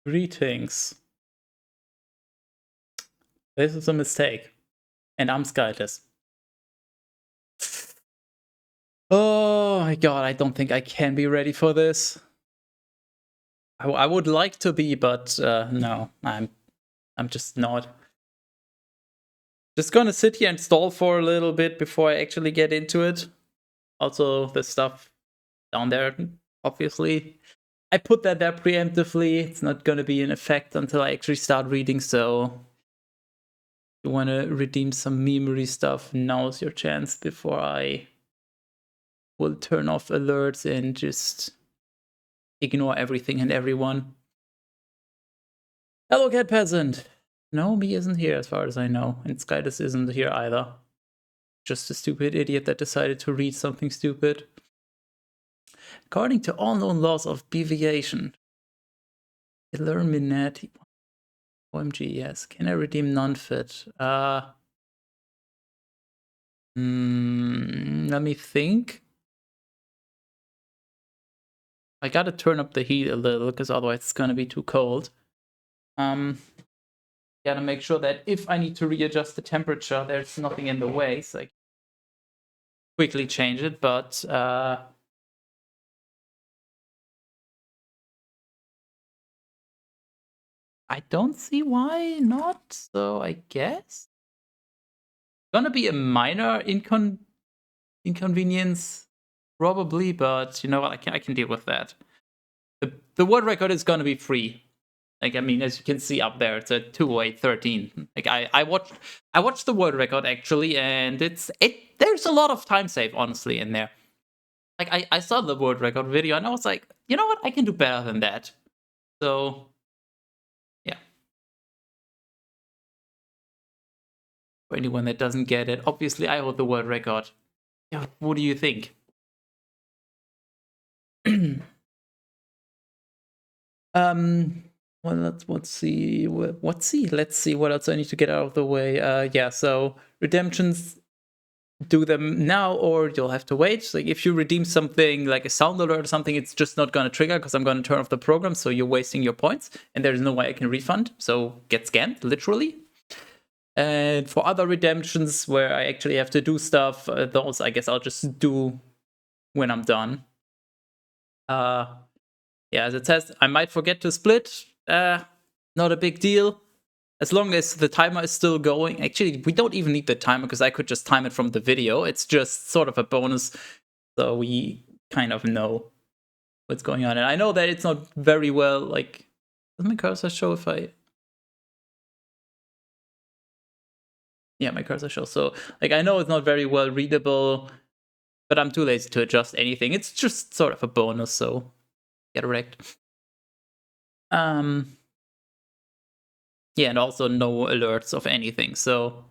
Greetings. This is a mistake. And I'm skyless. Oh my god, I don't think I can be ready for this. I would like to be, but no, I'm just not. Just gonna sit here and stall for a little bit before I actually get into it. Also, the stuff down there, obviously. I put that there preemptively. It's not gonna be in effect until I actually start reading, so if you wanna redeem some memory stuff, now's your chance before I will turn off alerts and just ignore everything and everyone. Hello, Cat Peasant! No, me isn't here as far as I know, and Skydus isn't here either. Just a stupid idiot that decided to read something stupid. According to all known laws of deviation, Illuminati. OMG, yes. Can I redeem non-fit? Let me think. I gotta turn up the heat a little, because otherwise it's gonna be too cold. Gotta make sure that if I need to readjust the temperature, there's nothing in the way, so I can quickly change it, but I don't see why not, so I guess. Gonna be a minor inconvenience, probably, but you know what, I can deal with that. The word record is gonna be free. Like, I mean, as you can see up there, it's a 20813. Like, I watched the word record actually, and there's a lot of time save honestly in there. Like, I saw the word record video and I was like, you know what, I can do better than that. So yeah. For anyone that doesn't get it, obviously I hold the word record. Yeah, what do you think? Well, let's see. Let's see what else I need to get out of the way. Yeah, so redemptions, do them now or you'll have to wait. Like, if you redeem something like a sound alert or something, it's just not going to trigger because I'm going to turn off the program, so you're wasting your points and there's no way I can refund, so get scammed, literally. And for other redemptions where I actually have to do stuff, those I guess I'll just do when I'm done. Yeah, as it says, I might forget to split. Not a big deal. As long as the timer is still going. Actually, we don't even need the timer because I could just time it from the video. It's just sort of a bonus, so we kind of know what's going on. And I know that it's not very well, like, does my cursor show if I... Yeah, my cursor shows. So, like, I know it's not very well readable, but I'm too lazy to adjust anything. It's just sort of a bonus, so get wrecked. Yeah, and also no alerts of anything, so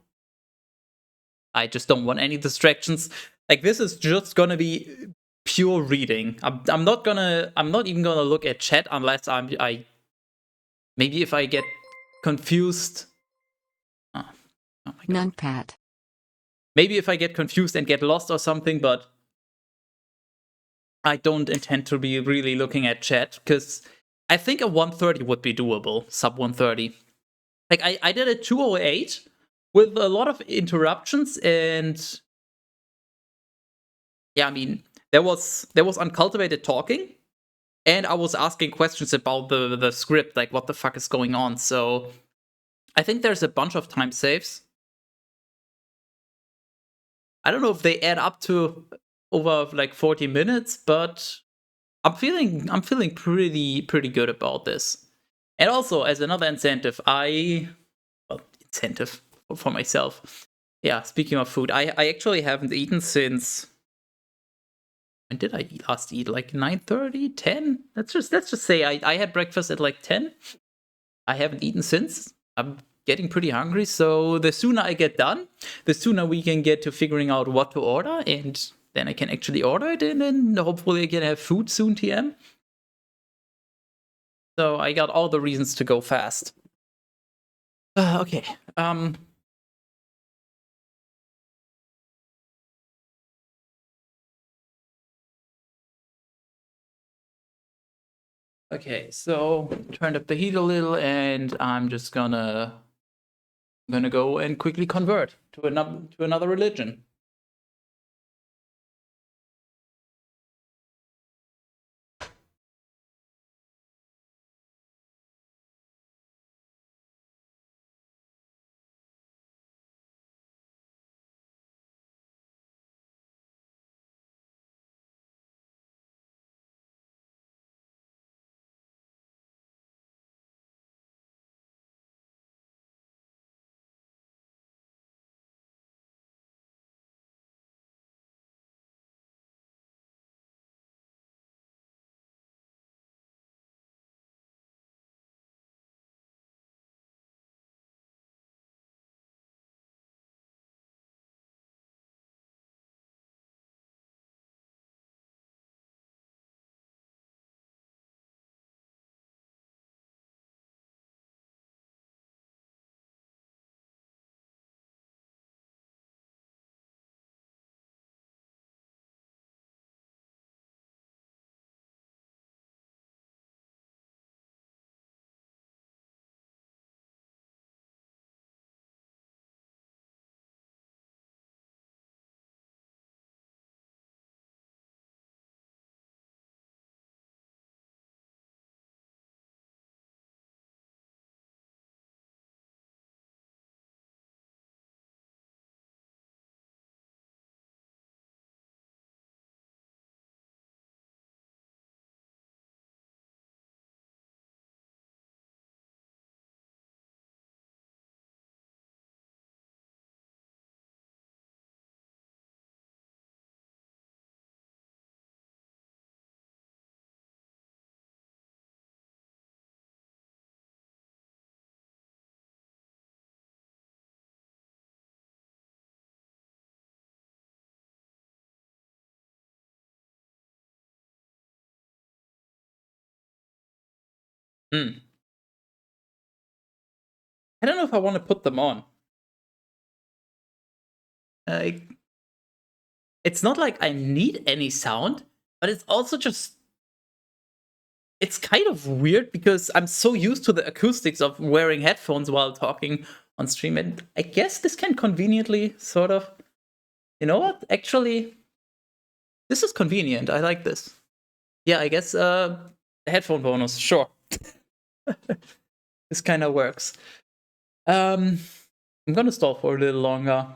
I just don't want any distractions. Like, this is just gonna be pure reading. I'm not even gonna look at chat unless I maybe if I get confused. Oh my god. None, Pat. Maybe if I get confused and get lost or something, but I don't intend to be really looking at chat because I think a 130 would be doable, sub 130. Like, I did a 208 with a lot of interruptions, and yeah, I mean, there was uncultivated talking, and I was asking questions about the script, like what the fuck is going on. So I think there's a bunch of time saves. I don't know if they add up to over like 40 minutes, but I'm feeling pretty good about this. And also, as another incentive, incentive for myself. Yeah, speaking of food, I actually haven't eaten since... When did I last eat? Like 9:30, 10? Let's just say I had breakfast at like 10. I haven't eaten since. I'm getting pretty hungry, so the sooner I get done, the sooner we can get to figuring out what to order, and then I can actually order it, and then hopefully I can have food soon, TM. So I got all the reasons to go fast. Okay. Okay, so turned up the heat a little, and I'm just gonna go and quickly convert to another religion. Hmm. I don't know if I want to put them on. Uh, it's not like I need any sound, but it's also just it's kind of weird because I'm so used to the acoustics of wearing headphones while talking on stream, and I guess this can conveniently sort of. You know what? Actually, this is convenient. I like this. Yeah, I guess headphone bonus. Sure, this kind of works. I'm gonna stall for a little longer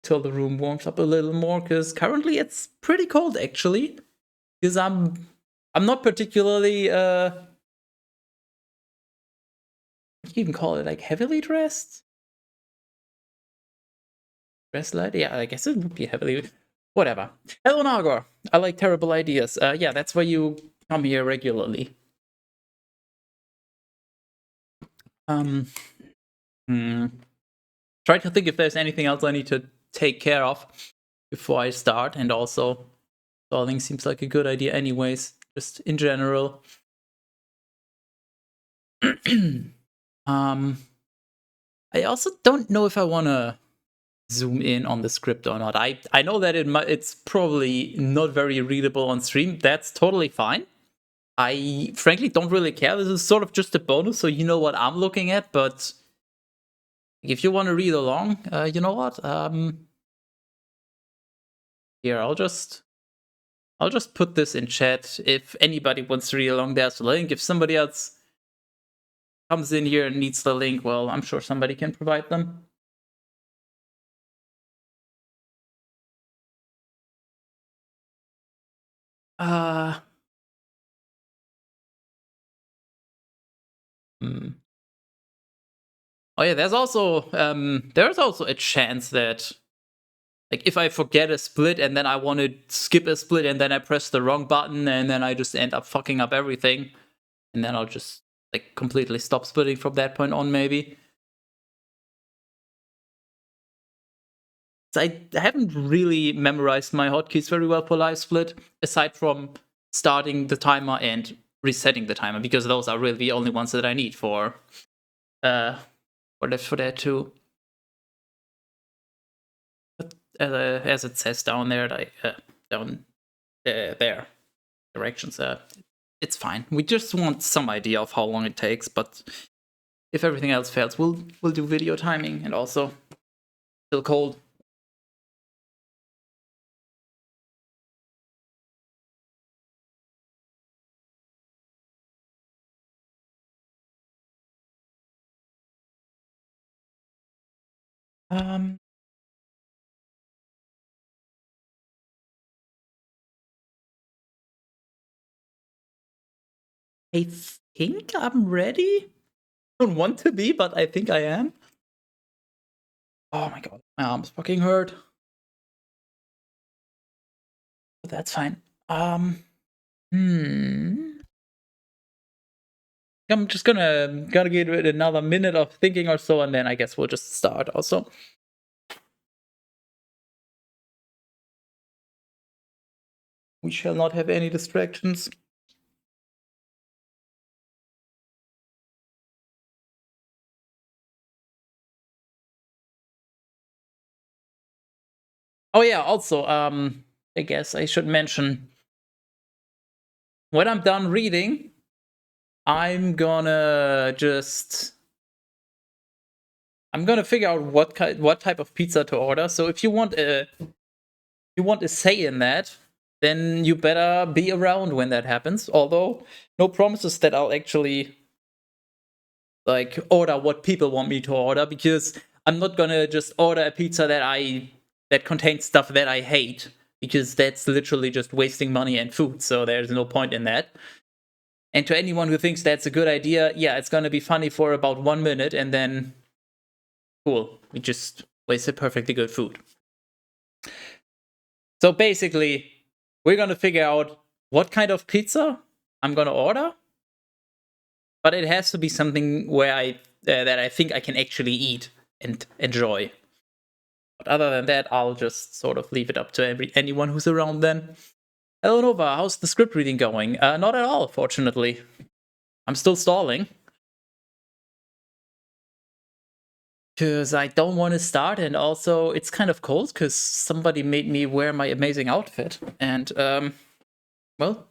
till the room warms up a little more because currently it's pretty cold actually. Because I'm not particularly what do you even call it, like heavily dressed? Dressed light? Yeah, I guess it would be heavily. Whatever. Hello, Nargor. I like terrible ideas. Yeah, that's why you come here regularly. Um, hmm. Try to think if there's anything else I need to take care of before I start, and also stalling seems like a good idea anyways, just in general. um, I also don't know if I want to zoom in on the script or not. I know that it's probably not very readable on stream. That's totally fine. I frankly don't really care. This is sort of just a bonus, so you know what I'm looking at. But if you want to read along, you know what? Here, I'll just put this in chat. If anybody wants to read along, there's a link. If somebody else comes in here and needs the link, well, I'm sure somebody can provide them. Hmm. Oh yeah, there's also a chance that like if I forget a split and then I want to skip a split and then I press the wrong button and then I just end up fucking up everything, and then I'll just like completely stop splitting from that point on maybe. So I haven't really memorized my hotkeys very well for live split, aside from starting the timer and resetting the timer, because those are really the only ones that I need for that too. But as it says down there, like down there directions, it's fine. We just want some idea of how long it takes, but if everything else fails, we'll do video timing. And also, still cold. I think I'm ready. I don't want to be, but I think I am. Oh my god, my arm's fucking hurt. But that's fine. I'm just gonna give it another minute of thinking or so, and then I guess we'll just start also. We shall not have any distractions. Oh yeah, also, I guess I should mention, when I'm done reading, I'm gonna figure out what type of pizza to order. So if you want a say in that, then you better be around when that happens. Although no promises that I'll actually like order what people want me to order, because I'm not gonna just order a pizza that contains stuff that I hate, because that's literally just wasting money and food. So there's no point in that. And to anyone who thinks that's a good idea, yeah, it's gonna be funny for about 1 minute, and then cool, we just wasted perfectly good food. So basically, we're gonna figure out what kind of pizza I'm gonna order, but it has to be something where that I think I can actually eat and enjoy. But other than that, I'll just sort of leave it up to anyone who's around then. Hello Nova, how's the script reading going? Not at all, fortunately. I'm still stalling. Because I don't want to start, and also it's kind of cold because somebody made me wear my amazing outfit. And, well,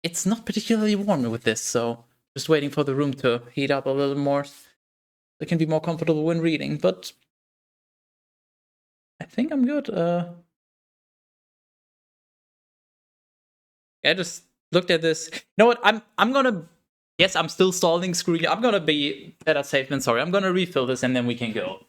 it's not particularly warm with this, so just waiting for the room to heat up a little more. I can be more comfortable when reading, but I think I'm good. I just looked at this. You know what? I'm gonna. Yes, I'm still stalling. Screw you. I'm gonna be better safe than sorry. I'm gonna refill this and then we can go.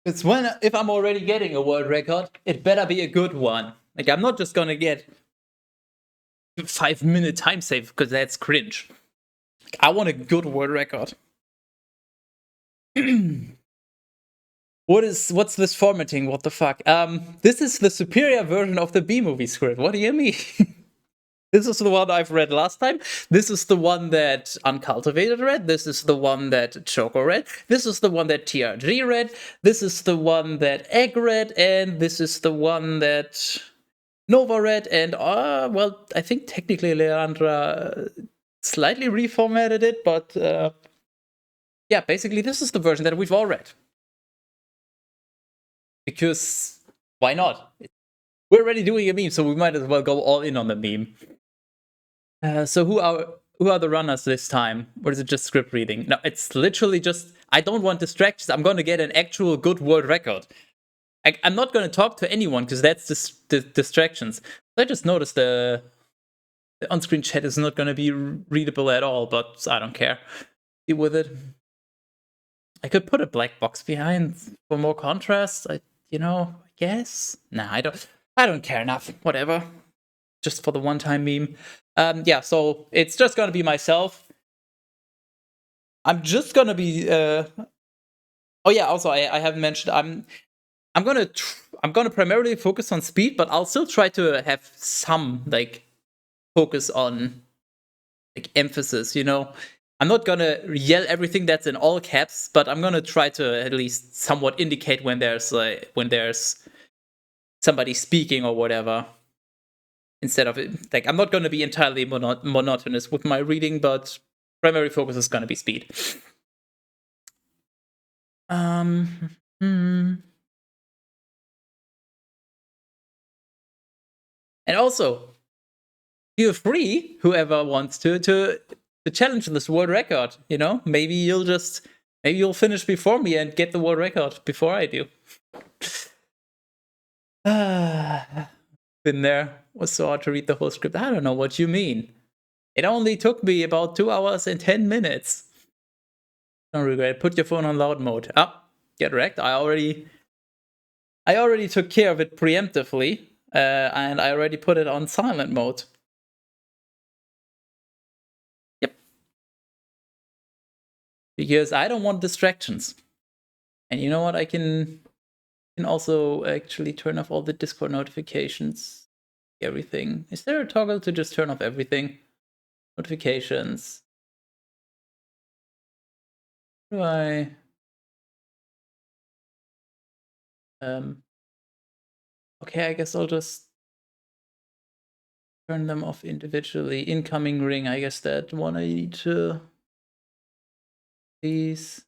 It's if I'm already getting a world record, it better be a good one. Like, I'm not just gonna get 5-minute time save because that's cringe. Like, I want a good world record. What's this formatting? What the fuck? This is the superior version of the B-movie script. What do you mean? This is the one I've read last time. This is the one that Uncultivated read. This is the one that Choco read. This is the one that TRG read. This is the one that Egg read. And this is the one that Nova read. And, well, I think technically Leandra slightly reformatted it. But, yeah, basically this is the version that we've all read. Because why not? We're already doing a meme, so we might as well go all in on the meme. So who are the runners this time? Or is it just script reading? No, it's literally just, I don't want distractions. I'm going to get an actual good world record. I'm not going to talk to anyone because that's the distractions. I just noticed the on-screen chat is not going to be readable at all, but I don't care. Deal with it. I could put a black box behind for more contrast. I guess. Nah, I don't care enough. Whatever. Just for the one-time meme. Yeah, so it's just gonna be myself. I'm just gonna be. Oh yeah. Also, I haven't mentioned. I'm gonna primarily focus on speed, but I'll still try to have some like focus on like emphasis. I'm not gonna yell everything that's in all caps, but I'm gonna try to at least somewhat indicate when there's somebody speaking or whatever. Instead of it, like, I'm not gonna be entirely monotonous with my reading, but primary focus is gonna be speed. And also, feel free, whoever wants to challenge this world record. You know, maybe you'll finish before me and get the world record before I do. Been there. Was so hard to read the whole script. I don't know what you mean. It only took me about 2 hours and 10 minutes. Don't regret. Put your phone on loud mode. Get wrecked. I already took care of it preemptively, and I already put it on silent mode. Yep. Because I don't want distractions. And you know what? I can also actually turn off all the Discord notifications. Everything. Is there a toggle to just turn off everything? Notifications. Do I? Okay, I guess I'll just turn them off individually. Incoming ring, I guess that one I need to. These.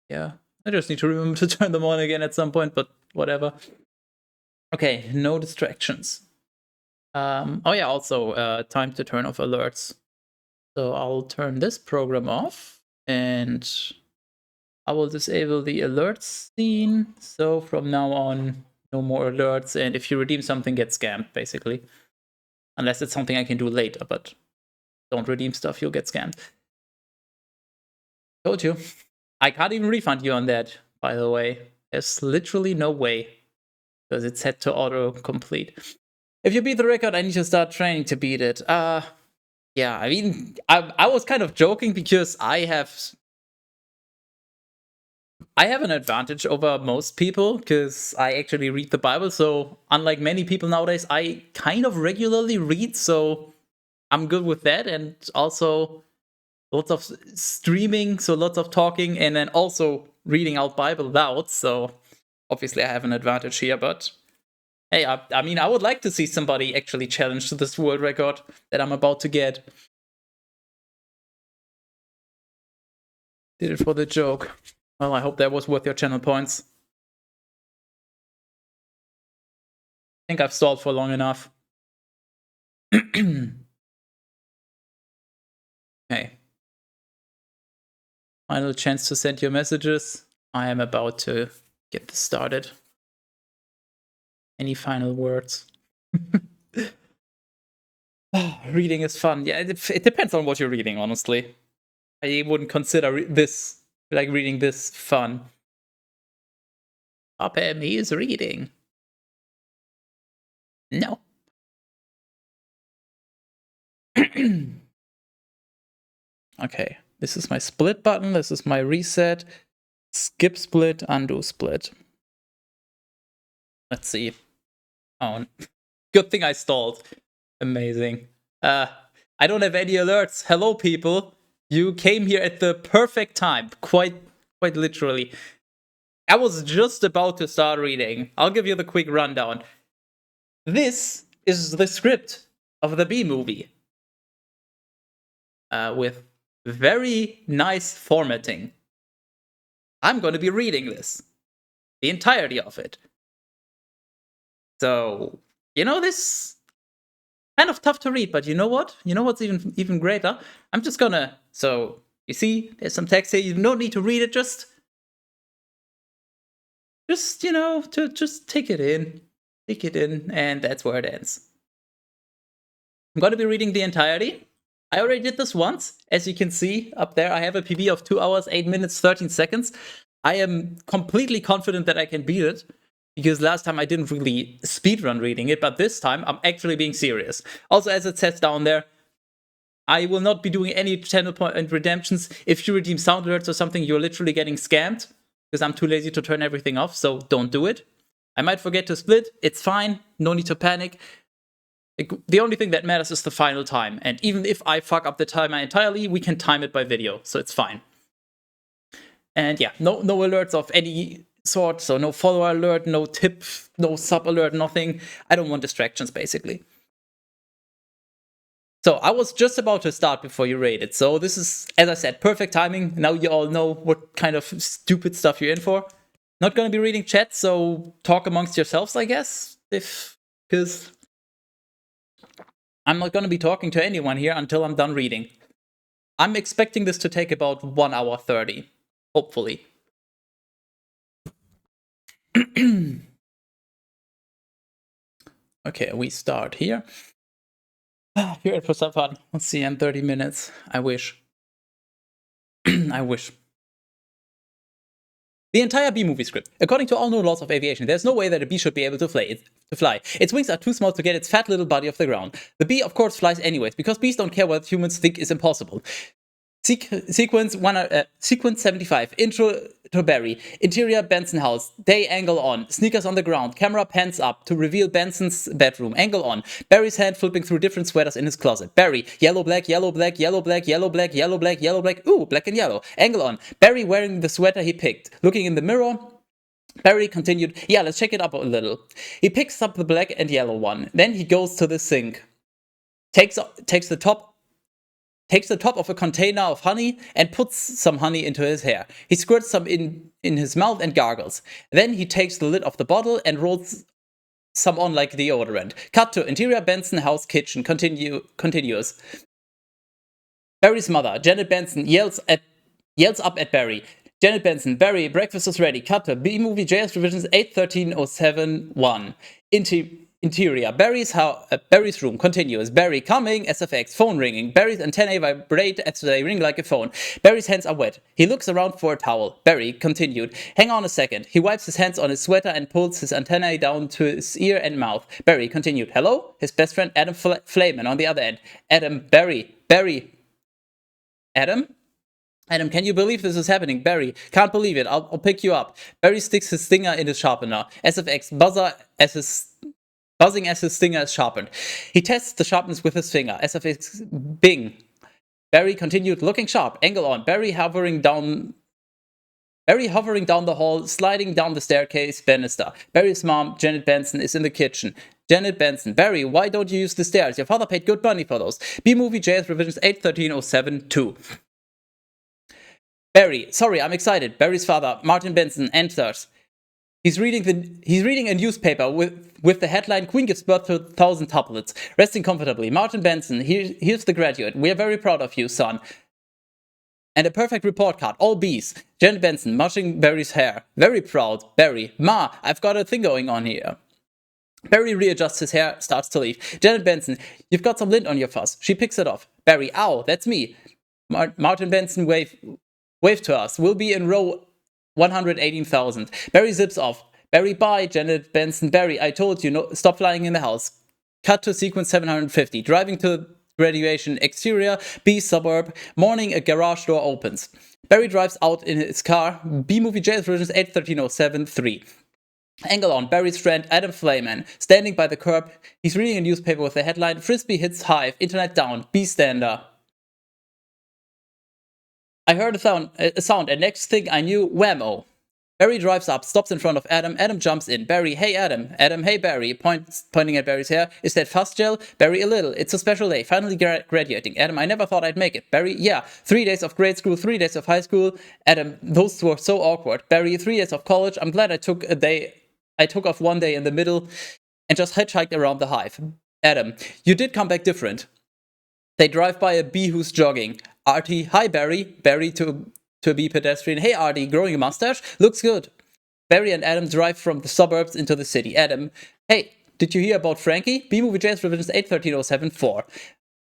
Yeah, I just need to remember to turn them on again at some point, but whatever. Okay, no distractions. Oh yeah, also time to turn off alerts. So I'll turn this program off and I will disable the alerts scene. So from now on, no more alerts. And if you redeem something, get scammed, basically. Unless it's something I can do later, but don't redeem stuff, you'll get scammed. Told you. I can't even refund you on that, by the way. There's literally no way. Because it's set to auto-complete. If you beat the record, I need to start training to beat it. Yeah, I mean, I was kind of joking because I have an advantage over most people because I actually read the Bible. So unlike many people nowadays, I kind of regularly read. So I'm good with that. And also lots of streaming, so lots of talking, and then also reading out Bible loud. So obviously I have an advantage here, but hey, I mean, I would like to see somebody actually challenge this world record that I'm about to get. Did it for the joke. Well, I hope that was worth your channel points. I think I've stalled for long enough. Okay. Final chance to send your messages. I am about to get this started. Any final words? Reading is fun. Yeah, it depends on what you're reading, honestly. I wouldn't consider this, like reading this, fun. Papa, he is reading. No. Okay, this is my split button. This is my reset. Skip split, undo split. Let's see. Oh, good thing I stalled. Amazing. I don't have any alerts. Hello, people. You came here at the perfect time. Quite literally. I was just about to start reading. I'll give you the quick rundown. This is the script of the B movie. With very nice formatting. I'm going to be reading this. The entirety of it. So, you know, this kind of tough to read, but you know what? You know what's even greater? I'm just gonna, so, you see, there's some text here, you don't need to read it, just you know, just take it in, and that's where it ends. I'm gonna be reading the entirety. I already did this once. As you can see up there, I have a PB of 2 hours, 8 minutes, 13 seconds. I am completely confident that I can beat it, because last time I didn't really speedrun reading it, but this time I'm actually being serious. Also, as it says down there, I will not be doing any channel point redemptions. If you redeem sound alerts or something, you're literally getting scammed, because I'm too lazy to turn everything off, so don't do it. I might forget to split. It's fine. No need to panic. Like, the only thing that matters is the final time. And even if I fuck up the timer entirely, we can time it by video, so it's fine. And yeah, no alerts of any sort, so no follower alert, no tip, no sub alert, nothing. I don't want distractions, basically. So I was just about to start before you raided. So this is, as I said, perfect timing. Now you all know what kind of stupid stuff you're in for. Not gonna be reading chat, so talk amongst yourselves, I guess. Because I'm not gonna be talking to anyone here until I'm done reading. I'm expecting this to take about 1 hour 30, hopefully. Okay, we start here. You're at for some fun. Let's see, in 30 minutes. I wish. I wish. The entire bee movie script. According to all known laws of aviation, there's no way that a bee should be able to fly. Its wings are too small to get its fat little body off the ground. The bee, of course, flies anyways, because bees don't care what humans think is impossible. Sequence 75. Intro to Barry. Interior Benson house. Day angle on. Sneakers on the ground. Camera pans up to reveal Benson's bedroom. Angle on. Barry's hand flipping through different sweaters in his closet. Barry. Yellow, black, yellow, black, yellow, black, yellow, black, yellow, black, yellow, black. Ooh, black and yellow. Angle on. Barry wearing the sweater he picked. Looking in the mirror. Barry continued, yeah, let's check it up a little. He picks up the black and yellow one. Then he goes to the sink. Takes the top of a container of honey and puts some honey into his hair. He squirts some in his mouth and gargles. Then he takes the lid off the bottle and rolls some on like deodorant. Cut to interior Benson house kitchen. Continues. Barry's mother, Janet Benson, yells up at Barry. Janet Benson, Barry, breakfast is ready. Cut to B-Movie JS Revisions 81307-1. Interior. Barry's room. Continues. Barry coming. SFX. Phone ringing. Barry's antennae vibrate as they ring like a phone. Barry's hands are wet. He looks around for a towel. Barry continued. Hang on a second. He wipes his hands on his sweater and pulls his antennae down to his ear and mouth. Barry continued. Hello? His best friend Adam Flayman on the other end. Adam. Barry. Adam? Adam, can you believe this is happening? Barry, can't believe it. I'll pick you up. Barry sticks his stinger in his sharpener. SFX, buzzing as his stinger is sharpened. He tests the sharpness with his finger. SFX, bing. Barry continued, looking sharp. Angle on. Barry hovering down the hall, sliding down the staircase banister. Barry's mom, Janet Benson, is in the kitchen. Janet Benson, Barry, why don't you use the stairs? Your father paid good money for those. B-Movie JS Revisions 81307-2. Barry, sorry, I'm excited. Barry's father, Martin Benson, enters. He's reading a newspaper with the headline, Queen gives birth to 1,000 tuplets. Resting comfortably. Martin Benson, here's the graduate. We are very proud of you, son. And a perfect report card. All B's. Janet Benson, mushing Barry's hair. Very proud. Barry, Ma, I've got a thing going on here. Barry readjusts his hair, starts to leave. Janet Benson, you've got some lint on your fuzz. She picks it off. Barry, ow, that's me. Martin Benson, wave to us. We'll be in row 118,000. Barry zips off. Barry, bye. Janet Benson, Barry, I told you, no, stop flying in the house. Cut to sequence 750. Driving to graduation. Exterior, B suburb. Morning, a garage door opens. Barry drives out in his car. B-Movie JS Versions 81307-3. Angle on. Barry's friend Adam Flayman, standing by the curb. He's reading a newspaper with the headline, Frisbee hits hive, internet down, B-stander. I heard a sound, and next thing I knew, whammo. Barry drives up, stops in front of Adam. Adam jumps in. Barry, hey Adam. Adam, hey Barry. Pointing at Barry's hair. Is that fuzz gel? Barry, a little. It's a special day. Finally graduating. Adam, I never thought I'd make it. Barry, yeah. 3 days of grade school, 3 days of high school. Adam, those were so awkward. Barry, 3 days of college. I'm glad I took off 1 day in the middle and just hitchhiked around the hive. Adam, you did come back different. They drive by a bee who's jogging. Artie, hi Barry. Barry to a bee pedestrian. Hey Artie, growing a mustache? Looks good. Barry and Adam drive from the suburbs into the city. Adam, hey, did you hear about Frankie? B-Movie JS Revisions 81307-4.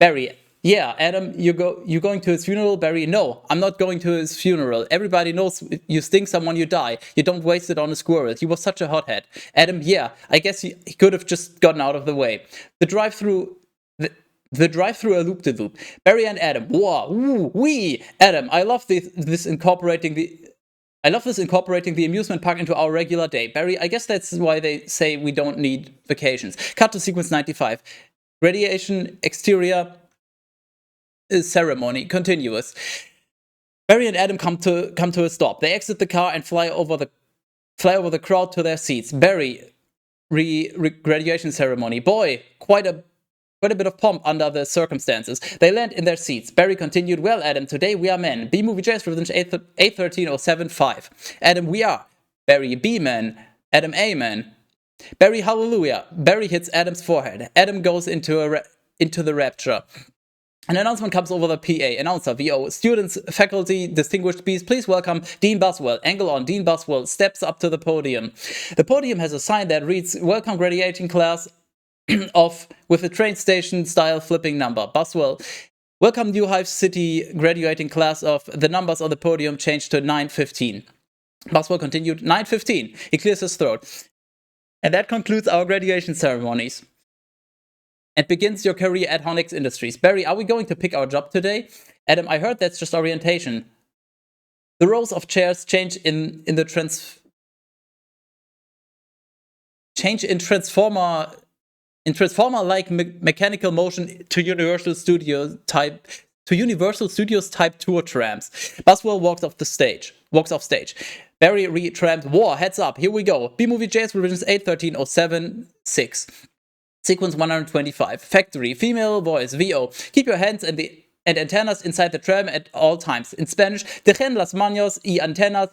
Barry, yeah, Adam, you going to his funeral? Barry, no, I'm not going to his funeral. Everybody knows you sting someone, you die. You don't waste it on a squirrel. He was such a hothead. Adam, yeah, I guess he could have just gotten out of the way. The drive-through a loop-de-loop. Barry and Adam. Whoa, woo, wee. Adam, I love this incorporating the amusement park into our regular day. Barry, I guess that's why they say we don't need vacations. Cut to sequence 95. Radiation exterior ceremony continuous. Barry and Adam come to a stop. They exit the car and fly over the crowd to their seats. Barry, graduation ceremony. Boy, quite a bit of pomp under the circumstances. They land in their seats. Barry continued, well, Adam, today we are men. B-Movie Jazz Revenge 813-075. Adam, we are. Barry, B-Man. Adam, Amen. Barry, hallelujah. Barry hits Adam's forehead. Adam goes into the rapture. An announcement comes over the PA. Announcer, VO. Students, faculty, distinguished bees, please welcome Dean Buswell. Angle on. Dean Buswell steps up to the podium. The podium has a sign that reads, welcome graduating class with a train station style flipping number. Buswell. Welcome New Hive City graduating class of. The numbers on the podium changed to 915. Buswell continued, 915. He clears his throat. And that concludes our graduation ceremonies. And begins your career at Honix Industries. Barry, are we going to pick our job today? Adam, I heard that's just orientation. The rows of chairs change in transformer-like mechanical motion to Universal Studios type tour trams. Buswell walks off stage. Barry re-trammed war. Heads up. Here we go. B-Movie Jazz Revisions 813-076. Sequence 125. Factory. Female voice. VO. Keep your hands and antennas inside the tram at all times. In Spanish, dejen las manos y antenas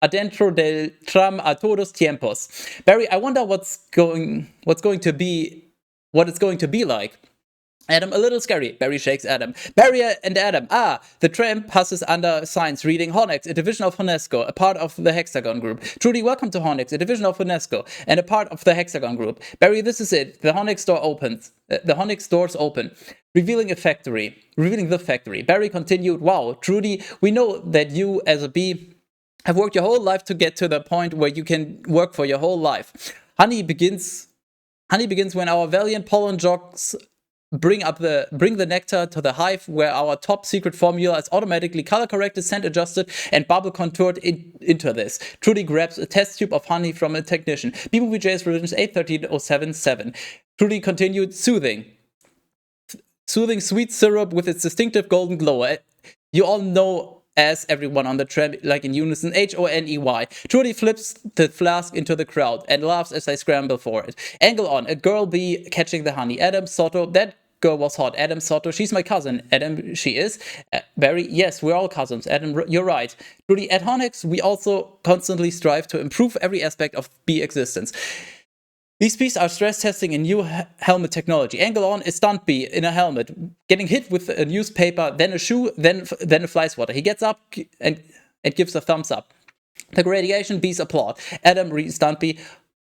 adentro del tram a todos tiempos. Barry, I wonder what it's going to be like. Adam, a little scary. Barry shakes Adam. Barry and Adam. The tram passes under signs reading Honix, a division of Honesco, a part of the Hexagon Group. Trudy, welcome to Honix, a division of Honesco, and a part of the Hexagon Group. Barry, this is it. The Honix door opens. The Honix doors open, revealing the factory. Barry continued, wow, Trudy, we know that you, as a bee, have worked your whole life to get to the point where you can work for your whole life. Honey begins when our valiant pollen jocks bring the nectar to the hive, where our top secret formula is automatically color corrected, scent adjusted, and bubble contoured into this. Trudy grabs a test tube of honey from a technician. B-Movie J's Revisions 813-077. Trudy continued, soothing sweet syrup with its distinctive golden glow. You all know as everyone on the tram, like in unison, Honey. Trudy flips the flask into the crowd and laughs as they scramble for it. Angle on, a girl bee catching the honey. Adam Soto, that girl was hot. Adam Soto, she's my cousin. Adam, she is. Barry, yes, we're all cousins. Adam, you're right. Trudy, at Honix, we also constantly strive to improve every aspect of bee existence. These bees are stress testing a new helmet technology. Angle on, a stunt bee in a helmet, getting hit with a newspaper, then a shoe, then a fly swatter. He gets up and gives a thumbs up. The radiation bees applaud. Adam, stunt bee,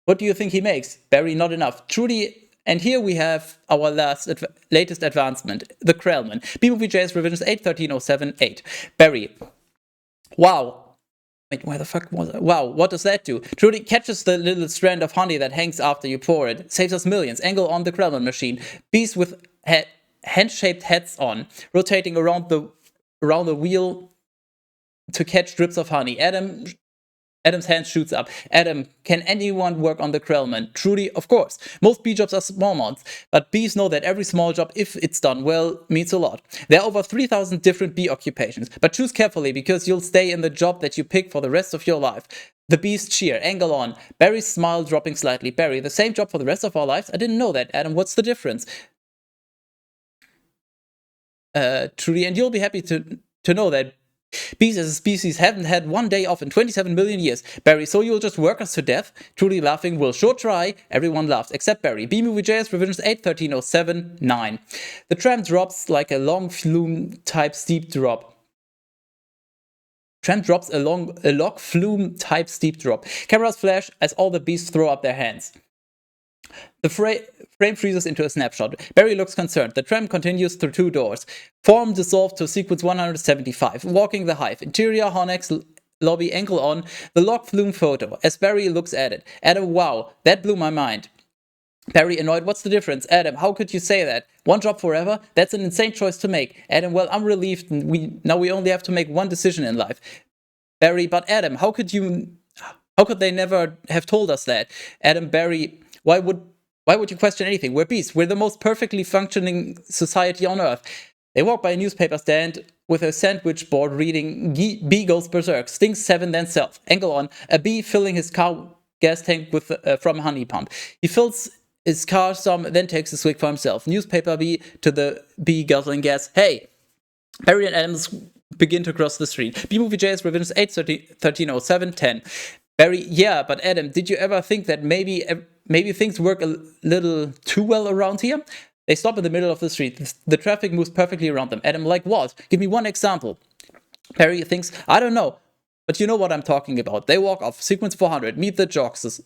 what do you think he makes? Barry, not enough. Trudy, and here we have our latest advancement, the Krellman. B-Movie J's Revisions 813-078. Barry, wow. Wait, where the fuck was it? Wow, what does that do? Trudy catches the little strand of honey that hangs after you pour it. Saves us millions. Angle on the Krellman machine. Bees with hand-shaped heads on, rotating around the wheel to catch drips of honey. Adam's hand shoots up. Adam, can anyone work on the Krellman? Trudy, of course. Most bee jobs are small ones, but bees know that every small job, if it's done well, means a lot. There are over 3,000 different bee occupations, but choose carefully because you'll stay in the job that you pick for the rest of your life. The bees cheer. Angle on. Barry's smile dropping slightly. Barry, the same job for the rest of our lives? I didn't know that. Adam, what's the difference? Trudy, and you'll be happy to know that bees as a species haven't had one day off in 27 million years. Barry, so you'll just work us to death? Trudy laughing, we'll sure try. Everyone laughs, except Barry. B-Movie JS Revisions 813-079. The tram drops like a long flume type steep drop. Tram drops a log flume type steep drop. Cameras flash as all the bees throw up their hands. The frame freezes into a snapshot. Barry looks concerned. The tram continues through two doors. Form dissolved to sequence 175. Walking the hive. Interior, Honix, lobby, angle on. The log flume photo. As Barry looks at it. Adam, wow, that blew my mind. Barry, annoyed, what's the difference? Adam, how could you say that? One job forever? That's an insane choice to make. Adam, well, I'm relieved. Now we only have to make one decision in life. Barry, but Adam, how could they never have told us that? Adam, Barry, why would Why would you question anything? We're beasts. We're the most perfectly functioning society on Earth. They walk by a newspaper stand with a sandwich board reading Bee goes berserk, stings 7 then self. Angle on, a bee filling his car gas tank with from a honey pump. He fills his car some, then takes a swig for himself. Newspaper bee to the bee guzzling gas. Hey! Barry and Adams begin to cross the street. B-Movie JS Revisions 8-13-07-10. Barry, yeah, but Adam, did you ever think that maybe things work a little too well around here? They stop in the middle of the street. The traffic moves perfectly around them. Adam, like what? Give me one example. Barry thinks, I don't know, but you know what I'm talking about. They walk off. Sequence 400. Meet the jocks.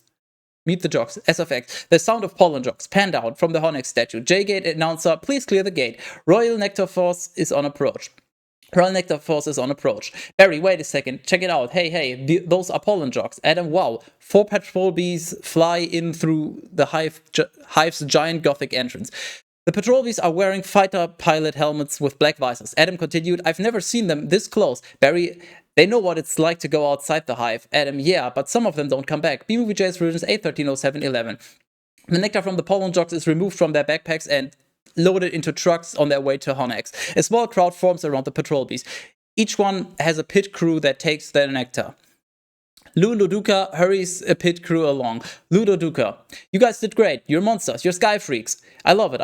SFX. The sound of pollen jocks. Pan down from the Honex statue. J-Gate announcer, please clear the gate. Royal Nectar Force is on approach. Royal Nectar Force is on approach. Barry, wait a second. Check it out. Hey, those are pollen jocks. Adam, wow. 4 patrol bees fly in through the hive's giant gothic entrance. The patrol bees are wearing fighter pilot helmets with black visors. Adam continued, I've never seen them this close. Barry, they know what it's like to go outside the hive. Adam, yeah, but some of them don't come back. B-Movie JS Revisions 8-13-07-11. The nectar from the pollen jocks is removed from their backpacks and loaded into trucks on their way to Honex. A small crowd forms around the patrol bees. Each one has a pit crew that takes their nectar. Ludo Duca hurries a pit crew along. Ludo Duca, you guys did great. You're monsters. You're sky freaks. I love it.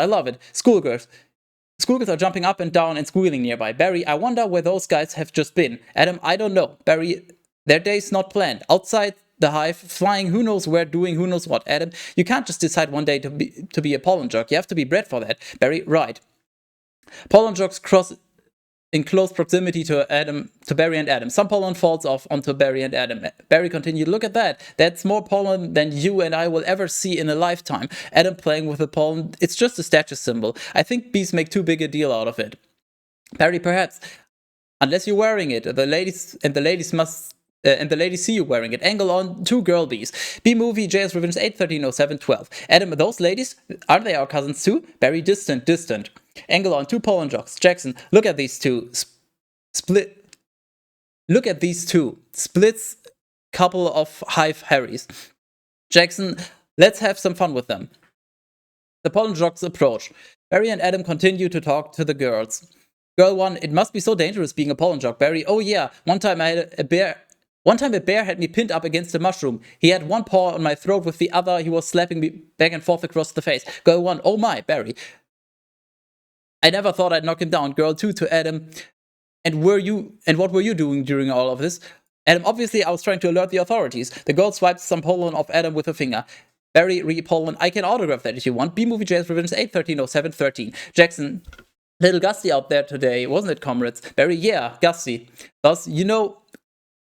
Schoolgirls are jumping up and down and squealing nearby. Barry, I wonder where those guys have just been. Adam, I don't know. Barry, their day's not planned. Outside the hive, flying who knows where, doing who knows what. Adam, you can't just decide one day to be a pollen jock. You have to be bred for that. Barry, right. Pollen jocks cross in close proximity to Barry and Adam. Some pollen falls off onto Barry and Adam. Barry continued, look at that. That's more pollen than you and I will ever see in a lifetime. Adam playing with the pollen. It's just a status symbol. I think bees make too big a deal out of it. Barry, perhaps. Unless you're wearing it, the ladies see you wearing it. Angle on 2 girl bees. B-Movie JS Revisions 8-13-07-12. Adam, those ladies, aren't they our cousins too? Barry, distant. Angle on 2 pollen jocks. Jackson, look at these two. Look at these two. Splits couple of hive Harrys. Jackson, let's have some fun with them. The pollen jocks approach. Barry and Adam continue to talk to the girls. Girl 1, it must be so dangerous being a pollen jock. Barry, oh yeah, one time a bear had me pinned up against a mushroom. He had one paw on my throat, with the other he was slapping me back and forth across the face. Girl 1, oh my, Barry. I never thought I'd knock him down. Girl 2 to Adam, and what were you doing during all of this? Adam, obviously I was trying to alert the authorities. The girl swipes some pollen off Adam with a finger. Barry, pollen, I can autograph that if you want. B-Movie JS Revisions 8-13-07-13. Jackson, little gusty out there today, wasn't it, comrades? Barry, yeah, gusty. Thus, you know,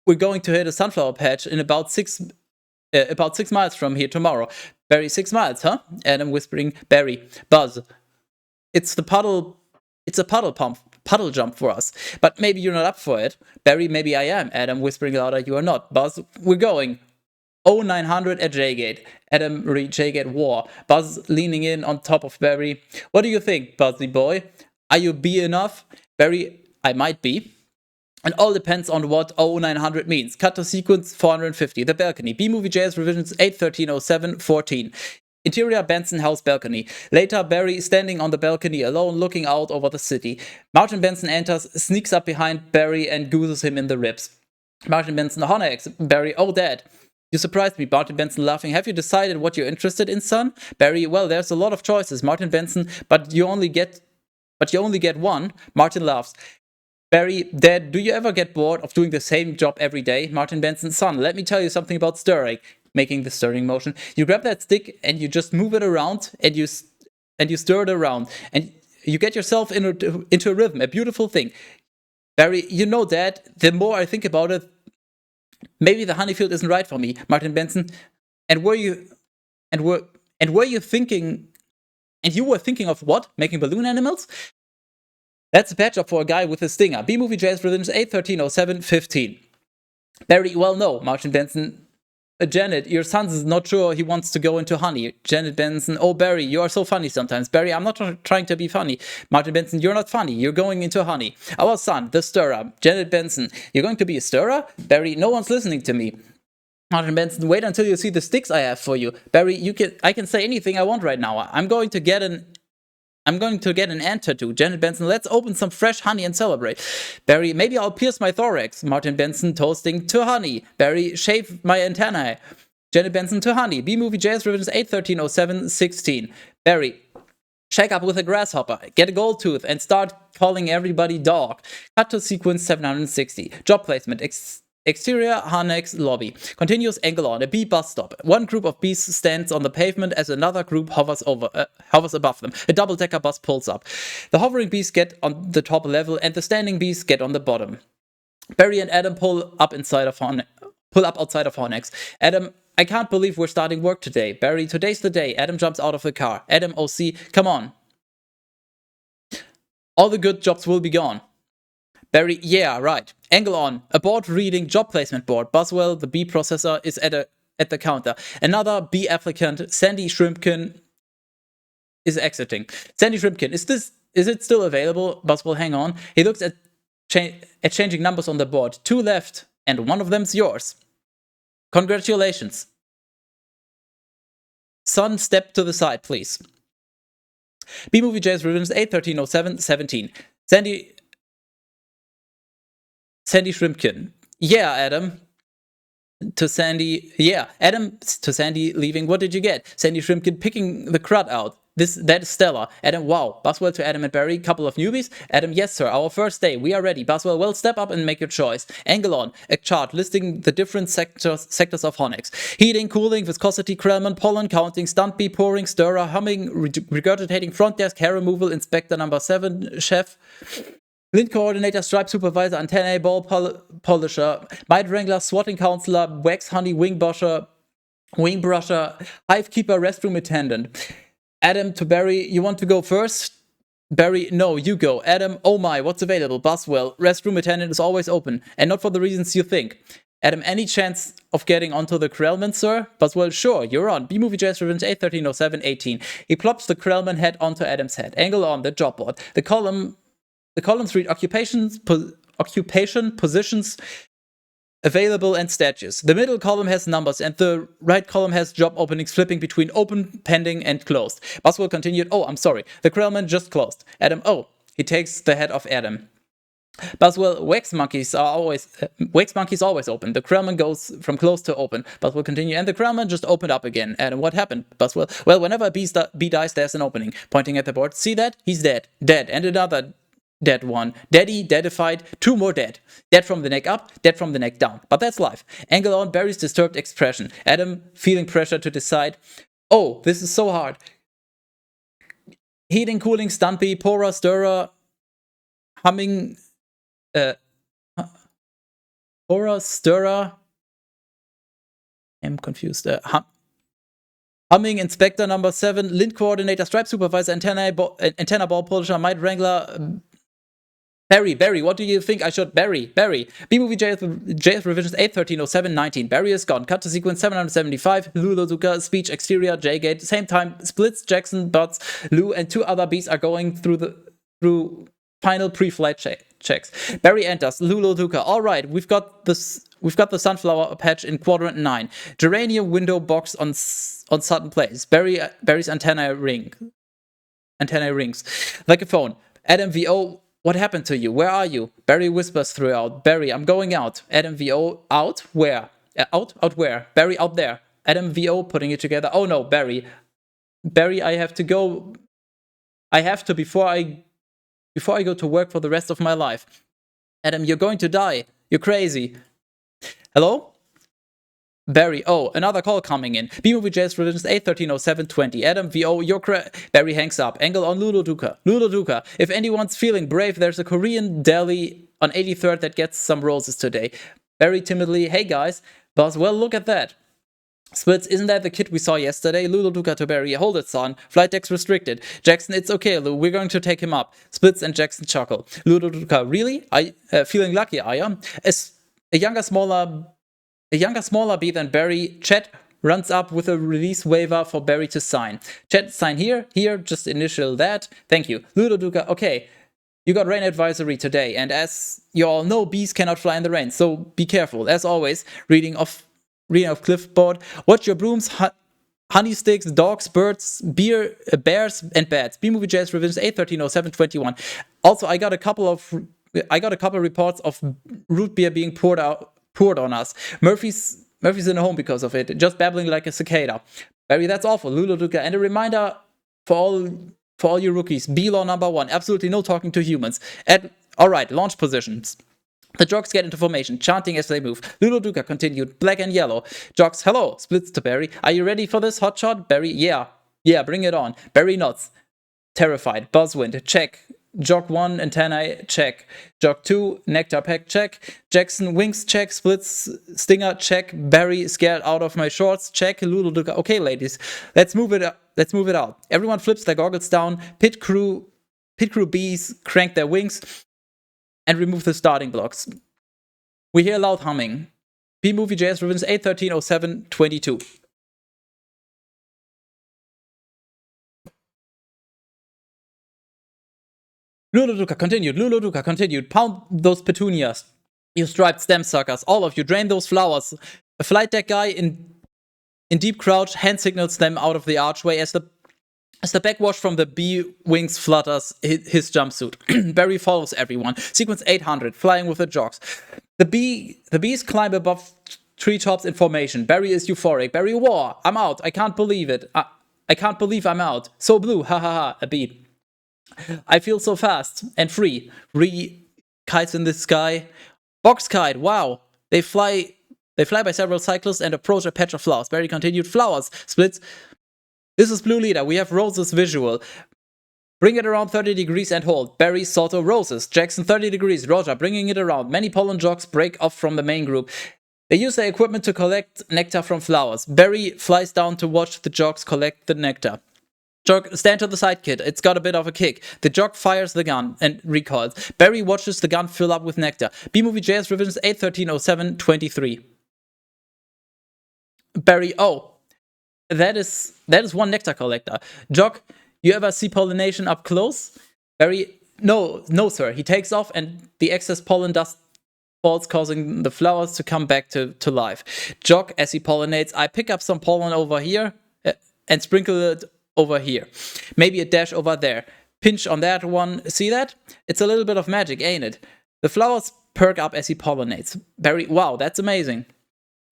we're going to hit a sunflower patch in about 6 miles from here tomorrow. Barry, 6 miles, huh? Adam whispering, Barry, Buzz. It's a puddle jump for us. But maybe you're not up for it. Barry, maybe I am. Adam whispering louder, you are not. Buzz, we're going. 0900 at J-Gate. Adam J-Gate war. Buzz leaning in on top of Barry. What do you think, Buzzy boy? Are you B enough? Barry, I might be. And all depends on what 0900 means. Cut to sequence 450. The balcony. B-Movie JS Revisions 8-13-07-14. Interior Benson house balcony. Later, Barry standing on the balcony alone, looking out over the city. Martin Benson enters, sneaks up behind Barry and gooses him in the ribs. Martin Benson, Honex. Barry, oh dad. You surprised me. Martin Benson laughing. Have you decided what you're interested in, son? Barry, well, there's a lot of choices. Martin Benson, but you only get one. Martin laughs. Barry, Dad, do you ever get bored of doing the same job every day? Martin Benson, son, let me tell you something about stirring. Making the stirring motion. You grab that stick and you just move it around and you stir it around and you get yourself into a rhythm. A beautiful thing. Barry, you know, Dad, the more I think about it, maybe the honeyfield isn't right for me. Martin Benson, and were you thinking of what? Making balloon animals? That's a bad job for a guy with a stinger. B-Movie JS Revisions 8-13-07-15. Barry, well, no. Martin Benson, Janet, your son's not sure he wants to go into honey. Janet Benson, oh, Barry, you are so funny sometimes. Barry, I'm not trying to be funny. Martin Benson, you're not funny. You're going into honey. Our son, the stirrer. Janet Benson, you're going to be a stirrer? Barry, no one's listening to me. Martin Benson, wait until you see the sticks I have for you. Barry, I can say anything I want right now. I'm going to get an ant tattoo. Janet Benson, let's open some fresh honey and celebrate. Barry, maybe I'll pierce my thorax. Martin Benson, toasting to honey. Barry, shave my antennae. Janet Benson, to honey. B-Movie JS Revisions 8130716. Barry, shake up with a grasshopper. Get a gold tooth and start calling everybody dog. Cut to sequence 760. Job placement. Exterior Harnex lobby. Continuous angle on a B bus stop. One group of bees stands on the pavement as another group hovers above them. A double-decker bus pulls up. The hovering bees get on the top level and the standing bees get on the bottom. Barry and Adam pull up outside of Harnex. Adam, I can't believe we're starting work today. Barry, today's the day. Adam jumps out of the car. Adam, OC, come on. All the good jobs will be gone. Barry, yeah, right. Angle on. A board reading job placement board. Buswell, the B processor, is at the counter. Another B applicant, Sandy Shrimpkin, is exiting. Sandy Shrimpkin, is it still available? Buswell, hang on. He looks at changing numbers on the board. 2 left, and one of them's yours. Congratulations. Son, step to the side, please. B-Movie JS Revisions 8130717. Sandy Shrimpkin. Yeah, Adam. To Sandy. Yeah, Adam to Sandy leaving. What did you get? Sandy Shrimpkin picking the crud out. That is stellar. Adam, wow. Buswell to Adam and Barry. Couple of newbies. Adam, yes, sir. Our first day. We are ready. Buswell, well, step up and make your choice. Angle on. A chart listing the different sectors of Honix. Heating, cooling, viscosity, Krellman, pollen counting, stunt bee, pouring, stirrer, humming, regurgitating, front desk, hair removal, inspector number 7, chef. Lint coordinator, stripe supervisor, antennae, ball polisher, mite wrangler, swatting counselor, wax honey, wing brusher, hive keeper, restroom attendant. Adam to Barry, you want to go first? Barry, no, you go. Adam, oh my, what's available? Buswell, restroom attendant is always open, and not for the reasons you think. Adam, any chance of getting onto the Krellman, sir? Buswell, sure, you're on. B-Movie JS Revenge 8130718. He plops the Krellman head onto Adam's head. Angle on the job board. The columns read occupation, positions, available, and status. The middle column has numbers, and the right column has job openings flipping between open, pending, and closed. Buswell continued, oh, I'm sorry. The Krellman just closed. Adam, oh. He takes the head of Adam. Buswell, wax monkeys always open. The Krellman goes from closed to open. Buswell continue, and the Krellman just opened up again. Adam, what happened? Buswell, well, whenever a bee dies, there's an opening. Pointing at the board, see that? He's dead. Dead. And another dead one. Daddy, deadified, 2 more dead. Dead from the neck up, dead from the neck down. But that's life. Angle on Barry's disturbed expression. Adam feeling pressure to decide. Oh, this is so hard. Heating, cooling, stunt bee, pourer, stirrer, humming, pourer, stirrer. I'm confused. Humming, inspector number 7, lint coordinator, stripe supervisor, antenna ball polisher, mite wrangler. Barry, what do you think I should? Barry. B-Movie JS Revisions 8130719. Barry is gone. Cut to sequence 775. Lou Lozuka, speech, exterior, J-Gate. Same time, Splits, Jackson, Butts, Lou, and 2 other bees are going through final pre-flight checks. Barry enters. Lou Lozuka. All right, we've got the sunflower patch in quadrant 9. Geranium window box on Sutton Place. Barry's antenna rings like a phone. Adam VO. What happened to you? Where are you? Barry whispers throughout. Barry, I'm going out. Adam VO, out? Where? Out where? Barry, out there. Adam VO, putting it together. Oh no, Barry, I have to go. I have to before I go to work for the rest of my life. Adam, you're going to die. You're crazy. Hello? Barry, oh, another call coming in. B-Movie JS Revisions 8130720. Adam, VO, Barry hangs up. Angle on Lulu Duca. If anyone's feeling brave, there's a Korean deli on 83rd that gets some roses today. Barry timidly, hey guys. Boss, well, look at that. Splits, isn't that the kid we saw yesterday? Lulu Duca to Barry, hold it, son. Flight deck's restricted. Jackson, it's okay, Lou. We're going to take him up. Splits and Jackson chuckle. Lulu Duca, really? Feeling lucky, are ya? A younger, smaller bee than Barry, Chet runs up with a release waiver for Barry to sign. Chet, sign here, just initial that. Thank you. Ludo Duca, okay. You got rain advisory today, and as you all know, bees cannot fly in the rain, so be careful. As always, reading Arena of Cliffboard. Watch your brooms, honey sticks, dogs, birds, beer, bears, and bats. B-Movie JS Revisions 8/13/07/21. Also, I got a couple of reports of root beer being poured on us. Murphy's in a home because of it, just babbling like a cicada. Barry, that's awful. Lulu Duca. And a reminder for all you rookies, B-Law number 1, absolutely no talking to humans. Alright, launch positions. The Jogs get into formation, chanting as they move. Lulu Duca continued, black and yellow. Jogs, hello, splits to Barry. Are you ready for this, hotshot? Barry, yeah, bring it on. Barry nods, terrified. Buzzwind, check. Jog 1, antennae, check. Jog 2, nectar pack, check. Jackson, wings, check. Splits, stinger, check. Barry, scared out of my shorts, check. Lulu Duca, okay, ladies, let's move it out. Everyone flips their goggles down. Pit crew bees crank their wings and remove the starting blocks. We hear loud humming. B-Movie JS Revisions 8/13/07/22. Lulu Duca continued. Pound those petunias. You striped stem suckers. All of you, drain those flowers. A flight deck guy in deep crouch hand signals them out of the archway as the backwash from the bee wings flutters his jumpsuit. Barry follows everyone. Sequence 800, flying with the Jogs. The bees climb above treetops in formation. Barry is euphoric. Barry, war! I'm out. I can't believe it. I can't believe I'm out. So blue, ha ha ha, a beat. I feel so fast and free. Kites in the sky. Box kite, wow. They fly by several cycles and approach a patch of flowers. Barry continued, flowers, splits. This is Blue Leader. We have roses visual. Bring it around 30 degrees and hold. Barry, Soto, roses. Jackson, 30 degrees. Roger, bringing it around. Many pollen Jogs break off from the main group. They use their equipment to collect nectar from flowers. Barry flies down to watch the Jogs collect the nectar. Jog, stand to the side, kid. It's got a bit of a kick. The Jog fires the gun and recoils. Barry watches the gun fill up with nectar. B-Movie JS Revisions 8/13/07/23. Barry, oh. That is one nectar collector. Jog, you ever see pollination up close? Barry, no, sir. He takes off and the excess pollen dust falls, causing the flowers to come back to life. Jog, as he pollinates, I pick up some pollen over here and sprinkle it over here. Maybe a dash over there. Pinch on that one. See that? It's a little bit of magic, ain't it? The flowers perk up as he pollinates. Barry, wow, that's amazing.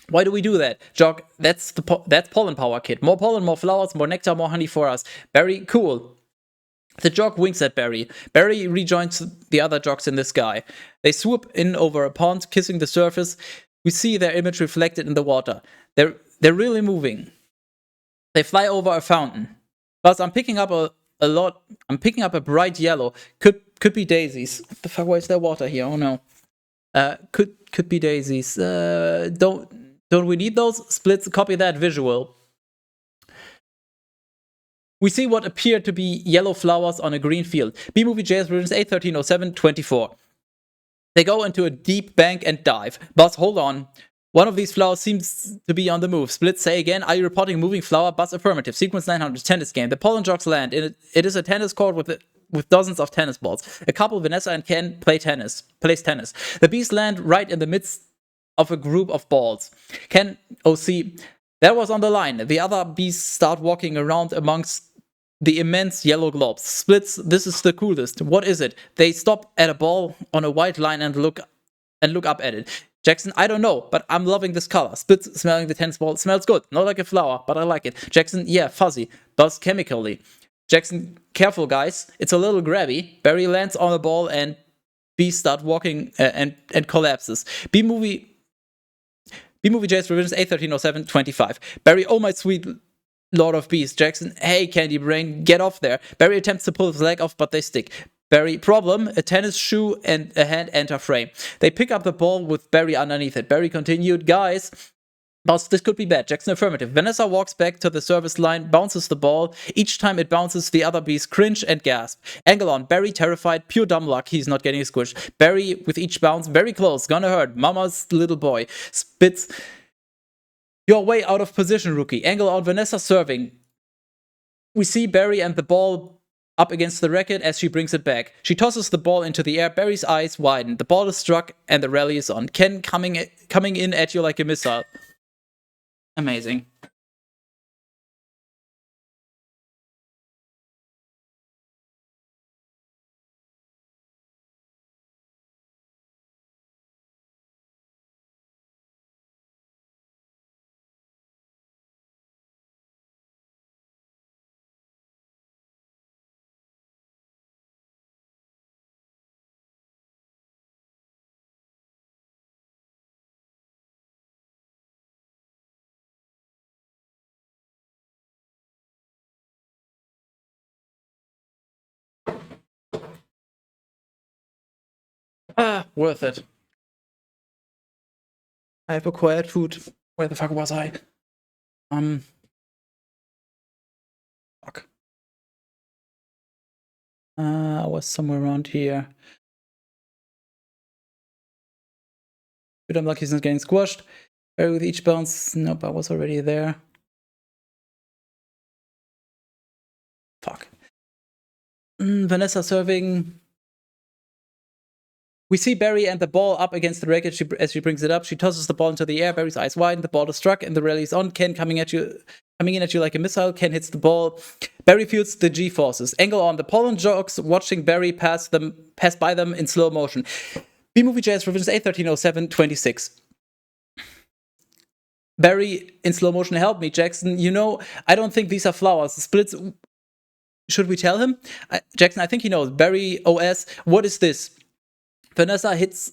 Why do we do that? Jog, that's pollen power, kid. More pollen, more flowers, more nectar, more honey for us. Barry, cool. The Jog winks at Barry. Barry rejoins the other Jogs in the sky. They swoop in over a pond, kissing the surface. We see their image reflected in the water. They're really moving. They fly over a fountain. But I'm picking up a lot. I'm picking up a bright yellow. Could be daisies. What the fuck? Why is there water here? Oh no. Could be daisies. Don't we need those? Splits, copy that visual. We see what appear to be yellow flowers on a green field. B-Movie JS Revisions 8/13/07/24. They go into a deep bank and dive. Buzz, hold on. One of these flowers seems to be on the move. Splits, say again, are you reporting a moving flower? Buzz, affirmative. Sequence 900, tennis game. The pollen Jogs land. It is a tennis court with dozens of tennis balls. A couple, Vanessa and Ken, plays tennis. The bees land right in the midst of a group of balls. Ken, OC, that was on the line. The other bees start walking around amongst the immense yellow globes. Splits, this is the coolest. What is it? They stop at a ball on a white line and look up at it. Jackson, I don't know, but I'm loving this color. Splits, smelling the tennis ball. Smells good. Not like a flower, but I like it. Jackson, yeah, fuzzy. Buzz, chemically. Jackson, careful guys. It's a little grabby. Barry lands on the ball and bees start walking and collapses. B-Movie JS Revisions 8/13/07/25. Barry, oh my sweet Lord of Bees. Jackson, hey Candy Brain, get off there. Barry attempts to pull his leg off, but they stick. Barry, problem, a tennis shoe and a hand enter frame. They pick up the ball with Barry underneath it. Barry continued, guys, Boss, this could be bad. Jackson, affirmative. Vanessa walks back to the service line, bounces the ball. Each time it bounces, the other bees cringe and gasp. Angle on. Barry, terrified. Pure dumb luck. He's not getting squished. Barry, with each bounce, very close. Gonna hurt. Mama's little boy. Spits. You're way out of position, rookie. Angle on. Vanessa serving. We see Barry and the ball up against the racket as she brings it back. She tosses the ball into the air. Barry's eyes widen. The ball is struck and the rally is on. Ken coming in at you like a missile. Amazing. Worth it. I have acquired food. Where the fuck was I? Fuck. I was somewhere around here. But I'm lucky he's not getting squashed. Barry with each bounce. Nope, I was already there. Fuck. Vanessa serving. We see Barry and the ball up against the wreckage as she brings it up. She tosses the ball into the air. Barry's eyes widen. The ball is struck and the rally is on. Ken coming in at you like a missile. Ken hits the ball. Barry feels the G-forces. Angle on. The Pollen jogs watching Barry pass by them in slow motion. B-Movie JS Revisions 8/13/07/26. Barry in slow motion, help me, Jackson. You know, I don't think these are flowers. The splits. Should we tell him? Jackson, I think he knows. Barry OS, what is this? Vanessa hits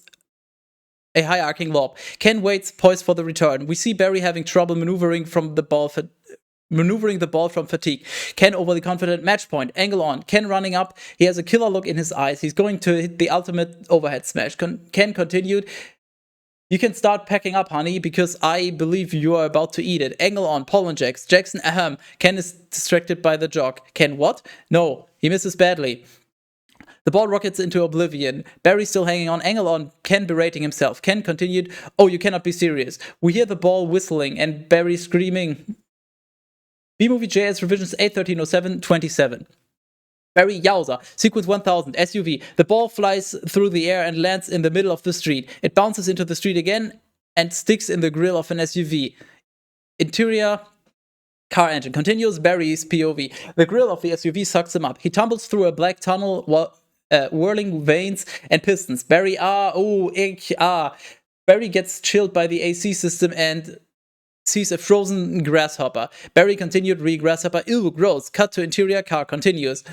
a high arcing lob. Ken waits, poised for the return. We see Barry having trouble maneuvering the ball from fatigue. Ken overly confident, match point, angle on. Ken running up. He has a killer look in his eyes. He's going to hit the ultimate overhead smash. Ken continued. You can start packing up, honey, because I believe you are about to eat it. Angle on, Pollen jacks. Jackson, ahem. Ken is distracted by the jog. Ken, what? No, he misses badly. The ball rockets into oblivion. Barry still hanging on, angle on, Ken berating himself. Ken continued, oh, you cannot be serious. We hear the ball whistling and Barry screaming. B-Movie JS Revisions 8/13/07/27. Barry Yowza, sequence 1000, SUV. The ball flies through the air and lands in the middle of the street. It bounces into the street again and sticks in the grill of an SUV. Interior car engine. Continues Barry's POV. The grill of the SUV sucks him up. He tumbles through a black tunnel whirling vanes and pistons. Barry, Barry gets chilled by the AC system and sees a frozen grasshopper. Barry continued, grasshopper, ew, gross. Cut to interior, car continues.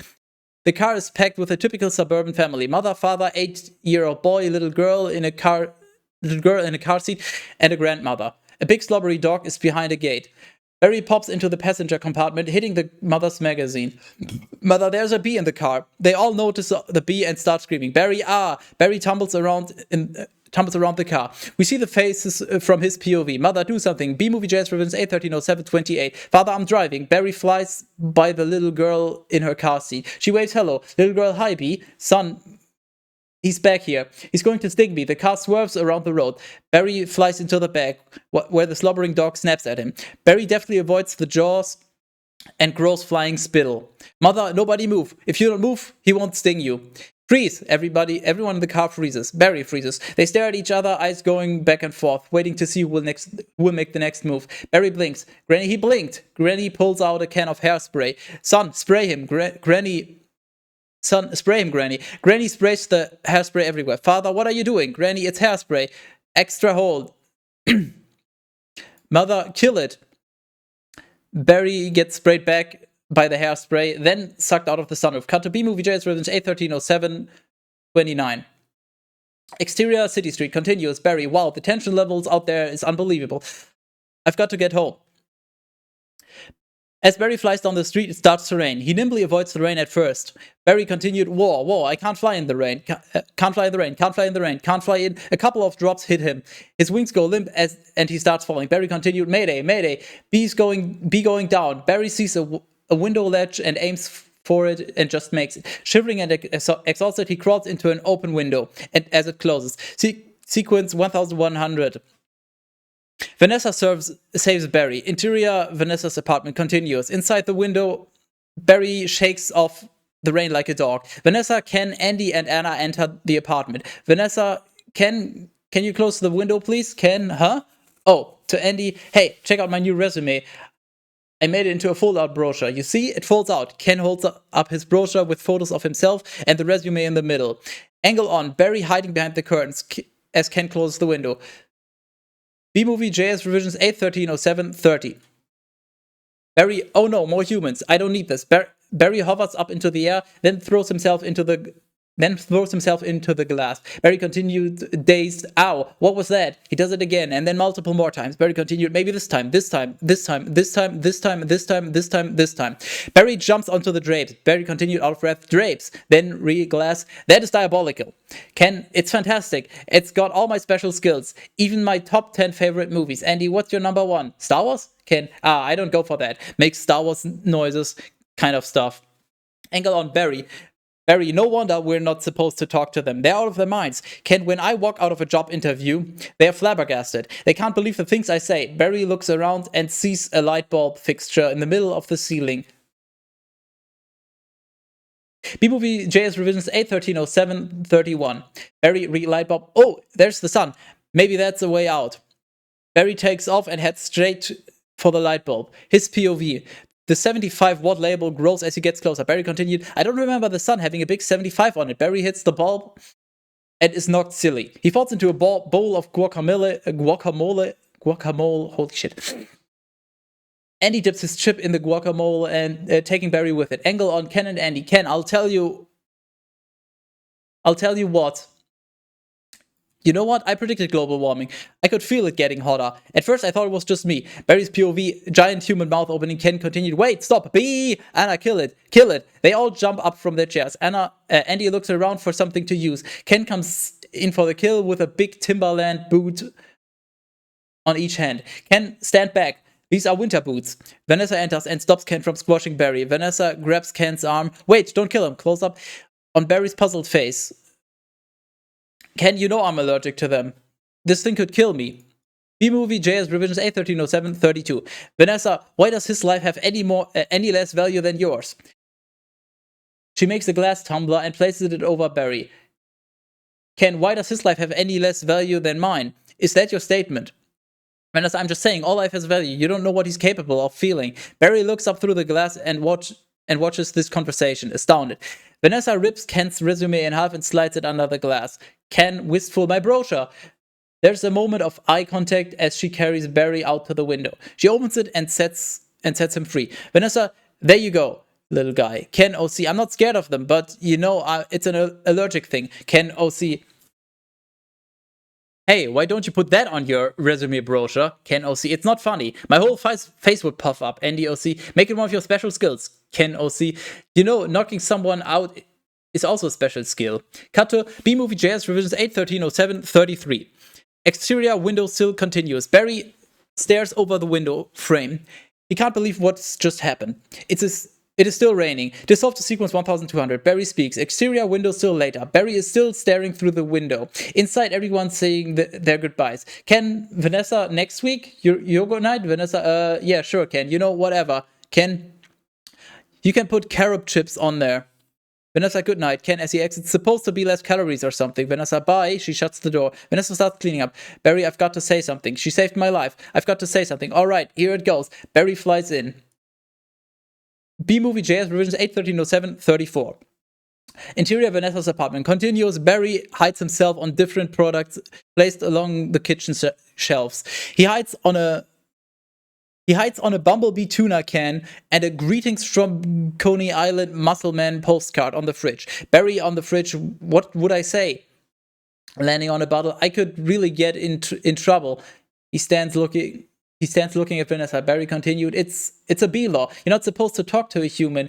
The car is packed with a typical suburban family. Mother, father, 8-year-old boy, little girl in a car seat, and a grandmother. A big slobbery dog is behind a gate. Barry pops into the passenger compartment, hitting the mother's magazine. Mother, there's a bee in the car. They all notice the bee and start screaming. Barry, Barry tumbles around the car. We see the faces from his POV. Mother, do something. B-Movie JS Revisions 8/13/07/28. Father, I'm driving. Barry flies by the little girl in her car seat. She waves hello. Little girl, hi, B. Son, he's back here. He's going to sting me. The car swerves around the road. Barry flies into the back, where the slobbering dog snaps at him. Barry deftly avoids the jaws and grows flying spittle. Mother, nobody move. If you don't move, he won't sting you. Freeze! Everyone in the car freezes. Barry freezes. They stare at each other, eyes going back and forth, waiting to see who will make the next move. Barry blinks. Granny, he blinked. Granny pulls out a can of hairspray. Son, spray him. Son, spray him, Granny. Granny sprays the hairspray everywhere. Father, what are you doing? Granny, it's hairspray. Extra hold. Mother, kill it. Barry gets sprayed back by the hairspray, then sucked out of the sunroof. Cut to B-Movie JS Revenge 8/13/07/29. Exterior City Street continues. Barry, wow, the tension levels out there is unbelievable. I've got to get home. As Barry flies down the street, it starts to rain. He nimbly avoids the rain at first. Barry continued, whoa, I can't fly in the rain. Can't fly in the rain. Can't fly in the rain. Can't fly in. A couple of drops hit him. His wings go limp and he starts falling. Barry continued, mayday, mayday. B going down. Barry sees a window ledge and aims for it and just makes it. Shivering and exhausted, he crawls into an open window and as it closes. Sequence 1100. Vanessa saves Barry. Interior Vanessa's apartment continues. Inside the window, Barry shakes off the rain like a dog. Vanessa, Ken, Andy, and Anna enter the apartment. Vanessa, can you close the window, please? Ken, huh? Oh, to Andy, hey, check out my new resume. I made it into a fold-out brochure. You see, it folds out. Ken holds up his brochure with photos of himself and the resume in the middle. Angle on, Barry hiding behind the curtains as Ken closes the window. B-Movie JS Revisions 8130730. Barry, oh no, more humans. I don't need this. Barry hovers up into the air, then throws himself into the glass. Barry continued, dazed. Ow, what was that? He does it again, and then multiple more times. Barry continued, maybe this time. Barry jumps onto the drapes. Barry continued, out of breath. Drapes, then re-glass. That is diabolical. Ken, it's fantastic. It's got all my special skills, even my top 10 favorite movies. Andy, what's your number one? Star Wars? Ken, I don't go for that. Makes Star Wars noises, kind of stuff. Angle on Barry. Barry, no wonder we're not supposed to talk to them. They're out of their minds. Ken, when I walk out of a job interview, they're flabbergasted. They can't believe the things I say. Barry looks around and sees a light bulb fixture in the middle of the ceiling. B-Movie JS Revisions 8130731. Barry, light bulb. Oh, there's the sun. Maybe that's a way out. Barry takes off and heads straight for the light bulb. His POV. The 75-watt label grows as he gets closer. Barry continued, I don't remember the sun having a big 75 on it. Barry hits the bulb and is knocked silly. He falls into a bowl of guacamole, holy shit. Andy dips his chip in the guacamole and taking Barry with it. Angle on Ken and Andy. Ken, I'll tell you what. You know what? I predicted global warming. I could feel it getting hotter. At first, I thought it was just me. Barry's POV, giant human mouth opening. Ken continued, wait, stop, B! Anna, kill it. They all jump up from their chairs. Andy looks around for something to use. Ken comes in for the kill with a big Timberland boot on each hand. Ken, stand back. These are winter boots. Vanessa enters and stops Ken from squashing Barry. Vanessa grabs Ken's arm. Wait, don't kill him. Close up on Barry's puzzled face. Ken, you know I'm allergic to them. This thing could kill me. B-Movie JS Revisions 8130732. Vanessa, why does his life have any less value than yours? She makes a glass tumbler and places it over Barry. Ken, why does his life have any less value than mine? Is that your statement? Vanessa, I'm just saying, all life has value. You don't know what he's capable of feeling. Barry looks up through the glass and watches this conversation, astounded. Vanessa rips Ken's resume in half and slides it under the glass. Ken, wistful, my brochure. There's a moment of eye contact as she carries Barry out to the window. She opens it and sets him free. Vanessa, there you go, little guy. Ken, OC, I'm not scared of them, but you know, it's an allergic thing. Ken, OC, hey, why don't you put that on your resume brochure? Ken, OC, it's not funny. My whole face would puff up. Andy, OC, make it one of your special skills. Ken, OC, you know, knocking someone out is also a special skill. Cut to B-Movie JS Revisions 8130733. Exterior window sill continues. Barry stares over the window frame. He can't believe what's just happened. It is still raining. Dissolve to sequence 1200. Barry speaks. Exterior window sill later. Barry is still staring through the window. Inside, everyone's saying their goodbyes. Ken, Vanessa, next week? Your good night? Vanessa, yeah, sure, Ken. You know, whatever. Ken, you can put carob chips on there. Vanessa, good night. Ken, as he exits, supposed to be less calories or something. Vanessa, bye. She shuts the door. Vanessa starts cleaning up. Barry, I've got to say something. She saved my life. I've got to say something. All right, here it goes. Barry flies in. B-Movie JS Revisions 8130734. Interior Vanessa's apartment continues. Barry hides himself on different products placed along the kitchen shelves. He hides on a Bumblebee tuna can and a Greetings from Coney Island Muscleman postcard on the fridge. Barry on the fridge, what would I say? Landing on a bottle, I could really get in trouble. He stands looking at Vanessa. Barry continued, it's a B-law. You're not supposed to talk to a human.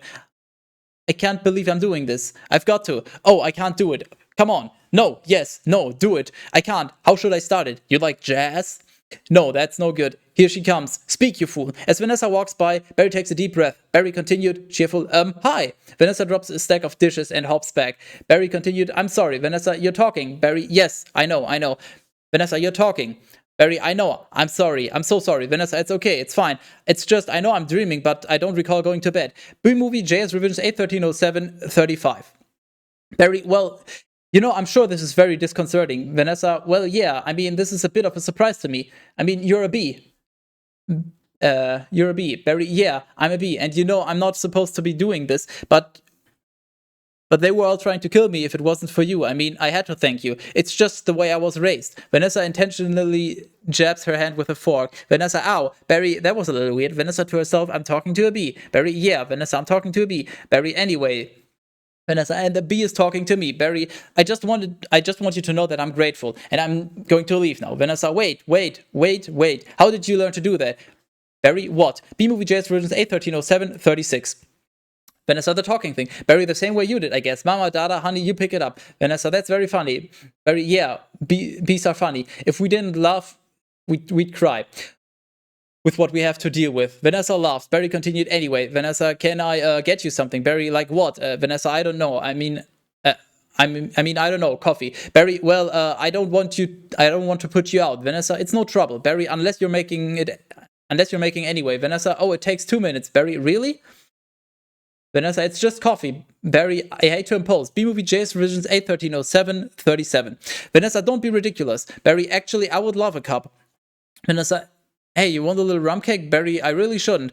I can't believe I'm doing this. I've got to. Oh, I can't do it. Come on. No, yes, no, do it. I can't. How should I start it? You like jazz? No, that's no good. Here she comes. Speak, you fool. As Vanessa walks by, Barry takes a deep breath. Barry continued, cheerful, hi. Vanessa drops a stack of dishes and hops back. Barry continued, I'm sorry. Vanessa, you're talking. Barry, yes, I know. Vanessa, you're talking. Barry, I know. I'm sorry. I'm so sorry. Vanessa, it's okay. It's fine. It's just, I know I'm dreaming, but I don't recall going to bed. B-Movie JS Revisions 8130735. Barry, well, You know, I'm sure this is very disconcerting. Vanessa, well, yeah, I mean, this is a bit of a surprise to me. I mean, you're a B. You're a B. Barry, yeah, I'm a B. And you know, I'm not supposed to be doing this, but they were all trying to kill me if it wasn't for you. I mean, I had to thank you. It's just the way I was raised. Vanessa intentionally jabs her hand with a fork. Vanessa, ow. Barry, that was a little weird. Vanessa to herself, I'm talking to a bee. Barry, yeah. Vanessa, I'm talking to a bee. Barry, anyway. Vanessa, and the bee is talking to me. Barry, I just want you to know that I'm grateful, and I'm going to leave now. Vanessa, wait. How did you learn to do that? Barry, what? B-Movie JS versions 8.13.07.36. Vanessa, the talking thing. Barry, the same way you did, I guess. Mama, Dada, honey, you pick it up. Vanessa, that's very funny. Barry, yeah, bees are funny. If we didn't laugh, we'd cry with what we have to deal with. Vanessa laughs. Barry continued, anyway. Vanessa, can I get you something? Barry, like what? Vanessa, I don't know. I mean, I don't know. Coffee. Barry, well, I don't want to put you out. Vanessa, it's no trouble. Barry, unless you're making anyway. Vanessa, oh, it takes 2 minutes. Barry, really? Vanessa, it's just coffee. Barry, I hate to impose. B-Movie JS revisions 8.13.07.37. Vanessa, don't be ridiculous. Barry, actually, I would love a cup. Vanessa, hey, you want a little rum cake? Barry, I really shouldn't.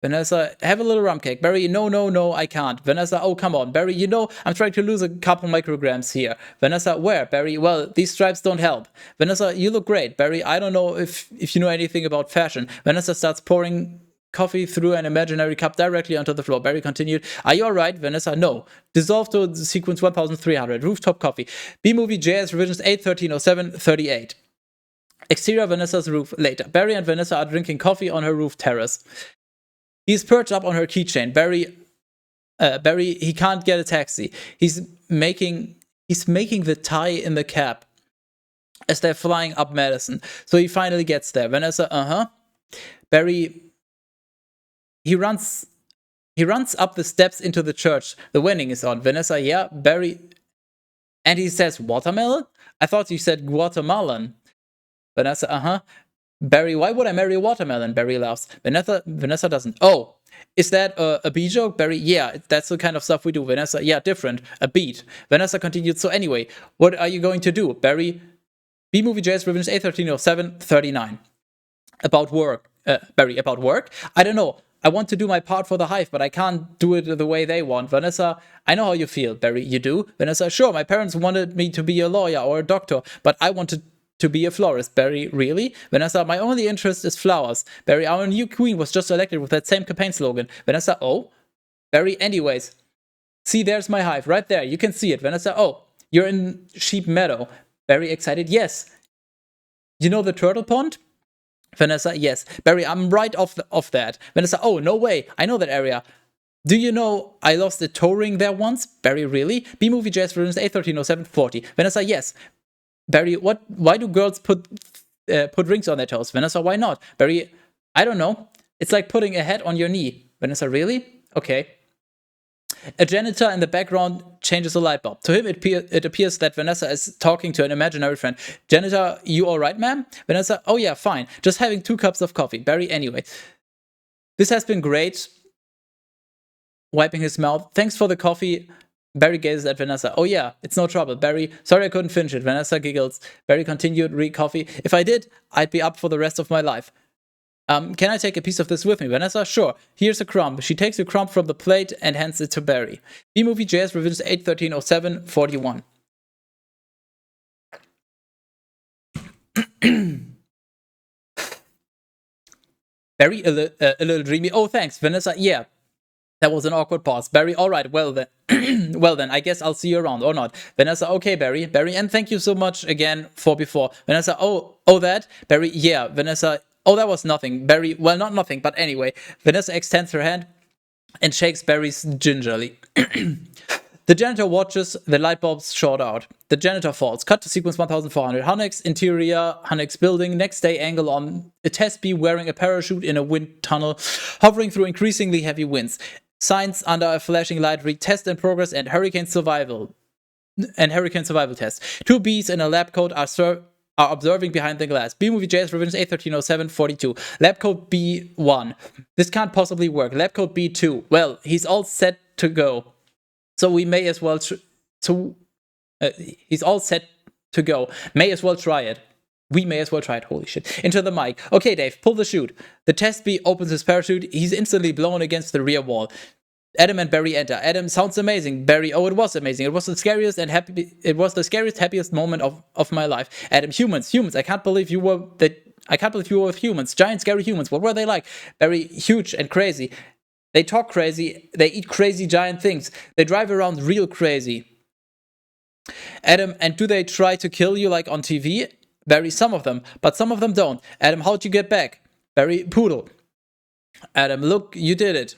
Vanessa, have a little rum cake. Barry, no, I can't. Vanessa, oh, come on. Barry, you know, I'm trying to lose a couple micrograms here. Vanessa, where? Barry, well, these stripes don't help. Vanessa, you look great. Barry, I don't know if you know anything about fashion. Vanessa starts pouring coffee through an imaginary cup directly onto the floor. Barry continued, are you alright? Vanessa, no. Dissolve to the sequence 1300. Rooftop coffee. B-Movie JS revisions 8.13.07.38. Exterior Vanessa's roof later. Barry and Vanessa are drinking coffee on her roof terrace. He's perched up on her keychain. Barry, he can't get a taxi. He's making the tie in the cab as they're flying up Madison. So he finally gets there. Vanessa, Barry, he runs up the steps into the church. The wedding is on. Vanessa, yeah. Barry, and he says, watermelon? I thought you said Guatemalan. Vanessa, Barry, why would I marry a watermelon? Barry laughs. Vanessa doesn't. Oh, is that a B joke? Barry, yeah, that's the kind of stuff we do. Vanessa, yeah, different. A beat. Vanessa continued, so anyway, what are you going to do? Barry, B-Movie JS revisions 8.13.07.39. About work. Barry, about work? I don't know. I want to do my part for the hive, but I can't do it the way they want. Vanessa, I know how you feel. Barry, you do? Vanessa, sure, my parents wanted me to be a lawyer or a doctor, but I wanted to be a florist. Barry, really? Vanessa, my only interest is flowers. Barry, our new queen was just elected with that same campaign slogan. Vanessa, oh? Barry, anyways. See, there's my hive, right there. You can see it. Vanessa, oh, you're in Sheep Meadow. Barry, excited, yes. You know the turtle pond? Vanessa, yes. Barry, I'm right off that. Vanessa, oh, no way. I know that area. Do you know I lost a toe ring there once? Barry, really? B-Movie JS versions 8.13.07.40. Vanessa, yes. Barry, why do girls put rings on their toes? Vanessa, why not? Barry, I don't know. It's like putting a hat on your knee. Vanessa, really? Okay. A janitor in the background changes a light bulb. To him, it appears that Vanessa is talking to an imaginary friend. Janitor, you alright, ma'am? Vanessa, oh yeah, fine. Just having 2 cups of coffee. Barry, anyway. This has been great. Wiping his mouth. Thanks for the coffee. Barry gazes at Vanessa. Oh yeah, it's no trouble. Barry, sorry I couldn't finish it. Vanessa giggles. Barry continued, read coffee. If I did, I'd be up for the rest of my life. Can I take a piece of this with me? Vanessa, sure. Here's a crumb. She takes a crumb from the plate and hands it to Barry. B-Movie JS revisions 8.13.07.41. Barry, a little dreamy. Oh, thanks. Vanessa, yeah. That was an awkward pause. Barry, all right, well then. Well then, I guess I'll see you around, or not. Vanessa, okay, Barry. Barry, and thank you so much again for before. Vanessa, oh, that? Barry, yeah. Vanessa, oh, that was nothing. Barry, well, not nothing, but anyway. Vanessa extends her hand and shakes Barry's gingerly. The janitor watches the light bulbs short out. The janitor falls. Cut to sequence 1400. Hanex interior, Hanex building. Next day angle on a test bee wearing a parachute in a wind tunnel, hovering through increasingly heavy winds. Signs under a flashing light read test in progress and hurricane survival test. 2 bees in a lab coat are observing behind the glass. B-Movie JS revisions 8.13.07.42. Lab coat B1. This can't possibly work. Lab coat B2. Well, he's all set to go. So we may as well He's all set to go. May as well try it. We may as well try it. Holy shit. Into the mic. Okay, Dave, pull the chute. The test B opens his parachute. He's instantly blown against the rear wall. Adam and Barry enter. Adam, sounds amazing. Barry, oh, it was amazing. It was the scariest and happiest moment of my life. Adam, humans. I can't believe you were with humans. Giant scary humans. What were they like? Barry, huge and crazy. They talk crazy. They eat crazy giant things. They drive around real crazy. Adam, and do they try to kill you like on TV? Barry, some of them, but some of them don't. Adam, how'd you get back? Barry, poodle. Adam, look, you did it.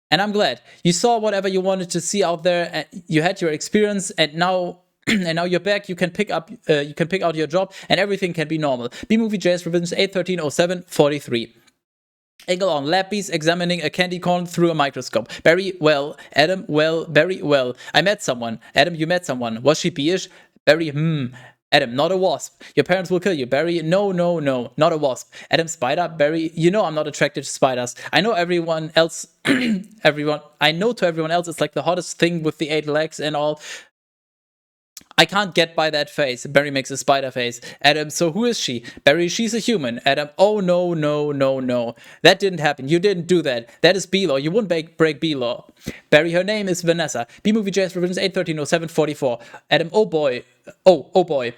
And I'm glad. You saw whatever you wanted to see out there, and you had your experience, and now you're back. You can pick out your job, and everything can be normal. B-Movie JS Revisions 8130743. Angle on lab bees examining a candy corn through a microscope. Barry, well. Adam, well. Barry, well. I met someone. Adam, you met someone. Was she beeish? Barry, Adam, not a wasp. Your parents will kill you. Barry, no, not a wasp. Adam, spider. Barry, you know I'm not attracted to spiders. I know everyone else, I know to everyone else it's like the hottest thing with the 8 legs and all. I can't get by that face. Barry makes a spider face. Adam, so who is she? Barry, she's a human. Adam, oh no. That didn't happen. You didn't do that. That is B-law. You wouldn't break B-law. Barry, her name is Vanessa. B-Movie JS Revisions 8130744. Adam, oh boy. Oh boy.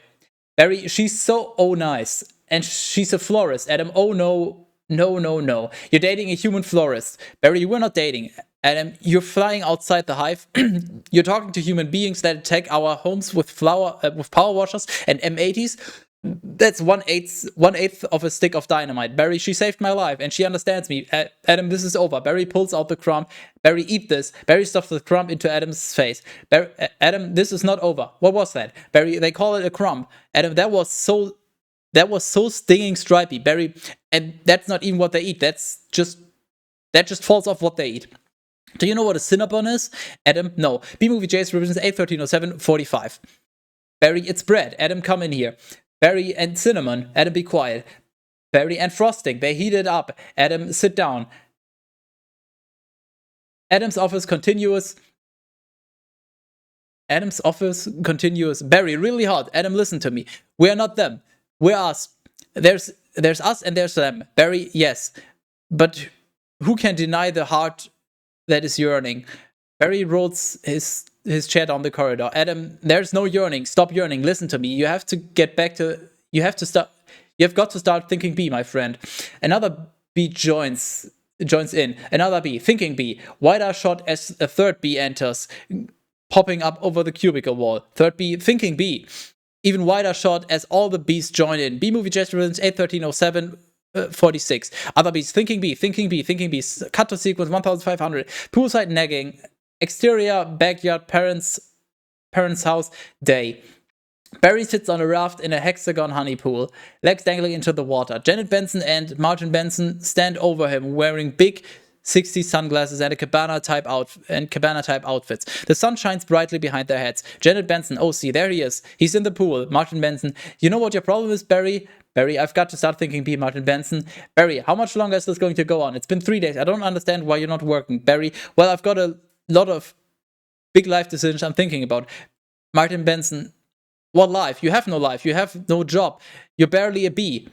Barry, she's so nice. And she's a florist. Adam, oh no. You're dating a human florist. Barry, you were not dating. Adam, you're flying outside the hive. You're talking to human beings that attack our homes with power washers and M80s. That's one eighth of a stick of dynamite. Barry, she saved my life and she understands me. Adam, this is over. Barry pulls out the crumb. Barry, eat this. Barry stuffs the crumb into Adam's face. Adam, this is not over. What was that? Barry, they call it a crumb. Adam, that was so stinging stripy. Barry, and that's not even what they eat. That just falls off what they eat. Do you know what a Cinnabon is? Adam, no. B-Movie JS Revisions 8130745. Barry, it's bread. Adam, come in here. Barry and cinnamon. Adam, be quiet. Barry and frosting. They heat it up. Adam, sit down. Adam's office continuous. Barry, really hot. Adam, listen to me. We're not them. We're us. There's us and there's them. Barry, yes. But who can deny the heart that is yearning? Barry rolls his chair down the corridor. Adam, there's no yearning. Stop yearning. Listen to me. You have to get back to. You have got to start thinking B, my friend. Another B joins in. Another B, thinking B. Wider shot as a third B enters, popping up over the cubicle wall. Third B, thinking B. Even wider shot as all the B's join in. B-Movie JS Revisions 81307. 46. Other B's, thinking B. Cut to sequence 1500. Poolside nagging. Exterior backyard parents' house day. Barry sits on a raft in a hexagon honey pool, legs dangling into the water. Janet Benson and Martin Benson stand over him, wearing big 60s sunglasses and cabana type outfits. The sun shines brightly behind their heads. Janet Benson, oh see, there he is. He's in the pool. Martin Benson, you know what your problem is, Barry? Barry, I've got to start thinking B. Martin Benson. Barry, how much longer is this going to go on? It's been 3 days. I don't understand why you're not working. Barry, well, I've got a lot of big life decisions I'm thinking about. Martin Benson, what life? You have no life. You have no job. You're barely a bee.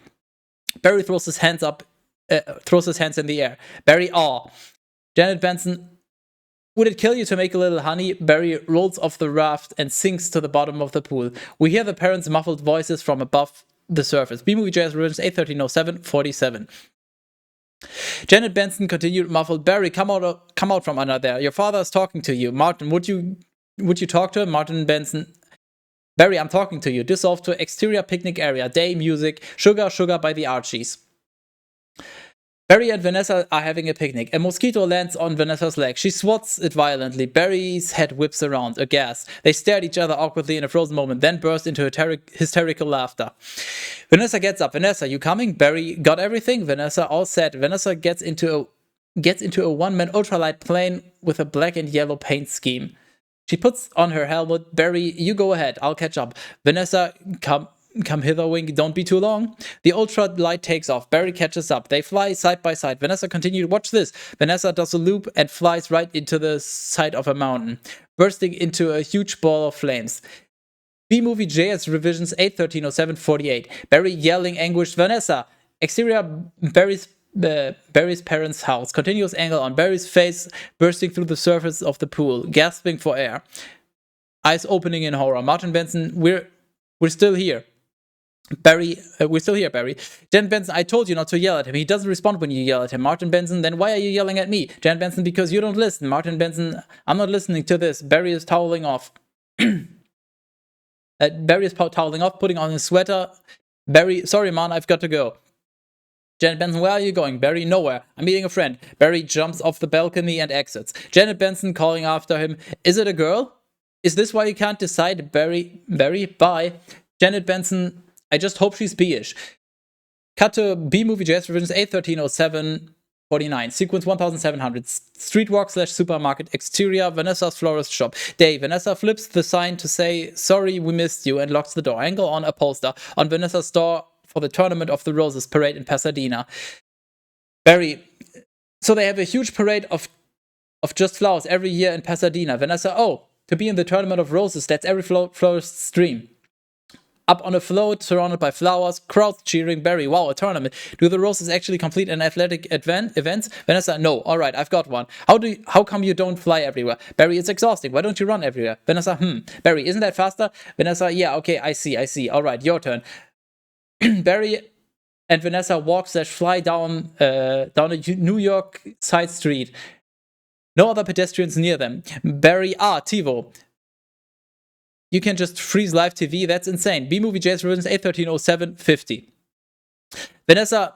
Barry throws his hands in the air. Barry, aw. Janet Benson, would it kill you to make a little honey? Barry rolls off the raft and sinks to the bottom of the pool. We hear the parents' muffled voices from above the surface. B-Movie JS Revisions 8130747. Janet Benson continued muffled. Barry, come out from under there. Your father is talking to you. Martin, would you talk to him? Martin Benson. Barry, I'm talking to you. Dissolve to exterior picnic area. Day, music, sugar by the Archies. Barry and Vanessa are having a picnic. A mosquito lands on Vanessa's leg. She swats it violently. Barry's head whips around, aghast. They stare at each other awkwardly in a frozen moment, then burst into hysterical laughter. Vanessa gets up. Vanessa, you coming? Barry, got everything? Vanessa, all set. Vanessa gets into a one-man ultralight plane with a black and yellow paint scheme. She puts on her helmet. Barry, you go ahead. I'll catch up. Vanessa, Come hither, Wink. Don't be too long. The ultralight takes off. Barry catches up. They fly side by side. Vanessa continued. Watch this. Vanessa does a loop and flies right into the side of a mountain, bursting into a huge ball of flames. B-Movie JS Revisions 8130748. Barry yelling anguished Vanessa. Exterior Barry's parents' house. Continuous angle on Barry's face bursting through the surface of the pool, gasping for air. Eyes opening in horror. Martin Benson, we're still here. Barry, we're still here, Barry. Janet Benson, I told you not to yell at him. He doesn't respond when you yell at him. Martin Benson, then why are you yelling at me? Janet Benson, because you don't listen. Martin Benson, I'm not listening to this. Barry is toweling off. Barry is toweling off, putting on his sweater. Barry, sorry, man, I've got to go. Janet Benson, where are you going? Barry, nowhere. I'm meeting a friend. Barry jumps off the balcony and exits. Janet Benson calling after him. Is it a girl? Is this why you can't decide? Barry, bye. Janet Benson, I just hope she's B-ish. Cut to B-Movie JS Revisions 8130749. Sequence 1700. Streetwalk / supermarket. Exterior, Vanessa's florist shop. Day, Vanessa flips the sign to say, sorry, we missed you, and locks the door. Angle on a poster on Vanessa's door for the Tournament of the Roses parade in Pasadena. Barry, so they have a huge parade of just flowers every year in Pasadena. Vanessa, oh, to be in the Tournament of Roses, that's every florist's dream. Up on a float, surrounded by flowers, crowds cheering. Barry, wow, a tournament. Do the Roses actually complete an athletic events? Vanessa, no. All right, I've got one. How come you don't fly everywhere? Barry, it's exhausting. Why don't you run everywhere? Vanessa, Barry, isn't that faster? Vanessa, yeah, okay, I see. All right, your turn. Barry and Vanessa walk / fly down a New York side street. No other pedestrians near them. Barry, TiVo. You can just freeze live TV. That's insane. B-Movie JS Revisions 8130750. Vanessa,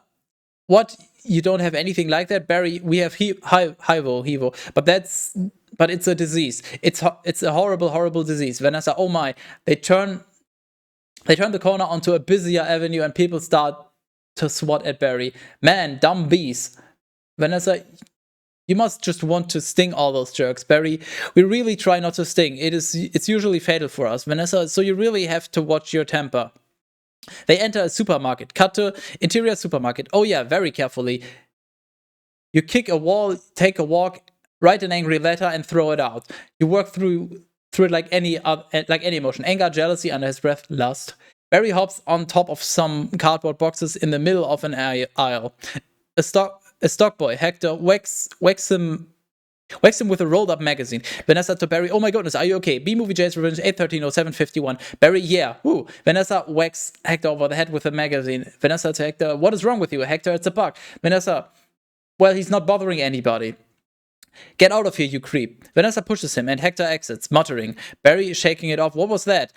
what? You don't have anything like that? Barry, we have HIVO, but it's a disease. It's a horrible disease. Vanessa, oh my. They turn the corner onto a busier avenue and people start to swat at Barry. Man, dumb bees. Vanessa, you must just want to sting all those jerks. Barry, we really try not to sting. It's usually fatal for us. Vanessa, so you really have to watch your temper. They enter a supermarket. Cut to interior supermarket. Oh yeah, very carefully. You kick a wall, take a walk, write an angry letter, and throw it out. You work through it like any emotion. Anger, jealousy, under his breath, lust. Barry hops on top of some cardboard boxes in the middle of an aisle. A stock boy, Hector, whacks him with a rolled up magazine. Vanessa to Barry, oh my goodness, are you okay? B-Movie JS Revenge 8130751. Barry, yeah, woo. Vanessa whacks Hector over the head with a magazine. Vanessa to Hector, what is wrong with you? Hector, it's a bug. Vanessa, well, he's not bothering anybody. Get out of here, you creep. Vanessa pushes him and Hector exits, muttering. Barry shaking it off. What was that?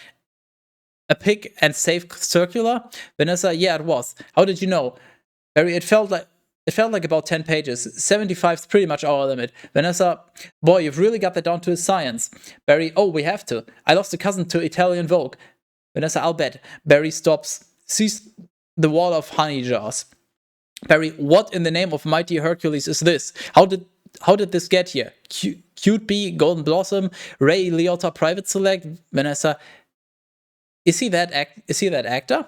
A pick and save circular? Vanessa, yeah, it was. How did you know? Barry, it felt like about 10 pages. 75 is pretty much our limit. Vanessa, boy, you've really got that down to a science. Barry, oh, we have to. I lost a cousin to Italian Vogue. Vanessa, I'll bet. Barry stops, sees the wall of honey jars. Barry, what in the name of mighty Hercules is this? How did this get here? Cute Bee, Golden Blossom, Ray Liotta, Private Select. Vanessa, is he that actor?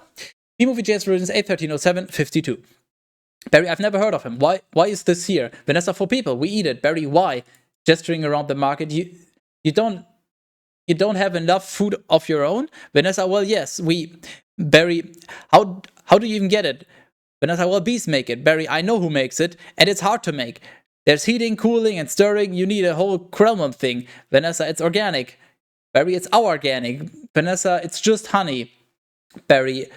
B-Movie JS Revisions 8130752. Barry, I've never heard of him. Why is this here? Vanessa, for people, we eat it. Barry, why? Gesturing around the market. You don't have enough food of your own? Vanessa, well, yes, Barry, how do you even get it? Vanessa, well, bees make it. Barry, I know who makes it, and it's hard to make. There's heating, cooling, and stirring. You need a whole Krellman thing. Vanessa, it's organic. Barry, it's our organic. Vanessa, it's just honey. Barry,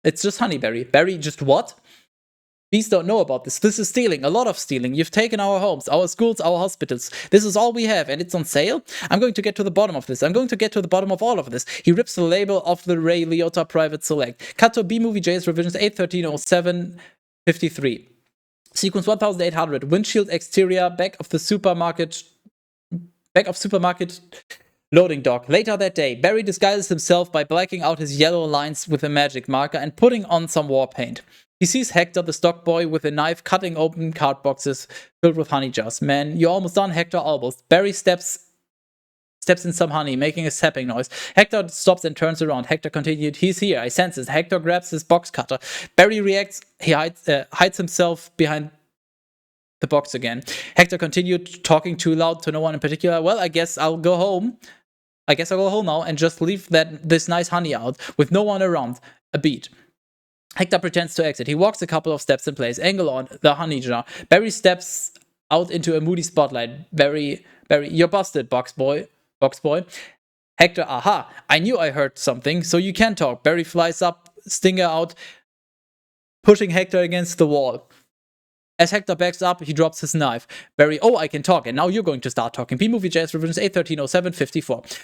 it's just honey, Barry. Barry, just what? Bees don't know about this. This is stealing, a lot of stealing. You've taken our homes, our schools, our hospitals. This is all we have, and it's on sale? I'm going to get to the bottom of this. I'm going to get to the bottom of all of this. He rips the label off the Ray Liotta Private Select. Cut to B-Movie JS Revisions 8130753. Sequence 1800. Windshield exterior, back of supermarket loading dock. Later that day, Barry disguises himself by blacking out his yellow lines with a magic marker and putting on some war paint. He sees Hector, the stock boy, with a knife cutting open card boxes filled with honey jars. Man, you're almost done, Hector, almost. Barry steps in some honey, making a sapping noise. Hector stops and turns around. Hector continued, he's here, I sense it. Hector grabs his box cutter. Barry reacts, he hides himself behind the box again. Hector continued, talking too loud to no one in particular. Well, I guess I'll go home. I guess I'll go home now and just leave this nice honey out with no one around. A beat. Hector pretends to exit. He walks a couple of steps in place. Angle on the honey jar. Barry steps out into a moody spotlight. Barry, you're busted, box boy. Hector, aha, I knew I heard something, so you can talk. Barry flies up, stinger out, pushing Hector against the wall. As Hector backs up, he drops his knife. Barry, oh, I can talk, and now you're going to start talking. B-Movie JS Revisions 8130754.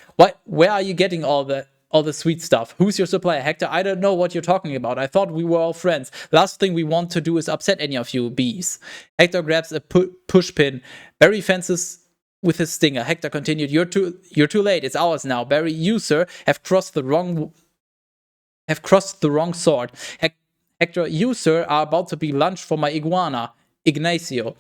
Where are you getting all the sweet stuff? Who's your supplier? Hector, I don't know what you're talking about. I thought we were all friends. Last thing we want to do is upset any of you bees. Hector grabs a push pin. Barry fences with his stinger. Hector continued, you're too late. It's ours now. Barry, you, sir, have crossed the wrong sword. Hector, you, sir, are about to be lunch for my iguana, Ignacio.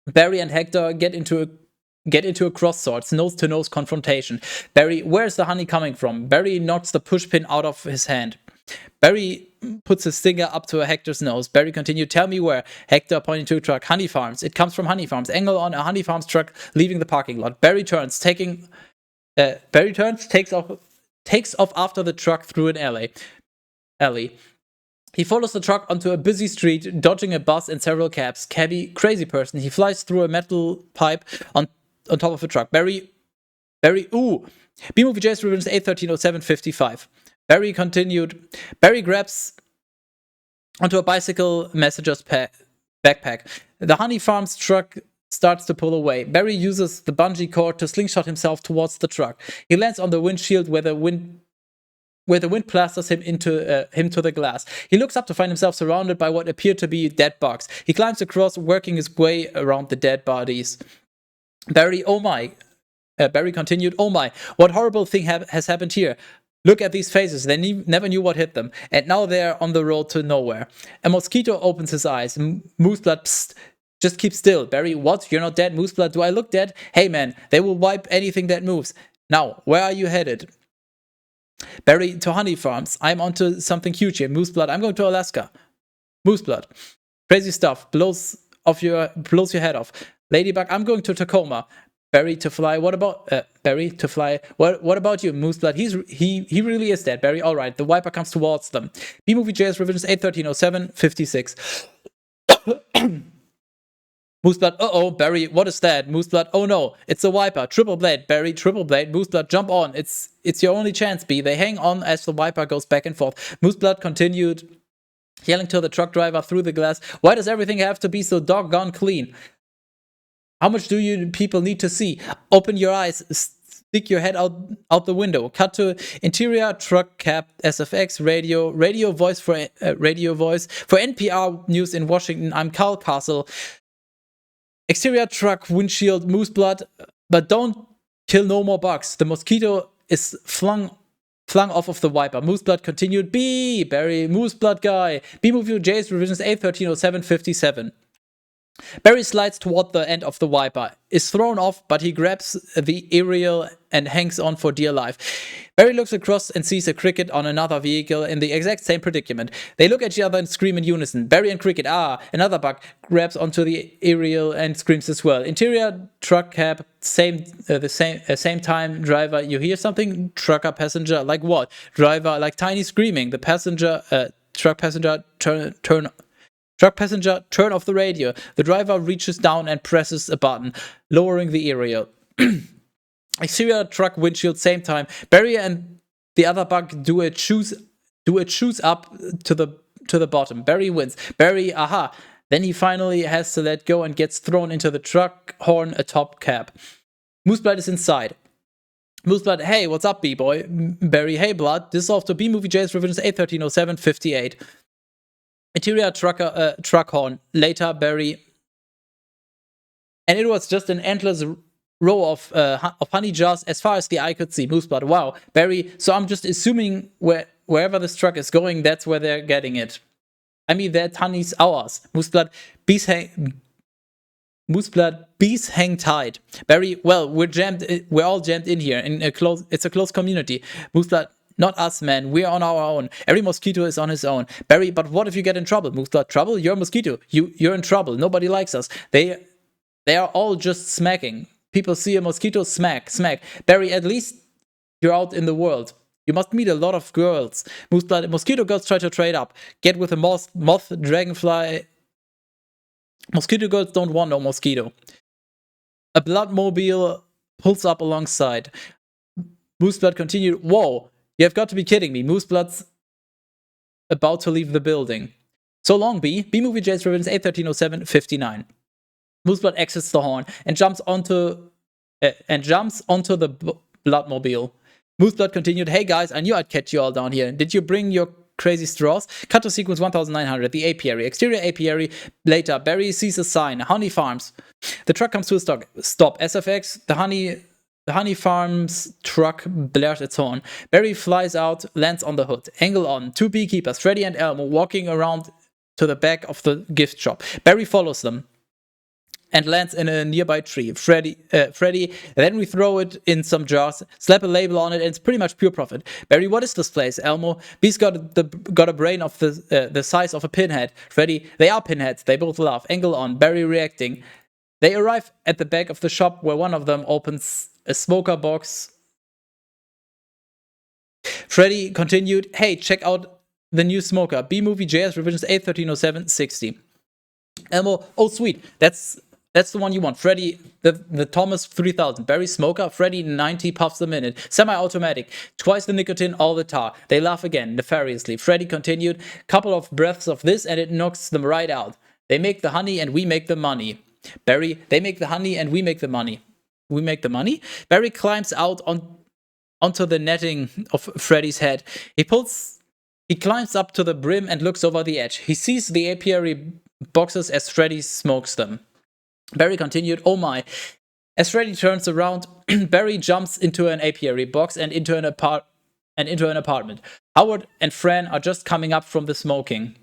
Barry and Hector get into a cross swords, nose-to-nose confrontation. Barry, where's the honey coming from? Barry knocks the pushpin out of his hand. Barry puts his stinger up to Hector's nose. Barry continued, tell me where. Hector pointing to a truck. Honey Farms. It comes from Honey Farms. Angle on a Honey Farms truck leaving the parking lot. Barry turns, takes off after the truck through an alley. He follows the truck onto a busy street, dodging a bus and several cabs. Cabby, crazy person. He flies through a metal pipe on top of the truck. Barry, ooh. B-Movie JS Revisions 8130755. Barry continued. Barry grabs onto a bicycle messenger's backpack. The Honey Farms truck starts to pull away. Barry uses the bungee cord to slingshot himself towards the truck. He lands on the windshield where the wind plasters him to the glass. He looks up to find himself surrounded by what appear to be dead bugs. He climbs across, working his way around the dead bodies. Barry, oh my. Barry continued, oh my, what horrible thing has happened here? Look at these faces, they never knew what hit them, and now they're on the road to nowhere. A mosquito opens his eyes. Mooseblood, psst, just keep still. Barry, what? You're not dead, Mooseblood? Do I look dead? Hey man, they will wipe anything that moves. Now, where are you headed? Barry, to Honey Farms. I'm onto something huge here. Mooseblood, I'm going to Alaska. Mooseblood. Crazy stuff. Blows your head off. Ladybug, I'm going to Tacoma. Barry, to fly. What about Barry, to fly? What about you, Mooseblood? He really is dead. Barry, all right. The Viper comes towards them. B-Movie JS Revisions 8130756. Mooseblood, uh-oh, Barry, what is that? Mooseblood, oh no, it's a Viper. Triple blade, Barry, triple blade. Mooseblood, jump on. It's your only chance, B. They hang on as the Viper goes back and forth. Mooseblood continued, yelling to the truck driver through the glass. Why does everything have to be so doggone clean? How much do you people need to see? Open your eyes, stick your head out the window. Cut to interior truck cab, SFX, radio voice for NPR News in Washington. I'm Carl Castle. Exterior truck windshield, Mooseblood, but don't kill no more bugs. The mosquito is flung off of the Viper. Mooseblood continued. B, Barry, Mooseblood guy. B-Movie JS Revisions 8130757. Barry slides toward the end of the Viper, is thrown off, but he grabs the aerial and hangs on for dear life. Barry looks across and sees a Cricket on another vehicle in the exact same predicament. They look at each other and scream in unison. Barry and Cricket, another bug, grabs onto the aerial and screams as well. Interior truck cab, same time. Driver, you hear something? Trucker, passenger, like what? Driver, like tiny screaming. The passenger, truck passenger, Truck passenger, turn off the radio. The driver reaches down and presses a button, lowering the aerial. Exterior truck windshield, same time. Barry and the other bug do a choose up to the bottom. Barry wins. Barry, aha. Then he finally has to let go and gets thrown into the truck horn atop cab. Mooseblood is inside. Mooseblood, hey, what's up, B-boy? Barry, hey, blood. This is off to B-Movie JS Revisions 8130758. Interior truck horn. Later, Barry. And it was just an endless row of honey jars as far as the eye could see. Mooseblood, wow. Barry, so I'm just assuming wherever this truck is going, that's where they're getting it. I mean, that honey's ours. Mooseblood, bees hang tight. Barry, well, we're all jammed in here. It's a close community. Mooseblood, not us, man. We're on our own. Every mosquito is on his own. Barry, but what if you get in trouble? Mooseblood, trouble? You're a mosquito. You're in trouble. Nobody likes us. They are all just smacking. People see a mosquito, smack. Barry, at least you're out in the world. You must meet a lot of girls. Mosquito girls try to trade up. Get with a moth, dragonfly. Mosquito girls don't want no mosquito. A bloodmobile pulls up alongside. Mooseblood continued. Whoa, you have got to be kidding me. Mooseblood's about to leave the building. So long, B. B-Movie J's Revenge 8130759. Mooseblood exits the horn and jumps onto the bloodmobile. Mooseblood continued, hey guys, I knew I'd catch you all down here. Did you bring your crazy straws? Cut to sequence 1900, the apiary. Exterior apiary. Later, Barry sees a sign, Honey Farms. The truck comes to a stop. SFX, the Honey Farms truck blares its horn. Barry flies out, lands on the hood. Angle on. Two beekeepers, Freddy and Elmo, walking around to the back of the gift shop. Barry follows them and lands in a nearby tree. Freddy, then we throw it in some jars, slap a label on it, and it's pretty much pure profit. Barry, what is this place? Elmo, Bee's got a brain of the size of a pinhead. Freddy, they are pinheads. They both laugh. Angle on. Barry reacting. They arrive at the back of the shop where one of them opens a smoker box. Freddy continued, hey, check out the new smoker. B-Movie JS Revisions 8130760. Elmo, oh sweet, that's the one you want. Freddy, the Thomas 3000. Barry Smoker. Freddy, 90 puffs a minute. Semi-automatic. Twice the nicotine, all the tar. They laugh again, nefariously. Freddy continued. Couple of breaths of this and it knocks them right out. They make the honey and we make the money. Barry, they make the honey and we make the money. We make the money? Barry climbs out onto the netting of Freddy's head. He climbs up to the brim and looks over the edge. He sees the apiary boxes as Freddy smokes them. Barry continued, oh my. As Freddy turns around, Barry jumps into an apiary box and into an apartment. Howard and Fran are just coming up from the smoking.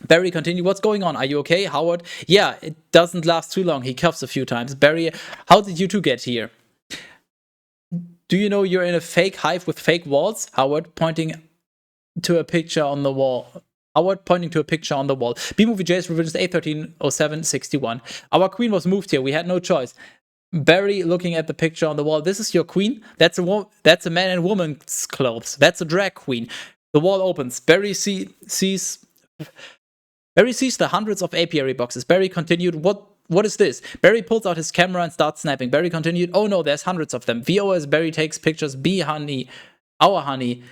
Barry continued, what's going on? Are you okay, Howard? Yeah, it doesn't last too long. He coughs a few times. Barry, how did you two get here? Do you know you're in a fake hive with fake walls? Howard, pointing to a picture on the wall. B-Movie J's Revisions 8130761. Our queen was moved here. We had no choice. Barry looking at the picture on the wall. This is your queen? That's a man in woman's clothes. That's a drag queen. The wall opens. Barry sees the hundreds of apiary boxes. Barry continued, what is this? Barry pulls out his camera and starts snapping. Barry continued, oh no, there's hundreds of them. VO as Barry takes pictures. Our honey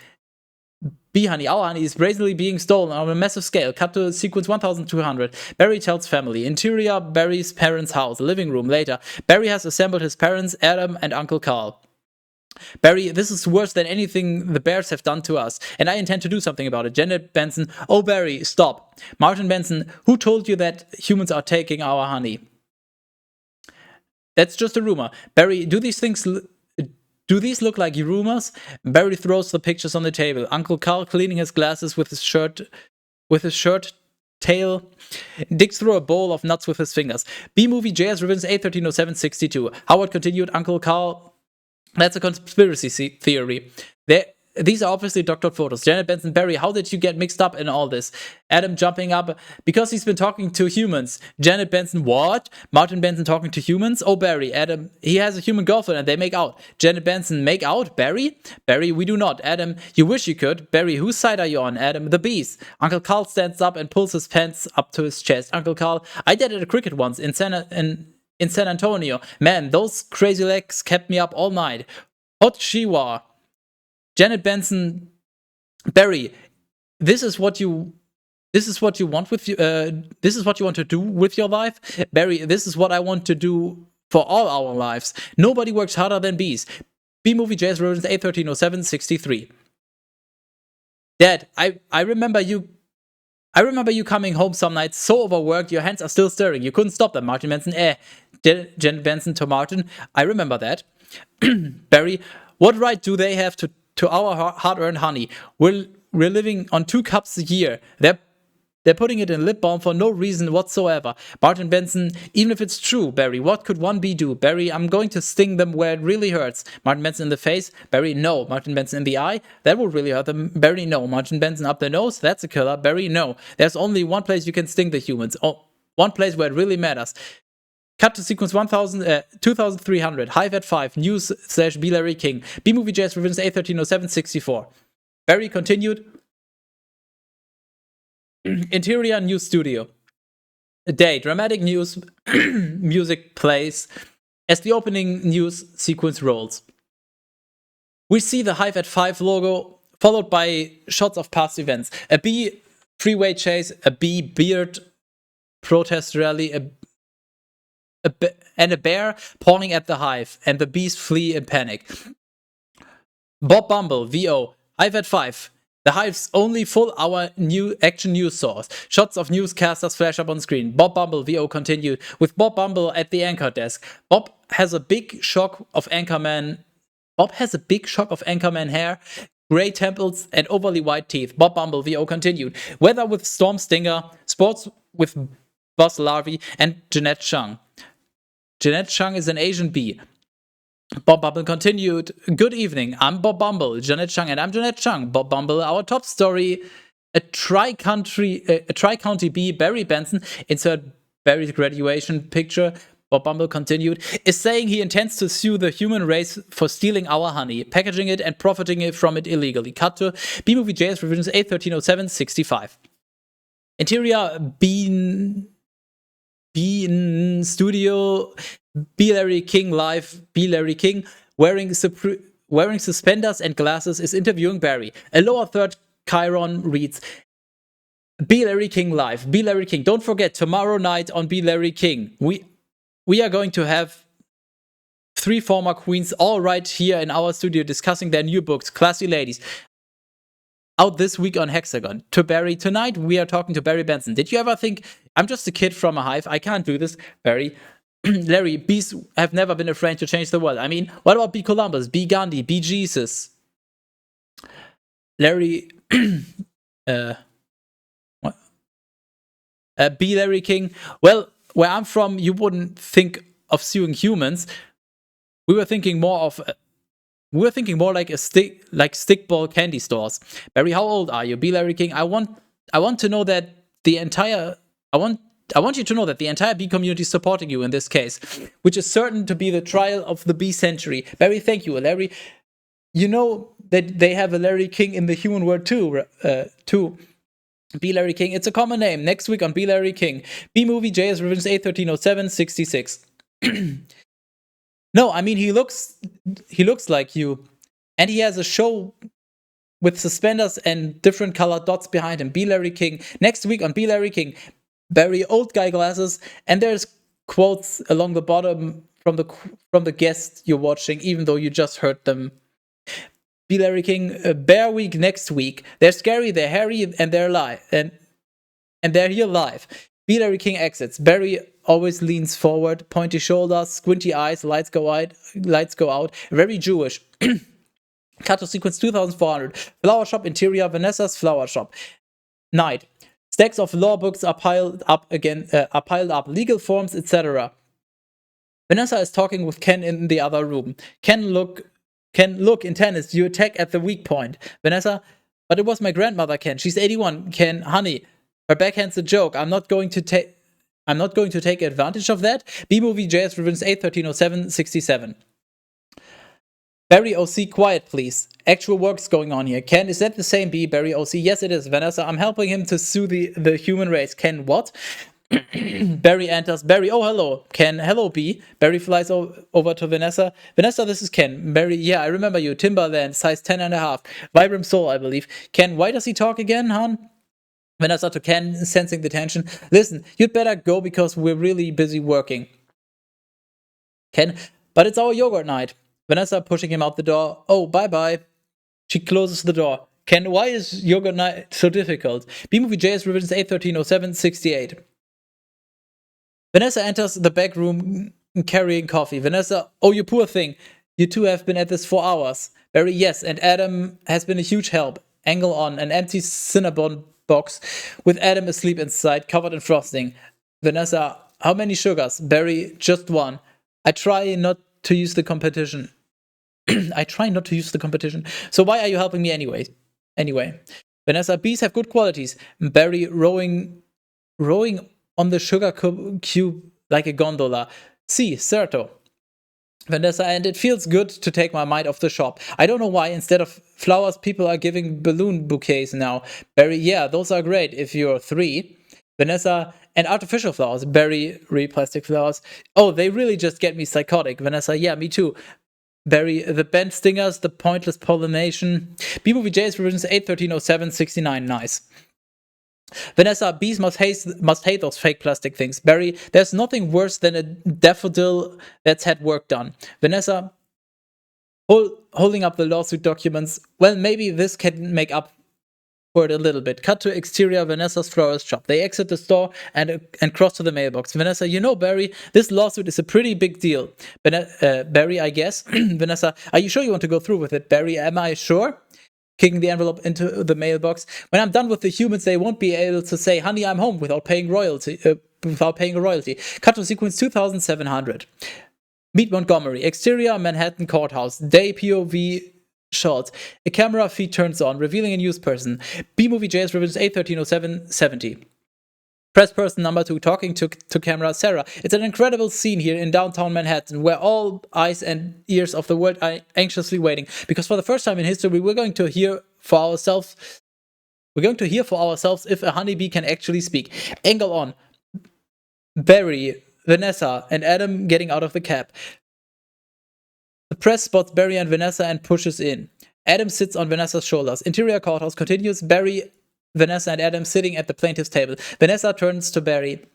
is brazenly being stolen on a massive scale. Cut to sequence 1200. Barry tells family. Interior, Barry's parents' house. Living room. Later, Barry has assembled his parents, Adam and Uncle Carl. Barry, this is worse than anything the bears have done to us, and I intend to do something about it. Janet Benson, oh Barry, stop. Martin Benson, who told you that humans are taking our honey? That's just a rumor. Barry, do these look like rumors? Barry throws the pictures on the table. Uncle Carl, cleaning his glasses with his shirt tail, digs through a bowl of nuts with his fingers. B-Movie JS Revenge 8130762. Howard continued, Uncle Carl, that's a conspiracy theory. These are obviously doctored photos. Janet Benson, Barry, how did you get mixed up in all this? Adam jumping up, because he's been talking to humans. Janet Benson, what? Martin Benson talking to humans? Oh, Barry, Adam, he has a human girlfriend and they make out. Janet Benson, make out? Barry? Barry, we do not. Adam, you wish you could. Barry, whose side are you on? Adam, the bees. Uncle Carl stands up and pulls his pants up to his chest. Uncle Carl, I did at a cricket once in San Antonio. Man, those crazy legs kept me up all night. Hot Shiwa. Janet Benson, Barry, this is what you want to do with your life? Barry, this is what I want to do for all our lives. Nobody works harder than bees. B-Movie JS Rodents 8130763. Dad, I remember you coming home some nights so overworked your hands are still stirring. You couldn't stop them. Martin Benson, Janet Benson to Martin, I remember that. Barry, what right do they have to our hard-earned honey? We're living on 2 cups a year. They're putting it in lip balm for no reason whatsoever. Martin Benson, even if it's true, Barry, what could one bee do? Barry, I'm going to sting them where it really hurts. Martin Benson in the face. Barry, no. Martin Benson in the eye. That would really hurt them. Barry, no. Martin Benson up the nose. That's a killer. Barry, no. There's only one place you can sting the humans. Oh, one place where it really matters. Cut to sequence 2300. Hive at 5. News / B. Larry King. B movie JS revisions A130764. Barry continued. Interior news studio. Day. Dramatic news. Music plays as the opening news sequence rolls. We see the Hive at 5 logo, followed by shots of past events. A B freeway chase, a B beard protest rally, and a bear pawing at the Hive, and the bees flee in panic. Bob Bumble, VO, Hive at 5. The Hive's only full-hour new action news source. Shots of newscasters flash up on screen. Bob Bumble, VO, continued. With Bob Bumble at the anchor desk. Bob has a big shock of Anchorman hair, gray temples, and overly white teeth. Bob Bumble, VO, continued. Weather with Storm Stinger. Sports with Boss Larvae and Jeanette Chung. Jeanette Chung is an Asian bee. Bob Bumble continued. Good evening. I'm Bob Bumble, Jeanette Chung, and I'm Jeanette Chung. Bob Bumble, our top story. A tri-county bee, Barry Benson, insert Barry's graduation picture. Bob Bumble continued, is saying he intends to sue the human race for stealing our honey, packaging it, and profiting from it illegally. Cut to B movie JS revisions A130765. Interior Bean Studio. B. Larry King live. B. Larry King wearing suspenders and glasses is interviewing Barry. A lower third Chiron reads, B. Larry King live. B. Larry King. Don't forget, tomorrow night on B. Larry King, we are going to have 3 former queens all right here in our studio discussing their new books, Classy Ladies. Out this week on Hexagon. To Barry, tonight we are talking to Barry Benson. Did you ever think, I'm just a kid from a hive, I can't do this? Barry, Larry, bees have never been afraid to change the world. I mean, what about B. Columbus, B. Gandhi, B. Jesus? Larry, what? B. Larry King. Well, where I'm from, you wouldn't think of suing humans. We were thinking more like stickball candy stores. Barry, how old are you? B. Larry King. I want to know that the entire I want you to know that the entire bee community is supporting you in this case, which is certain to be the trial of the bee century. Barry, thank you, Larry. You know that they have a Larry King in the human world too. B. Larry King. It's a common name. Next week on B. Larry King. B movie JS revisions A130766. No, I mean he looks like you, and he has a show with suspenders and different colored dots behind him. B. Larry King. Next week on B. Larry King. Barry old guy glasses, and there's quotes along the bottom from the guest you're watching, even though you just heard them. B. Larry King. Bear Week next week. They're scary, they're hairy, and they're live, and they're here live. B. Larry King exits. Barry always leans forward, pointy shoulders, squinty eyes, lights go out. Very Jewish. Cut to sequence 2400. Flower shop interior, Vanessa's flower shop. Night. Stacks of law books are piled up. Legal forms, etc. Vanessa is talking with Ken in the other room. Ken, look in tennis. You attack at the weak point. Vanessa, but it was my grandmother, Ken. She's 81. Ken, honey, her backhand's a joke. I'm not going to take advantage of that. B movie JS revisions A130767. Barry OC, quiet please. Actual work's going on here. Ken, is that the same B? Barry OC, yes it is. Vanessa, I'm helping him to sue the human race. Ken, what? Barry enters. Barry, oh hello. Ken, hello B. Barry flies over to Vanessa. Vanessa, this is Ken. Barry, yeah, I remember you. Timberland, size 10.5. Vibram Soul, I believe. Ken, why does he talk again, hon? Vanessa to Ken, sensing the tension. Listen, you'd better go because we're really busy working. Ken, but it's our yogurt night. Vanessa pushing him out the door. Oh, bye-bye. She closes the door. Ken, why is yogurt night so difficult? B-movie JS revisions A130768. Vanessa enters the back room carrying coffee. Vanessa, oh, you poor thing. You two have been at this for hours. Barry, yes, and Adam has been a huge help. Angle on, an empty Cinnabon box with Adam asleep inside, covered in frosting. Vanessa, how many sugars? Barry, just one. I try not to use the competition. So why are you helping me anyway? Vanessa, bees have good qualities. Barry rowing on the sugar cube like a gondola. C. Certo. Vanessa, and it feels good to take my mind off the shop. I don't know why instead of flowers, people are giving balloon bouquets now. Barry, yeah, those are great if you're 3. Vanessa, and artificial flowers. Barry, plastic flowers. Oh, they really just get me psychotic. Vanessa, yeah, me too. Barry, the bent stingers, the pointless pollination. B-Movie J's revisions 8, 13, 07, 69. Nice. Vanessa, bees must hate those fake plastic things. Barry, there's nothing worse than a daffodil that's had work done. Vanessa, holding up the lawsuit documents. Well, maybe this can make up for it a little bit. Cut to exterior Vanessa's florist shop. They exit the store and cross to the mailbox. Vanessa, you know, Barry, this lawsuit is a pretty big deal. Barry, I guess. Vanessa, are you sure you want to go through with it? Barry, am I sure? Kicking the envelope into the mailbox. When I'm done with the humans, they won't be able to say, honey, I'm home without paying a royalty. Cut to sequence 2700. Meet Montgomery. Exterior Manhattan courthouse. Day POV shot. A camera feed turns on, revealing a news person. B-Movie JS revisions 8130770. Press person number 2 talking to camera Sarah. It's an incredible scene here in downtown Manhattan where all eyes and ears of the world are anxiously waiting. Because for the first time in history, we're going to hear for ourselves if a honeybee can actually speak. Angle on. Barry, Vanessa, and Adam getting out of the cab. The press spots Barry and Vanessa and pushes in. Adam sits on Vanessa's shoulders. Interior courthouse continues. Barry, Vanessa, and Adam sitting at the plaintiff's table. Vanessa turns to Barry.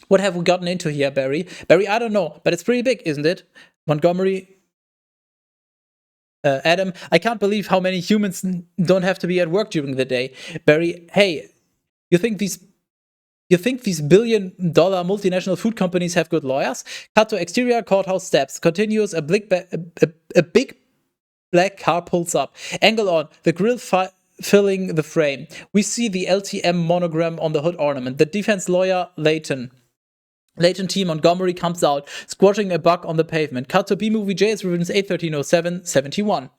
What have we gotten into here, Barry? Barry, I don't know, but it's pretty big, isn't it? Montgomery. Adam, I can't believe how many humans don't have to be at work during the day. Barry, hey, you think these billion-dollar multinational food companies have good lawyers? Cut to exterior courthouse steps. Continues. A big black car pulls up. Angle on. The grill filling the frame. We see the LTM monogram on the hood ornament. The defense lawyer, Leighton T. Montgomery comes out, squashing a bug on the pavement. Cut to B-Movie JS revisions 8130771.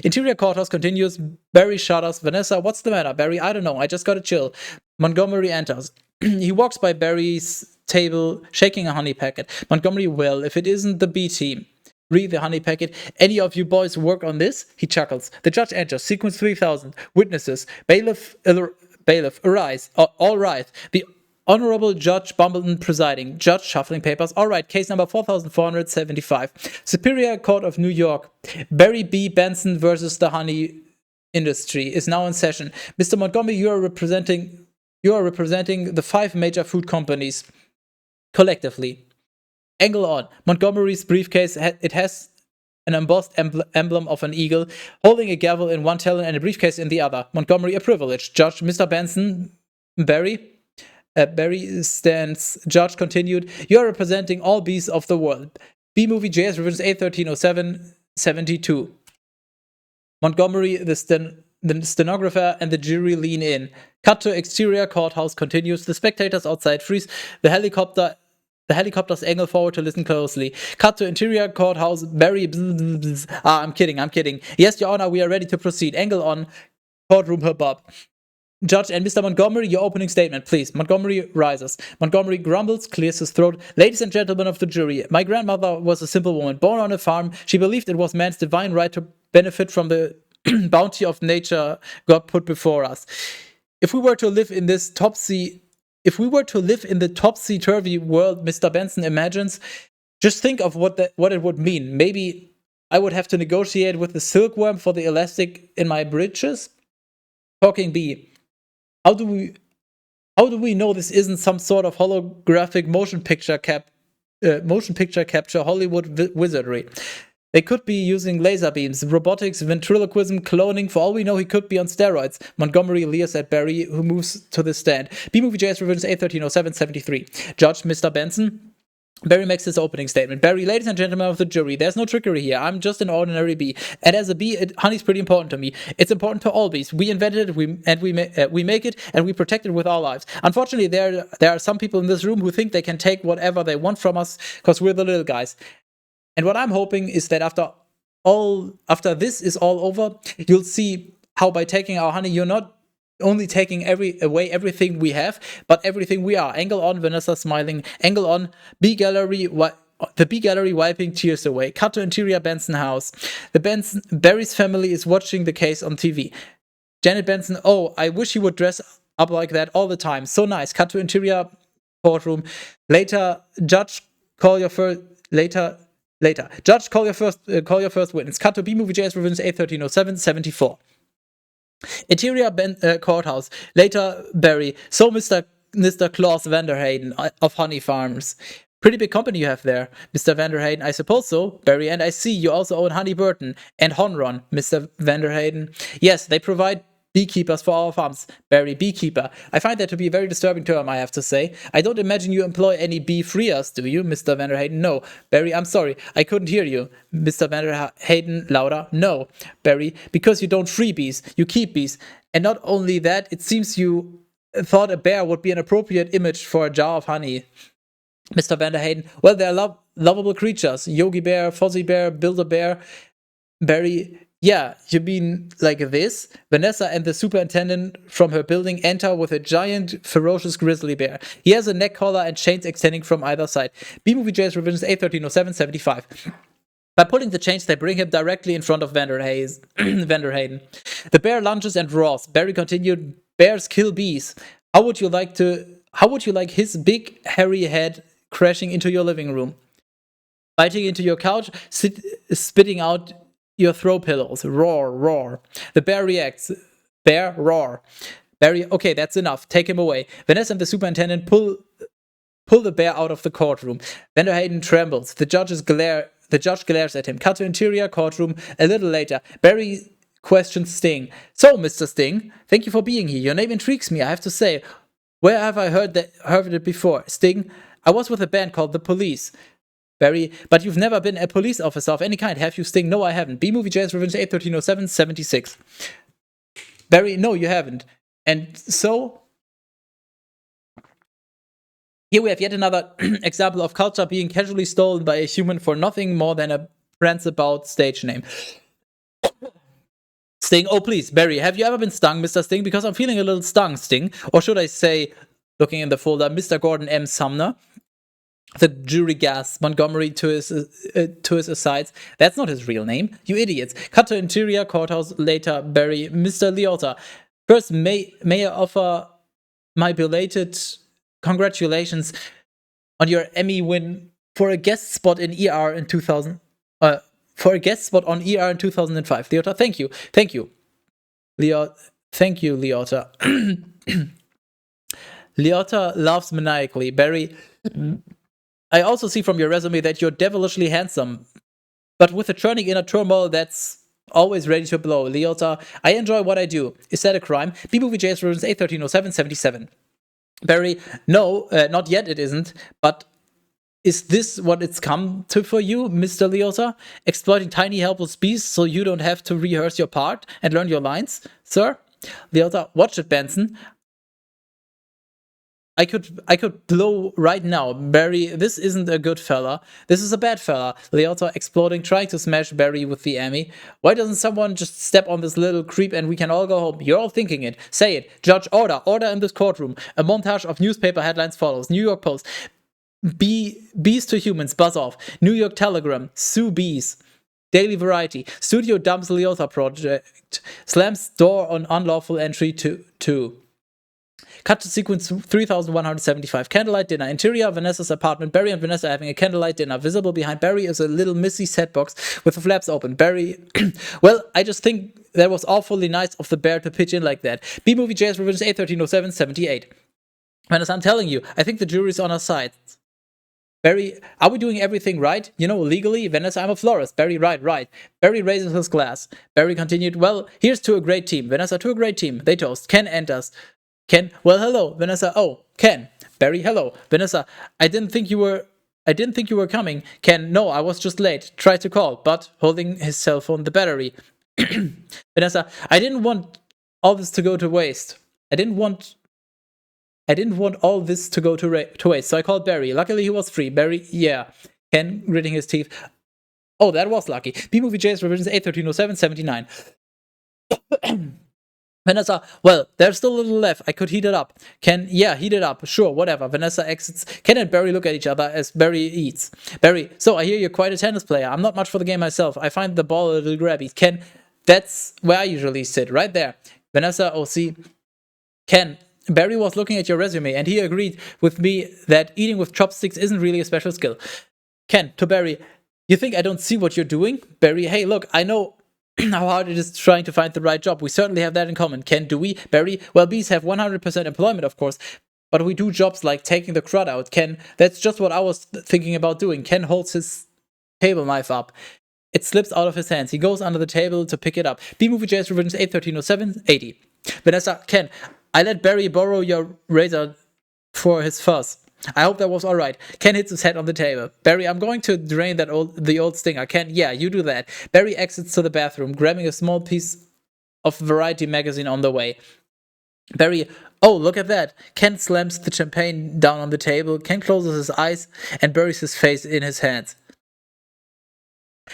Interior courthouse continues. Barry shudders. Vanessa, what's the matter? Barry, I don't know. I just gotta chill. Montgomery enters. He walks by Barry's table, shaking a honey packet. Montgomery, well, if it isn't the B team. Read the honey packet. Any of you boys work on this? He chuckles. The judge enters. Sequence 3000. Witnesses. Bailiff, arise. All right. The Honorable Judge Bumbleton presiding. Judge shuffling papers. All right. Case number 4475. Superior Court of New York. Barry B. Benson versus the honey industry is now in session. Mr. Montgomery, you are representing the 5 major food companies collectively. Angle on. Montgomery's briefcase, it has an embossed emblem of an eagle, holding a gavel in one talon and a briefcase in the other. Montgomery, a privilege. Judge, Mr. Benson, Barry stands. Judge continued. You are representing all bees of the world. B-Movie JS revisions 8130772. Montgomery, the stenographer and the jury lean in. Cut to exterior courthouse continues. The spectators outside freeze. The helicopters angle forward to listen closely. Cut to interior courthouse. Barry. I'm kidding. Yes, Your Honor, we are ready to proceed. Angle on. Courtroom hubbub. Judge and Mr. Montgomery, your opening statement, please. Montgomery rises. Montgomery grumbles, clears his throat. Ladies and gentlemen of the jury, my grandmother was a simple woman, born on a farm. She believed it was man's divine right to benefit from the bounty of nature God put before us. If we were to live in the topsy-turvy world Mr. Benson imagines, just think of what it would mean. Maybe I would have to negotiate with the silkworm for the elastic in my breeches. Talking B. How do we know this isn't some sort of holographic motion picture capture Hollywood wizardry? They could be using laser beams, robotics, ventriloquism, cloning. For all we know, he could be on steroids. Montgomery leers at Barry, who moves to the stand. B-Movie JS revisions 8130773. Judge, Mr. Benson. Barry makes his opening statement. Barry, ladies and gentlemen of the jury, there's no trickery here. I'm just an ordinary bee. And as a bee, honey's pretty important to me. It's important to all bees. We invented it, we make it, and we protect it with our lives. Unfortunately, there are some people in this room who think they can take whatever they want from us because we're the little guys. And what I'm hoping is that after this is all over, you'll see how by taking our honey, you're not only taking away everything we have, but everything we are. Angle on, Vanessa smiling. Angle on, B gallery. the B gallery wiping tears away. Cut to interior Benson house. Barry's family is watching the case on TV. Janet Benson, oh, I wish he would dress up like that all the time. So nice. Cut to interior courtroom. Later, judge, call your first. Later. Judge, call your first witness. Cut to B movie JS Revenge 8130774. Interior courthouse. Later, Barry. So Mr. Klaus Vanderhayden of Honey Farms. Pretty big company you have there, Mr. Vanderhayden. I suppose so, Barry. And I see you also own Honey Burton and Honron, Mr. Vanderhayden. Yes, they provide beekeepers for our farms. Barry, beekeeper. I find that to be a very disturbing term, I have to say. I don't imagine you employ any bee freers, do you, Mr. Vanderhayden? No. Barry, I'm sorry, I couldn't hear you. Mr. Vanderhayden, louder. No. Barry, because you don't free bees, you keep bees. And not only that, it seems you thought a bear would be an appropriate image for a jar of honey. Mr. Vanderhayden, well, they're lovable creatures. Yogi Bear, Fozzie Bear, Build-A-Bear. Barry, yeah, you mean like this? Vanessa and the superintendent from her building enter with a giant, ferocious grizzly bear. He has a neck collar and chains extending from either side. B-Movie JS Revisions 8130775. By pulling the chains, they bring him directly in front of Vanderhayden. The bear lunges and roars. Barry continued, bears kill bees. How would you like his big, hairy head crashing into your living room, biting into your couch, spitting out your throw pillows? Roar, roar. The bear reacts. Bear, roar. Barry, okay, that's enough. Take him away. Vanessa and the superintendent pull the bear out of the courtroom. Vanderhayden trembles. The judge glares at him. Cut to interior courtroom. A little later, Barry questions Sting. So, Mr. Sting, thank you for being here. Your name intrigues me, I have to say. Where have I heard it before? Sting, I was with a band called The Police. Barry, but you've never been a police officer of any kind, have you, Sting? No, I haven't. B-Movie JS Revenge 8130776. Barry, no, you haven't. And so, here we have yet another example of culture being casually stolen by a human for nothing more than a rants-about stage name. Sting, oh please, Barry, have you ever been stung, Mr. Sting? Because I'm feeling a little stung, Sting. Or should I say, looking in the folder, Mr. Gordon M. Sumner? The jury gasps. Montgomery to his asides. That's not his real name, you idiots. Cut to interior courthouse. Later, Barry, Mr. Liotta. First, may I offer my belated congratulations on your Emmy win for a guest spot in ER in 2000. For a guest spot on ER in 2005. Liotta, thank you. Thank you, Liotta. Liotta laughs maniacally. Barry, I also see from your resume that you're devilishly handsome, but with a churning inner turmoil that's always ready to blow. Liotta, I enjoy what I do. Is that a crime? B-Movie JS Runes 8130777. Barry, no, not yet it isn't, but is this what it's come to for you, Mr. Liotta? Exploiting tiny helpless beasts so you don't have to rehearse your part and learn your lines, sir? Liotta, watch it, Benson. I could blow right now. Barry, this isn't a good fella. This is a bad fella. Liotta exploding, trying to smash Barry with the Emmy. Why doesn't someone just step on this little creep and we can all go home? You're all thinking it. Say it. Judge, order. Order in this courtroom. A montage of newspaper headlines follows. New York Post. Bees to humans, buzz off. New York Telegram. Sue bees. Daily Variety. Studio dumps Liotta project. Slams door on unlawful entry to Cut to sequence 3175. Candlelight dinner. Interior, Vanessa's apartment. Barry and Vanessa having a candlelight dinner. Visible behind Barry is a little missy set box with the flaps open. Barry, well, I just think that was awfully nice of the bear to pitch in like that. B-Movie JS Revisions 8130778. Vanessa, I'm telling you, I think the jury's on our side. Barry, are we doing everything right? You know, legally? Vanessa, I'm a florist. Barry, right. Barry raises his glass. Barry continued, well, here's to a great team. Vanessa, to a great team. They toast. Ken enters. Ken, well, hello. Vanessa, oh, Ken. Barry, hello. Vanessa, I didn't think you were coming. Ken, no, I was just late. Tried to call, but holding his cell phone, the battery. Vanessa, I didn't want all this to go to waste. I didn't want all this to go to waste, so I called Barry. Luckily, he was free. Barry, yeah. Ken, gritting his teeth. Oh, that was lucky. B-Movie JS Revisions 8130779. Vanessa, well, there's still a little left. I could heat it up. Yeah, heat it up. Sure, whatever. Vanessa exits. Ken and Barry look at each other as Barry eats. Barry, so I hear you're quite a tennis player. I'm not much for the game myself. I find the ball a little grabby. Ken, that's where I usually sit, right there. Vanessa, oh, see. Ken, Barry was looking at your resume and he agreed with me that eating with chopsticks isn't really a special skill. Ken, to Barry, you think I don't see what you're doing? Barry, hey, look, I know how hard it is trying to find the right job. We certainly have that in common. Ken, do we? Barry, well, bees have 100% employment, of course, but we do jobs like taking the crud out. Ken, that's just what I was thinking about doing. Ken holds his table knife up. It slips out of his hands. He goes under the table to pick it up. B-Movie JS Revisions 8130780. Vanessa, Ken, I let Barry borrow your razor for his fuzz. I hope that was alright. Ken hits his head on the table. Barry, I'm going to drain the old stinger. Ken, yeah, you do that. Barry exits to the bathroom, grabbing a small piece of Variety magazine on the way. Barry, oh, look at that. Ken slams the champagne down on the table. Ken closes his eyes and buries his face in his hands.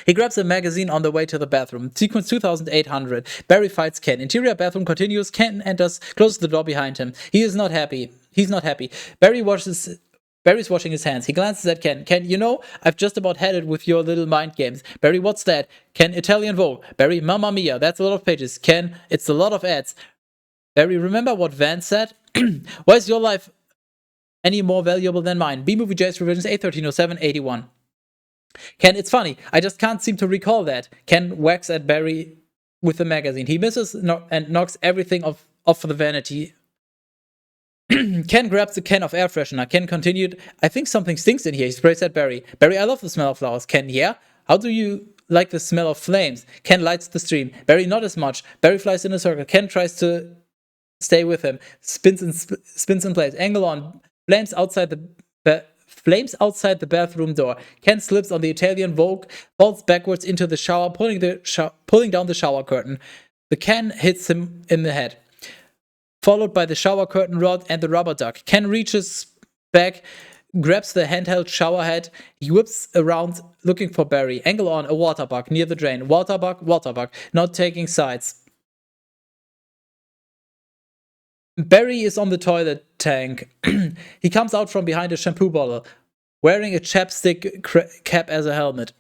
He grabs a magazine on the way to the bathroom. Sequence 2800. Barry fights Ken. Interior bathroom continues. Ken enters, closes the door behind him. He is not happy. He's not happy. Barry's washing his hands. He glances at Ken. Ken, you know, I've just about had it with your little mind games. Barry, what's that? Ken, Italian Vogue. Barry, Mamma Mia, that's a lot of pages. Ken, it's a lot of ads. Barry, remember what Van said? Why is your life any more valuable than mine? B-Movie JS Revisions 8130781. Ken, it's funny. I just can't seem to recall that. Ken whacks at Barry with the magazine. He misses and knocks everything off the vanity. Ken grabs a can of air freshener. Ken continued, I think something stinks in here. He sprays at Barry. Barry, I love the smell of flowers. Ken, yeah? How do you like the smell of flames? Ken lights the stream. Barry, not as much. Barry flies in a circle. Ken tries to stay with him. Spins in place. Angle on. Flames outside the bathroom door. Ken slips on the Italian Vogue, falls backwards into the shower, pulling down the shower curtain. The can hits him in the head, followed by the shower curtain rod and the rubber duck. Ken reaches back, grabs the handheld shower head. He whips around looking for Barry. Angle on, a water bug near the drain. Water bug, not taking sides. Barry is on the toilet tank. He comes out from behind a shampoo bottle, wearing a chapstick cap as a helmet.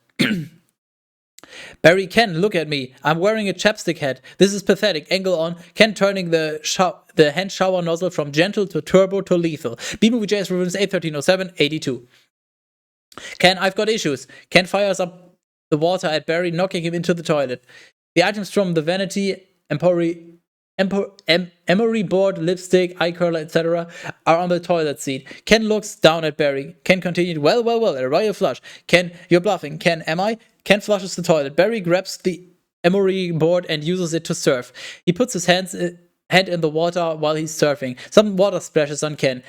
Barry, Ken, look at me. I'm wearing a chapstick hat. This is pathetic. Angle on. Ken turning the hand shower nozzle from gentle to turbo to lethal. B-Movie JS Revisions 8130782. Ken, I've got issues. Ken fires up the water at Barry, knocking him into the toilet. The items from the vanity, emery board, lipstick, eye curler, etc. are on the toilet seat. Ken looks down at Barry. Ken continued, well, a royal flush. Ken, you're bluffing. Ken, am I? Ken flushes the toilet. Barry grabs the emery board and uses it to surf. He puts his hand in the water while he's surfing. Some water splashes on Ken.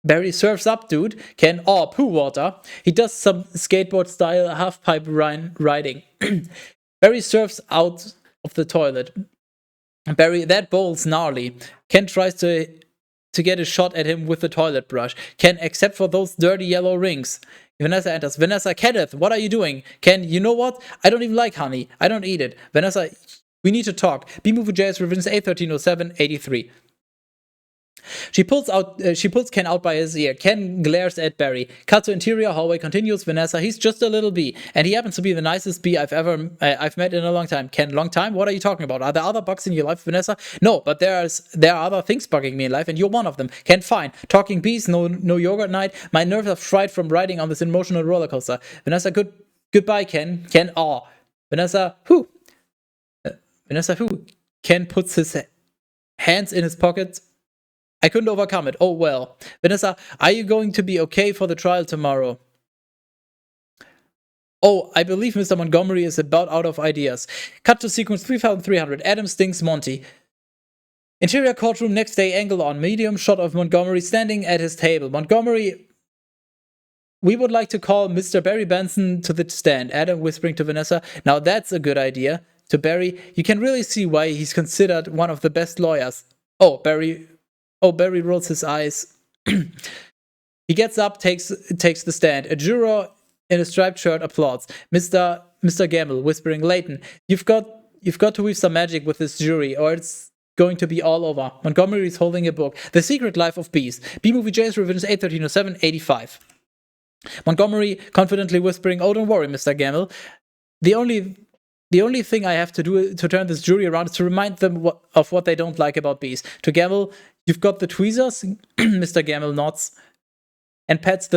Barry surfs up, dude. Ken, oh, poo water. He does some skateboard style half-pipe riding. Barry surfs out of the toilet. Barry, that bowl's gnarly. Ken tries to get a shot at him with the toilet brush. Ken, except for those dirty yellow rings. Vanessa enters. Vanessa, Kenneth, what are you doing? Ken, you know what? I don't even like honey. I don't eat it. Vanessa, we need to talk. B-Movie JS Revisions 8130783. She pulls Ken out by his ear. Ken glares at Barry. Cut to interior hallway, continues Vanessa. He's just a little bee, and he happens to be the nicest bee I've met in a long time. Ken, long time? What are you talking about? Are there other bugs in your life, Vanessa? No, but there are other things bugging me in life, and you're one of them. Ken, fine. Talking bees, no yogurt night. My nerves are fried from riding on this emotional roller coaster. Vanessa, goodbye, Ken. Ken, aw. Vanessa, who? Vanessa, who? Ken puts his hands in his pockets. I couldn't overcome it. Oh well. Vanessa, are you going to be okay for the trial tomorrow? Oh, I believe Mr. Montgomery is about out of ideas. Cut to sequence 3300. Adam stings Monty. Interior courtroom next day, angle on. Medium shot of Montgomery standing at his table. Montgomery, we would like to call Mr. Barry Benson to the stand. Adam whispering to Vanessa. Now that's a good idea. To Barry, you can really see why he's considered one of the best lawyers. Barry rolls his eyes. He gets up, takes the stand. A juror in a striped shirt applauds. Mr. Gamble whispering, Leighton, you've got to weave some magic with this jury, or it's going to be all over. Montgomery is holding a book. The Secret Life of Bees. B-Movie J's Revisions 81307-85. Montgomery confidently whispering, "Oh, don't worry, Mr. Gamble. The only thing I have to do to turn this jury around is to remind them of what they don't like about bees." To Gamble, "You've got the tweezers?" Mr. Gamble nods and pats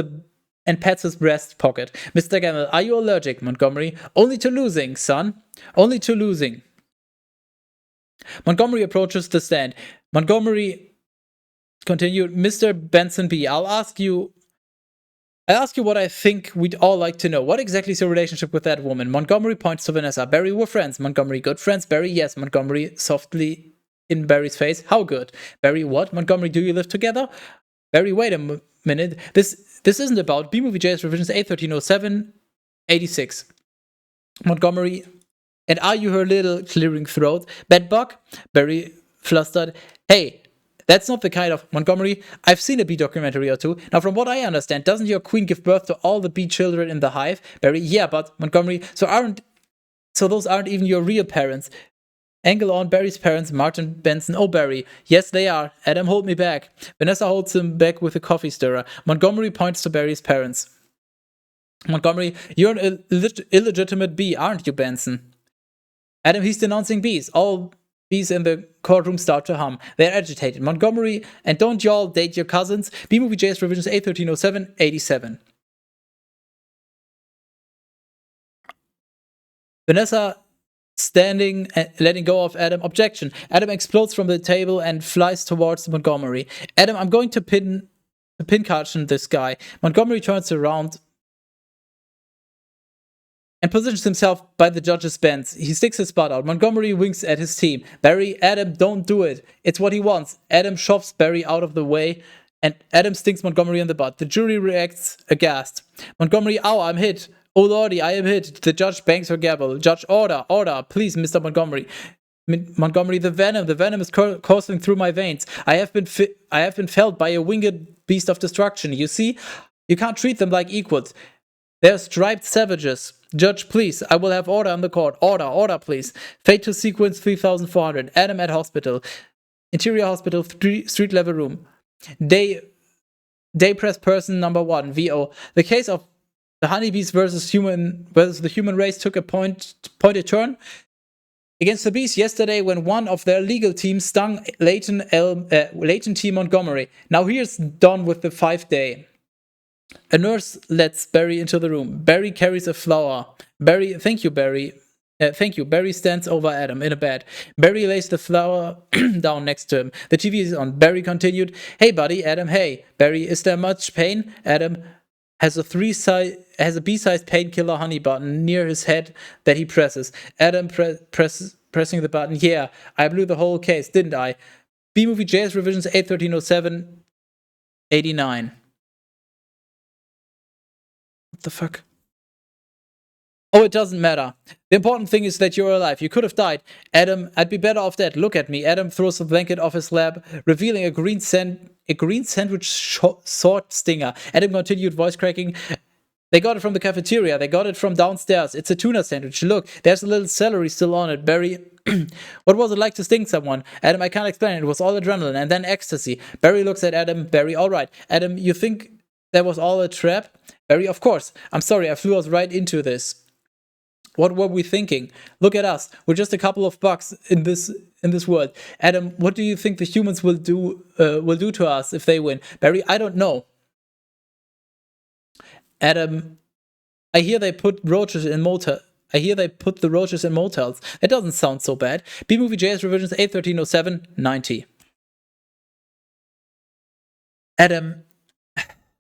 his breast pocket. Mr. Gamble, "Are you allergic, Montgomery?" "Only to losing, son. Only to losing." Montgomery approaches the stand. Montgomery continued, "Mr. Benson B., I'll ask you what I think we'd all like to know. What exactly is your relationship with that woman?" Montgomery points to Vanessa. "Barry, we're friends." Montgomery, "Good friends?" Barry, "Yes." Montgomery softly in Barry's face. "How good?" Barry, "What?" Montgomery, "Do you live together?" Barry, "Wait a minute. This isn't about B-Movie J's Revisions 81307-86. Montgomery, "And are you her little clearing throat bedbug?" Barry, flustered, "Hey, that's not the kind of..." Montgomery, "I've seen a bee documentary or two. Now, from what I understand, doesn't your queen give birth to all the bee children in the hive?" Barry, "Yeah, but..." Montgomery, so those aren't even your real parents." Angle on Barry's parents, Martin Benson. "Oh, Barry, yes, they are. Adam, hold me back." Vanessa holds him back with a coffee stirrer. Montgomery points to Barry's parents. Montgomery, "You're an illegitimate bee, aren't you, Benson?" Adam, "He's denouncing bees." All bees in the courtroom start to hum. They're agitated. Montgomery, "And don't y'all date your cousins?" B-Movie J's Revisions 81307-87. Vanessa standing and letting go of Adam. Objection. Adam explodes from the table and flies towards Montgomery. Adam, "I'm going to pin caution this guy." Montgomery turns around and positions himself by the judge's bench. He sticks his butt out. Montgomery winks at his team. Barry, "Adam, don't do it. It's what he wants." Adam shoves Barry out of the way, and Adam stinks Montgomery in the butt. The jury reacts aghast. Montgomery, "Ow, I'm hit. Oh lordy, I am hit." The judge bangs her gavel. Judge, order, please, Mr. Montgomery." Montgomery, the venom is coursing through my veins. I have been felled by a winged beast of destruction. You see, you can't treat them like equals. They're striped savages. Judge, please, I will have order on the court. Order, please. Fate to sequence 3400. Adam at hospital. Interior hospital, street level room. Day press person number 1, VO. The case of the honeybees versus the human race took a pointed turn against the bees yesterday when one of their legal teams stung Leighton T. Montgomery. Now here's Don with the 5-day. A nurse lets Barry into the room. Barry carries a flower. Barry, thank you, Barry. Thank you. Barry stands over Adam in a bed. Barry lays the flower down next to him. The TV is on. Barry continued, "Hey, buddy." Adam, "Hey." Barry, "Is there much pain?" Adam has a B-sized painkiller honey button near his head that he presses. Adam pressing the button. "Yeah, I blew the whole case, didn't I?" B-Movie J's Revisions 81307-89. What the fuck? "Oh, it doesn't matter. The important thing is that you're alive. You could have died." Adam, "I'd be better off dead. Look at me." Adam throws the blanket off his lap, revealing a green sandwich sword stinger. Adam continued, voice cracking, "They got it from the cafeteria. They got it from downstairs. It's a tuna sandwich. Look, there's a little celery still on it." Barry, "What was it like to sting someone?" Adam, "I can't explain it. It was all adrenaline and then ecstasy." Barry looks at Adam. Barry, "All right." Adam, "You think that was all a trap?" Barry, "Of course. I'm sorry, I flew us right into this. What were we thinking? Look at us. We're just a couple of bugs in this world." Adam, "What do you think the humans will do to us if they win?" Barry, "I don't know." Adam, I hear they put the roaches in motels. That doesn't sound so bad." B-Movie JS Revisions 81307-90. Adam,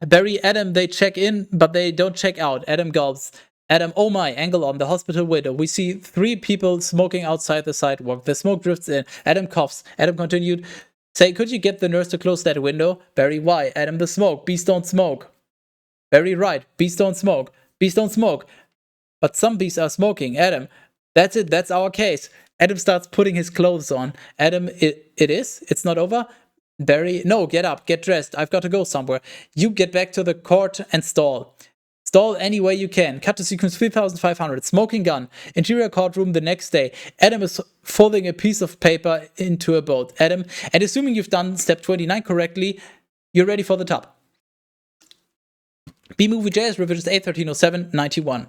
Barry, "Adam, they check in, but they don't check out." Adam gulps. Adam, "Oh my." Angle on the hospital window. We see 3 people smoking outside the sidewalk. The smoke drifts in. Adam coughs. Adam continued, "Say, could you get the nurse to close that window?" Barry, "Why?" Adam, "The smoke. Bees don't smoke." Barry, "Right. Bees don't smoke. Bees don't smoke. But some bees are smoking." Adam, "That's it. That's our case." Adam starts putting his clothes on. Adam, it is? It's not over?" Barry, "No, get up. Get dressed. I've got to go somewhere." "You get back to the court and stall." Stall any way you can. Cut to sequence 3500. Smoking gun. Interior courtroom the next day. Adam is folding a piece of paper into a boat. Adam, and assuming you've done step 29 correctly, you're ready for the top. B-Movie JS revisions 8/13/07/91.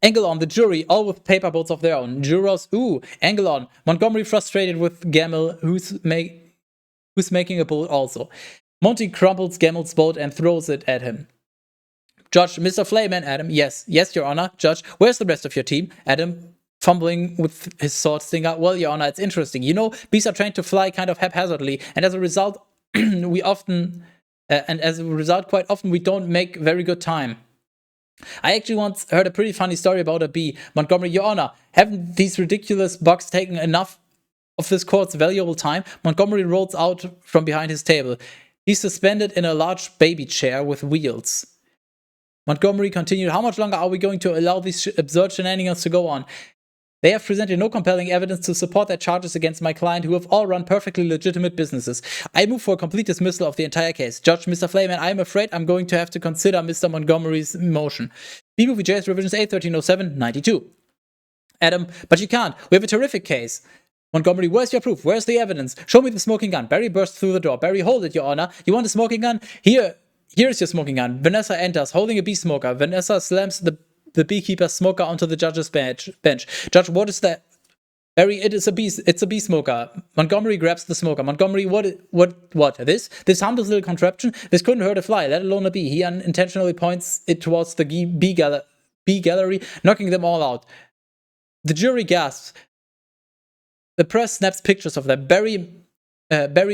Angle on the jury, all with paper boats of their own. Jurors, angle on. Montgomery frustrated with Gamble, who's making a boat also. Monty crumples Gamble's boat and throws it at him. Judge, Mr. Flayman, Adam, yes, your honor. Judge, where's the rest of your team? Adam, fumbling with his sword stinger. Well, your honor, it's interesting. You know, bees are trained to fly kind of haphazardly, and as a result, quite often we don't make very good time. I actually once heard a pretty funny story about a bee. Montgomery, your honor, haven't these ridiculous bugs taken enough of this court's valuable time? Montgomery rolls out from behind his table. He's suspended in a large baby chair with wheels. Montgomery continued, how much longer are we going to allow these absurd shenanigans to go on? They have presented no compelling evidence to support their charges against my client, who have all run perfectly legitimate businesses. I move for a complete dismissal of the entire case. Judge, Mr. Flayman, I am afraid I'm going to have to consider Mr. Montgomery's motion. B-Movie JS revisions 8/13/07/92. Adam, but you can't. We have a terrific case. Montgomery, where's your proof? Where's the evidence? Show me the smoking gun. Barry bursts through the door. Barry, hold it, your honor. You want a smoking gun? Here's your smoking gun. Vanessa enters, holding a bee smoker. Vanessa slams the beekeeper's smoker onto the judge's bench. Judge, what is that? Barry, it's a bee smoker. Montgomery grabs the smoker. Montgomery, what? This harmless little contraption? This couldn't hurt a fly, let alone a bee. He unintentionally points it towards the bee gallery, knocking them all out. The jury gasps. The press snaps pictures of them. Barry,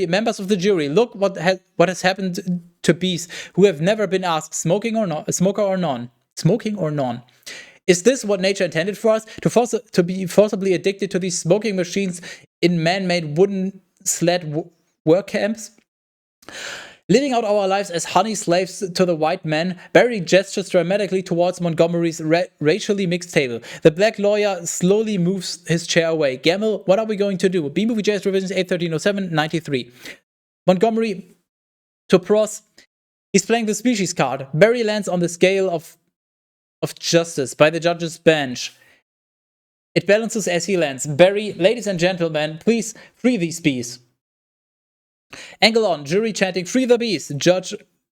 members of the jury, look what has happened to bees who have never been asked, smoking or non. Is this what nature intended for us? To be forcibly addicted to these smoking machines in man-made wooden sled work camps? Living out our lives as honey slaves to the white man, Barry gestures dramatically towards Montgomery's racially mixed table. The black lawyer slowly moves his chair away. Gamble, what are we going to do? B-Movie JS revisions 8/13/07/93. Montgomery to Pross. He's playing the species card. Barry lands on the scale of justice by the judge's bench. It balances as he lands. Barry, ladies and gentlemen, please free these bees. Angle on, jury chanting, free the bees. Judge,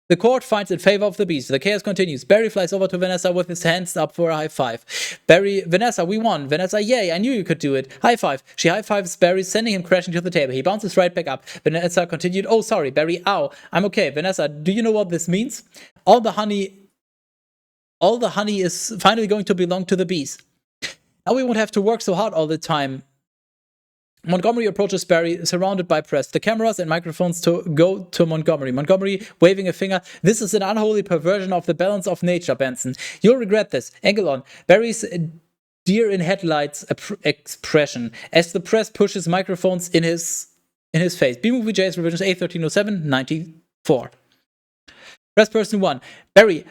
the court finds in favor of the bees. The chaos continues. Barry flies over to Vanessa with his hands up for a high five. Barry, Vanessa, we won. Vanessa, yay, I knew you could do it. High five. She high fives Barry, sending him crashing to the table. He bounces right back up. Vanessa continued, oh, sorry, Barry, ow. I'm okay. Vanessa, do you know what this means? All the honey is finally going to belong to the bees. Now we won't have to work so hard all the time. Montgomery approaches Barry, surrounded by press. The cameras and microphones go to Montgomery. Montgomery, waving a finger. This is an unholy perversion of the balance of nature, Benson. You'll regret this. Angle on. Barry's deer in headlights expression as the press pushes microphones in his face. B-Movie JS revisions 8/13/07/94. Press person 1. Barry,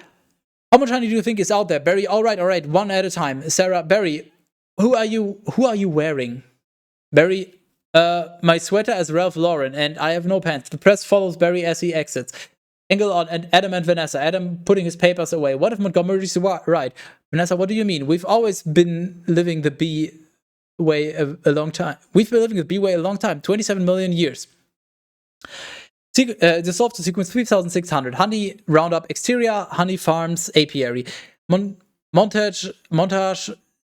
how much honey do you think is out there? Barry, all right, one at a time. Sarah, Barry, who are you wearing? Barry, my sweater is Ralph Lauren, and I have no pants. The press follows Barry as he exits. Angle on and Adam and Vanessa. Adam putting his papers away. What if Montgomery's right? Vanessa, what do you mean? We've always been living the bee way a long time. We've been living the bee way a long time. 27 million years. Dissolve to sequence 3600. Honey roundup exterior. Honey farms apiary. Montage.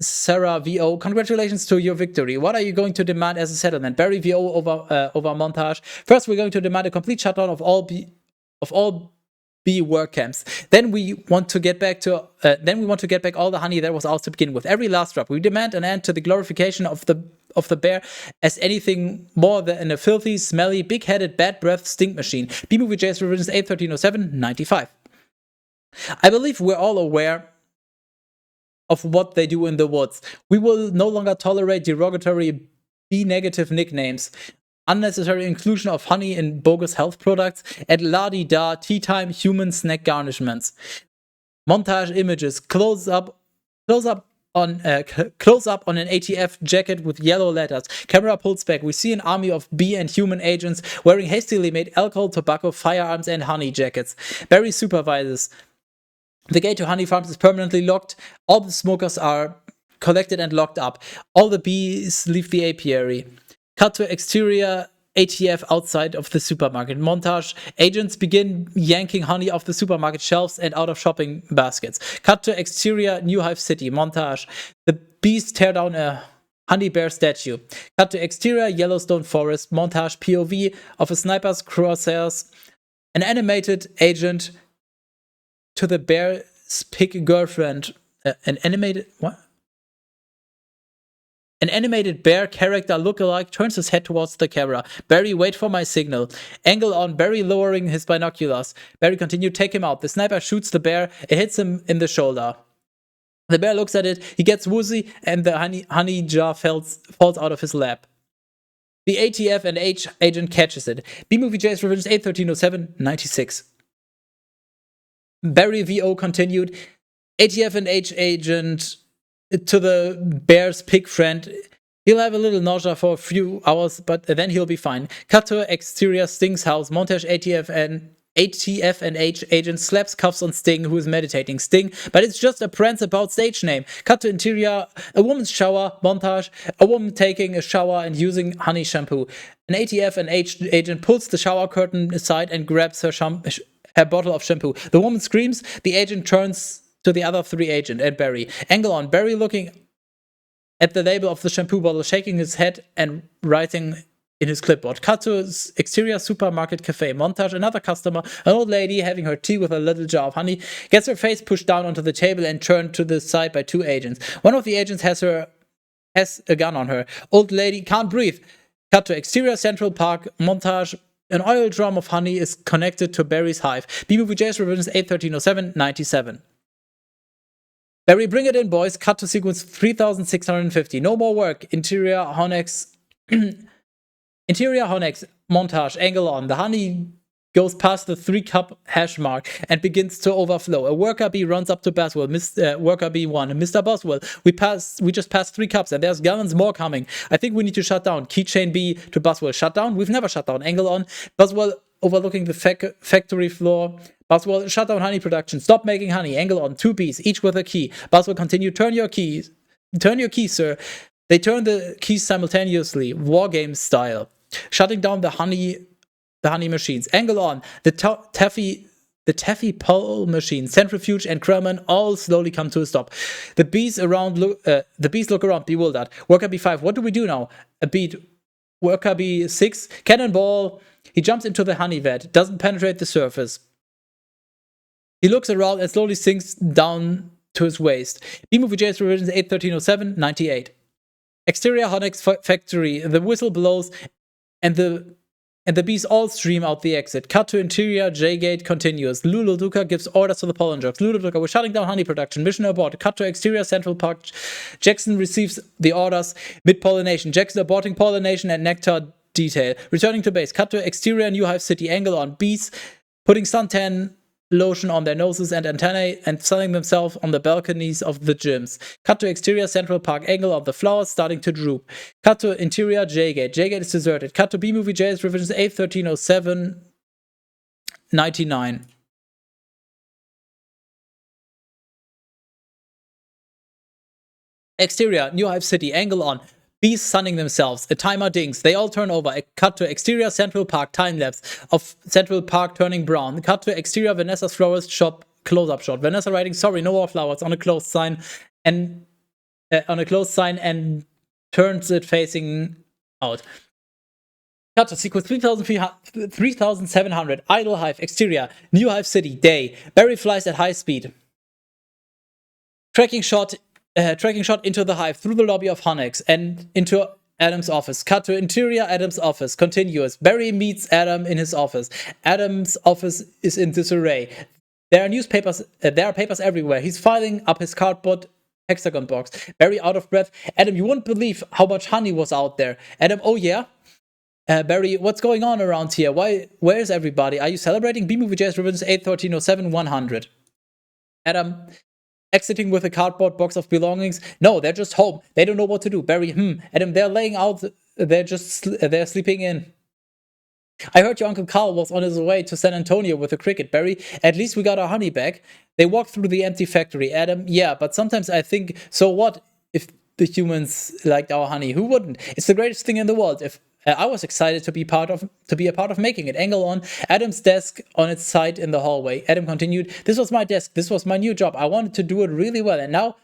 Sarah VO, congratulations to your victory. What are you going to demand as a settlement? Barry VO over Montage. First, we're going to demand a complete shutdown of all bee work camps. Then we want to get back all the honey that was ours to begin with. Every last drop. We demand an end to the glorification of the bear as anything more than a filthy, smelly, big-headed, bad-breath stink machine. B-Movie JS revisions 8/13/07/95. I believe we're all aware of what they do in the woods. We will no longer tolerate derogatory bee-negative nicknames, unnecessary inclusion of honey in bogus health products, and la-di-da tea-time human snack garnishments. Montage images, close up on close up on an ATF jacket with yellow letters. Camera pulls back. We see an army of bee and human agents wearing hastily made alcohol, tobacco, firearms, and honey jackets. Barry supervises. The gate to honey farms is permanently locked. All the smokers are collected and locked up. All the bees leave the apiary. Cut to exterior ATF outside of the supermarket. Montage. Agents begin yanking honey off the supermarket shelves and out of shopping baskets. Cut to exterior New Hive City. Montage. The bees tear down a honey bear statue. Cut to exterior Yellowstone Forest. Montage. POV of a sniper's crosshairs. An animated agent to the bear's pig girlfriend. An animated bear character lookalike turns his head towards the camera. Barry, wait for my signal. Angle on Barry lowering his binoculars. Barry, continue, take him out. The sniper shoots the bear. It hits him in the shoulder. The bear looks at it. He gets woozy, and the honey jar falls out of his lap. The ATF and H agent catches it. B-Movie J's Revenge 8/13/07/96. Barry VO continued. ATF and H agent to the bear's pig friend. He'll have a little nausea for a few hours, but then he'll be fine. Cut to exterior Sting's house. Montage. ATF and H agent slaps cuffs on Sting, who is meditating. Sting, but it's just a prance about stage name. Cut to interior, a woman's shower. Montage. A woman taking a shower and using honey shampoo. An ATF and H agent pulls the shower curtain aside and grabs her bottle of shampoo. The woman screams. The agent turns to the other three agents and Barry. Angle on Barry looking at the label of the shampoo bottle, shaking his head and writing in his clipboard. Cut to exterior supermarket cafe. Montage. Another customer, an old lady having her tea with a little jar of honey, gets her face pushed down onto the table and turned to the side by two agents. One of the agents has a gun on her. Old lady can't breathe. Cut to exterior Central Park. Montage. An oil drum of honey is connected to Barry's hive. B-Movie J's Revenge 8/13/07/97. Barry, bring it in, boys. Cut to sequence 3650. No more work. Interior Honex. Interior Honex. Montage. Angle on. The honey goes past the 3-cup hash mark and begins to overflow. A worker bee runs up to Boswell. Worker bee 1. Mr. Boswell, we just passed 3 cups and there's gallons more coming. I think we need to shut down. Keychain B to Boswell. Shut down? We've never shut down. Angle on. Boswell overlooking the factory floor. Boswell, shut down honey production. Stop making honey. Angle on. 2 bees, each with a key. Boswell, continue. Turn your key, sir. They turn the keys simultaneously, war game style, shutting down the honey machines. Angle on. The taffy pole machine, centrifuge, and Krellman all slowly come to a stop. The bees look around, bewildered. Worker B5, what do we do now? A beat. Worker B6, cannonball. He jumps into the honey vat, doesn't penetrate the surface. He looks around and slowly sinks down to his waist. B-Movie J's Revisions 8/13/07/98. Exterior Honex factory. The whistle blows and the bees all stream out the exit. Cut to interior J-Gate continues. Lulu Duca gives orders to the pollen jobs. Lulu Duca, we're shutting down honey production. Mission abort. Cut to exterior Central Park. Jackson receives the orders mid-pollination. Jackson aborting pollination and nectar detail. Returning to base. Cut to exterior New Hive City. Angle on. Bees putting suntan lotion on their noses and antennae and sunning themselves on the balconies of the gyms. Cut to exterior Central Park. Angle of the flowers starting to droop. Cut to interior J-Gate. J-Gate is deserted. Cut to B-Movie J's Revisions 8/13/07/99. Exterior New Hive City. Angle on. Bees sunning themselves. A timer dings. They all turn over. A cut to exterior Central Park. Time lapse of Central Park turning brown. Cut to exterior Vanessa's florist shop. Close-up shot. Vanessa writing, "Sorry, no more flowers" on a closed sign and turns it facing out. Cut to sequence 3700. Idle Hive. Exterior New Hive City. Day. Barry flies at high speed. Tracking shot into the hive through the lobby of Honex and into Adam's office. Cut to interior Adam's office. Continuous. Barry meets Adam in his office. Adam's office is in disarray. There are papers everywhere. He's filing up his cardboard hexagon box. Barry out of breath. Adam, you wouldn't believe how much honey was out there. Adam, oh yeah? Barry, what's going on around here? Where is everybody? Are you celebrating? B-Movie J's Revisions 8/13/07/100. Adam, exiting with a cardboard box of belongings. No, they're just home. They don't know what to do. Barry, Adam, they're laying out. They're sleeping in. I heard your Uncle Carl was on his way to San Antonio with a cricket. Barry, at least we got our honey back. They walked through the empty factory. Adam, yeah, but sometimes I think, so what if the humans liked our honey? Who wouldn't? It's the greatest thing in the world. If I was excited to be a part of making it. Angle on Adam's desk on its side in the hallway. Adam continued, "This was my desk. This was my new job. I wanted to do it really well, and now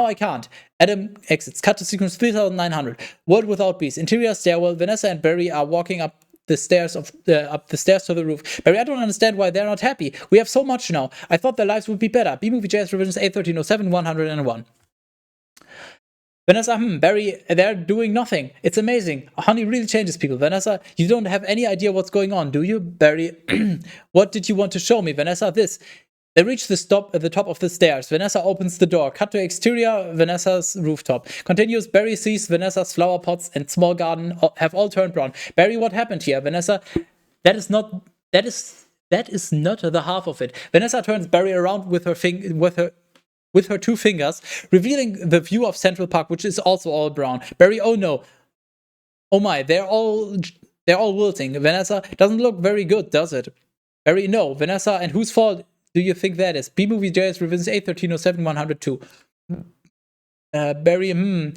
I can't." Adam exits. Cut to sequence 3900. World without bees. Interior stairwell. Vanessa and Barry are walking up the stairs to the roof. Barry, I don't understand why they're not happy. We have so much now. I thought their lives would be better. B-Movie JS Revisions 81307 101. Vanessa, Barry, they're doing nothing. It's amazing. Honey really changes people. Vanessa, you don't have any idea what's going on, do you? Barry, what did you want to show me? Vanessa, this. They reach the top of the stairs. Vanessa opens the door. Cut to exterior, Vanessa's rooftop. Continues, Barry sees Vanessa's flower pots and small garden have all turned brown. Barry, what happened here? Vanessa, that is not the half of it. Vanessa turns Barry around with her 2 fingers, revealing the view of Central Park, which is also all brown. Barry, oh no. Oh my, they're all wilting. Vanessa, doesn't look very good, does it? Barry, no. Vanessa, and whose fault do you think that is? B-Movie JS Revisions 81307 102. Barry, I'm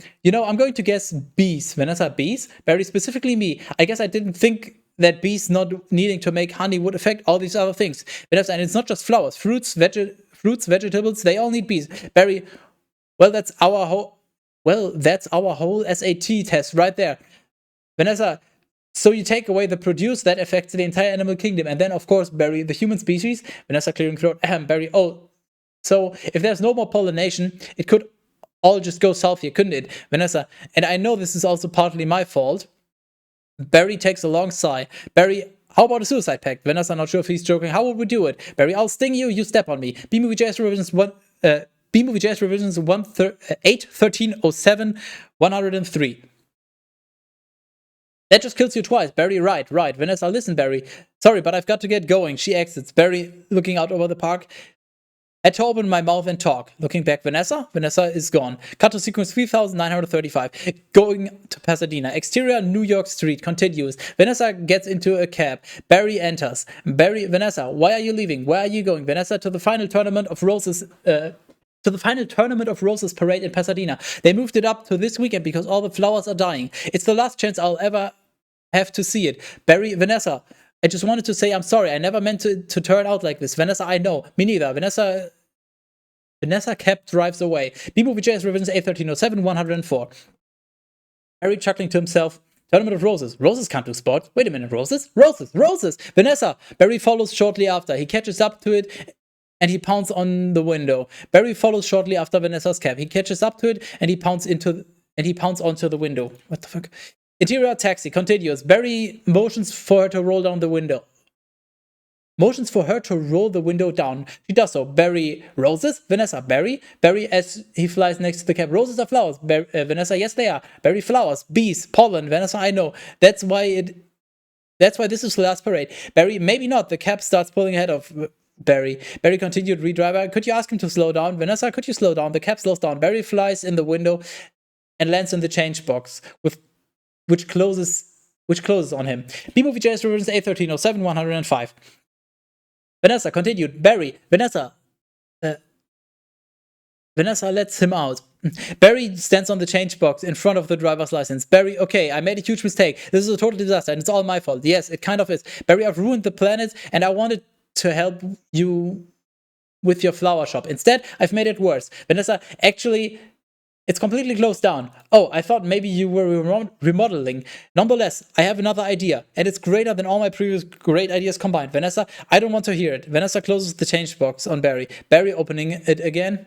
going to guess bees. Vanessa, bees? Barry, specifically me. I guess I didn't think that bees not needing to make honey would affect all these other things. Vanessa, and it's not just flowers. Fruits, vegetables, they all need bees. Barry, well, that's our whole SAT test right there. Vanessa, so you take away the produce, that affects the entire animal kingdom. And then, of course, Barry, the human species. Vanessa, clearing throat. Barry, oh, so if there's no more pollination, it could all just go south here, couldn't it? Vanessa, and I know this is also partly my fault. Barry takes a long sigh. Barry, how about a suicide pact? Vanessa, not sure if he's joking. How would we do it? Barry, I'll sting you, you step on me. B-Movie JS Revisions 81307 103. That just kills you twice. Barry, right. Vanessa, listen, Barry. Sorry, but I've got to get going. She exits. Barry, looking out over the park. I had to open my mouth and talk. Looking back, Vanessa is gone. Cut to sequence 3935. Going to Pasadena. Exterior, New York Street. Continues. Vanessa gets into a cab. Barry enters. Barry, Vanessa, why are you leaving? Where are you going? Vanessa, to the final tournament of Roses. Parade in Pasadena. They moved it up to this weekend because all the flowers are dying. It's the last chance I'll ever have to see it. Barry, Vanessa, I just wanted to say I'm sorry. I never meant to turn out like this. Vanessa, I know. Me neither. Vanessa cab drives away. B-Movie JS Revisions 81307 104. Barry chuckling to himself. Tournament of Roses. Roses can't do sports. Wait a minute, Roses? Roses! Vanessa! Barry follows shortly after. He catches up to it and he pounds on the window. Barry follows shortly after Vanessa's cab. He catches up to it and he pounds onto the window. What the fuck? Interior taxi continues. Barry motions for her to roll down the window. Motions for her to roll the window down. She does so. Barry, roses? Vanessa, Barry? Barry, as he flies next to the cab. Roses are flowers. Vanessa, yes, they are. Barry, flowers. Bees, pollen. Vanessa, I know. That's why this is the last parade. Barry, maybe not. The cab starts pulling ahead of Barry. Barry continued, driver. Could you ask him to slow down? Vanessa, could you slow down? The cab slows down. Barry flies in the window and lands in the change box, which closes on him. B-Movie JS Revisions 81307 105. Vanessa continued. Barry, Vanessa lets him out. Barry stands on the change box in front of the driver's license. Barry, okay, I made a huge mistake. This is a total disaster and it's all my fault. Yes, it kind of is. Barry, I've ruined the planet and I wanted to help you with your flower shop. Instead, I've made it worse. Vanessa, actually, it's completely closed down. Oh, I thought maybe you were remodeling. Nonetheless, I have another idea, and it's greater than all my previous great ideas combined. Vanessa, I don't want to hear it. Vanessa closes the change box on Barry. Barry opening it again.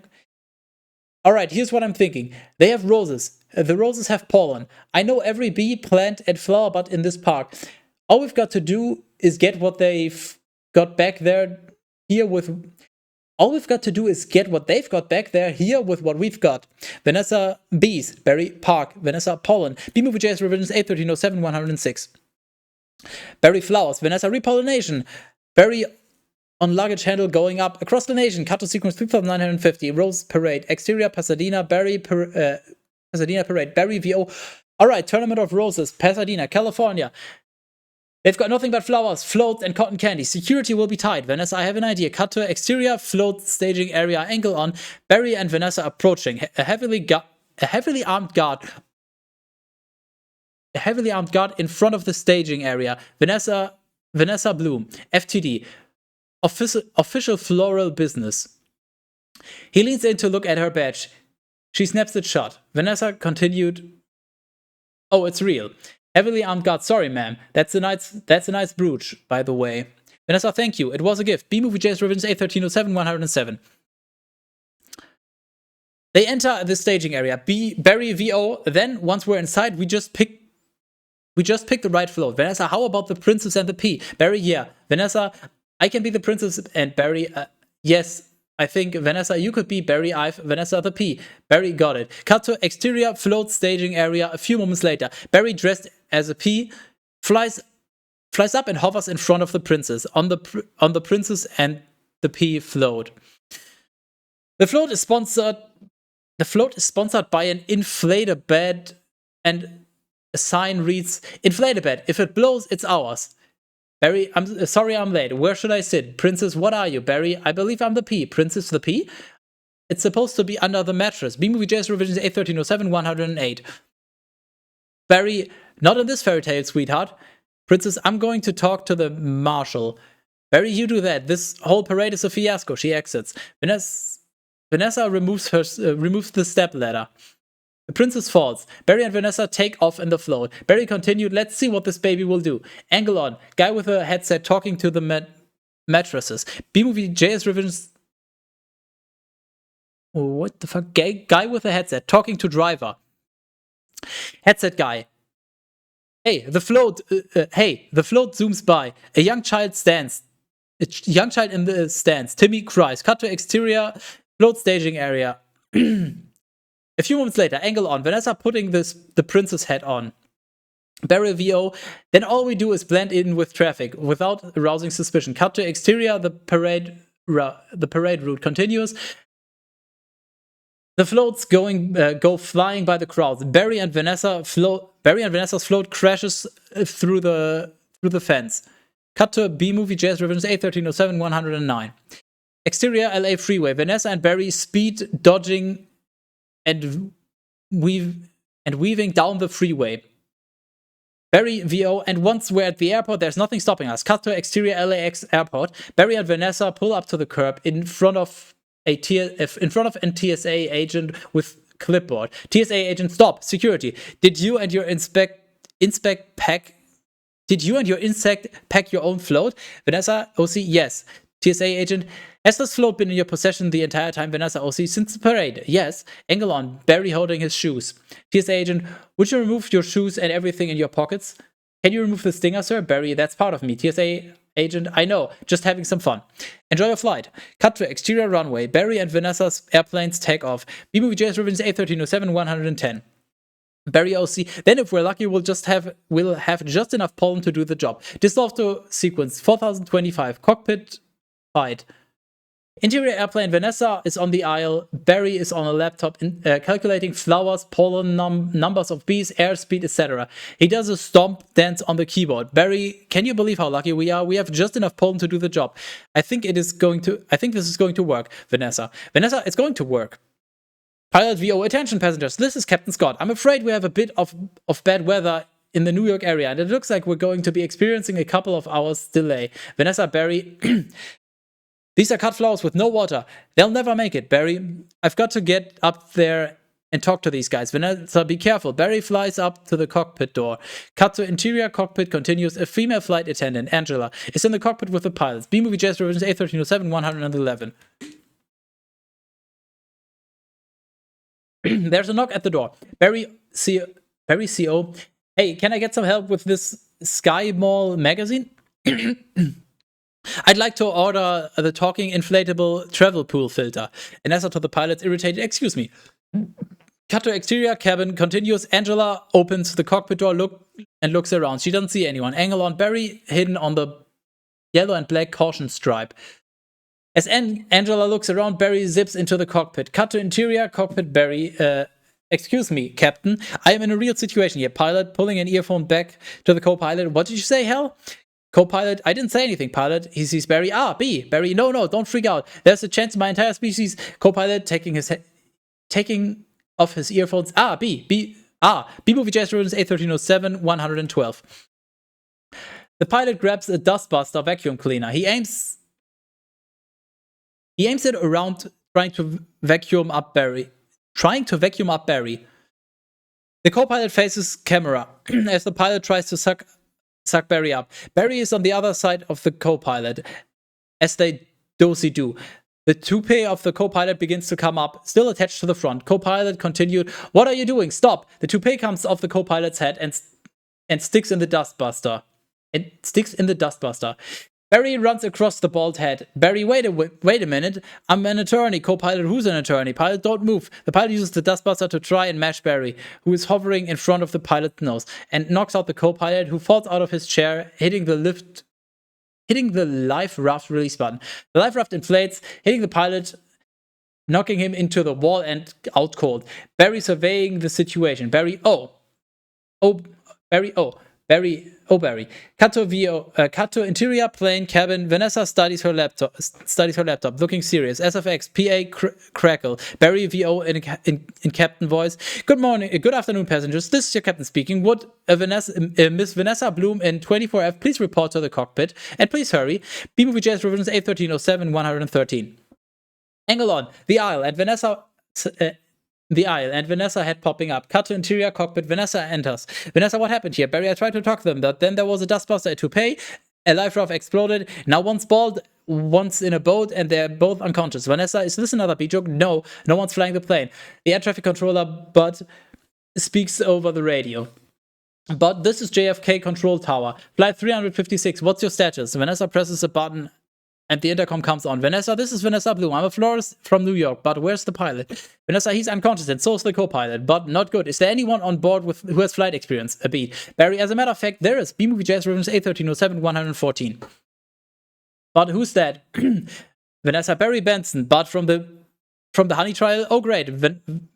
All right, here's what I'm thinking. They have roses. The roses have pollen. I know every bee, plant, and flower bud in this park. All we've got to do is get what they've got back there here with... All we've got to do is get what they've got back there here with what we've got. Vanessa, bees. Barry, park. Vanessa, pollen. B-Movie JS Revisions 81307 106. Barry, flowers. Vanessa, repollination. Barry, on luggage handle going up across the nation. Cut to sequence 3950. Rose Parade. Exterior Pasadena. Pasadena Parade. Barry VO. Alright, Tournament of Roses. Pasadena, California. They've got nothing but flowers, floats, and cotton candy. Security will be tight. Vanessa, I have an idea. Cut to exterior float staging area. Angle on. Barry and Vanessa approaching. A heavily armed guard in front of the staging area. Vanessa Bloom, FTD, official floral business. He leans in to look at her badge. She snaps it shut. Vanessa continued. Oh, it's real. Heavily armed guard. Sorry, ma'am. That's a nice brooch, by the way. Vanessa, thank you. It was a gift. B-Movie JS Revisions A1307 107. They enter the staging area. Barry VO. Then, once we're inside, we just pick the right float. Vanessa, how about the princess and the P? Barry, yeah. Vanessa, I can be the princess, and Barry, yes. I think, Vanessa, you could be Barry Ive, Vanessa the P. Barry got it. Cut to exterior float staging area a few moments later. Barry, dressed as a P, flies up and hovers in front of the princess on the princess and the P float. The float is sponsored by an inflator bed, and a sign reads, "Inflator bed. If it blows, it's ours." Barry, I'm sorry I'm late. Where should I sit? Princess, what are you? Barry, I believe I'm the P. Princess the P? It's supposed to be under the mattress. B-Movie JS Revisions A1307 108. Barry, not in this fairy tale, sweetheart. Princess, I'm going to talk to the marshal. Barry, you do that. This whole parade is a fiasco. She exits. Vanessa removes the step ladder. The princess falls. Barry and Vanessa take off in the float. Barry continued, let's see what this baby will do. Angle on. Guy with a headset talking to the mattresses. B-Movie JS Revisions. What the fuck? Guy with a headset talking to driver. Headset guy. Hey, the float zooms by. A young child in the stands. Timmy cries. Cut to exterior float staging area. A few moments later, angle on. Vanessa putting the princess hat on. Barry VO. Then all we do is blend in with traffic without arousing suspicion. Cut to exterior. The parade route continues. The floats go flying by the crowds. Barry and Vanessa's float crashes through the fence. Cut to B-Movie JS Revisions A1307 109. Exterior LA freeway. Vanessa and Barry speed dodging and weaving down the freeway. Barry VO, and once we're at the airport, there's nothing stopping us. Cut to exterior LAX airport. Barry and Vanessa pull up to the curb in front of an TSA agent with clipboard. TSA agent, stop, security. Did you and your insect pack your own float? Vanessa, OC, yes. TSA agent, has this float been in your possession the entire time? Vanessa, OC, since the parade? Yes. Angle on. Barry holding his shoes. TSA agent, would you remove your shoes and everything in your pockets? Can you remove the stinger, sir? Barry, that's part of me. TSA agent, I know, just having some fun. Enjoy your flight. Cut to exterior runway. Barry and Vanessa's airplanes take off. B-Movie JS Revisions A1307 110. Barry OC, then if we're lucky, we'll have just enough pollen to do the job. Dissolve to sequence 4025. Cockpit fight. Interior airplane. Vanessa is on the aisle. Barry is on a laptop calculating flowers, pollen, numbers of bees, airspeed, etc. He does a stomp dance on the keyboard. Barry, can you believe how lucky we are? We have just enough pollen to do the job. I think this is going to work. Vanessa, it's going to work. Pilot VO, attention passengers, this is Captain Scott. I'm afraid we have a bit of bad weather in the New York area, and it looks like we're going to be experiencing a couple of hours delay. Vanessa, Barry, these are cut flowers with no water. They'll never make it, Barry. I've got to get up there and talk to these guys. Vanessa, be careful. Barry flies up to the cockpit door. Cut to interior cockpit continues. A female flight attendant, Angela, is in the cockpit with the pilots. B-Movie JS Revisions A1307 111. There's a knock at the door. Barry CO. Hey, can I get some help with this Sky Mall magazine? I'd like to order the talking inflatable travel pool filter. And as to the pilots, irritated, excuse me. Cut to exterior cabin continues. Angela opens the cockpit door, looks around. She doesn't see anyone. Angle on. Barry hidden on the yellow and black caution stripe. As Angela looks around, Barry zips into the cockpit. Cut to interior cockpit. Barry, excuse me, Captain. I am in a real situation here. Pilot pulling an earphone back to the co-pilot. What did you say, Hal? Co-pilot, I didn't say anything, pilot. He sees Barry. B. Barry, no, don't freak out. There's a chance my entire species. Co-pilot taking off his earphones. B movie jazz ruins A1307 112. The pilot grabs a dustbuster vacuum cleaner. He aims it around, trying to vacuum up Barry. The co-pilot faces camera as the pilot tries to suck Barry up. Barry is on the other side of the co-pilot, as they do. The toupee of the co-pilot begins to come up, still attached to the front. Co-pilot continued, "What are you doing? Stop!" The toupee comes off the co-pilot's head and sticks in the dustbuster. Barry runs across the bald head. Barry, wait a minute. I'm an attorney. Co-pilot, who's an attorney? Pilot, don't move. The pilot uses the dustbuster to try and mash Barry, who is hovering in front of the pilot's nose, and knocks out the co-pilot, who falls out of his chair, hitting the life raft release button. The life raft inflates, hitting the pilot, knocking him into the wall and out cold. Barry surveying the situation. Barry. Cut to interior plane cabin. Vanessa studies her laptop, looking serious. SFX, PA crackle. Barry VO in captain voice. Good afternoon, passengers. This is your captain speaking. Would Miss Vanessa Bloom in 24F please report to the cockpit? And please hurry. B-Movie Jazz Revisions A1307 113. Angle on. The aisle and Vanessa head popping up. Cut to interior cockpit. Vanessa enters. Vanessa, what happened here? Barry, I tried to talk to them, but then there was a dustbuster, a toupee, a life raft exploded. Now one's bald, one's in a boat, and they're both unconscious. Vanessa, is this another B-joke? No one's flying the plane. The air traffic controller, but speaks over the radio. But this is JFK control tower. Flight 356, what's your status? Vanessa presses a button and the intercom comes on. Vanessa, this is Vanessa Bloom. I'm a florist from New York, but where's the pilot? Vanessa, he's unconscious, and so is the co-pilot, but not good. Is there anyone on board who has flight experience? A B. Barry, as a matter of fact, there is. B-Movie Jazz Revisions A1307 114. But who's that? Vanessa, Barry Benson, but from the honey trial? Oh, great.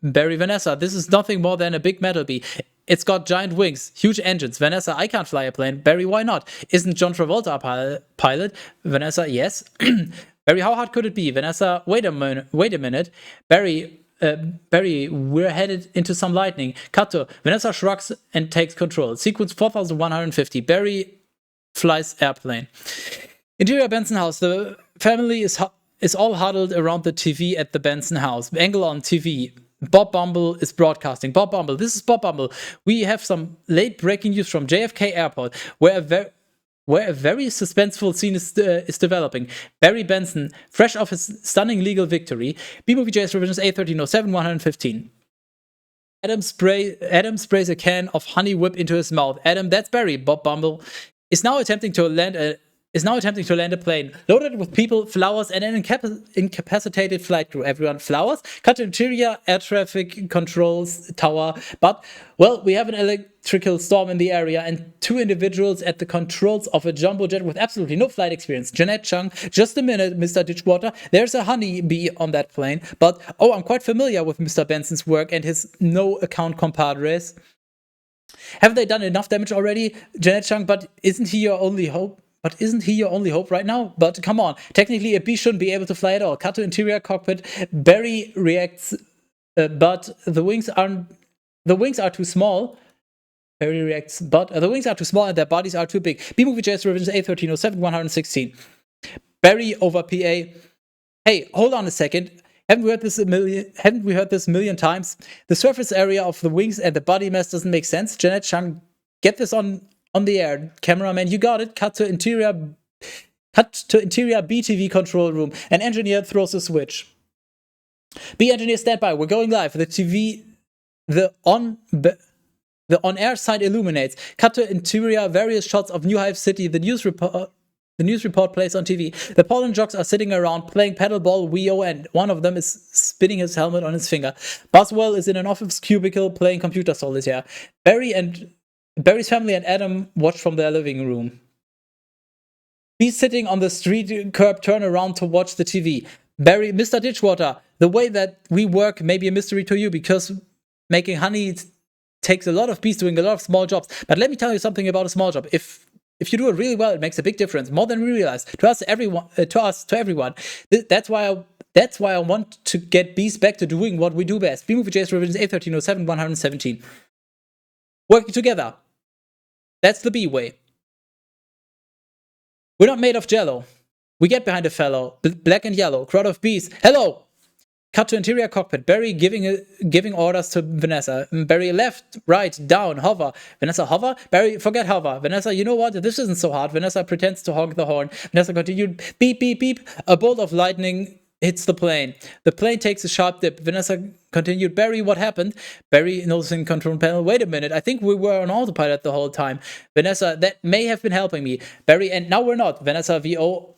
Barry, Vanessa, this is nothing more than a big metal bee. It's got giant wings, huge engines. Vanessa, I can't fly a plane. Barry, why not? Isn't John Travolta a pilot? Vanessa, yes. Barry, how hard could it be? Vanessa, wait a minute. Barry, we're headed into some lightning. Cut to Vanessa shrugs and takes control. Sequence 4150. Barry flies airplane. Interior Benson house. The family is all huddled around the TV at the Benson house. Angle on TV. Bob Bumble is broadcasting. Bob Bumble, this is Bob Bumble. We have some late breaking news from JFK Airport, where a very suspenseful scene is developing. Barry Benson, fresh off his stunning legal victory. B-Movie Jazz Revisions A1307 115. Adam sprays a can of honey whip into his mouth. Adam, that's Barry. Bob Bumble is now attempting to land a plane loaded with people, flowers, and an incapacitated flight crew. Everyone, flowers. Cut to interior air traffic controls tower. But, well, we have an electrical storm in the area and two individuals at the controls of a jumbo jet with absolutely no flight experience. Jeanette Chung, just a minute, Mr. Ditchwater. There's a honeybee on that plane. But, I'm quite familiar with Mr. Benson's work and his no-account compadres. Have they done enough damage already? Jeanette Chung, but isn't he your only hope? Right now? But come on, technically a bee shouldn't be able to fly at all. Cut to interior cockpit. Barry reacts, but the wings are too small. Barry reacts, but the wings are too small and their bodies are too big. B-Movie Jazz Revisions A1307 116. Barry over PA. Hey, hold on a second. Haven't we heard this a million times? The surface area of the wings and the body mass doesn't make sense. Jeanette Chung, get this on the air. Cameraman, you got it. Cut to interior BTV control room. An engineer throws a switch. B engineer, stand by. We're going live. The on-air side illuminates. Cut to interior, various shots of New Hive City. The news report plays on TV. The Pollen jocks are sitting around playing paddleball Wii-O, and one of them is spinning his helmet on his finger. Boswell is in an office cubicle playing computer solitaire. Barry's family and Adam watch from their living room. Be sitting on the street curb, turn around to watch the TV. Barry, Mr. Ditchwater, the way that we work may be a mystery to you because making honey takes a lot of bees doing a lot of small jobs. But let me tell you something about a small job. If you do it really well, it makes a big difference, more than we realize. To us, everyone. That's why I want to get bees back to doing what we do best. B Movie J's Revisions 81307 117. Working together. That's the bee way. We're not made of jello. We get behind a fellow. Black and yellow. Crowd of bees. Hello! Cut to interior cockpit. Barry giving orders to Vanessa. Barry left, right, down, hover. Vanessa hover. Barry forget hover. Vanessa, you know what? This isn't so hard. Vanessa pretends to honk the horn. Vanessa continued. Beep, beep, beep. A bolt of lightning hits the plane. The plane takes a sharp dip. Vanessa continued. Barry, what happened? Barry, noticing control panel. Wait a minute. I think we were on autopilot the whole time. Vanessa, that may have been helping me. Barry, and now we're not. Vanessa, VO,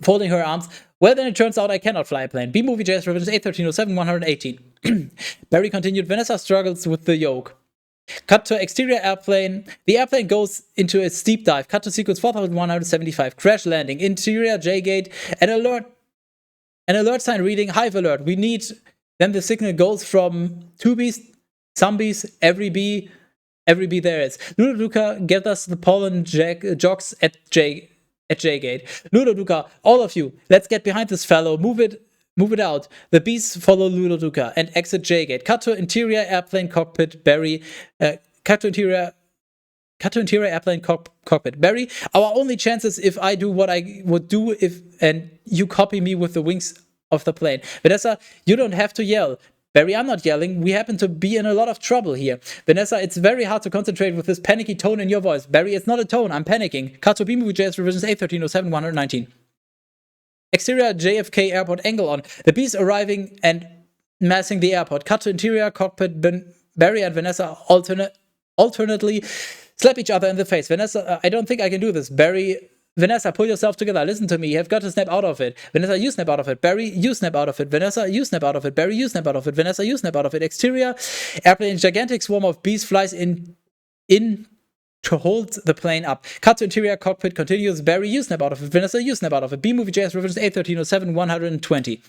folding her arms. Well, then it turns out I cannot fly a plane. B Movie JS Revisions 81307 118. Barry continued. Vanessa struggles with the yoke. Cut to exterior airplane. The airplane goes into a steep dive. Cut to sequence 4175. Crash landing. Interior J-gate. An alert sign reading hive alert. We need. Then the signal goes from 2 bees, some bees, every bee there is. Ludoduca gathers the pollen jogs at J-gate. Ludoduca, all of you, let's get behind this fellow. Move it out. The bees follow Ludoduca and exit J-gate. Cut to interior airplane cockpit. Barry. Cut to interior airplane cockpit. Barry, our only chance is if I do what I would do and you copy me with the wings of the plane. Vanessa, you don't have to yell. Barry, I'm not yelling. We happen to be in a lot of trouble here. Vanessa, it's very hard to concentrate with this panicky tone in your voice. Barry, it's not a tone. I'm panicking. Cut to B Movie JS Revisions 81307 119. Exterior JFK airport angle on. The bees arriving and massing the airport. Cut to interior cockpit. Barry and Vanessa alternately slap each other in the face. Vanessa, I don't think I can do this. Barry, Vanessa, pull yourself together. Listen to me. You have got to snap out of it. Vanessa, you snap out of it. Barry, you snap out of it. Vanessa, you snap out of it. Barry, you snap out of it. Vanessa, you snap out of it. Exterior airplane, gigantic swarm of bees flies in to hold the plane up. Cut to interior cockpit continues. Barry, you snap out of it. Vanessa, you snap out of it. B Movie JS Revisions 81307 120.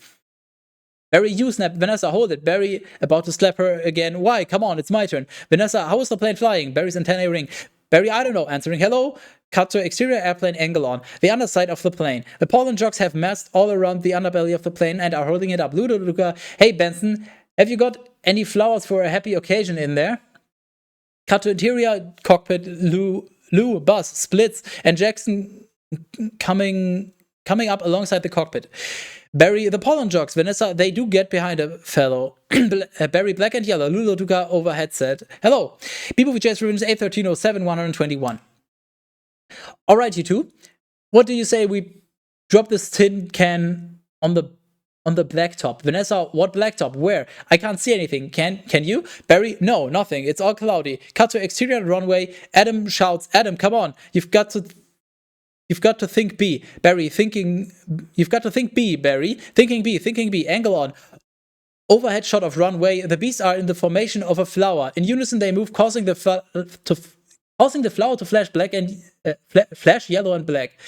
Barry, you snap. Vanessa, hold it. Barry, about to slap her again. Why? Come on, it's my turn. Vanessa, how is the plane flying? Barry's antennae ring. Barry, I don't know. Answering, hello. Cut to exterior airplane angle on. The underside of the plane. The pollen jogs have massed all around the underbelly of the plane and are holding it up. Ludoduca, hey Benson, have you got any flowers for a happy occasion in there? Cut to interior cockpit. Lou, Buzz, Splits, and Jackson coming up alongside the cockpit. Barry, the pollen jogs. Vanessa, they do get behind a fellow. Barry, black and yellow. Ludoduca over headset. Hello. People with JS Revisions 81307 121. Alright, you two. What do you say we drop this tin can on the blacktop? Vanessa, what blacktop? Where? I can't see anything. Can you? Barry, no, nothing. It's all cloudy. Cut to exterior runway. Adam shouts, Adam, come on. You've got to think B. Barry, you've got to think B, Barry. Thinking B. Angle on. Overhead shot of runway. The bees are in the formation of a flower. In unison, they move, causing the flower to flash black and flash yellow and black.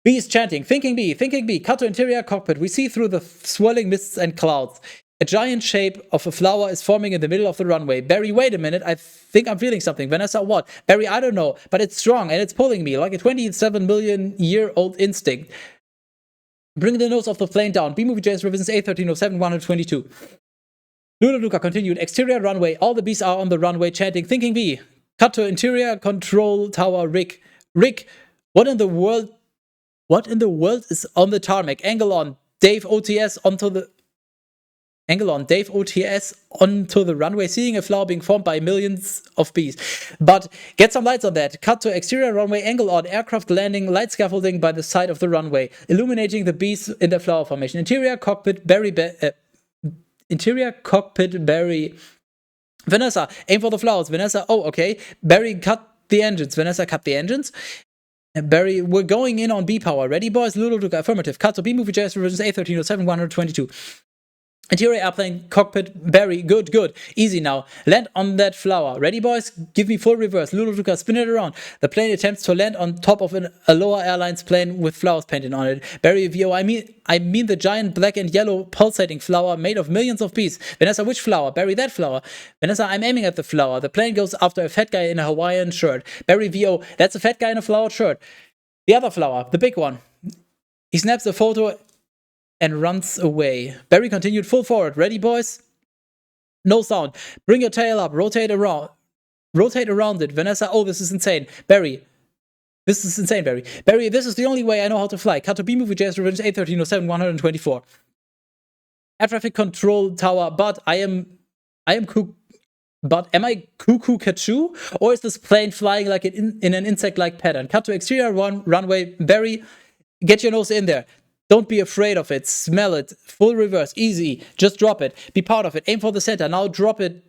B is chanting, thinking B. Cut to interior cockpit. We see through the swirling mists and clouds. A giant shape of a flower is forming in the middle of the runway. Barry, wait a minute. I think I'm feeling something. Vanessa, what? Barry, I don't know, but it's strong and it's pulling me like a 27 million year old instinct. Bring the nose of the plane down. B Movie JS Revisions 81307 122. Ludoduca continued. Exterior runway. All the bees are on the runway chanting, thinking B. Cut to interior control tower. Rick, what in the world is on the tarmac? Angle on. Dave OTS onto the runway, seeing a flower being formed by millions of bees. But get some lights on that. Cut to exterior runway, angle on, aircraft landing, light scaffolding by the side of the runway, illuminating the bees in the flower formation. Interior cockpit, Barry. Vanessa, aim for the flowers. Vanessa, oh, okay. Barry, cut the engines. Vanessa, cut the engines. Barry, we're going in on B power. Ready, boys? Ludoduca, affirmative. Cut to B Movie JS Revisions 81307 122. Interior airplane, cockpit, Barry, good, good. Easy now. Land on that flower. Ready, boys? Give me full reverse. Ludovica, spin it around. The plane attempts to land on top of a lower airlines plane with flowers painted on it. Barry, VO, I mean the giant black and yellow pulsating flower made of millions of bees. Vanessa, which flower? Barry, that flower. Vanessa, I'm aiming at the flower. The plane goes after a fat guy in a Hawaiian shirt. Barry, VO, that's a fat guy in a flowered shirt. The other flower, the big one. He snaps a photo and runs away. Barry continued full forward. Ready, boys? No sound. Bring your tail up. Rotate around. Rotate around it. Vanessa, oh, this is insane. Barry. This is insane, Barry. Barry, this is the only way I know how to fly. Cut to B movie JS Revenge 81307 124. Air traffic control tower, but am I cuckoo Kachu? Or is this plane flying like in an insect-like pattern? Cut to exterior runway. Barry, get your nose in there. Don't be afraid of it. Smell it. Full reverse. Easy. Just drop it. Be part of it. Aim for the center. Now drop it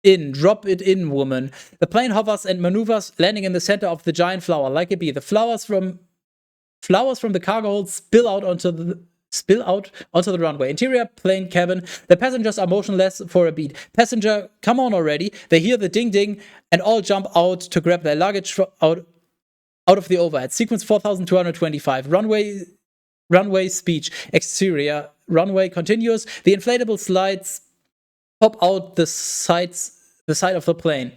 in. Drop it in, woman. The plane hovers and maneuvers, landing in the center of the giant flower like a bee. The flowers from the cargo hold spill out onto the runway. Interior plane cabin. The passengers are motionless for a beat. Passenger, come on already. They hear the ding ding and all jump out to grab their luggage out of the overhead. Sequence 4225. Runway speech. Exterior. Runway continuous. The inflatable slides pop out the side of the plane.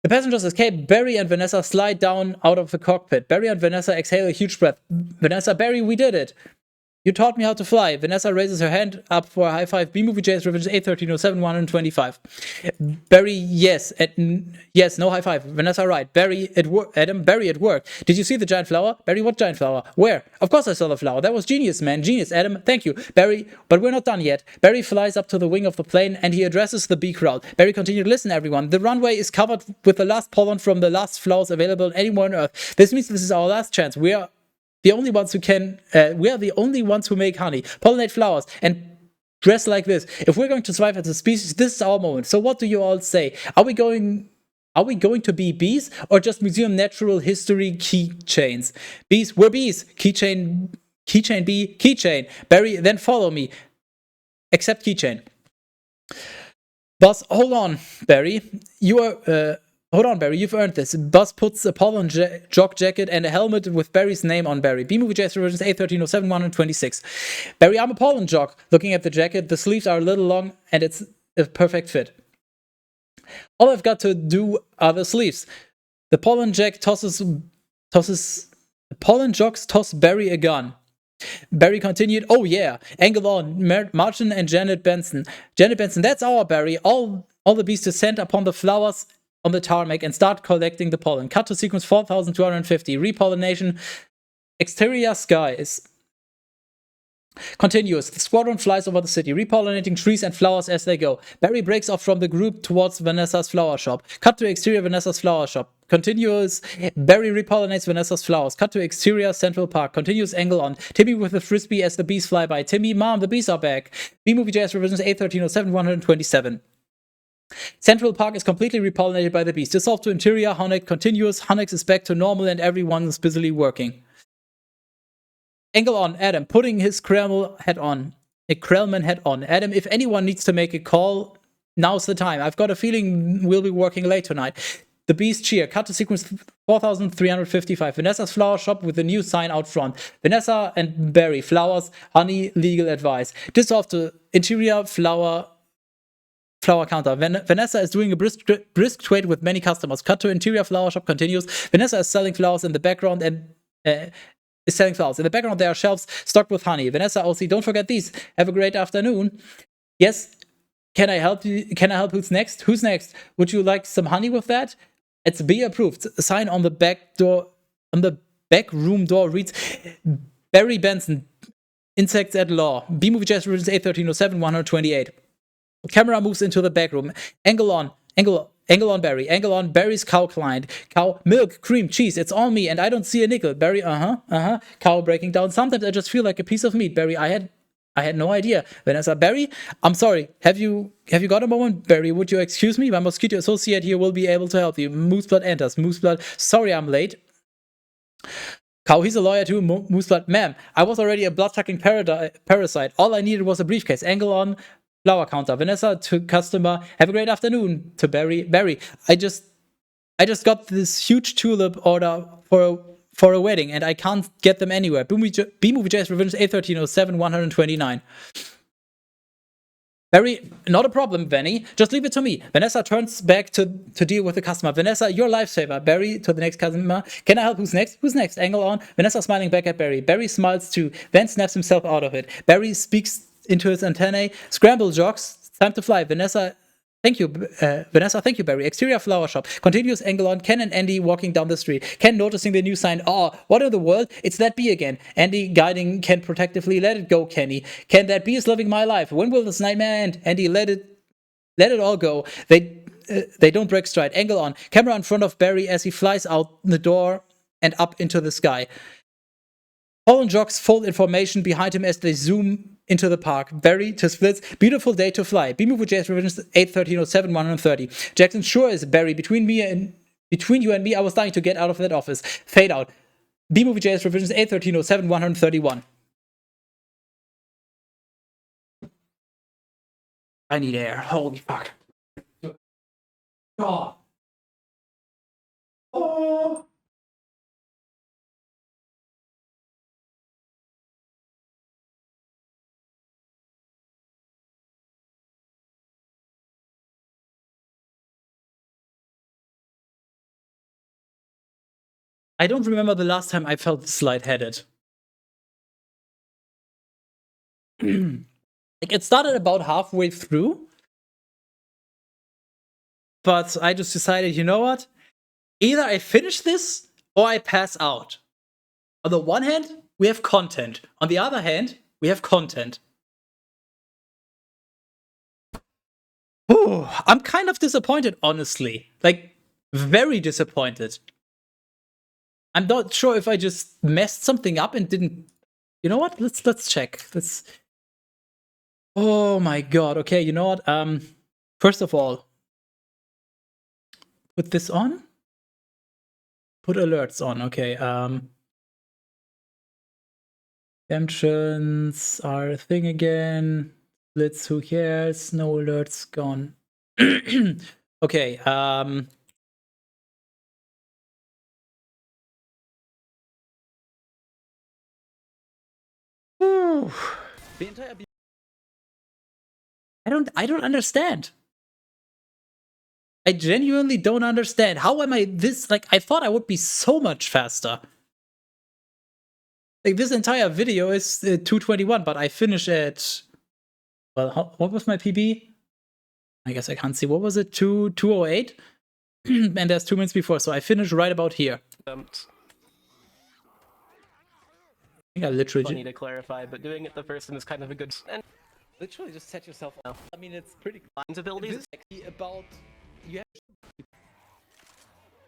The passengers escape. Barry and Vanessa slide down out of the cockpit. Barry and Vanessa exhale a huge breath. Vanessa, Barry, we did it. You taught me how to fly. Vanessa raises her hand up for a high five. B-Movie JS Revenge 81307 125. Barry, yes. Yes, no high five. Vanessa, right. Barry, Adam, Barry, it worked. Did you see the giant flower? Barry, what giant flower? Where? Of course I saw the flower. That was genius, man. Genius, Adam. Thank you. Barry, but we're not done yet. Barry flies up to the wing of the plane and he addresses the bee crowd. Barry continued, listen, everyone. The runway is covered with the last pollen from the last flowers available anywhere on Earth. This means this is our last chance. We are the only ones who make honey, pollinate flowers, and dress like this. If we're going to survive as a species, this is our moment. So what do you all say? Are we going to be bees or just museum natural history keychains? Bees, we're bees. Keychain bee, keychain. Barry, then follow me. Except keychain. Buzz, hold on, Barry. Hold on, Barry, you've earned this. Buzz puts a pollen jock jacket and a helmet with Barry's name on Barry. B-Movie JS Reversions 81307 126. Barry, I'm a pollen jock. Looking at the jacket, the sleeves are a little long and it's a perfect fit. All I've got to do are the sleeves. The pollen jocks toss Barry a gun. Barry continued, oh yeah, angle on, Martin and Janet Benson. Janet Benson, that's our Barry. All the bees descend upon the flowers on the tarmac and start collecting the pollen. Cut to sequence 4250. Repollination. Exterior skies. Continuous. The squadron flies over the city, repollinating trees and flowers as they go. Barry breaks off from the group towards Vanessa's flower shop. Cut to exterior Vanessa's flower shop. Continuous. Barry repollinates Vanessa's flowers. Cut to exterior Central Park. Continuous angle on. Timmy with a frisbee as the bees fly by. Timmy, Mom, the bees are back. B-Movie JS Revisions 81307 127. Central Park is completely repollinated by the bees. Dissolved to interior, Honeck continuous. Honex is back to normal and everyone is busily working. Angle on, Adam, putting his Krellman hat on. Adam, if anyone needs to make a call, now's the time. I've got a feeling we'll be working late tonight. The bees cheer. Cut to sequence 4355. Vanessa's flower shop with a new sign out front. Vanessa and Barry, flowers, honey, legal advice. Dissolved to interior, flower counter. Vanessa is doing a brisk trade with many customers. Cut to interior flower shop continues. Vanessa is selling flowers in the background and is selling flowers. In the background there are shelves stocked with honey. Vanessa also, don't forget these. Have a great afternoon. Yes. Can I help you? Can I help? Who's next? Who's next? Would you like some honey with that? It's B approved. A sign on the back door, on the back room door reads Barry Benson, insects at law. B-Movie JS Revisions 81307 128. Camera moves into the back room. Angle on Barry. Angle on Barry's cow client. Cow, milk, cream, cheese. It's all me, and I don't see a nickel. Barry, Cow breaking down. Sometimes I just feel like a piece of meat. Barry, I had no idea. Vanessa, Barry, I'm sorry. Have you got a moment? Barry, would you excuse me? My mosquito associate here will be able to help you. Mooseblood enters. Mooseblood, sorry I'm late. Cow, he's a lawyer too. Moose blood. Ma'am, I was already a blood-sucking parasite. All I needed was a briefcase. Angle on. Flower counter. Vanessa to customer. Have a great afternoon. To Barry. Barry, I just got this huge tulip order for a wedding, and I can't get them anywhere. B-Movie J's Revenge 81307 129. Barry, not a problem, Vanny. Just leave it to me. Vanessa turns back to deal with the customer. Vanessa, your lifesaver. Barry to the next customer. Can I help? Who's next? Who's next? Angle on. Vanessa smiling back at Barry. Barry smiles too, then snaps himself out of it. Barry speaks into his antennae. Scramble jocks. Time to fly. Vanessa, thank you. Vanessa, thank you, Barry. Exterior flower shop. Continuous angle on. Ken and Andy walking down the street. Ken noticing the new sign. Oh, what in the world? It's that bee again. Andy guiding Ken protectively. Let it go, Kenny. Ken, that bee is living my life. When will this nightmare end? Andy, let it all go. They don't break stride. Angle on. Camera in front of Barry as he flies out the door and up into the sky. Fallen jocks fold information behind him as they zoom into the park. Barry to splits. Beautiful day to fly. B-Move with J's Revisions 81307 130. Jackson sure is Barry. Between you and me, I was dying to get out of that office. Fade out. B-Movie J's Revisions 81307 131. I need air. Holy fuck. Oh. Oh. I don't remember the last time I felt this lightheaded. Like, it started about halfway through, but I just decided, you know what? Either I finish this or I pass out. On the one hand, we have content. On the other hand, we have content. Ooh, I'm kind of disappointed, honestly. Like, very disappointed. I'm not sure if I just messed something up and didn't. You know what? Let's check. Oh my god. Okay, you know what? First of all, put this on. Put alerts on. Okay. Redemptions are a thing again. Blitz, who cares? No alerts, gone. Okay. The entire I don't understand. I genuinely don't understand. How am I this? Like, I thought I would be so much faster. Like, this entire video is 221, but I finish at. Well, what was my PB? I guess I can't see. What was it? 208? And there's 2 minutes before, so I finished right about here. I think I literally. Funny to clarify, but doing it the first time is kind of a good. And literally just set yourself up. I mean, it's pretty. lines abilities. This is about. You have.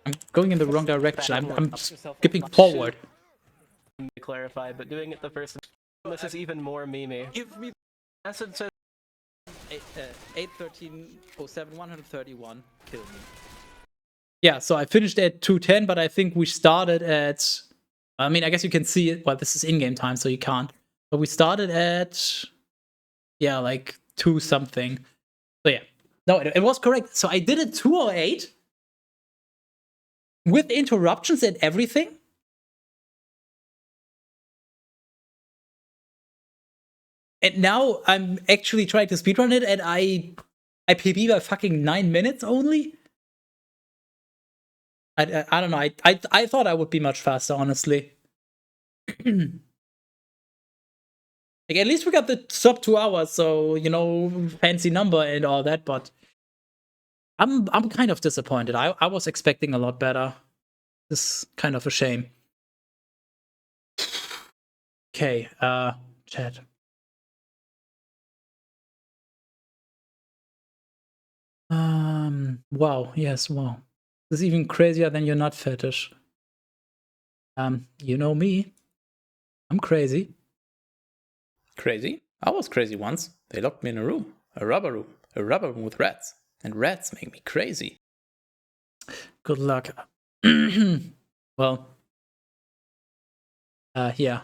I'm going in the wrong direction. I'm skipping forward. To clarify, but doing it the first time, this is even more memey. Give me. Acid says 81307 131. Kill me. Yeah, so I finished at 210, but I think we started at. I mean, I guess you can see it. Well, this is in-game time, so you can't. But we started at. Yeah, like 2 something. So yeah. No, it was correct. So I did it 208 with interruptions and everything. And now I'm actually trying to speedrun it, and I PB by fucking 9 minutes only. I don't know. I thought I would be much faster, honestly. Like, at least we got the sub 2 hours, so, you know, fancy number and all that, but I'm kind of disappointed. I was expecting a lot better. This is kind of a shame. Okay, chat. Wow, yes, wow. This is even crazier than your nut fetish. You know me. I'm crazy. Crazy? I was crazy once. They locked me in a rubber room with rats. And rats make me crazy. Good luck. Well, Yeah.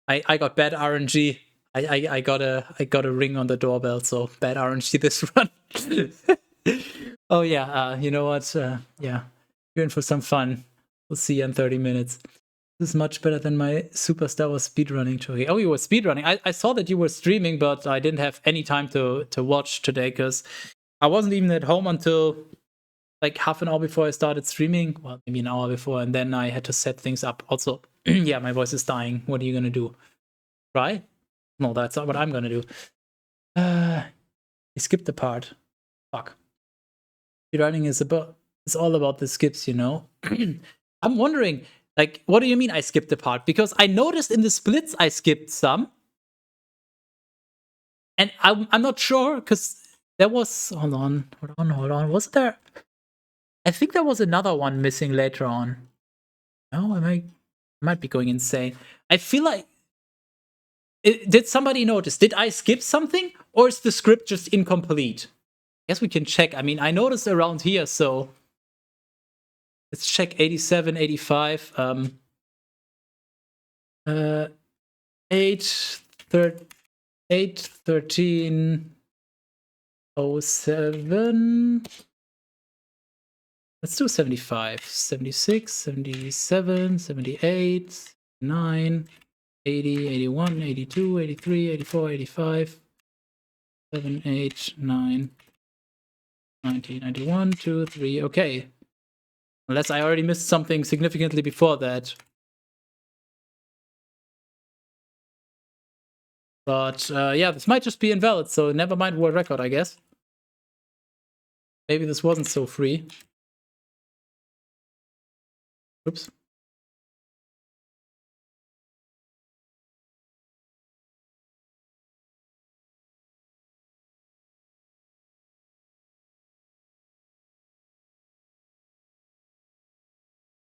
I got bad RNG. I got a ring on the doorbell, so bad RNG this run. Oh yeah, you know what? Yeah, you're in for some fun. We'll see you in 30 minutes. This is much better than my Superstar was speedrunning trophy. Oh, you were speedrunning. I saw that you were streaming, but I didn't have any time to watch today because I wasn't even at home until like half an hour before I started streaming. Well, maybe an hour before, and then I had to set things up. Also, yeah, my voice is dying. What are you gonna do? Try? No, that's not what I'm gonna do. I skipped the part. Fuck. Speedrunning is all about the skips, you know. I'm wondering, like, what do you mean I skipped the part? Because I noticed in the splits I skipped some, and I'm not sure because there was hold on. Was there? I think there was another one missing later on. No, I might be going insane. I feel like did somebody notice? Did I skip something, or is the script just incomplete? I guess we can check. I mean, I noticed around here, so let's check 87, 85. 8, 13, 07. Let's do 75, 76, 77, 78, 9, 80, 81, 82, 83, 84, 85, 7, 8, 9, 90, 91, 2, 3. Okay. Unless I already missed something significantly before that. But yeah, this might just be invalid, so never mind world record, I guess. Maybe this wasn't so free. Oops.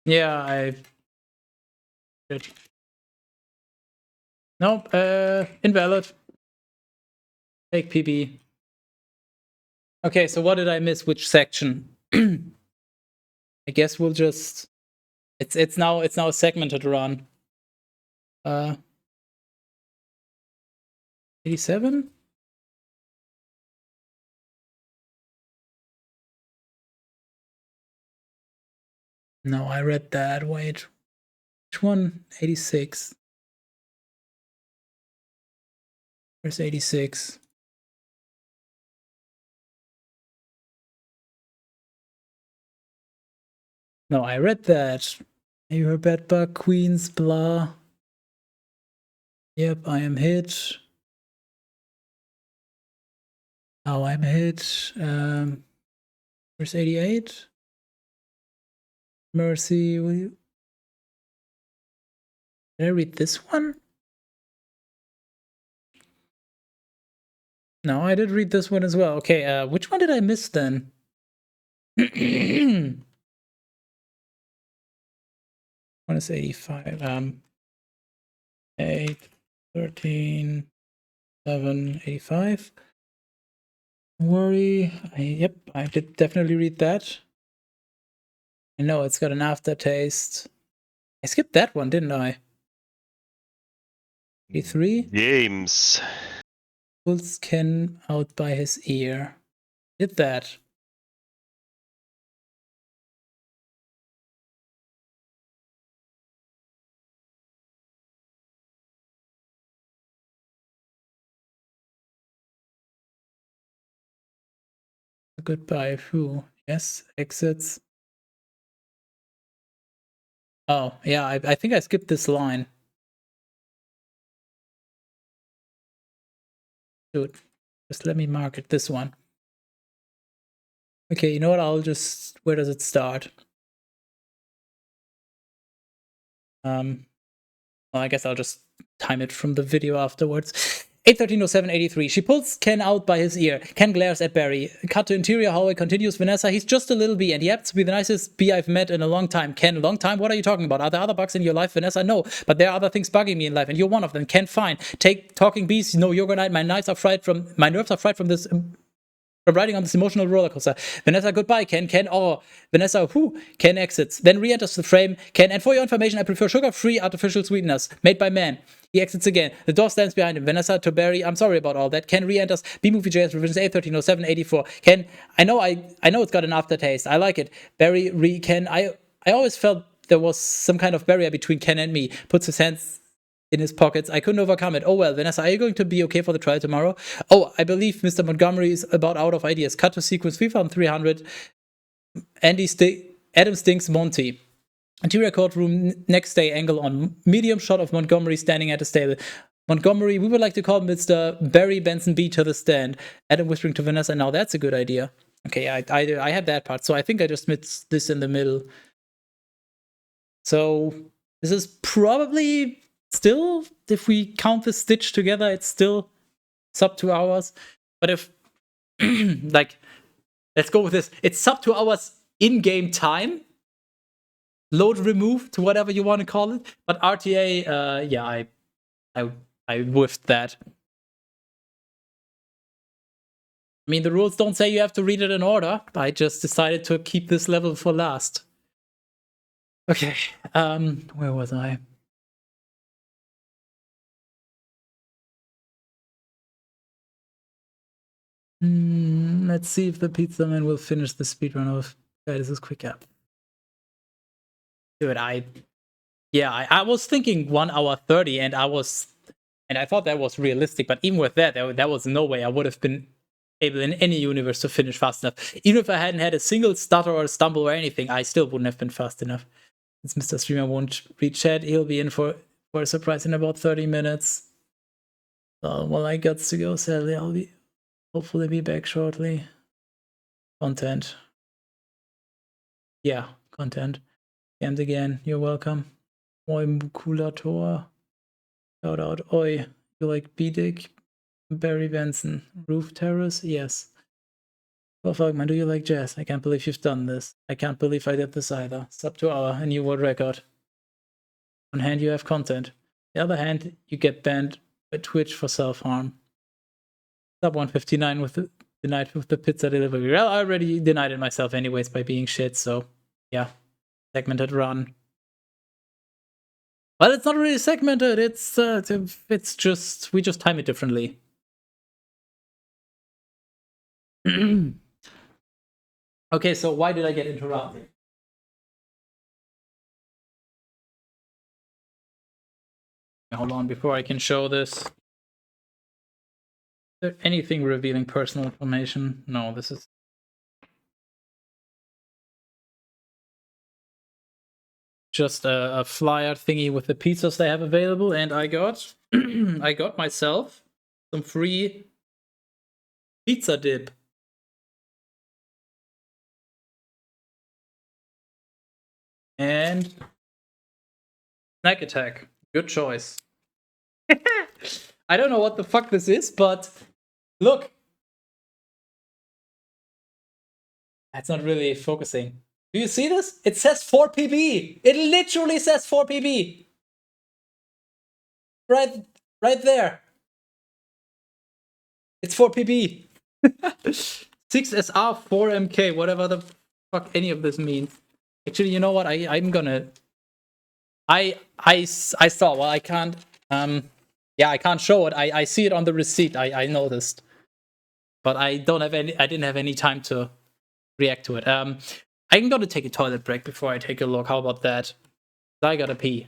Yeah, I... Nope, invalid. Fake PB. Okay, so what did I miss? Which section? I guess we'll just... It's now a segmented run. 87? No, I read that. Wait. Which one? 86. Where's 86? No, I read that. You're a bad bug, queens, blah. Yep, I am hit. Oh, I'm hit. Where's 88? Mercy, will you... Did I read this one? No, I did read this one as well. Okay, which one did I miss then? One is 85. 8, 13, 7, 85. Don't worry. Yep, I did definitely read that. I know it's got an aftertaste. I skipped that one, didn't I? 83? Games. Pulls Ken out by his ear. Did that. Goodbye. Who? Yes, exits. Oh, yeah, I think I skipped this line. Dude, just let me mark it, this one. Okay, you know what? I'll just... Where does it start? Well, I guess I'll just time it from the video afterwards. 8:13:07:83. She pulls Ken out by his ear. Ken glares at Barry. Cut to interior hallway. Continues Vanessa. He's just a little bee, and he happens to be the nicest bee I've met in a long time. Ken, a long time? What are you talking about? Are there other bugs in your life, Vanessa? No, but there are other things bugging me in life, and you're one of them. Ken, fine. Take talking bees. No, you're gonna. My nerves are fried from this. from riding on this emotional roller coaster. Vanessa, goodbye. Ken, oh, Vanessa, Ken exits. Then re-enters the frame. Ken, and for your information, I prefer sugar-free artificial sweeteners made by man. He exits again. The door stands behind him. Vanessa to Barry, I'm sorry about all that. Ken re-enters. B-Movie JS revisions A130784. Ken, I know it's got an aftertaste. I like it. Barry, Ken, I always felt there was some kind of barrier between Ken and me. Puts his hands in his pockets. I couldn't overcome it. Oh well, Vanessa, are you going to be okay for the trial tomorrow? Oh, I believe Mr. Montgomery is about out of ideas. Cut to sequence 3300. Adam stinks Monty. Interior courtroom, next day angle on medium shot of Montgomery standing at the stable. Montgomery, we would like to call Mr. Barry Benson B to the stand. Adam whispering to Vanessa, now that's a good idea. Okay, I had that part, so I think I just missed this in the middle. So this is probably still, if we count the stitch together, it's still sub 2 hours. But if, like, let's go with this. It's sub 2 hours in-game time. Load remove to whatever you want to call it. But RTA, yeah, I whiffed that. I mean, the rules don't say you have to read it in order. I just decided to keep this level for last. Okay, where was I? Let's see if the pizza man will finish the speedrun of. Okay, this is quick up. Dude, I was thinking 1 hour 30, and I thought that was realistic. But even with that, there was no way I would have been able in any universe to finish fast enough. Even if I hadn't had a single stutter or stumble or anything, I still wouldn't have been fast enough. Since Mr. Streamer won't read chat, he'll be in for a surprise in about 30 minutes. Well, I got to go, sadly. I'll hopefully be back shortly. Content. Yeah, content. And again, you're welcome. Oi, Mukulator. Shout out. Oi, you like B-Dick? Barry Benson. Roof Terrace? Yes. toafalkman, do you like jazz? I can't believe you've done this. I can't believe I did this either. Sub 2 hour, a new world record. On hand, you have content. The other hand, you get banned by Twitch for self-harm. Sub 159 with the denied with the pizza delivery. Well, I already denied it myself anyways by being shit, so yeah. Segmented run. Well, it's not really segmented, it's just, we just time it differently. Okay, so why did I get interrupted? Hold on, before I can show this. Is there anything revealing personal information? No, this is just a flyer thingy with the pizzas they have available, and I got I got myself some free pizza dip. And snack attack. Good choice. I don't know what the fuck this is, but look. That's not really focusing. Do you see this? It says 4 PB. It literally says 4 PB. Right there. It's 4 PB. 6SR 4MK, whatever the fuck any of this means. Actually, you know what? I'm gonna. I saw. Well, I can't. Yeah, I can't show it. I see it on the receipt. I noticed, but I don't have any. I didn't have any time to react to it. I'm gonna take a toilet break before I take a look. How about that? I gotta pee.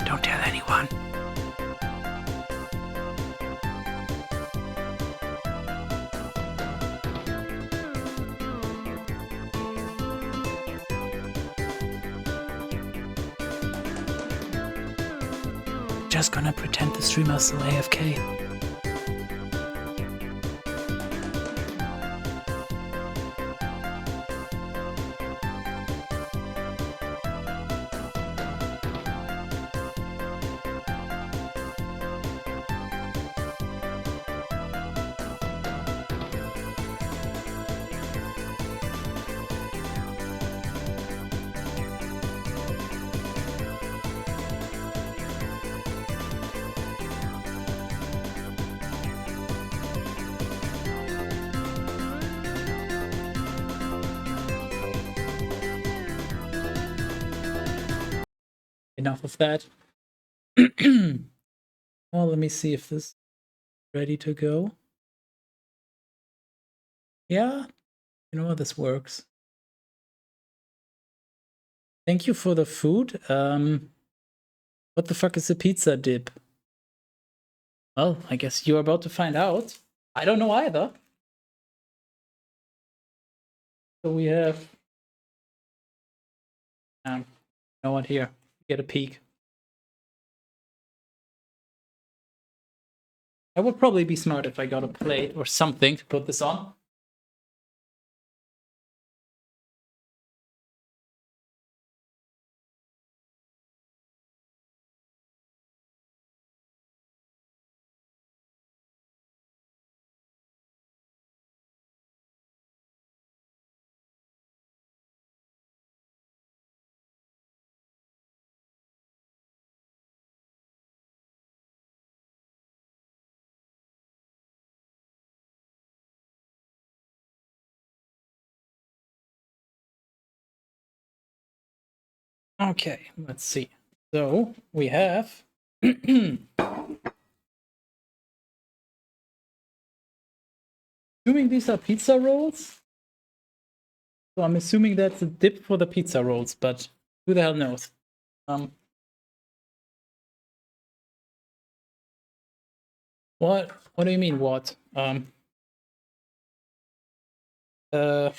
Don't tell anyone. Just gonna pretend the streamer's still AFK. Enough of that. Well, let me see if this is ready to go. Yeah, you know how this works. Thank you for the food. What the fuck is a pizza dip? Well, I guess you're about to find out. I don't know either. So we have... you know what, here. Get a peek. I would probably be smart if I got a plate or something to put this on. Okay, let's see. So we have assuming these are pizza rolls. So I'm assuming that's a dip for the pizza rolls, but who the hell knows? What? What do you mean, what? Well, I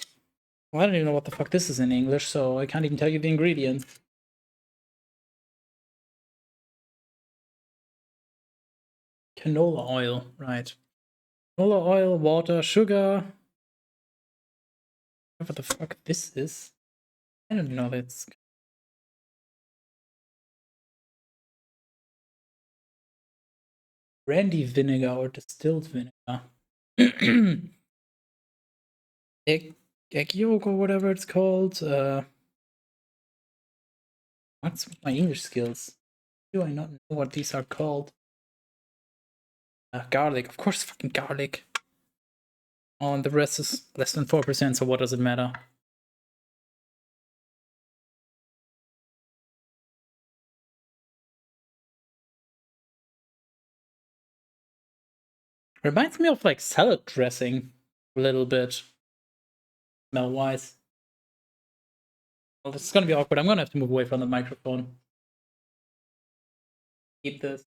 don't even know what the fuck this is in English, so I can't even tell you the ingredients. Canola oil, right. Canola oil, water, sugar. What the fuck this is? I don't know that's... brandy vinegar or distilled vinegar. Egg yolk or whatever it's called. What's my English skills? Do I not know what these are called? Garlic, of course, fucking garlic. Oh, and the rest is less than 4%, so what does it matter? Reminds me of like salad dressing a little bit, smell wise. Well, this is gonna be awkward. I'm gonna have to move away from the microphone. Keep this.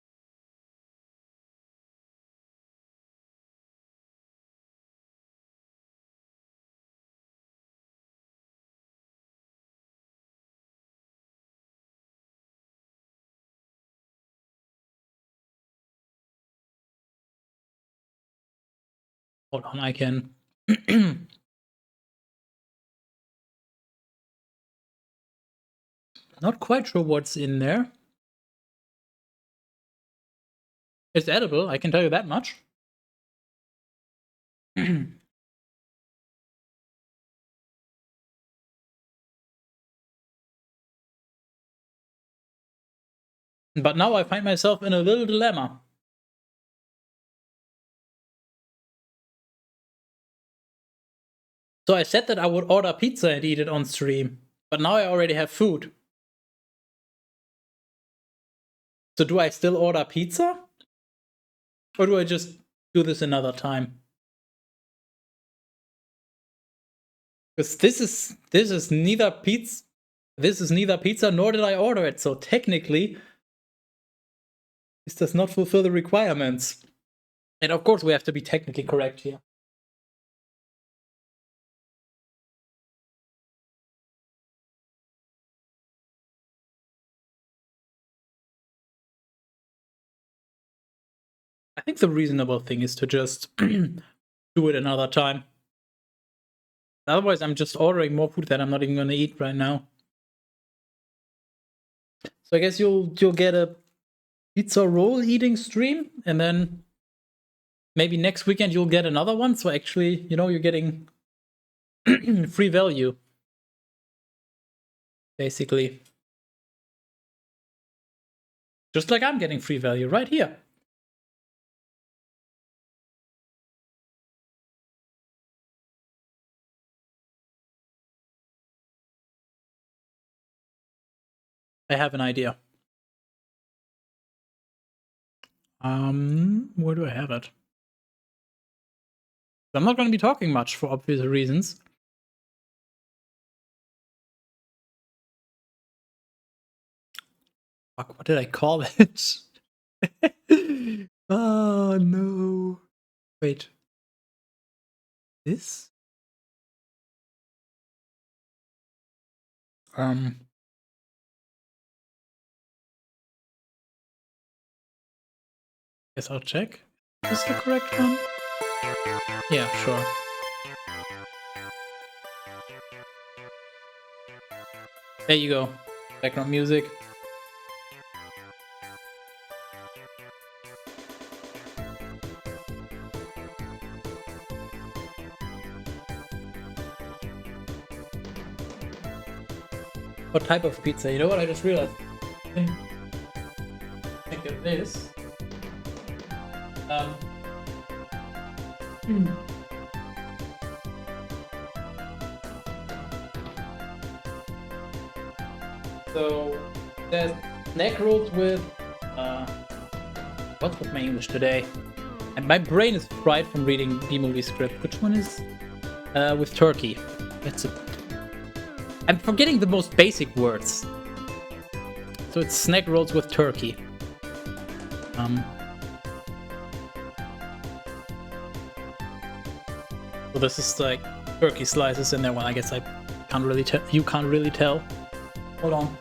Hold on, I can. Not quite sure what's in there. It's edible, I can tell you that much. But now I find myself in a little dilemma. So I said that I would order pizza and eat it on stream, but now I already have food. So do I still order pizza? Or do I just do this another time? Because this is neither pizza. This is neither pizza nor did I order it. So technically, This does not fulfill the requirements. And of course we have to be technically correct here. I think the reasonable thing is to just do it another time. Otherwise, I'm just ordering more food that I'm not even going to eat right now. So I guess you'll get a pizza roll eating stream, and then maybe next weekend you'll get another one. So actually, you know, you're getting free value, basically. Just like I'm getting free value right here. I have an idea. Where do I have it? I'm not going to be talking much for obvious reasons. Fuck, what did I call it? Oh no. Wait. This? Guess I'll check. Is this the correct one? Yeah, sure. There you go. Background music. What type of pizza? You know what I just realized? Think of this. So there's neck rolls with what's with my English today? And my brain is fried from reading B-movie script. Which one is with turkey? That's it. I'm forgetting the most basic words. So it's snack rolls with turkey. So this is like turkey slices in there. Well, I guess I can't really tell. You can't really tell. Hold on.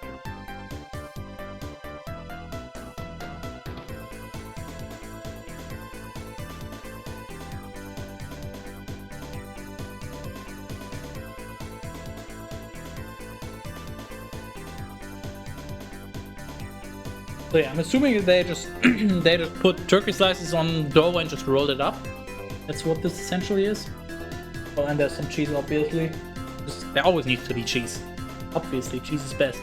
So yeah, I'm assuming they just put turkey slices on dough and just rolled it up. That's what this essentially is. Well, and there's some cheese, obviously. There always needs to be cheese. Obviously, cheese is best.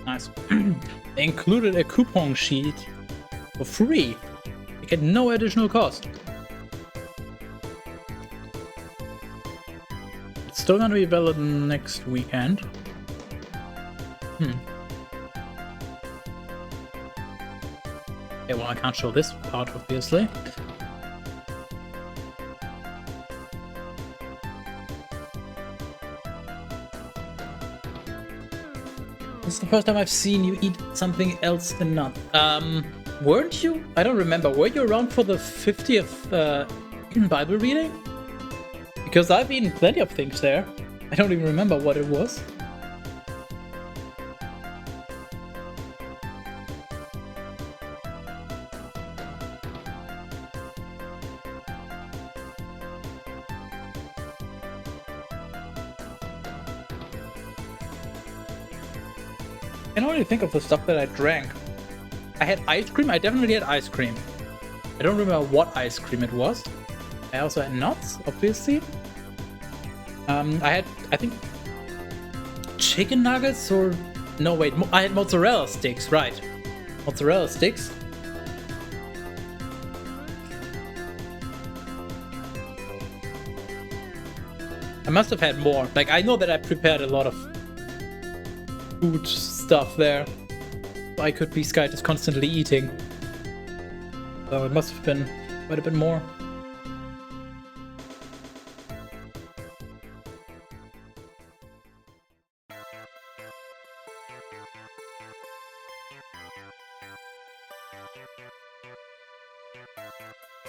Nice. They included a coupon sheet for free. You get no additional cost. It's still gonna be valid next weekend. Okay, well, I can't show this part, obviously. This is the first time I've seen you eat something else than nut. Weren't you? I don't remember. Were you around for the 50th Bible reading? Because I've eaten plenty of things there. I don't even remember what it was. I can only think of the stuff that I drank. I had ice cream. I definitely had ice cream. I don't remember what ice cream it was. I also had nuts, obviously. I had, I think, chicken nuggets or... No, wait. I had mozzarella sticks, right. Mozzarella sticks. I must have had more. Like, I know that I prepared a lot of food stuff there. I could be Sky just constantly eating. So it must have been quite a bit more.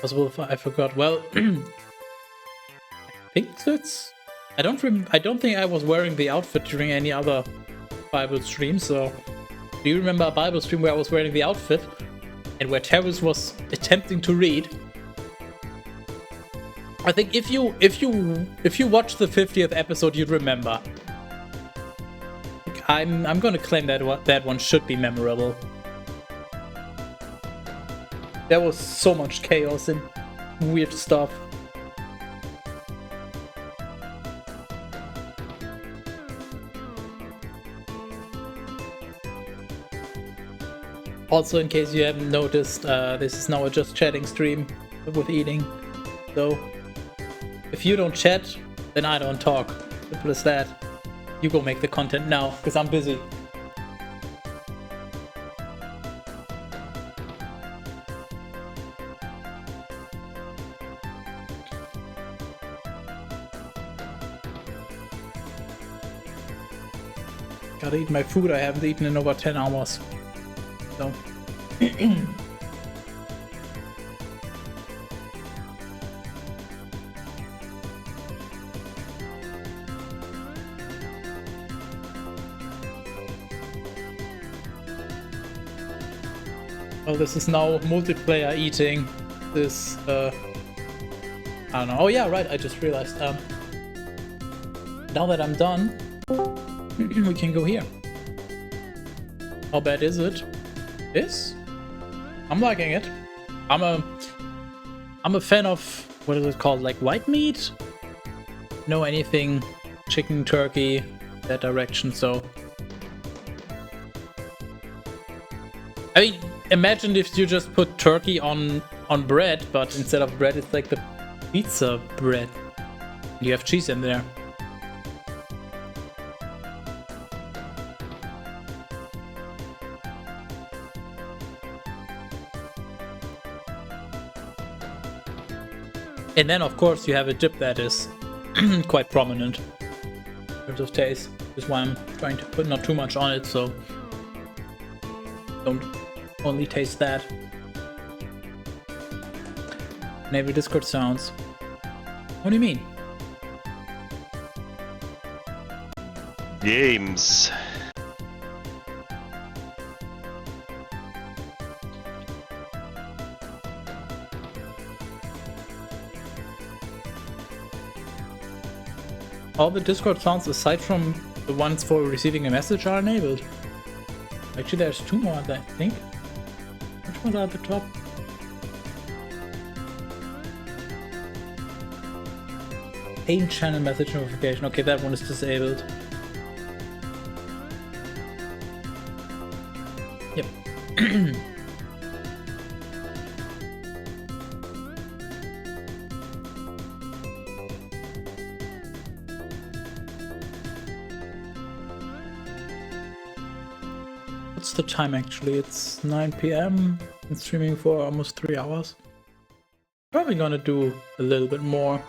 Possible if I forgot. Well, I think that's. I don't think I was wearing the outfit during any other Bible stream. So, do you remember a Bible stream where I was wearing the outfit and where Terrace was attempting to read? I think if you watch the 50th episode, you'd remember. I'm gonna claim that one should be memorable. There was so much chaos and weird stuff. Also, in case you haven't noticed, this is now a just chatting stream with eating. So, if you don't chat, then I don't talk. Simple as that. You go make the content now, because I'm busy. Gotta eat my food. I haven't eaten in over 10 hours. So. Oh, this is now multiplayer eating. This, I don't know. Oh yeah, right, I just realized. Now that I'm done, we can go here. How bad is it? This? I'm liking it. I'm a fan of, what is it called, like white meat? No anything chicken, turkey, that direction, so. I mean, imagine if you just put turkey on bread, but instead of bread, it's like the pizza bread. You have cheese in there. And then, of course, you have a dip that is quite prominent in terms of taste. That's why I'm trying to put not too much on it, so don't only taste that. Maybe Discord sounds. What do you mean? Games. All the Discord sounds aside from the ones for receiving a message are enabled. Actually, there's two more, I think. Which ones are at the top? Main channel message notification. Okay, that one is disabled. Yep. What's the time actually? It's 9 PM. Been streaming for almost 3 hours. Probably gonna do a little bit more.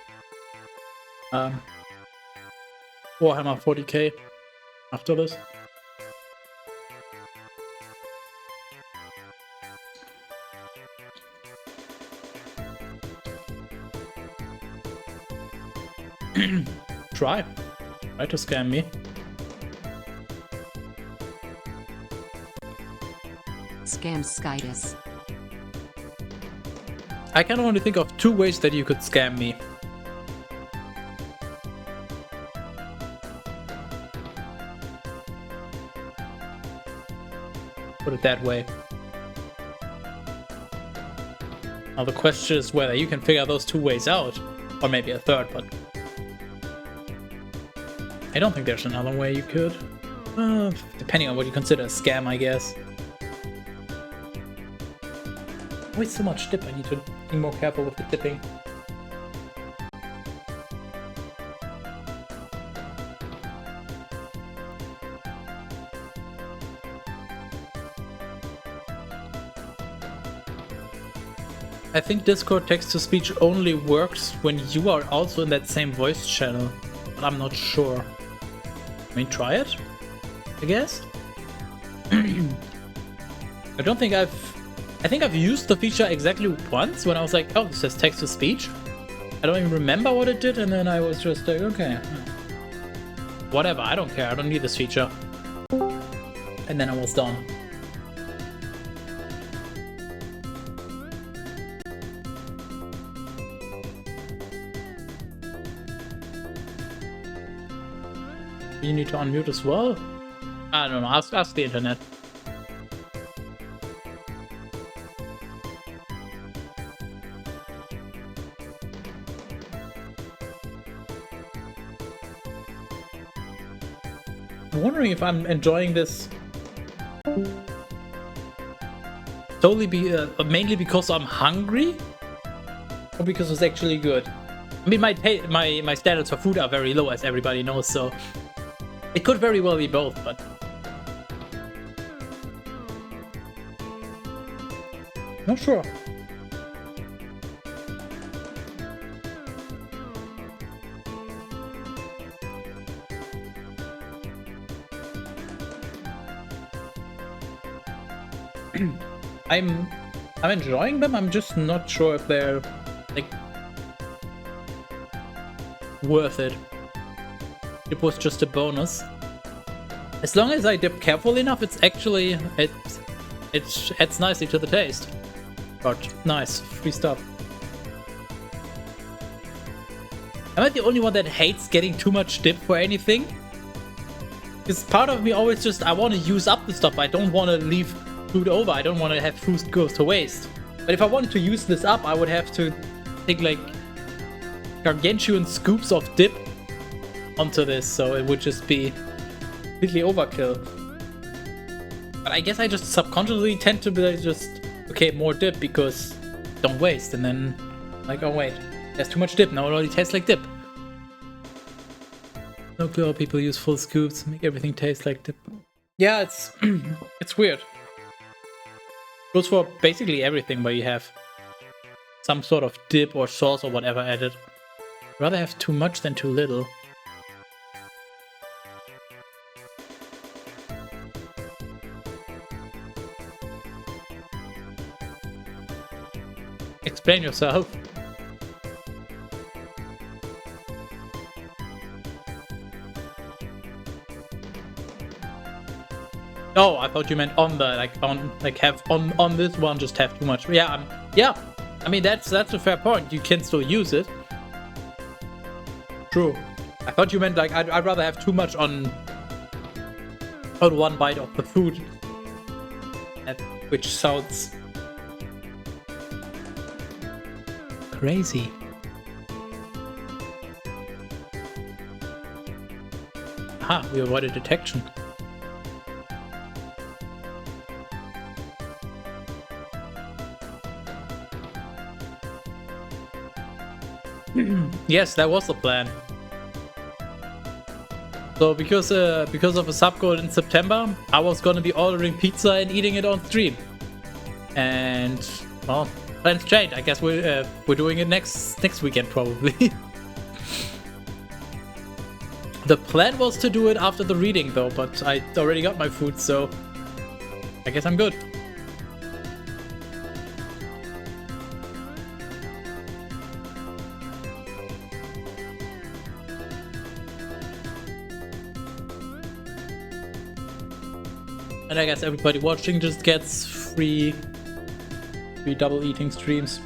Warhammer 40k after this. Try to scam me. Scam Skytus. I can only think of 2 ways that you could scam me. Put it that way. Now the question is whether you can figure those 2 ways out, or maybe a third, but I don't think there's another way you could. Depending on what you consider a scam, I guess. Always so much dip, I need to be more careful with the dipping. I think Discord text-to-speech only works when you are also in that same voice channel. But I'm not sure. I mean, try it, I guess. I don't think I think I've used the feature exactly once when I was like, oh, this says text-to-speech. I don't even remember what it did, and then I was just like, okay. Whatever, I don't care, I don't need this feature. And then I was done. You need to unmute as well? I don't know, ask the internet. I'm wondering if I'm enjoying this totally mainly because I'm hungry, or because it's actually good. I mean, my standards for food are very low, as everybody knows, so it could very well be both, but not sure. I'm enjoying them. I'm just not sure if they're like worth it. It was just a bonus. As long as I dip carefully enough, it's actually it adds nicely to the taste. But nice, free stuff. Am I the only one that hates getting too much dip for anything? Because part of me always just, I want to use up the stuff. I don't want to leave food over. I don't want to have food go to waste. But if I wanted to use this up, I would have to take like gargantuan scoops of dip onto this, so it would just be completely overkill. But I guess I just subconsciously tend to be like just, okay, more dip because don't waste, and then like, oh wait, there's too much dip, now it already tastes like dip. No clue how people use full scoops, make everything taste like dip. Yeah, it's it's weird. Goes for basically everything where you have some sort of dip or sauce or whatever added. I'd rather have too much than too little. Explain yourself. Oh, I thought you meant on the have on this one just have too much. Yeah, yeah. I mean that's a fair point. You can still use it. True. I thought you meant like I'd rather have too much on one bite of the food, which sounds crazy. Aha, we avoided detection. Yes, that was the plan. So because of a sub goal in September, I was gonna be ordering pizza and eating it on stream. And well, plans changed. I guess we're doing it next weekend probably. The plan was to do it after the reading though, but I already got my food, so I guess I'm good. And I guess everybody watching just gets free double eating streams.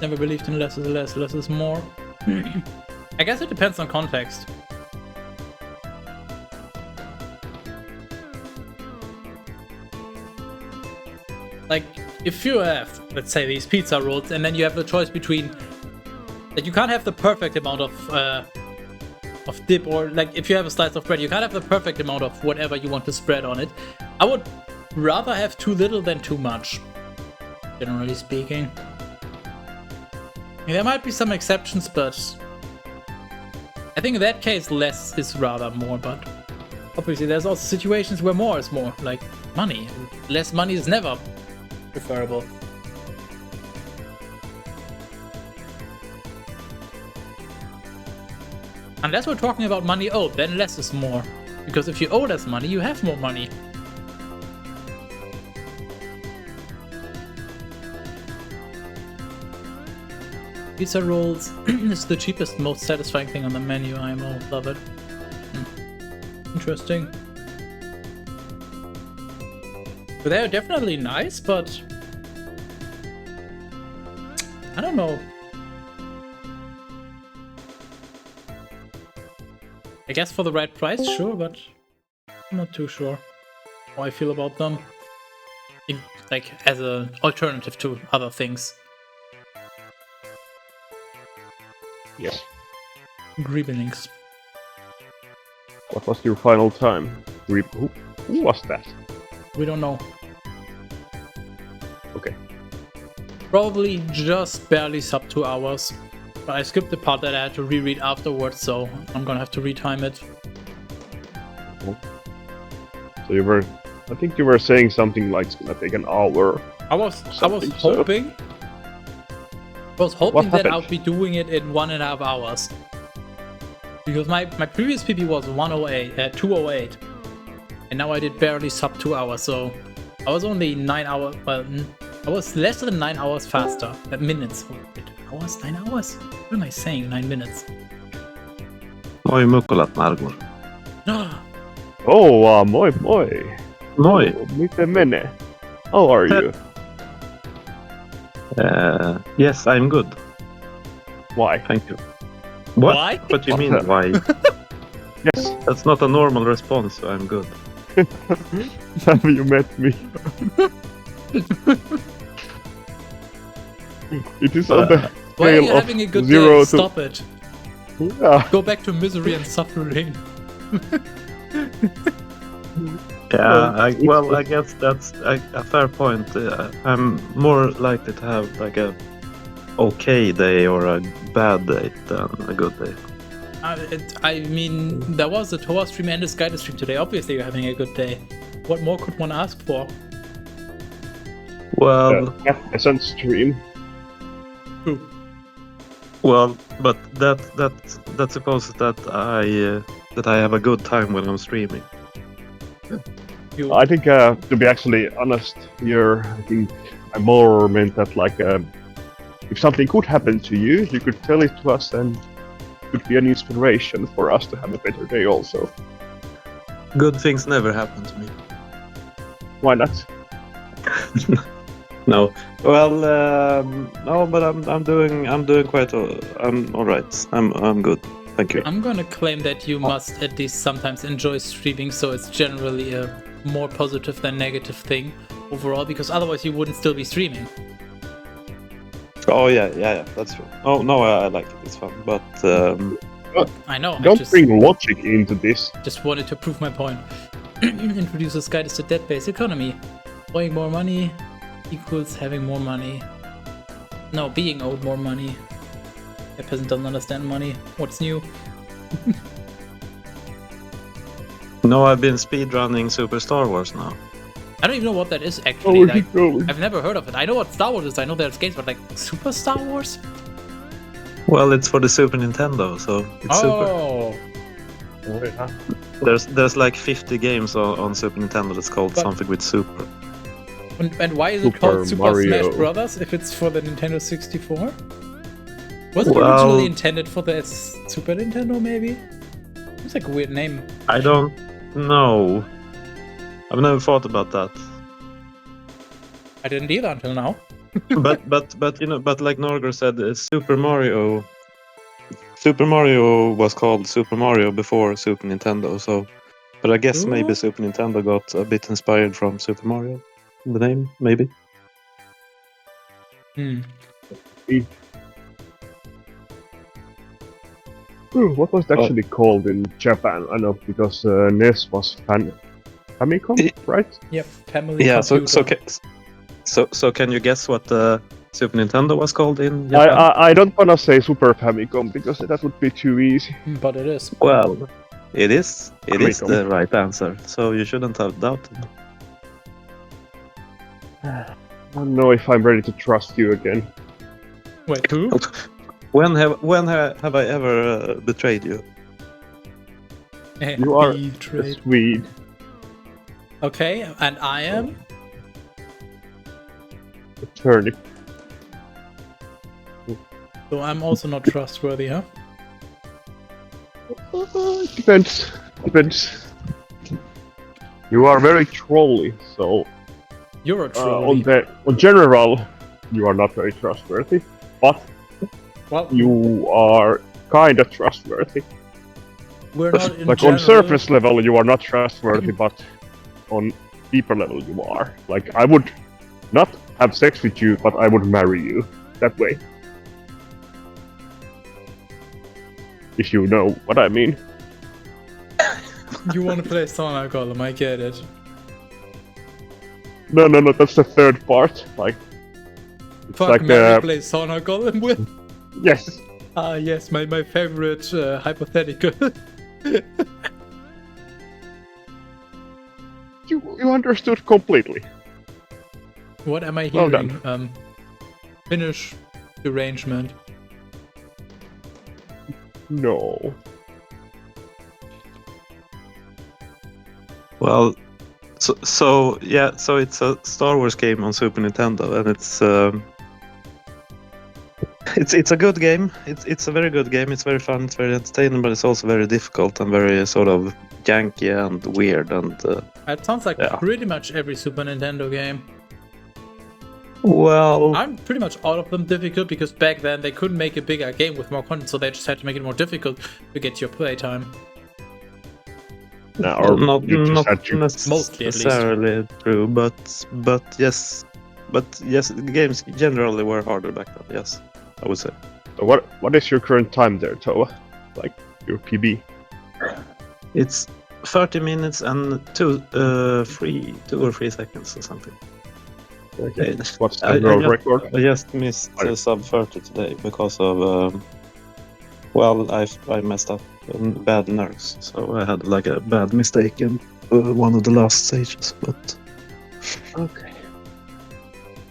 Never believed in less is less, less is more. I guess it depends on context. Like, if you have, let's say, these pizza rolls, and then you have the choice between that you can't have the perfect amount of of dip, or like if you have a slice of bread, you can't have the perfect amount of whatever you want to spread on it. I would rather have too little than too much, generally speaking. There might be some exceptions, but I think in that case less is rather more, but obviously there's also situations where more is more, like money. Less money is never preferable. Unless we're talking about money owed, then less is more. Because if you owe less money, you have more money. Pizza rolls is the cheapest, most satisfying thing on the menu. IMO, love it. Interesting. But they're definitely nice, but I don't know. I guess for the right price, sure, but I'm not too sure how I feel about them. Like as an alternative to other things. Yes. Greebelings. What was your final time? Who was that? We don't know. Okay. Probably just barely sub 2 hours. But I skipped the part that I had to reread afterwards, so I'm gonna have to retime it. So you were, I think you were saying something like it's gonna take an hour. I was hoping. I was hoping that I'll be doing it in 1.5 hours. Because my previous PP was 208. And now I did barely sub 2 hours, so I was only 9 hours, well, I was less than 9 hours faster. Minutes. Hours? 9 hours? What am I saying? 9 minutes. Moi mukulat Nargor. Oh, moi moi. Moi. Miten menee? How are you? Yes, I'm good. Why? Thank you. What? Why? What do you mean, why? Yes. That's not a normal response, so I'm good. Have you met me? It is on the Why are you scale having a of good 0 day? to... Stop it. Yeah. Go back to misery and suffering. Yeah, I guess that's a fair point. I'm more likely to have like a okay day or a bad day than a good day. I mean, there was a Toa stream and a Skyder stream today. Obviously, you're having a good day. What more could one ask for? Well, Peasant stream. well, but that supposes that I have a good time when I'm streaming. I think, to be actually honest here, I think I more meant that like, if something could happen to you, you could tell it to us and it could be an inspiration for us to have a better day also. Good things never happen to me. Why not? No. Well, no, but I'm doing quite. I'm all right. I'm good. Thank you. I'm gonna claim that you must at least sometimes enjoy streaming, so it's generally a more positive than negative thing overall, because otherwise you wouldn't still be streaming. Oh yeah, that's true. Oh no, I like it. It's fun, but I know. Don't bring logic into this. Just wanted to prove my point. Introduces guide to debt-based economy. Owing more money equals having more money. No, being owed more money. That peasant doesn't understand money. What's new? no, I've been speedrunning Super Star Wars now. I don't even know what that is actually. Where are you going? I've never heard of it. I know what Star Wars is. I know there's games, but like Super Star Wars? Well, it's for the Super Nintendo, so it's super. Oh, yeah. There's like 50 games on Super Nintendo that's called something with Super. And why is it called Super Smash Brothers if it's for the Nintendo 64? Was it originally intended for the Super Nintendo, maybe? It's like a weird name. I don't know. I've never thought about that. I didn't either until now. but you know, but like Nargor said, Super Mario was called Super Mario before Super Nintendo, so. But I guess maybe Super Nintendo got a bit inspired from Super Mario. The name, maybe. What was it actually called in Japan? I know because NES was Famicom, right? Yep, family Yeah. computer. So can you guess what the Super Nintendo was called in Japan? I don't wanna say Super Famicom because that would be too easy. But it is. Well, it is. It is Famicom. the right answer. So you shouldn't have doubted. I don't know if I'm ready to trust you again. Wait, who? When have I ever betrayed you? You are a Betrayed. Swede. Okay, and I am? Attorney. So I'm also not trustworthy, huh? Depends. Depends. You are very trolly, so You're a troll. on general, you are not very trustworthy. But Well, you are kinda trustworthy. we're not in Like general. on surface level, you are not trustworthy, but on deeper level, you are. Like I would not have sex with you, but I would marry you that way. If you know what I mean. You want to play Sonic Golem, I get it. No, that's the third part. Like it's Fuck, like Mary play Sonic Golem with? yes. Ah, yes, my favorite hypothetical. You understood completely. What am I Well hearing? Finnish derangement. No. Well, so it's a Star Wars game on Super Nintendo, and it's a good game. It's a very good game. It's very fun. It's very entertaining, but it's also very difficult and very sort of janky and weird. And That sounds like Yeah. pretty much every Super Nintendo game. well, I'm pretty much all of them difficult because back then they couldn't make a bigger game with more content, so they just had to make it more difficult to get your playtime. No, or not you just had to. Mostly, at least. necessarily true, but yes, the games generally were harder back then. Yes, I would say. So what is your current time there, Toa? Like your PB? It's 30 minutes and 2 or 3 seconds or something. Okay. What's I the world just- record? I just missed sub 30 today because of well, I messed up bad nerves, so I had like a bad mistake in one of the last stages. But Okay.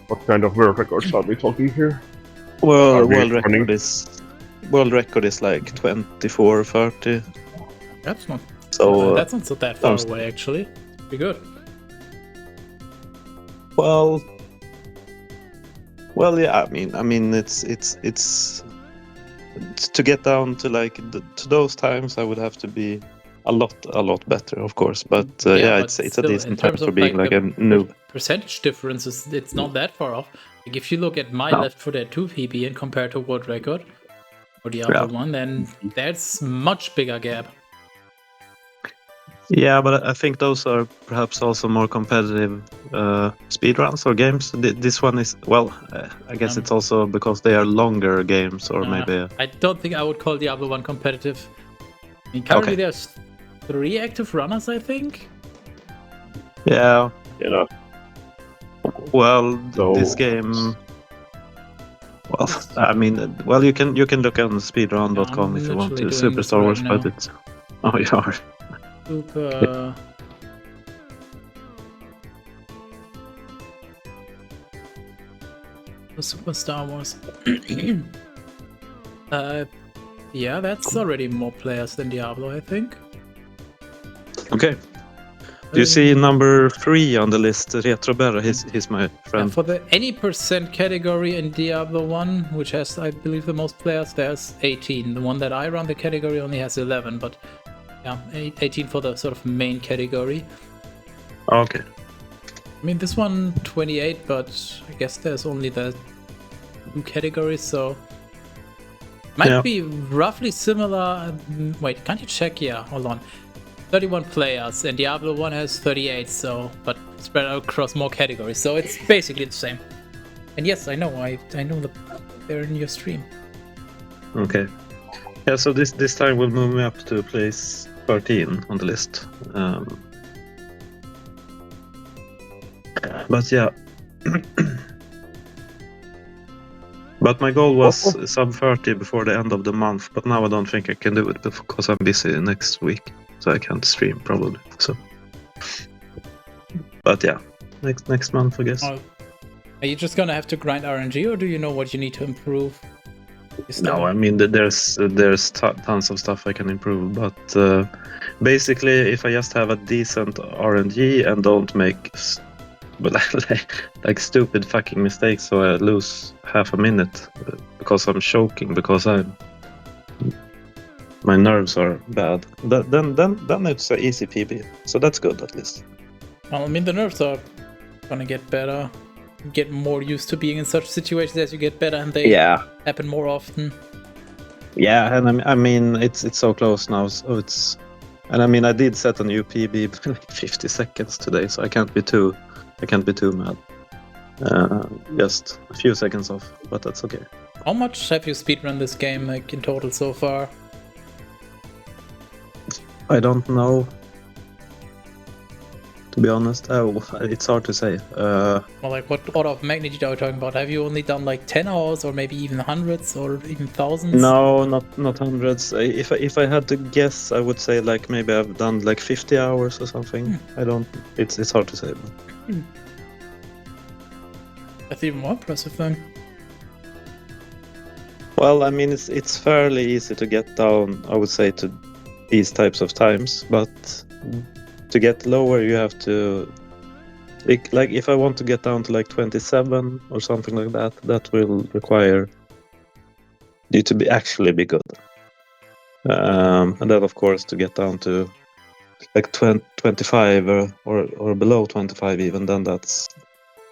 What kind of world records are we talking here? well, Are we world record is like 24:30. That's not So that's not so that far sounds- away actually. Pretty good. well, yeah. I mean, it's to get down to like to those times, I would have to be a lot better, of course. But yeah, but it's a still, in decent time terms for of, being like the a noob. percentage differences, it's not that far off. Like if you look at my No. Left 4 Dead 2 PB and compare to world record or the other one, then that's much bigger gap. Yeah, but I think those are perhaps also more competitive speedruns or games. This one is, well, I guess it's also because they are longer games, or maybe. I don't think I would call the other one competitive. I mean, currently Okay. there's 3 active runners, I think. Yeah, You know. well, So- this game. Well, I mean, well, you can look on speedrun.com I'm if you want literally to. doing Super this Star Wars, right but now. it's. Oh, you are. Super. The Super Star Wars. Yeah, that's already more players than Diablo, I think. Okay. Do you see number 3 on the list, Retrobera? He's my Yeah, friend. for the any percent category in Diablo 1, which has, I believe, the most players, there's 18. The one that I run, the category, only has 11, but yeah, 18 for the sort of main category. Okay. I mean, this one 28, but I guess there's only the 2 categories, so might Yeah. be roughly similar. Wait, can't you check? Yeah, hold on. 31 players, and Diablo 1 has 38, so but spread out across more categories, so it's basically the same. And yes, I know that they're in your stream. Okay. Yeah, so this time will move me up to place 13 on the list. But yeah. But my goal was sub 30 before the end of the month, but now I don't think I can do it because I'm busy next week, so I can't stream probably. So, but yeah, next month I guess. Are you just gonna have to grind RNG, or do you know what you need to improve? No, I mean there's tons of stuff I can improve, but basically if I just have a decent RNG and don't make like stupid fucking mistakes, so I lose half a minute because I'm choking because my nerves are bad. Then it's an easy PB, so that's good at least. Well, I mean the nerves are gonna get better. Get more used to being in such situations as you get better, and they happen more often. Yeah, and I mean it's so close now, so it's, and I mean I did set a new PB like 50 seconds today, so I can't be too mad. Just a few seconds off, but that's okay. How much have you speedrun this game, like in total so far? I don't know. To be honest, it's hard to say. Well, like what order of magnitude are we talking about? Have you only done like 10 hours, or maybe even hundreds, or even thousands? No, not hundreds. If I had to guess, I would say like maybe I've done like 50 hours or something. I don't. It's hard to say. But... That's even more impressive then. Well, I mean it's fairly easy to get down, I would say, to these types of times, but to get lower you have to, like if I want to get down to like 27 or something like that, that will require you to be good. And then of course to get down to like 25 or below 25 even, then that's,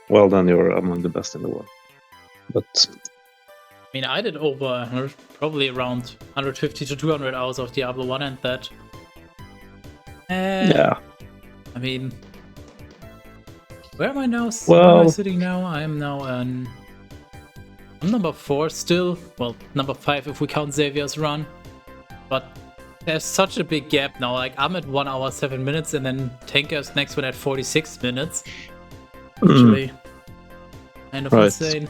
well, then you're among the best in the world. But I mean, I did over probably around 150 to 200 hours of Diablo 1 and that. Yeah. I mean, where am I now? Well, where am I sitting now? I'm now I'm number 4 still. Well, number 5 if we count Xavier's run. But there's such a big gap now. Like, I'm at 1 hour 7 minutes, and then Tanker's next one at 46 minutes. Actually, kind of insane.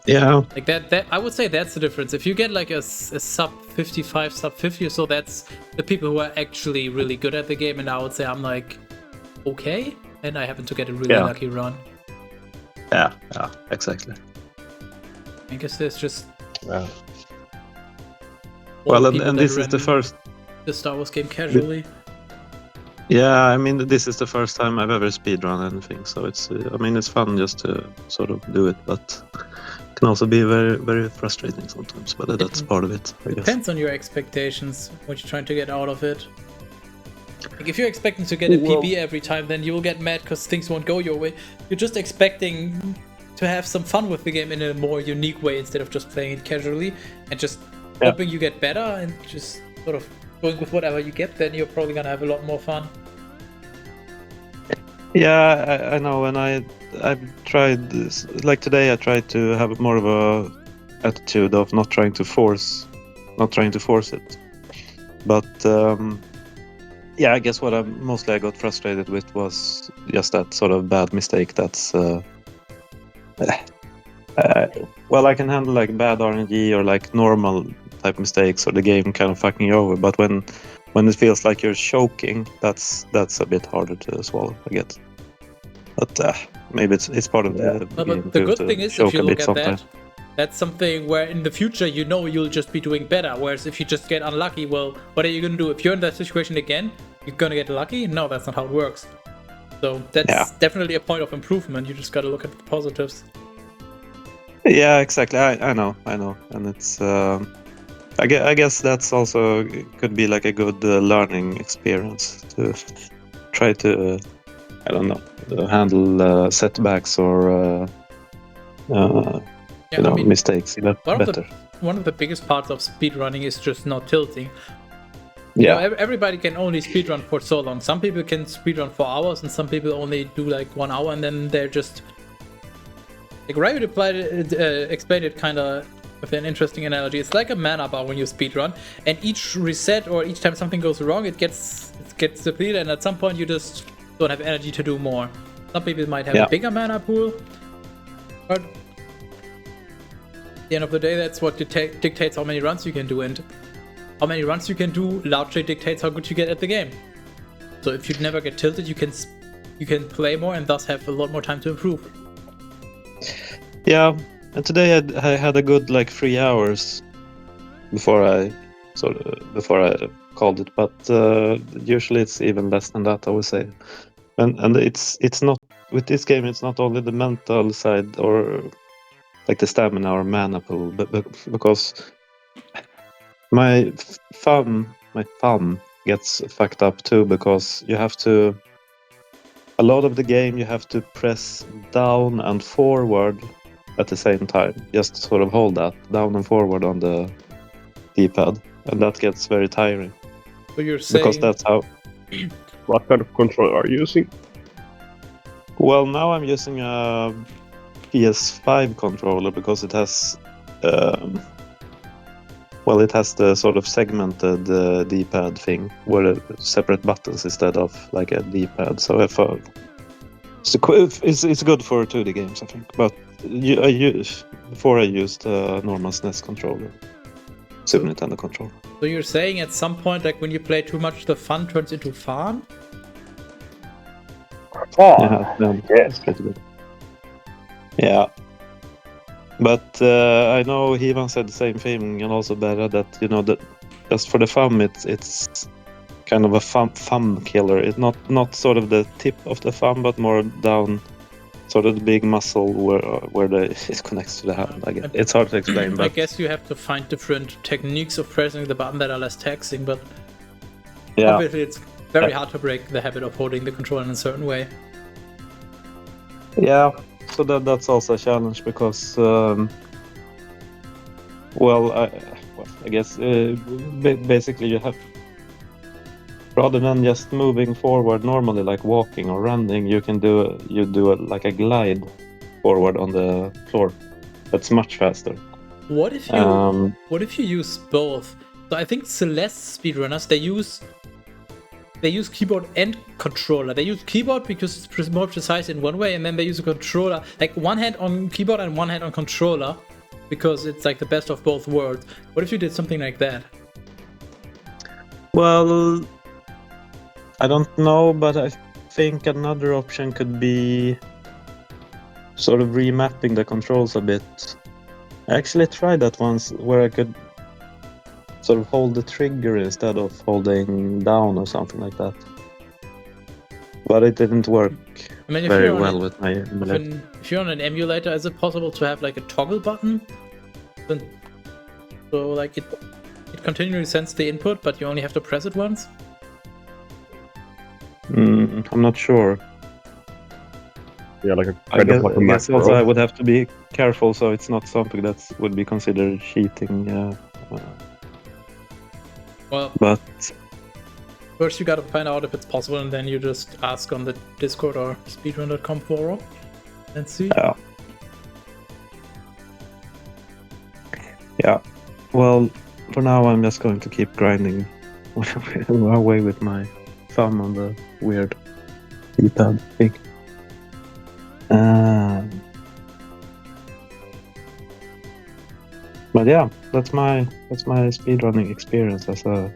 Yeah. Like that I would say that's the difference. If you get like a sub 55, sub 50 or so, that's the people who are actually really good at the game, and I would say I'm like okay, and I happen to get a really lucky run. Yeah, exactly. I guess there's just well, and this is the first Star Wars game casually. Yeah, I mean this is the first time I've ever speedrun anything, so it's I mean it's fun just to sort of do it, but it can also be very, very frustrating sometimes, but that's part of it, I guess. Depends on your expectations, what you're trying to get out of it. Like if you're expecting to get a PB every time, then you will get mad because things won't go your way. You're just expecting to have some fun with the game in a more unique way instead of just playing it casually and just hoping you get better and just sort of going with whatever you get, then you're probably gonna have a lot more fun. Yeah, I know, and I've tried this, like today I tried to have more of a attitude of not trying to force it. But yeah, I guess what I got frustrated with was just that sort of bad mistake that's well, I can handle like bad RNG or like normal type mistakes or the game kind of fucking you over, but when it feels like you're choking, that's a bit harder to swallow, I guess. But maybe it's part of the game. But the good thing is, if you look at that, that's something where in the future you know you'll just be doing better. Whereas if you just get unlucky, well, what are you gonna do? If you're in that situation again, you're gonna get lucky? No, that's not how it works. So that's definitely a point of improvement. You just gotta look at the positives. Yeah, exactly. I know, and it's. I guess that's also could be like a good learning experience to try to, I don't know, handle setbacks or mistakes better. One of the biggest parts of speedrunning is just not tilting. Yeah. You know, everybody can only speedrun for so long. Some people can speedrun for hours, and some people only do like 1 hour, and then they're just like Riot explained it kind of with an interesting analogy. It's like a mana bar when you speedrun, and each reset or each time something goes wrong, it gets depleted, and at some point you just don't have energy to do more. Some people might have a bigger mana pool, but at the end of the day, that's what dictates how many runs you can do, and how many runs you can do largely dictates how good you get at the game. So if you never get tilted, you can play more and thus have a lot more time to improve. Yeah, and today I had a good like 3 hours before I called it, but usually it's even less than that, I would say. And it's not with this game. It's not only the mental side or like the stamina or mana pool, but because my thumb gets fucked up too, because you have to. A lot of the game you have to press down and forward at the same time. Just sort of hold that down and forward on the D-pad, and that gets very tiring. So you're saying because that's how. What kind of controller are you using? Well, now I'm using a PS5 controller because it has. It has the sort of segmented D-pad thing where separate buttons instead of like a D-pad. So it's good for 2D games, I think. But before I used a normal SNES controller, Super Nintendo controller. So you're saying at some point, like when you play too much, the fun turns into farm? Yeah, Yes. pretty good. Yeah. But I know he even said the same thing, and also Berra, that that just for the thumb, it's kind of a thumb killer. It's not sort of the tip of the thumb, but more down, sort of the big muscle where it connects to the hand. I guess it's hard to explain. But I guess you have to find different techniques of pressing the button that are less taxing. But obviously, it's very hard to break the habit of holding the controller in a certain way. Yeah. So that's also a challenge because, I guess basically you have, rather than just moving forward normally like walking or running, you do like a glide forward on the floor. That's much faster. What if you use both? So I think Celeste speedrunners, they use keyboard and controller. They use keyboard because it's more precise in one way, and then they use a controller, like one hand on keyboard and one hand on controller, because it's like the best of both worlds. What if you did something like that? Well, I don't know, but I think another option could be sort of remapping the controls a bit. I actually tried that once, where I could sort of hold the trigger instead of holding down or something like that. But it didn't work very well with my emulator. If you're on an emulator, is it possible to have like a toggle button? So like it continually sends the input, but you only have to press it once? I'm not sure. Yeah, like I guess also I would have to be careful, so it's not something that would be considered cheating. But first you gotta find out if it's possible, and then you just ask on the Discord or speedrun.com forum and see. Yeah. Well, for now I'm just going to keep grinding away with my thumb on the weird D-pad thing. But yeah, that's my speedrunning experience as a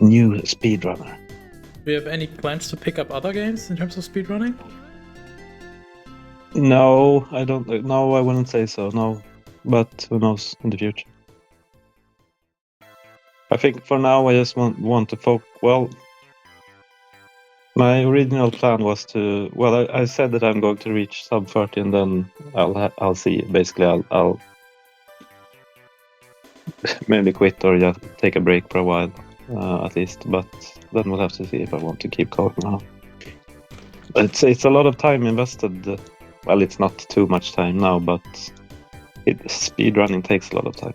new speedrunner. Do you have any plans to pick up other games in terms of speedrunning? No, I don't. No, I wouldn't say so. No, but who knows in the future? I think for now I just want to focus. Well, my original plan was to. Well, I said that I'm going to reach sub 30, and then I'll see. Basically, I'll maybe quit or just take a break for a while, at least. But then we'll have to see if I want to keep going now. It's a lot of time invested. Well, it's not too much time now, but speedrunning takes a lot of time.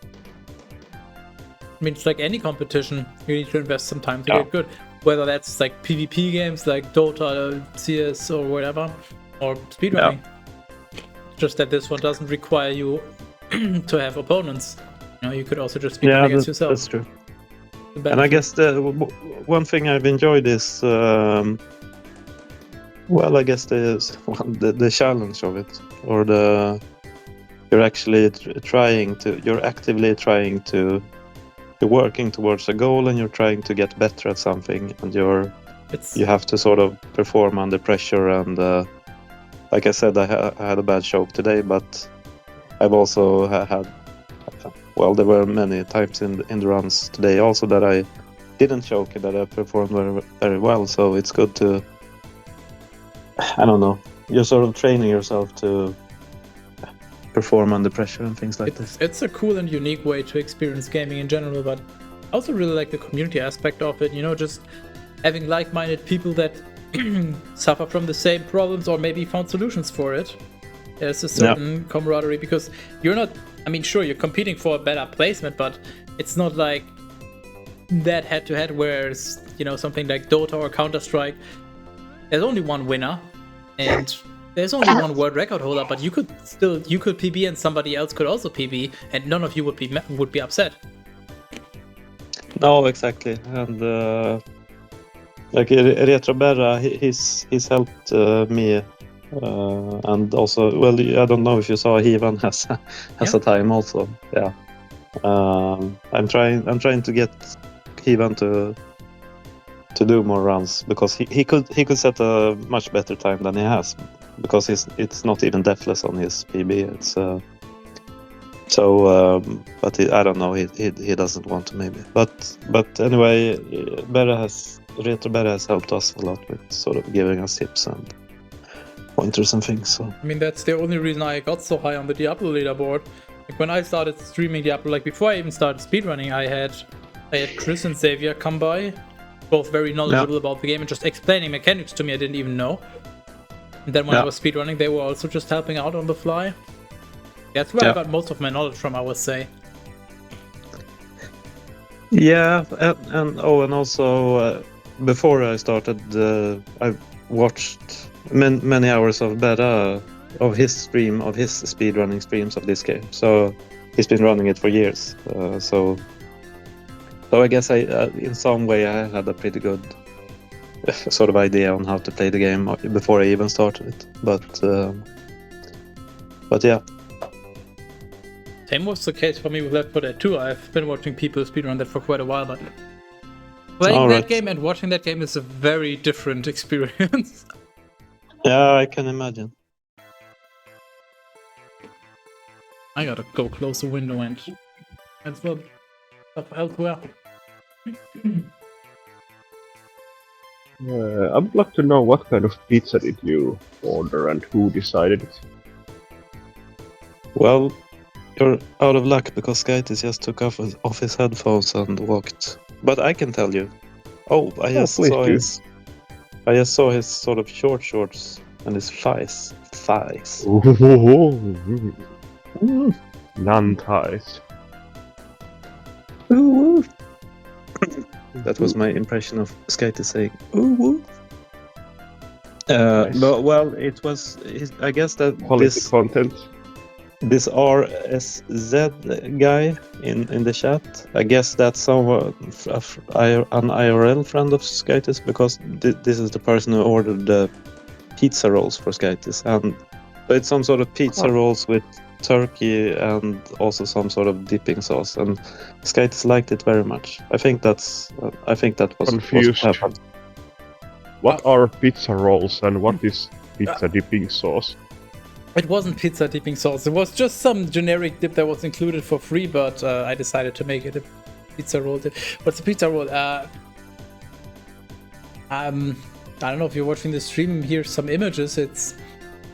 I mean, it's like any competition. You need to invest some time to get good. Whether that's like PvP games like Dota, CS, or whatever, or speedrunning. Just that this one doesn't require you to have opponents. You know, you could also just speedrun Yeah, against yourself. that's true. The And I benefit. guess the one thing I've enjoyed is, well, I guess the challenge of it, or you're actually you're actively trying to, you're working towards a goal and you're trying to get better at something, and you have to sort of perform under pressure. And like I said, I had a bad choke today, but I've also had, well, there were many times in the runs today also that I didn't choke, that I performed very, very well. So it's good to, I don't know, you're sort of training yourself to perform under pressure and things like this. It's a cool and unique way to experience gaming in general, but I also really like the community aspect of it. You know, just having like-minded people that suffer from the same problems or maybe found solutions for it. There's a certain camaraderie, because you're not, I mean, sure, you're competing for a better placement, but it's not like that head-to-head where it's, you know, something like Dota or Counter-Strike. There's only one winner, and there's only one world record holder, but you could PB and somebody else could also PB, and none of you would be upset. No, exactly. And like Retroberra, he's helped me, and also, well, I don't know if you saw, he even has a time also. Yeah. I'm trying to get Ivan to do more runs, because he could set a much better time than he has, because it's not even deathless on his PB. It's but I don't know, he doesn't want to maybe. But anyway, Retro Berra has helped us a lot with sort of giving us tips and pointers and things. So I mean, that's the only reason I got so high on the Diablo leaderboard. Like when I started streaming Diablo, like before I even started speedrunning, I had Chris and Xavier come by, both very knowledgeable about the game and just explaining mechanics to me I didn't even know. And then when I was speedrunning, they were also just helping out on the fly. That's where I got most of my knowledge from, I would say. Yeah, and also before I started, I watched many hours of Berra, of his speedrunning streams of this game. So he's been running it for years. So I guess in some way I had a pretty good sort of idea on how to play the game before I even started it. But yeah. Same was the case for me with Left 4 Dead 2. I've been watching people speedrun that for quite a while, but playing that game and watching that game is a very different experience. Yeah, I can imagine. I gotta go close the window and well stuff elsewhere. I would like to know what kind of pizza did you order and who decided it? Well, you're out of luck, because Skytis just took off his headphones and walked. But I can tell you. I just saw his sort of short shorts and his thighs. Non-ties. That was my impression of Skytis saying ooh. Nice. But well, it was. I guess that quality content. This RSZ guy in the chat, I guess that's someone, an IRL friend of Skytis, because this is the person who ordered the pizza rolls for Skytis, and it's some sort of pizza rolls with turkey and also some sort of dipping sauce, and Skytis liked it very much. I think that was confused. What happened. What are pizza rolls and what is pizza dipping sauce? It wasn't pizza dipping sauce. It was just some generic dip that was included for free, but I decided to make it a pizza roll dip. What's a pizza roll? I don't know if you're watching the stream. Here's some images. It's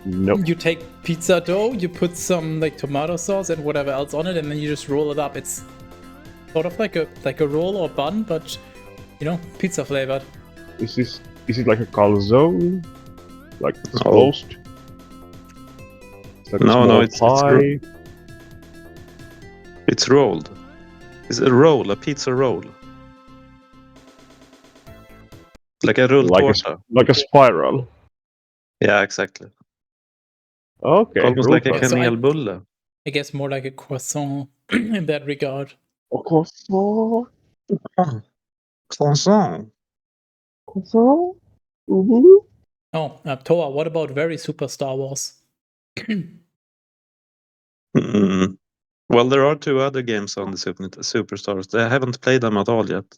you take pizza dough, you put some like tomato sauce and whatever else on it, and then you just roll it up. It's sort of like a roll or bun, but you know, pizza flavored. Is it like a calzone? Like it's closed? Like no, it's rolled. It's a roll, a pizza roll. Like a roll torta. Like a spiral. Yeah, exactly. Okay. Almost like a kanelbulle. I guess more like a croissant in that regard. Of course. Oh, Croissant. so. Mhm. Oh, Toa, what about very Super Star Wars? Hmm. Well, there are 2 other games on the Superstars. I haven't played them at all yet.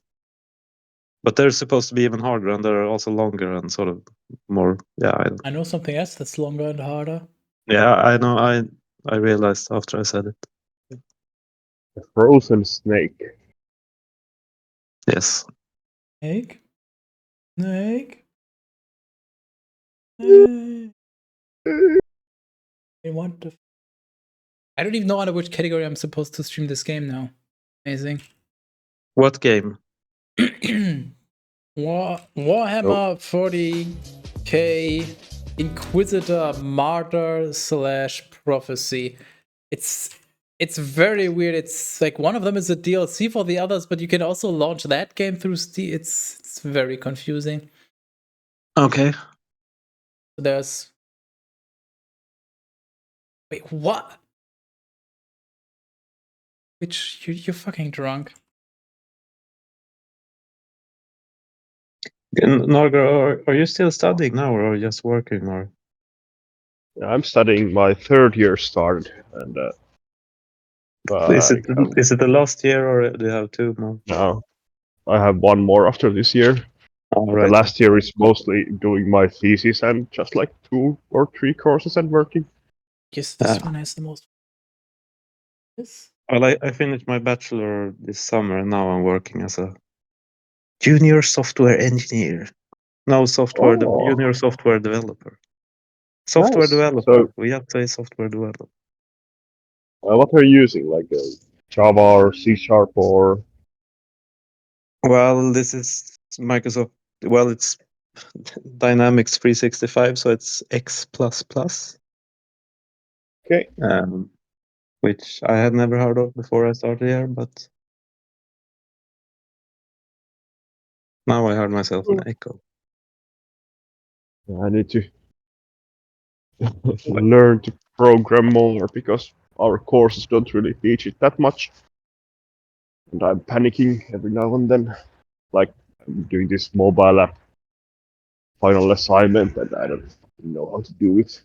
But they're supposed to be even harder, and they're also longer and sort of more. Yeah, I know something else that's longer and harder. I know. I realized after I said it. A frozen snake. Yes. Snake? Snake? Snake? I want to. I don't even know under which category I'm supposed to stream this game now. Amazing. What game? Warhammer 40k Inquisitor Martyr / Prophecy. It's very weird. It's like one of them is a DLC for the others, but you can also launch that game through Steam. It's very confusing. Okay. There's wait, what? Which you're fucking drunk. Nargor, are you still studying now, or are you just working, or? I'm studying. My 3rd year started, and Is I it the last year, or do you have 2 more? now I have 1 more after this year. All The right. last year is mostly doing my thesis and just like 2 or 3 courses and working. Guess this one has the most. This? Well, I finished my bachelor this summer, and now I'm working as a junior software engineer. No, junior software developer. Software Nice. developer. So, We have to say software developer. what are you using? Like Java or C# or? Well, this is Microsoft. Well, it's Dynamics 365, so it's X++. Okay. Which I had never heard of before I started here, but now I heard myself an echo. I need to learn to program more because our courses don't really teach it that much. And I'm panicking every now and then. Like, I'm doing this mobile app final assignment and I don't know how to do it.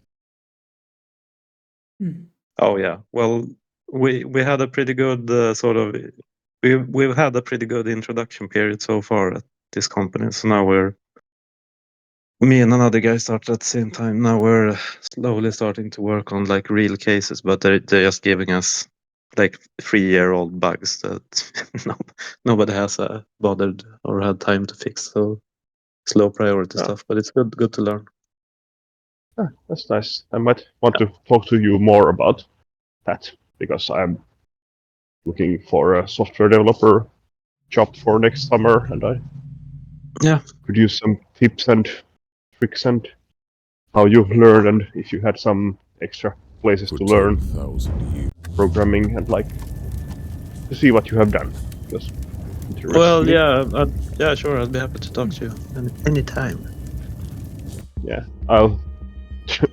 Oh yeah. Well, we had a pretty good we've had a pretty good introduction period so far at this company. So now me and another guy started at the same time. Now we're slowly starting to work on like real cases, but they're just giving us like 3-year-old bugs that nobody has bothered or had time to fix. So slow priority stuff, but it's good to learn. That's nice. I might want to talk to you more about that because I'm looking for a software developer job for next summer and I could use some tips and tricks and how you learn and if you had some extra places to learn programming and like to see what you have done. Because Well, yeah, sure. I'll be happy to talk to you anytime. Yeah, I'll try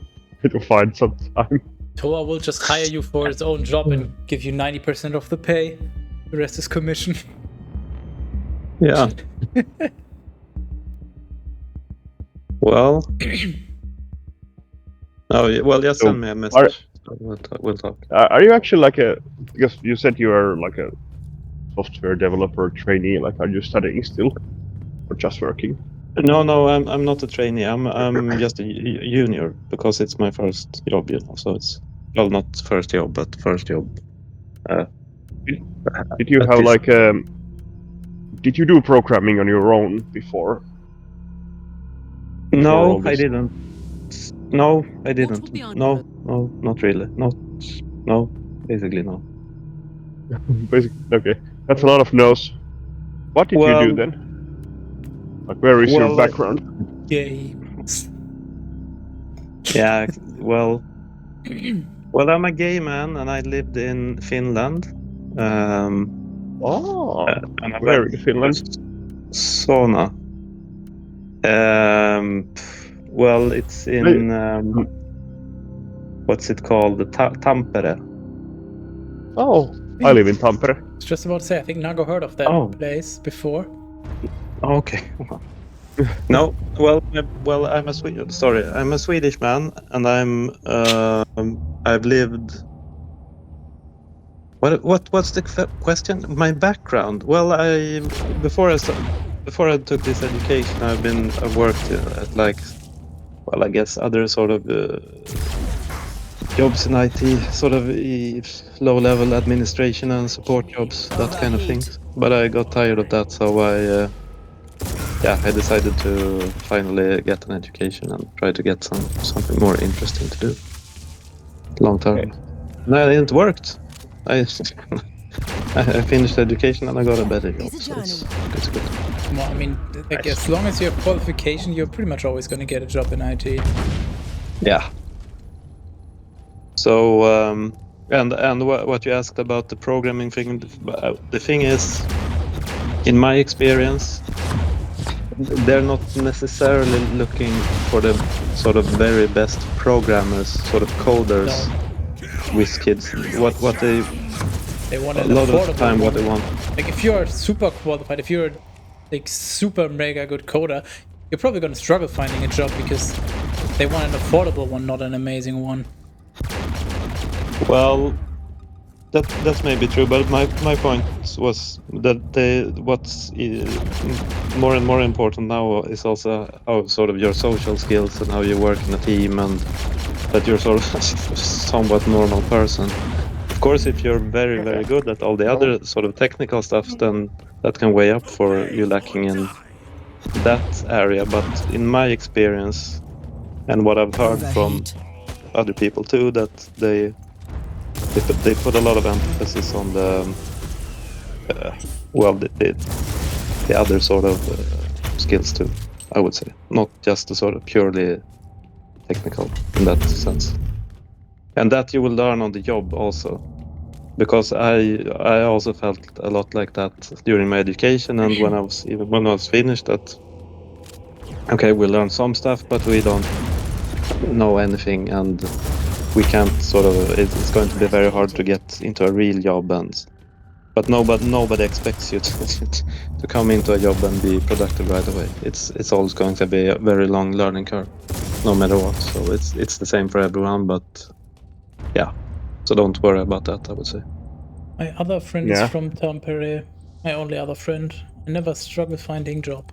to find some time. Toa will just hire you for his own job and give you 90% of the pay. The rest is commission. Yeah. Well. Oh, yeah, well, just send me a message. We'll talk. Are you actually like because you said you are like a software developer trainee, like are you studying still or just working? No, I'm not a trainee. I'm just a junior because it's my first job, So it's not first job, but first job. Did you have like did you do programming on your own before? No, I didn't. No, I didn't. No, not really. No, basically no. Basically, okay. That's a lot of no's. What did you do then? Like, where is your background? Games. Yeah, well, I'm a gay man, and I lived in Finland. And I where went in Finland? Sauna. Well, it's in what's it called? The Tampere. Oh, I live in Tampere. I was just about to say, I think Nargor heard of that place before. Okay. No, well, I'm a Swedish man, and I've lived. What's the question? My background. Well, before I took this education, I've worked at like, well, I guess other sort of jobs in IT, sort of low-level administration and support jobs, that kind of things. But I got tired of that, so I decided to finally get an education and try to get something more interesting to do long term. Okay. No, it worked. I finished education and I got a better job, so it's good. Well, I mean, like, as long as you have qualification, you're pretty much always going to get a job in IT. Yeah. So, and what you asked about the programming thing, the thing is, in my experience, they're not necessarily looking for the sort of very best programmers, sort of coders, with kids. What they want a lot of the time what they want. Like, if you're super qualified, if you're like super mega good coder, you're probably going to struggle finding a job because they want an affordable one, not an amazing one. Well, that's maybe true, but my point was that what's more and more important now is also how sort of your social skills and how you work in a team, and that you're sort of a somewhat normal person. Of course, if you're very, very good at all the other sort of technical stuff, then that can weigh up for you lacking in that area. But in my experience, and what I've heard from other people too, that they put a lot of emphasis on the other sort of skills too, I would say, not just the sort of purely technical in that sense, and that you will learn on the job also, because I also felt a lot like that during my education, and when I was finished, that okay, we learn some stuff, but we don't know anything, and we can't sort of, it's going to be very hard to get into a real job, but nobody expects you to come into a job and be productive right away. It's always going to be a very long learning curve, no matter what. So it's the same for everyone, but yeah, so don't worry about that, I would say. My other friend is from Tampere, my only other friend. I never struggled finding job.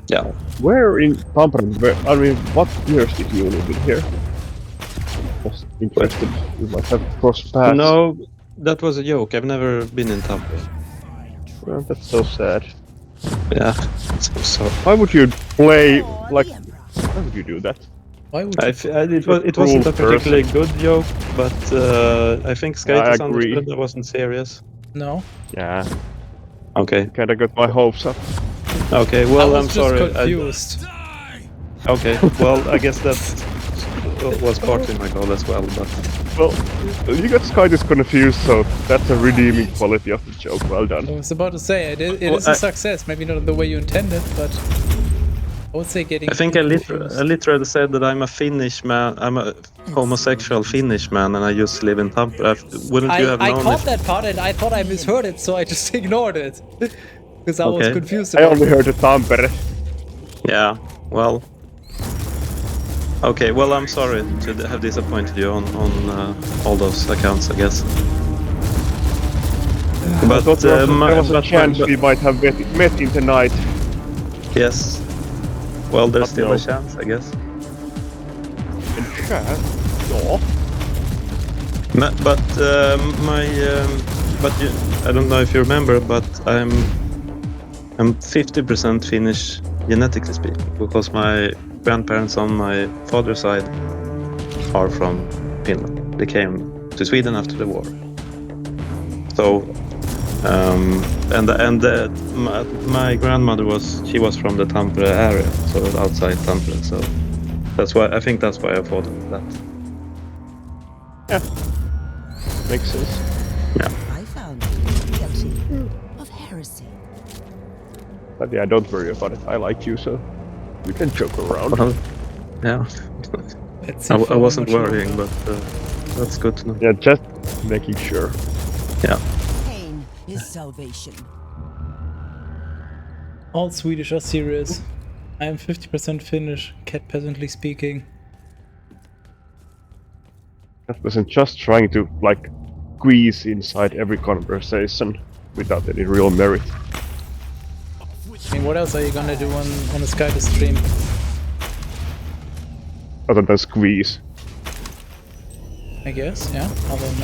Yeah. Where in Tampere? I mean, what years did you live in here? Was interested. You might have crossed paths. No, that was a joke. I've never been in Tampere. Well, that's so sad. Yeah, so sorry. Why would you play like? Why would you do that? Why would it wasn't a particularly good joke, but I think Skytis agree. understood I wasn't serious. No. Yeah. Okay. Kind of got my hopes up. Okay. Well, I'm just sorry. Confused. Okay. Well, I guess that was partly my goal as well, but. Well, you got Skytis confused, so that's a redeeming quality of the joke. Well done. I was about to say it is a success. Maybe not in the way you intended, but I would say getting. I think I literally said that I'm a Finnish man. I'm a homosexual Finnish man, and I used to live in Tampere. Wouldn't you have known? I caught that part, and I thought I misheard it, so I just ignored it because I was confused. I only heard the Tampere. Yeah. Well. Okay. Well, I'm sorry to have disappointed you on all those accounts, I guess. But there was a chance we might have met in the night. Yes. Well, there's still a chance, I guess. Yeah. But I don't know if you remember, but I'm 50% Finnish genetically speaking, because my grandparents on my father's side are from Finland. They came to Sweden after the war. So, my grandmother was from the Tampere area, so outside Tampere. So that's why I thought of that. Yeah, makes sense. Yeah. I found you guilty of heresy. But yeah, don't worry about it. I like you, so we can joke around. Well, yeah. I wasn't worrying, but That's good to know. Yeah, just making sure. Yeah. Pain is salvation. All Swedish are serious. I am 50% Finnish, cat peasantly speaking. That wasn't just trying to like squeeze inside every conversation without any real merit. I mean, what else are you gonna do on a Skype stream? Other than squeeze. I guess, yeah, other than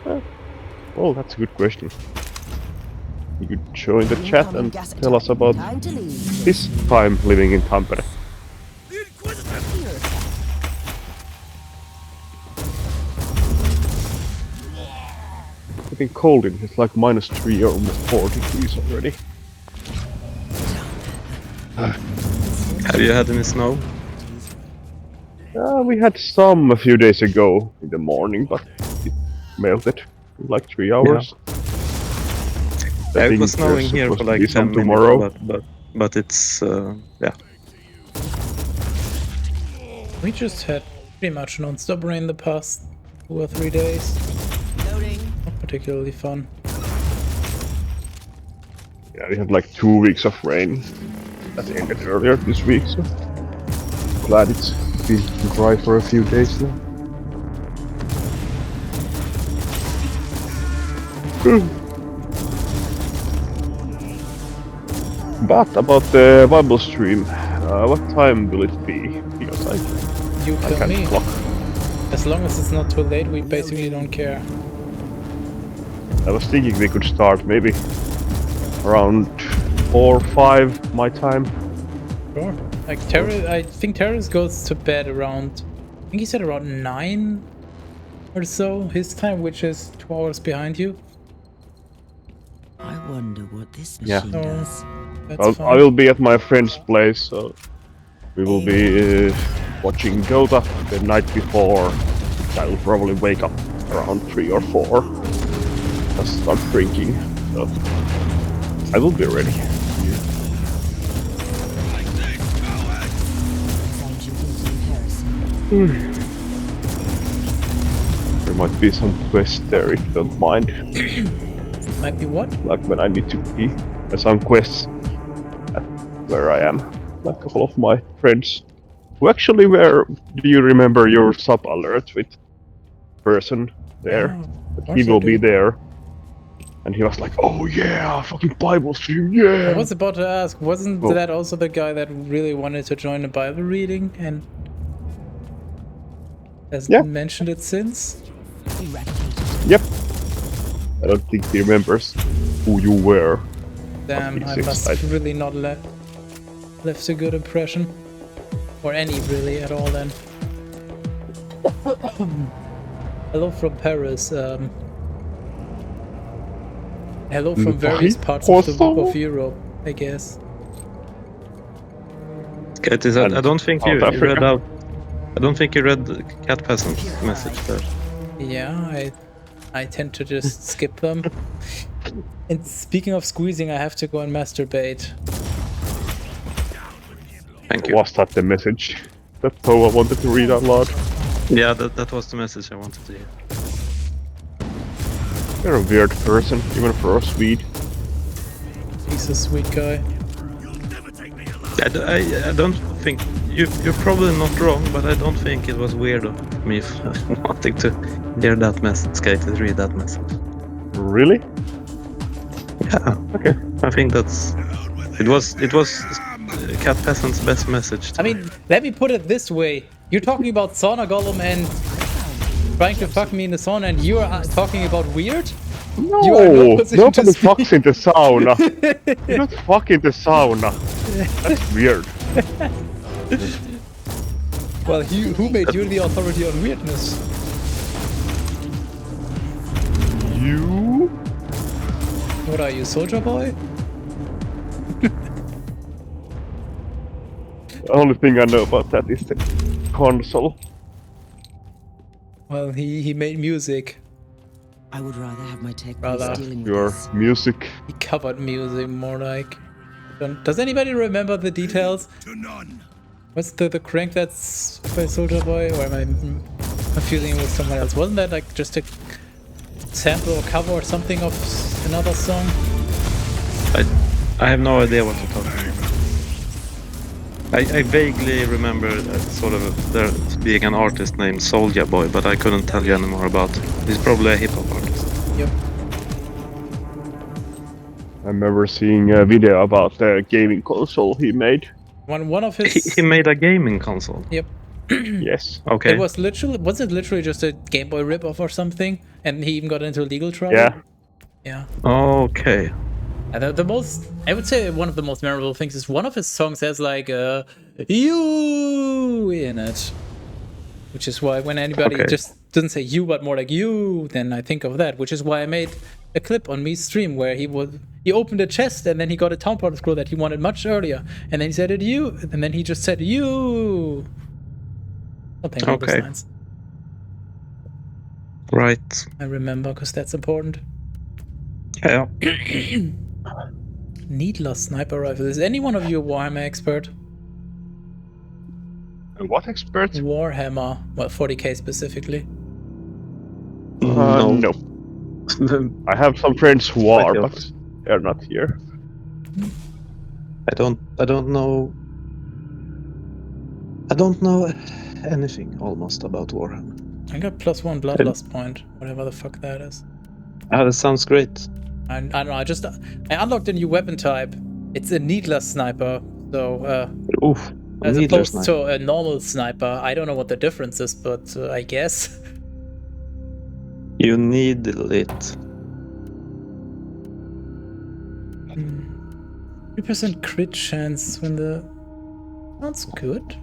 that. Well, that's a good question. You could join the chat and tell us about Time to leave. his time living in Tampere. It's getting cold in here. It's like -3 or almost 4 degrees already. Have you had any snow? We had some a few days ago in the morning, but it melted in like 3 hours. I Yeah, it think was snowing there's here supposed for to like be 10 some minutes, tomorrow. but it's yeah. We just had pretty much non-stop rain the past 2 or 3 days. Loading. Not particularly fun. Yeah, we had like 2 weeks of rain that ended earlier this week, so glad it's been dry for a few days now. But about the Bible stream, what time will it be? Because You I tell can't me. clock. As long as it's not too late, we basically don't care. I was thinking we could start maybe around 4 or 5 my time. Sure. Like I think Terrace goes to bed around, I think he said around 9 or so his time, which is 2 hours behind you. I wonder what this Yeah. machine Oh. does. That's I fine. will be at my friend's place, so we will be watching Dota the night before. I will probably wake up around 3 or 4. Just start drinking, so I will be ready. Find you into heresy. There might be some quest there if you don't mind. Might be what? Like when I need to be. There's some quests at where I am. Like a couple of my friends who actually were. Do you remember your sub alert with person there? Yeah, of He course I will be do. there. And he was like, "Oh yeah, fucking Bible stream, yeah!" I was about to ask, wasn't Oh. that also the guy that really wanted to join a Bible reading and hasn't Yeah. mentioned it since? Eradicated. Yep. I don't think he remembers who you were. Damn, I P6, must I- really not left a good impression. Or any really at all then. Hello from Paris. Hello from various parts of Europe, I guess. It is, I don't think you South read Africa. out. I don't think you read the Cat Peasant's message there. Yeah, I tend to just skip them. And speaking of squeezing, I have to go and masturbate. Thank you. Was that the message? That's how I wanted to read out loud. Yeah, that was the message I wanted to hear. You're a weird person, even for a Swede. He's a sweet guy. I don't think you're probably not wrong, but I don't think it was weird of me wanting to hear that message, to read that message. Really? Yeah, Okay. I think it was Cat Peasant's best message. I mean, let me put it this way. You're talking about sauna golem and trying to fuck me in the sauna, and you are talking about weird? You are in no No! position to Nobody speak. fucks in the sauna! You don't fuck in the sauna! That's weird. Well, who made you the authority on weirdness? You? What are you, soldier boy? The only thing I know about that is the console. Well, he made music. I would rather have my tech Rather. dealing with Your this. music. He covered music more like. Does anybody remember the details? What's the crank that's by Soldier Boy? Or am I confusing it with someone else. Wasn't that like just a sample or cover or something of another song? I have no idea what you're talking about. I vaguely remember sort of there being an artist named Soulja Boy, but I couldn't tell you any more about it. He's probably a hip-hop artist. Yep. I remember seeing a video about the gaming console he made. One of his... He made a gaming console? Yep. Yes. Okay. It was literally just a Game Boy ripoff or something? And he even got into legal trouble? Yeah. Yeah. Okay. The most, I would say one of the most memorable things is one of his songs has like a you in it. Which is why when anybody just doesn't say you but more like you, then I think of that. Which is why I made a clip on me stream where he opened a chest and then he got a town product scroll that he wanted much earlier. And then he said it you, and then he just said you. Something along those lines. Right. I remember because that's important. Yeah. Needler sniper rifle. Is any one of you a Warhammer expert? What expert? Warhammer. Well, 40k specifically. No. I have some friends who are, but they're not here. I don't know. I don't know anything almost about Warhammer. I got +1 bloodlust point, whatever the fuck that is. That sounds great. I don't know. I unlocked a new weapon type. It's a needler sniper. So Oof. as opposed to a normal sniper. I don't know what the difference is, but I guess. You need it. 3% crit chance when the... Sounds good.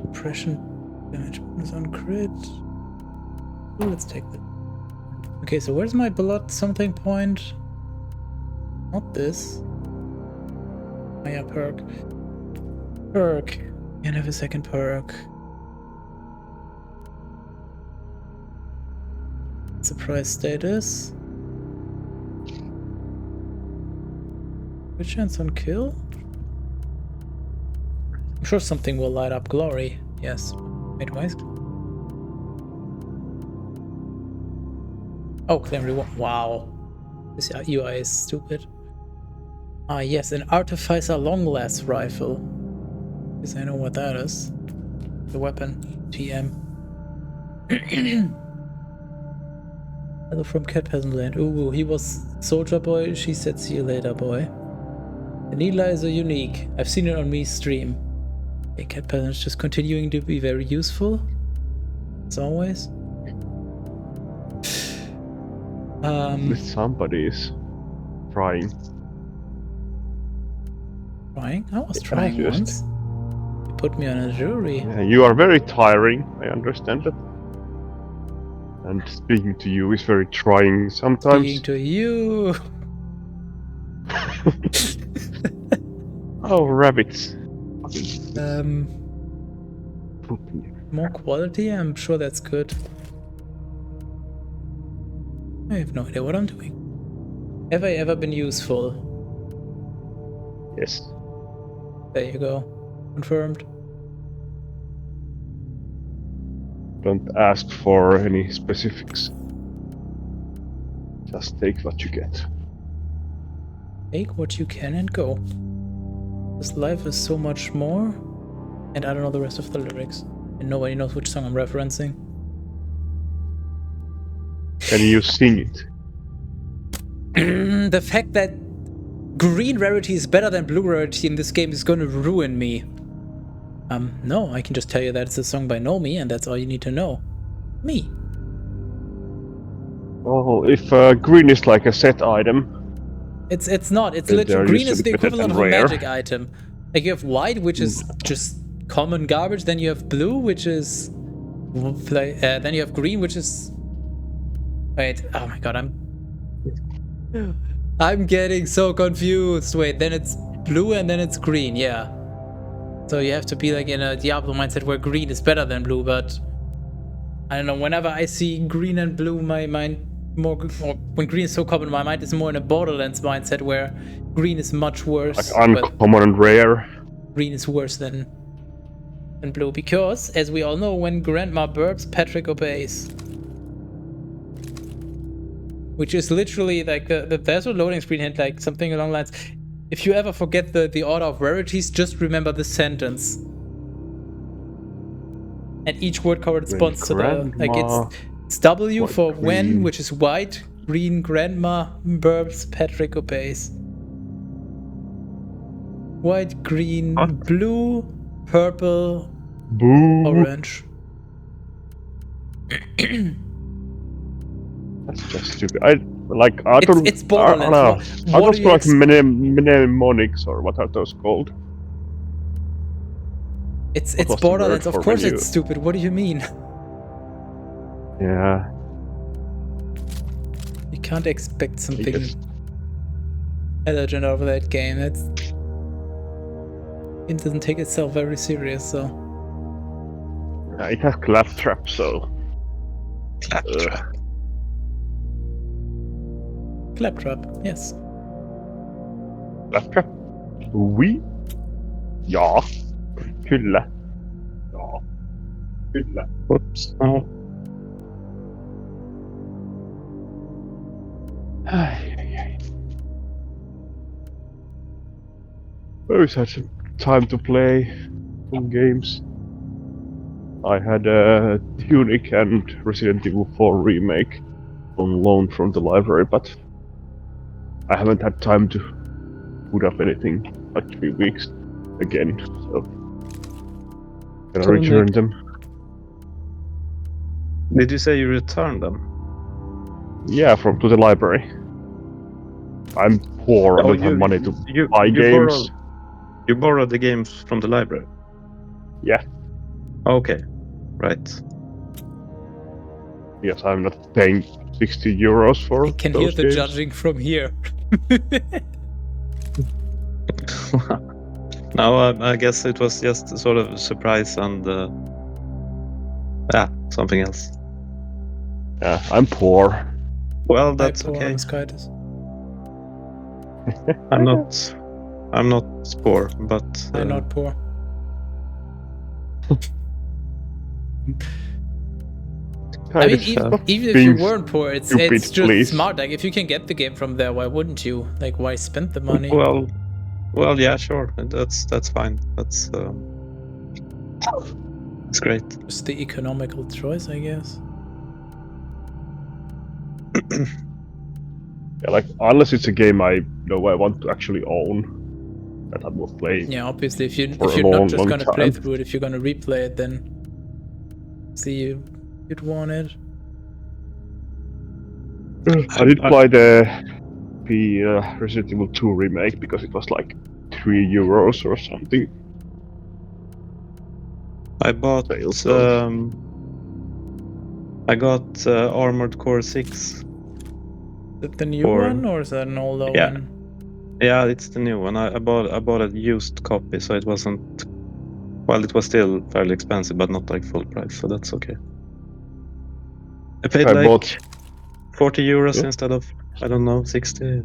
Depression damage bonus on crit. Oh, let's take that. Okay, so where's my blood something point? Not this. Oh yeah, perk. Perk. Can't have a second perk. Surprise status. Good chance on kill? I'm sure something will light up glory. Yes. Wait, why is... Oh, claim reward. Wow. This UI is stupid. Ah, yes, an Artificer long-last rifle. Because I know what that is. The weapon. TM. Hello from Cat Peasant Land. Ooh, he was Soldier Boy. She said see you later, boy. The Needler is a unique. I've seen it on me stream. Okay, Cat Peasant is just continuing to be very useful. As always. Somebody is trying. Trying? I was trying once. You put me on a jury. Yeah, you are very tiring, I understand that. And speaking to you is very trying sometimes. Speaking to you. Oh, rabbits. More quality? I'm sure that's good. I have no idea what I'm doing. Have I ever been useful? Yes. There you go. Confirmed. Don't ask for any specifics. Just take what you get. Take what you can and go. This life is so much more. And I don't know the rest of the lyrics. And nobody knows which song I'm referencing. Can you sing it? The fact that green rarity is better than blue rarity in this game is gonna ruin me. No, I can just tell you that it's a song by Nomi, and that's all you need to know. Me. Oh, if green is like a set item. It's not. It's Then literally they're green is usually the better equivalent of than a rare. magic item. Like you have white, which is just common garbage. Then you have blue, which is then you have green, which is... Wait, oh my god, I'm getting so confused. Wait, then it's blue and then it's green, yeah. So you have to be like in a Diablo mindset where green is better than blue, but I don't know, whenever I see green and blue, my mind more, or when green is so common, my mind is more in a Borderlands mindset where green is much worse. Like uncommon and rare. Green is worse than and blue, because, as we all know, when Grandma burps, Patrick obeys. Which is literally like there's a loading screen hint, like something along the lines. If you ever forget the order of rarities, just remember the sentence. And each word corresponds to the, like, it's W for when, which is white, green, Grandma burps, Patrick obeys. White, green, blue, purple, Boo. orange. That's just stupid. I don't. It's Borderlands. Are What those do you like mnemonics or what are those called? It's was the Borderlands. word Of for course when it's stupid. What do you mean? Yeah. You can't expect something Because intelligent out of that game. It doesn't take itself very serious, so. it has claptrap, so. Claptrap. Claptrap, yes. Claptrap? Oui? Ja. Kyllä. Ja. Kyllä. Whoops. No. I always had some time to play some games. I had Tunic and Resident Evil 4 remake on loan from the library, but I haven't had time to put up anything like 3 weeks again, so gonna return them. Did you say you returned them? Yeah, to the library. I'm poor, I don't have money to buy games. You borrowed the games from the library? Yeah. Okay, right. Yes, I'm not paying 60 euros for I can hear those the games. judging from here. Now I guess it was just sort of a surprise and something else. Yeah, I'm poor. Well, that's okay. I'm not poor, but I'm not poor. I mean, even if you weren't poor, it's just smart. Like, if you can get the game from there, why wouldn't you? Like, why spend the money? Well, yeah, sure. That's fine. That's great. It's the economical choice, I guess. Yeah, like, unless it's a game I know I want to actually own, that I will play. Yeah, obviously, if you're long, not just gonna play time. through it, if you're gonna replay it, then you'd want it. I did buy the Resident Evil 2 remake because it was like 3 euros or something. I bought I got Armored Core 6. Is it the new one or is that an older one? Yeah, it's the new one. I bought a used copy, so it wasn't. Well, it was still fairly expensive, but not like full price, so that's okay. I paid like 40 euros instead of, I don't know, 60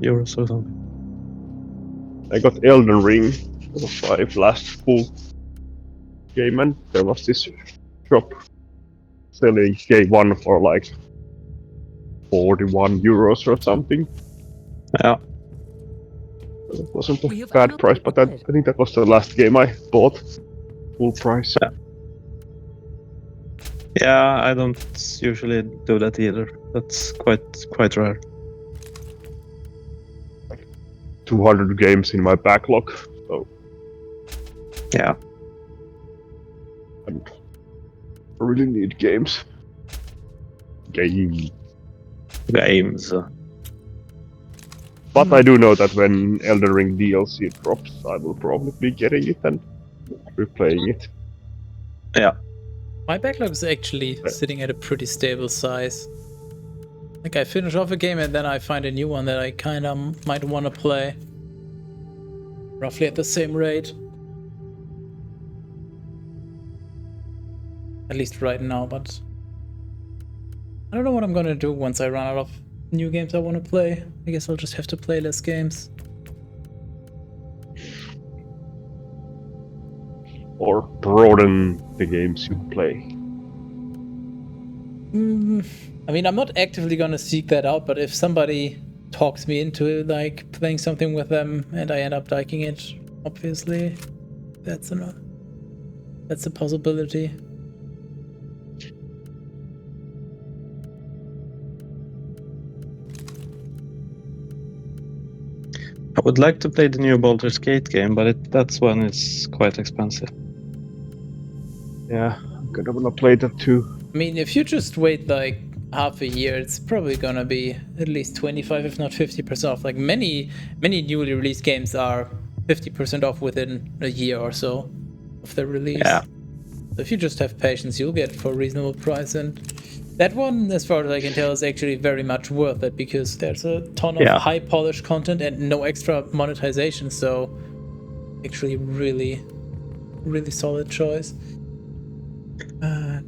euros or something. I got Elden Ring. It was my last full game, and there was this shop selling K1 for like 41 euros or something. Yeah. It wasn't a bad price, but I think that was the last game I bought full price. Yeah, I don't usually do that either. That's quite rare. 200 games in my backlog, so yeah. I really need games. Games. But I do know that when Elden Ring DLC drops, I will probably be getting it and replaying it. Yeah. My backlog is actually sitting at a pretty stable size. Like, I finish off a game and then I find a new one that I kind of might want to play. Roughly at the same rate. At least right now, but I don't know what I'm gonna do once I run out of new games I want to play. I guess I'll just have to play less games. or broaden the games you play? I mean, I'm not actively gonna seek that out, but if somebody talks me into like playing something with them and I end up liking it, obviously, that's a possibility. I would like to play the new Baldur's Gate game, but that's one is quite expensive. Yeah, I'm gonna wanna play that too. I mean, if you just wait like half a year, it's probably gonna be at least 25, if not 50% off. Like many newly released games are 50% off within a year or so of their release. Yeah. So if you just have patience, you'll get it for a reasonable price. And that one, as far as I can tell, is actually very much worth it because there's a ton of high polished content and no extra monetization. So actually really solid choice.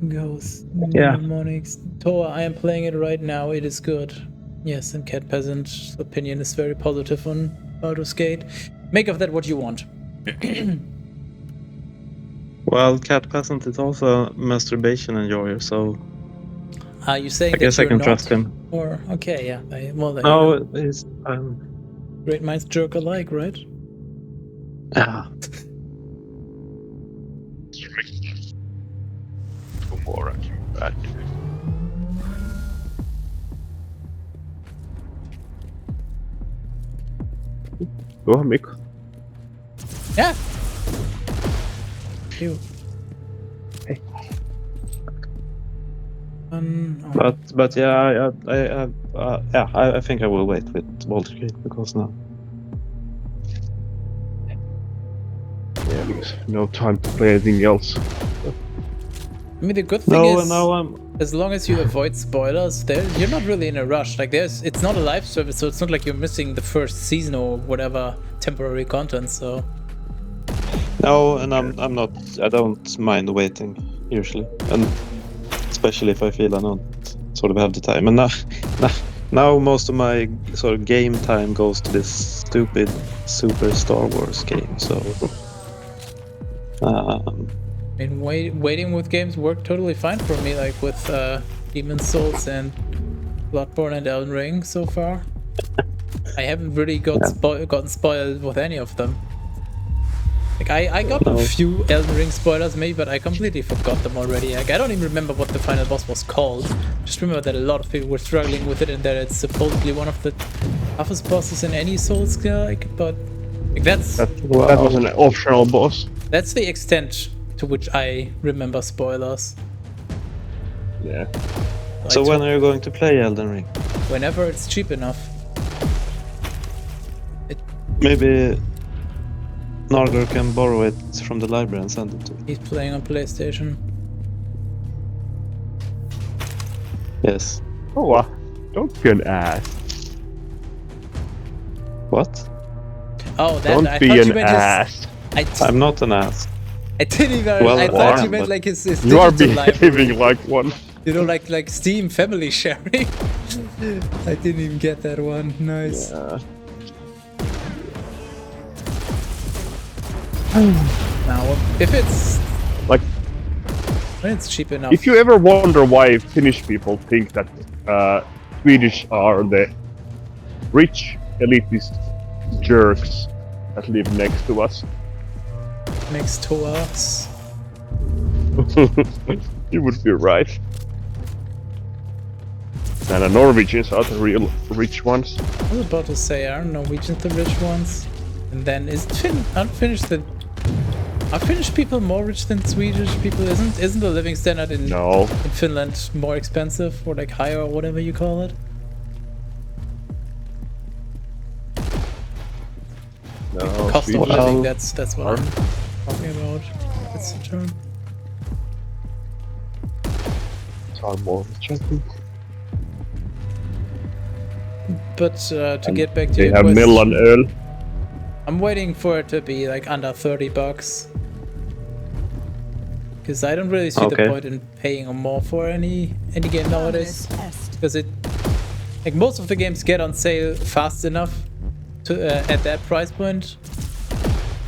Ghost Mnemonics. Toa, I am playing it right now. It is good. Yes, and Cat Peasant's opinion is very positive on Baldur's Gate. Make of that what you want. Well, Cat Peasant is also a masturbation enjoyer, so Are you saying I guess I can trust him. Or okay, yeah. No, it's great minds jerk alike, right? yeah. More bad. Go ahead, Mikko. Yeah. You. Hey. But yeah, I think I will wait with Baldur's Gate because now. Yeah, because no time to play anything else. I mean, the good thing is, as long as you avoid spoilers, you're not really in a rush. Like, it's not a live service, so it's not like you're missing the first season or whatever temporary content. So. No, and I'm not. I don't mind waiting usually, and especially if I feel I don't sort of have the time. And now most of my sort of game time goes to this stupid Super Star Wars game. So. I mean, waiting with games worked totally fine for me, like with Demon's Souls and Bloodborne and Elden Ring so far. I haven't really gotten spoiled with any of them. Like, I got a few Elden Ring spoilers maybe, but I completely forgot them already. Like, I don't even remember what the final boss was called. Just remember that a lot of people were struggling with it and that it's supposedly one of the toughest bosses in any Souls game. But like, that was an optional boss. That's the extent to which I remember spoilers. Yeah. So when are you going to play Elden Ring? Whenever it's cheap enough. Maybe Nargor can borrow it from the library and send it to me. He's playing on PlayStation. Yes. Oh, don't be an ass. What? Oh, that Don't I be thought an you meant ass. I'm not an ass. I didn't even. Well, I thought I you am, meant but like his You are digital library. behaving like one. You know, like Steam family sharing. I didn't even get that one. Nice. Yeah. Now, if it's Like, when it's cheap enough. if you ever wonder why Finnish people think that Swedish are the rich elitist jerks that live next to us, Next to us. you would be right. And the Norwegians are the real rich ones. I was about to say, aren't Norwegians the rich ones? And then aren't Finnish people more rich than Swedish people? Isn't the living standard in Finland more expensive or like higher or whatever you call it? No, Cost of Swedish living, that's what I'm talking about. That's the term. are more rich, I think. But to get back to They your have question, melon ale. I'm waiting for it to be like under $30. Because I don't really see the point in paying more for any game nowadays. Because like most of the games get on sale fast enough to at that price point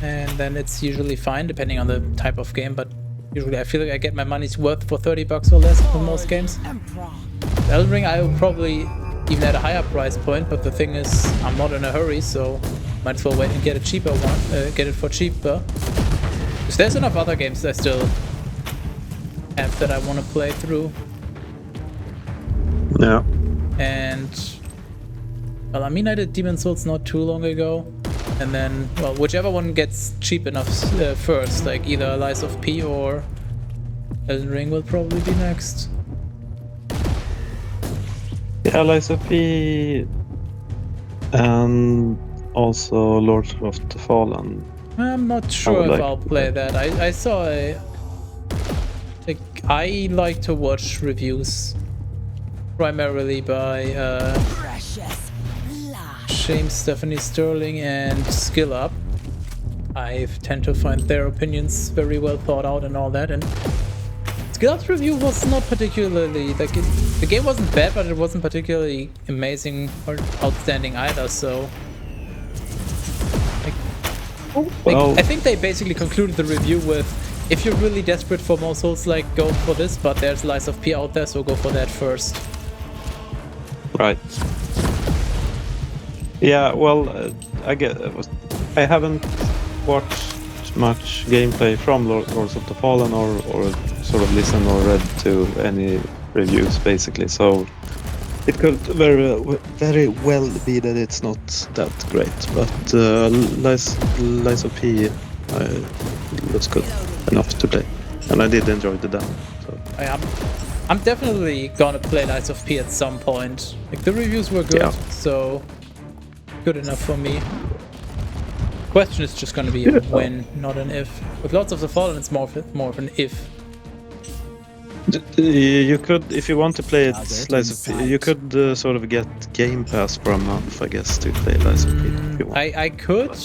and then it's usually fine depending on the type of game, but usually I feel like I get my money's worth for $30 or less for most games. Emperor. Elden Ring I will probably even at a higher price point, but the thing is I'm not in a hurry, so might as well wait and get a cheaper one, get it for cheaper. Because there's enough other games I still have that I want to play through. Yeah. And well, I mean, I did Demon's Souls not too long ago, and then well, whichever one gets cheap enough first, like either Lies of P or Elden Ring will probably be next. Yeah, Lies of P and also Lords of the Fallen. I'm not sure if like I'll play that. I saw I like to watch reviews primarily by Precious blood. James, Stephanie Sterling, and Skill Up. I tend to find their opinions very well thought out and all that. And Skill Up's review was not particularly like the game wasn't bad, but it wasn't particularly amazing or outstanding either. So. Well, I think they basically concluded the review with, if you're really desperate for more Souls-like, go for this, but there's Lies of P out there, so go for that first. right. Yeah, well, I haven't watched much gameplay from Lords of the Fallen or sort of listened or read to any reviews, basically, so it could very well be that it's not that great, but Lies of P looks good enough to play, and I did enjoy the demo. So. I'm definitely gonna play Lies of P at some point. Like the reviews were good, Yeah. so good enough for me. Question is just gonna be a when, not an if. With Lords of the Fallen, it's more of an if. You could, if you want to play it, Lies of P, you could sort of get Game Pass for a month, I guess, to play Lies of P if you want. I could,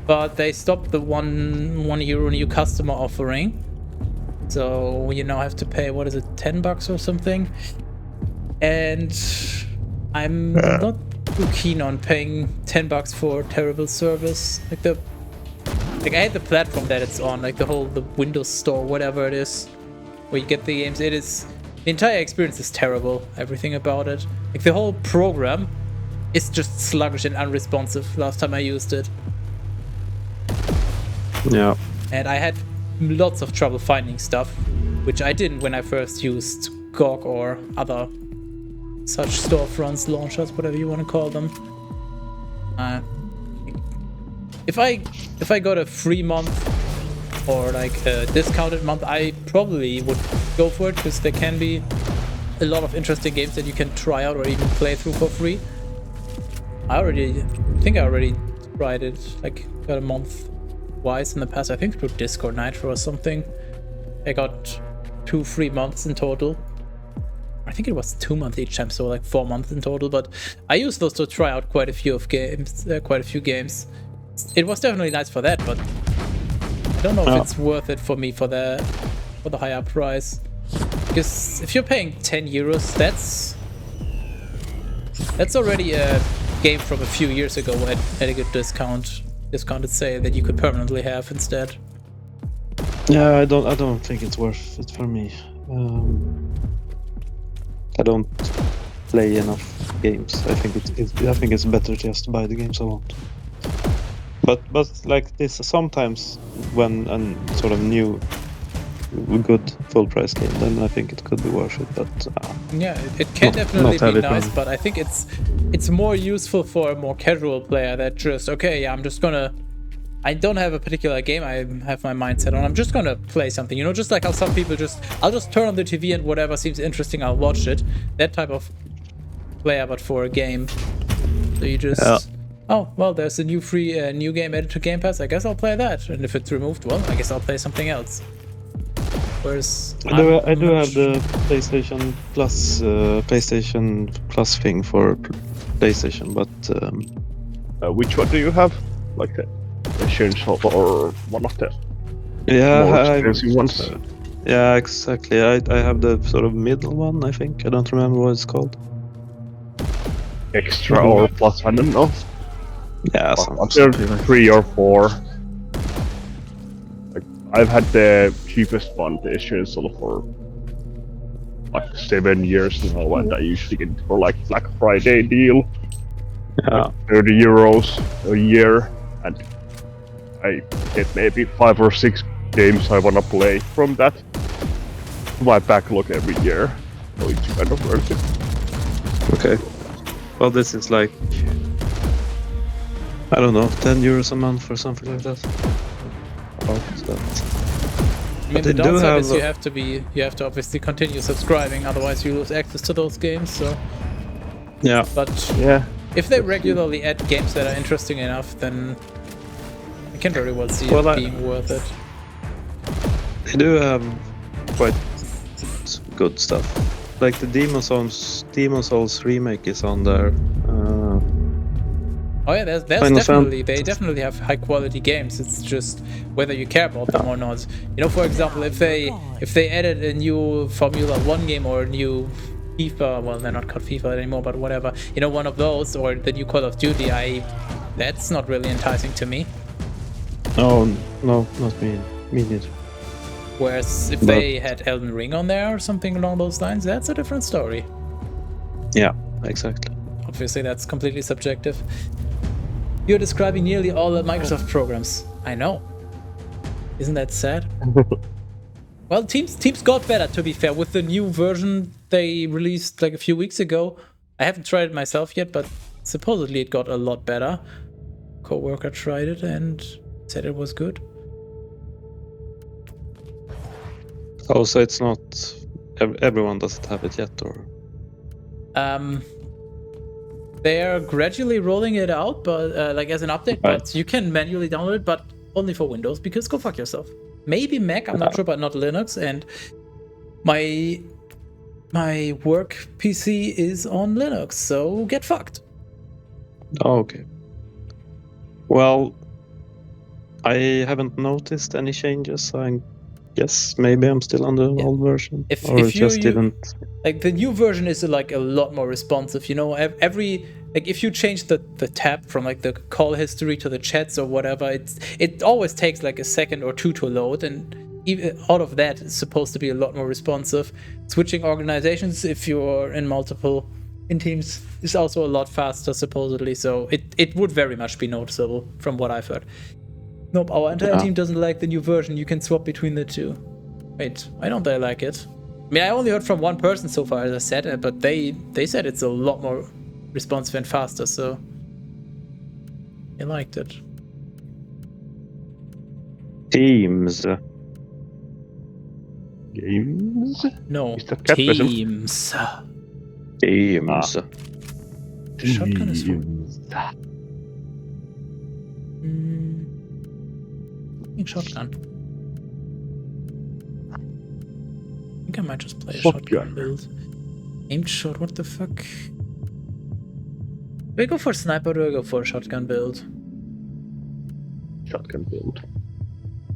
but they stopped the €1 new customer offering. So you now have to pay, what is it, $10 or something? And I'm not too keen on paying $10 for terrible service. Like I hate the platform that it's on, like the Windows Store, whatever it is, where you get the games. The entire experience is terrible. Everything about it. Like the whole program is just sluggish and unresponsive last time I used it. Yeah. And I had lots of trouble finding stuff, which I didn't when I first used GOG or other such storefronts, launchers, whatever you want to call them. If I got a free month or like a discounted month, I probably would go for it, because there can be a lot of interesting games that you can try out or even play through for free. I think I already tried it, like got a month twice in the past, I think through Discord Nitro or something. I got 2 free months in total. I think it was 2 months each time, so like 4 months in total, but I used those to try out quite a few games. It was definitely nice for that, but I don't know if it's worth it for me for the higher price. Because if you're paying €10, that's already a game from a few years ago at a good discounted sale that you could permanently have instead. Yeah, I don't think it's worth it for me. I don't play enough games. I think it's better just to buy the games I want. But like this, sometimes when a sort of new, good full price game, then I think it could be worth it. But yeah, it can definitely not be nice, fun. but I think it's more useful for a more casual player that just, okay, yeah, I don't have a particular game I have my mindset on. I'm just gonna play something, just like how some people I'll just turn on the TV and whatever seems interesting, I'll watch it. That type of player, but for a game. So you just, oh, well, there's a new new game added to Game Pass, I guess I'll play that. And if it's removed, well, I guess I'll play something else. Whereas I do have the PlayStation Plus thing for PlayStation, but which one do you have? Like the Essential or one of the more expensive ones? Yeah, exactly. I have the sort of middle one, I think. I don't remember what it's called. Extra or plus, I don't know. Yeah, There are 3 or 4. I've had the cheapest Foundation sort of for like 7 years now, and I usually get it for like Black Friday deal, Yeah. like 30 euros a year, and I get maybe 5 or 6 games I wanna play from that. My backlog every year, so it's kind of worth it. Okay. Well, this is like, I don't know, 10 euros a month or something like that. About that. I mean, But the they do downside is have- you have to obviously continue subscribing, otherwise you lose access to those games. So, Yeah. but Yeah. if they regularly add games that are interesting enough, then I can very well see Well, it being worth it. They do have quite good stuff. Like the Demon Souls remake is on there. Oh yeah, there's Final definitely they definitely have high quality games. It's just whether you care about them or not. You know, for example, if they added a new Formula 1 game or a new FIFA, well, they're not called FIFA anymore, but whatever. You know, one of those or the new Call of Duty, that's not really enticing to me. Oh no, not me. Me neither. Whereas if they had Elden Ring on there or something along those lines, that's a different story. Yeah, exactly. Obviously, that's completely subjective. You're describing nearly all the Microsoft programs. I know. Isn't that sad? Well, Teams got better, to be fair, with the new version they released like a few weeks ago. I haven't tried it myself yet, but supposedly it got a lot better. Coworker tried it and said it was good. Oh, so it's not everyone doesn't have it yet, or? They are gradually rolling it out, but like as an update, but you can manually download it, but only for Windows, because go fuck yourself. Maybe Mac, I'm not sure, but not Linux. And my work PC is on Linux, so get fucked. Oh, okay. Well, I haven't noticed any changes. So I guess maybe I'm still on the old version, If or you just didn't. like the new version is like a lot more responsive. You know, every like if you change the tab from like the call history to the chats or whatever, it always takes like a second or two to load, and even out of that is supposed to be a lot more responsive. Switching organizations if you're in multiple in teams is also a lot faster supposedly, so it would very much be noticeable from what I've heard. Nope, our entire team doesn't like the new version. You can swap between the two. Wait, why don't they like it? I mean, I only heard from one person so far, as I said, but they said it's a lot more responsive and faster, so they liked it. Games? No, teams. Games. Shotgun is for shotgun. I think I might just play a shotgun build. Aimed shot, what the fuck? Do I go for sniper or do I go for a shotgun build? Shotgun build.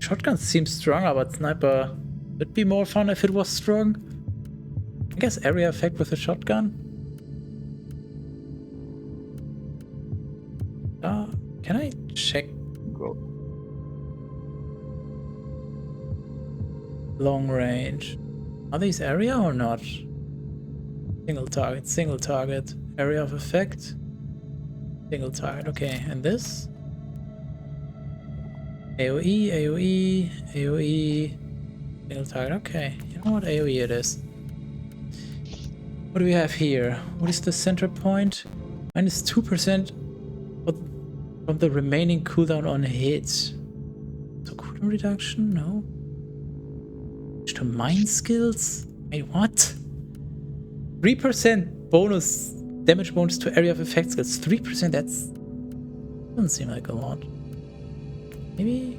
Shotgun seems stronger, but sniper would be more fun if it was strong. I guess area effect with a shotgun. Can I check? Go. Long range. Are these area or not? Single target. Area of effect. Single target, okay. And this? AoE. Single target, okay. You know what AoE it is. What do we have here? What is the center point? Minus 2% from the remaining cooldown on hits. So cooldown reduction? No. To mind skills? Wait, what? 3% bonus damage bonus to area of effect skills. 3%, that's doesn't seem like a lot. Maybe.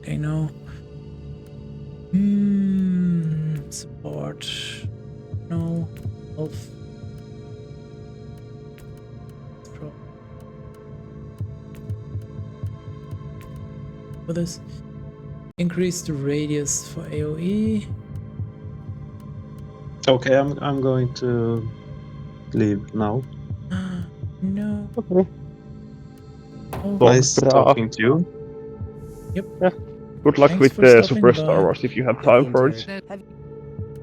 Okay, no. Support. No. Health. For this, increase the radius for AoE. Okay, I'm going to leave now. No. Okay. Nice Bra. talking to you. Good luck Thanks with for the stopping Super by. Star Wars if you have time for it.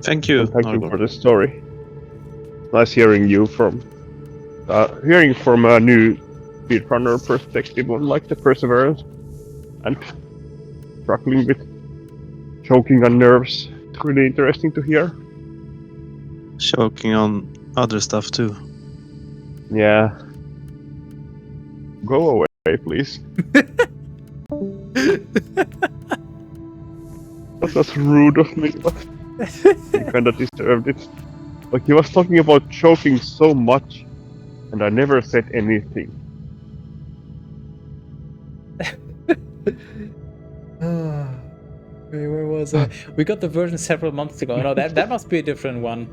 Thank you, And thank you Nargor. for the story. Nice hearing you from a new speedrunner perspective on like the perseverance and struggling with choking on nerves. It's really interesting to hear. Choking on other stuff too. Yeah. Go away, please. That was rude of me, but you kinda deserved it. Like, he was talking about choking so much, and I never said anything. Okay, where was I? We got the version several months ago. No, that must be a different one.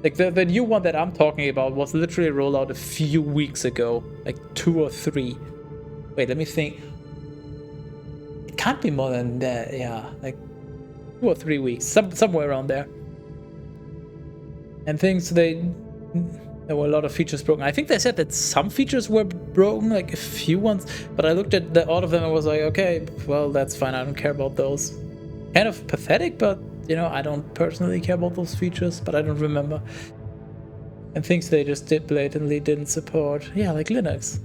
Like the new one that I'm talking about was literally rolled out a few weeks ago, like 2 or 3. Wait, let me think. It can't be more than that. Yeah, like 2 or 3 weeks, somewhere around there. And things there were a lot of features broken. I think they said that some features were broken, like a few ones, but I looked at all of them and was like, okay, well, that's fine. I don't care about those. Kind of pathetic, but you know, I don't personally care about those features, but I don't remember. And things they just blatantly didn't support. Yeah, like Linux.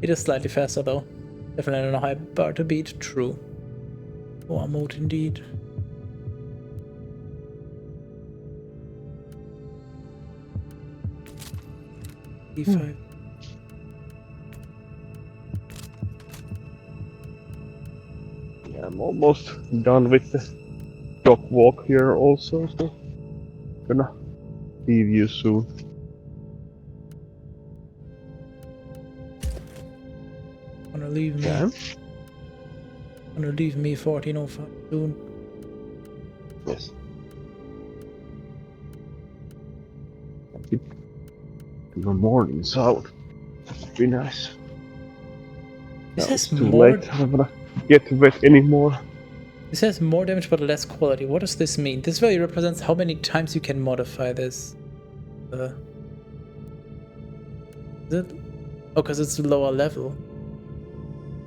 It is slightly faster though. Definitely not a high bar to beat. True. War mode indeed. E5. Yeah, I'm almost done with the dog walk here also, so gonna leave you soon. Gonna leave me. Yeah. Gonna leave me 1405 soon. Yes. Keep your mornings out. Be nice. This Now has it's too more. late. I'm not gonna get wet anymore. This has more damage but less quality. What does this mean? This value represents how many times you can modify this. Is it? Oh, because it's lower level.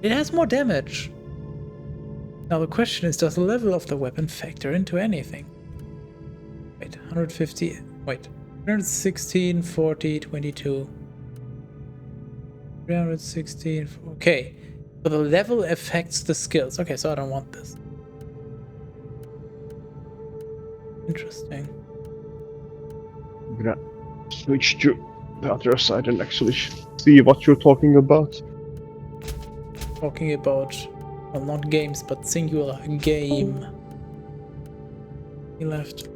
It has more damage. Now the question is, does the level of the weapon factor into anything? Wait, 150. Wait, 116, 40, 22. 316. Okay. So the level affects the skills. Okay, so I don't want this. Interesting. I'm gonna switch to the other side and actually see what you're talking about. Talking about, well, not games, but singular game. He left.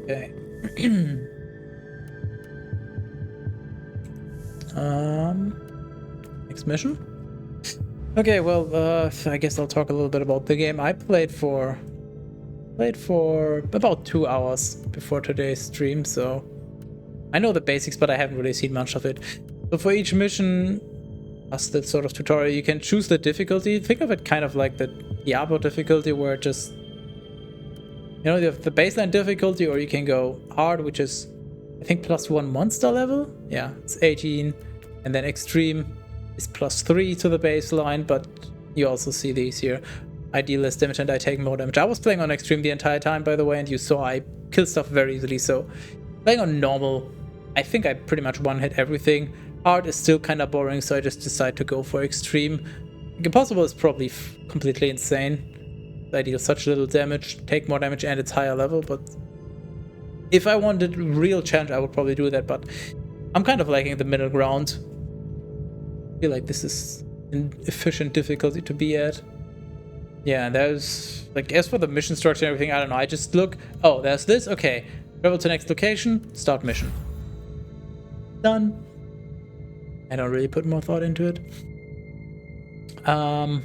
Okay. Next mission. Okay, well, I guess I'll talk a little bit about the game. I played for about 2 hours before today's stream, so I know the basics, but I haven't really seen much of it. So for each mission, as the sort of tutorial, you can choose the difficulty. Think of it kind of like the Diablo difficulty, where just, you know, you have the baseline difficulty, or you can go hard, which is, I think, +1 monster level. Yeah, it's 18, and then extreme is +3 to the baseline, but you also see these here. I deal less damage and I take more damage. I was playing on extreme the entire time, by the way, and you saw I kill stuff very easily, so playing on normal, I think I pretty much one-hit everything. Hard is still kind of boring, so I just decide to go for extreme. Impossible is probably completely insane. I deal such little damage, take more damage, and it's higher level, but if I wanted real challenge, I would probably do that, but I'm kind of liking the middle ground. I feel like this is an efficient difficulty to be at. Yeah, there's, like, as for the mission structure and everything, I don't know, I just look, oh, there's this, okay, travel to next location, start mission. Done. I don't really put more thought into it. So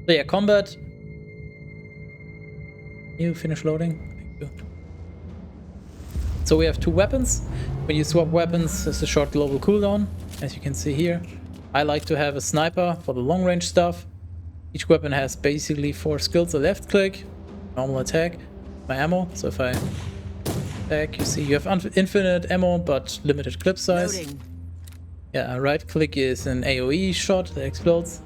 yeah, combat. You finish loading? Thank you. So we have 2 weapons. When you swap weapons, there's a short global cooldown, as you can see here. I like to have a sniper for the long range stuff. Each weapon has basically 4 skills: a left click, normal attack, my ammo. So if I back. You see you have infinite ammo, but limited clip size. Loading. Yeah, right click is an AoE shot that explodes.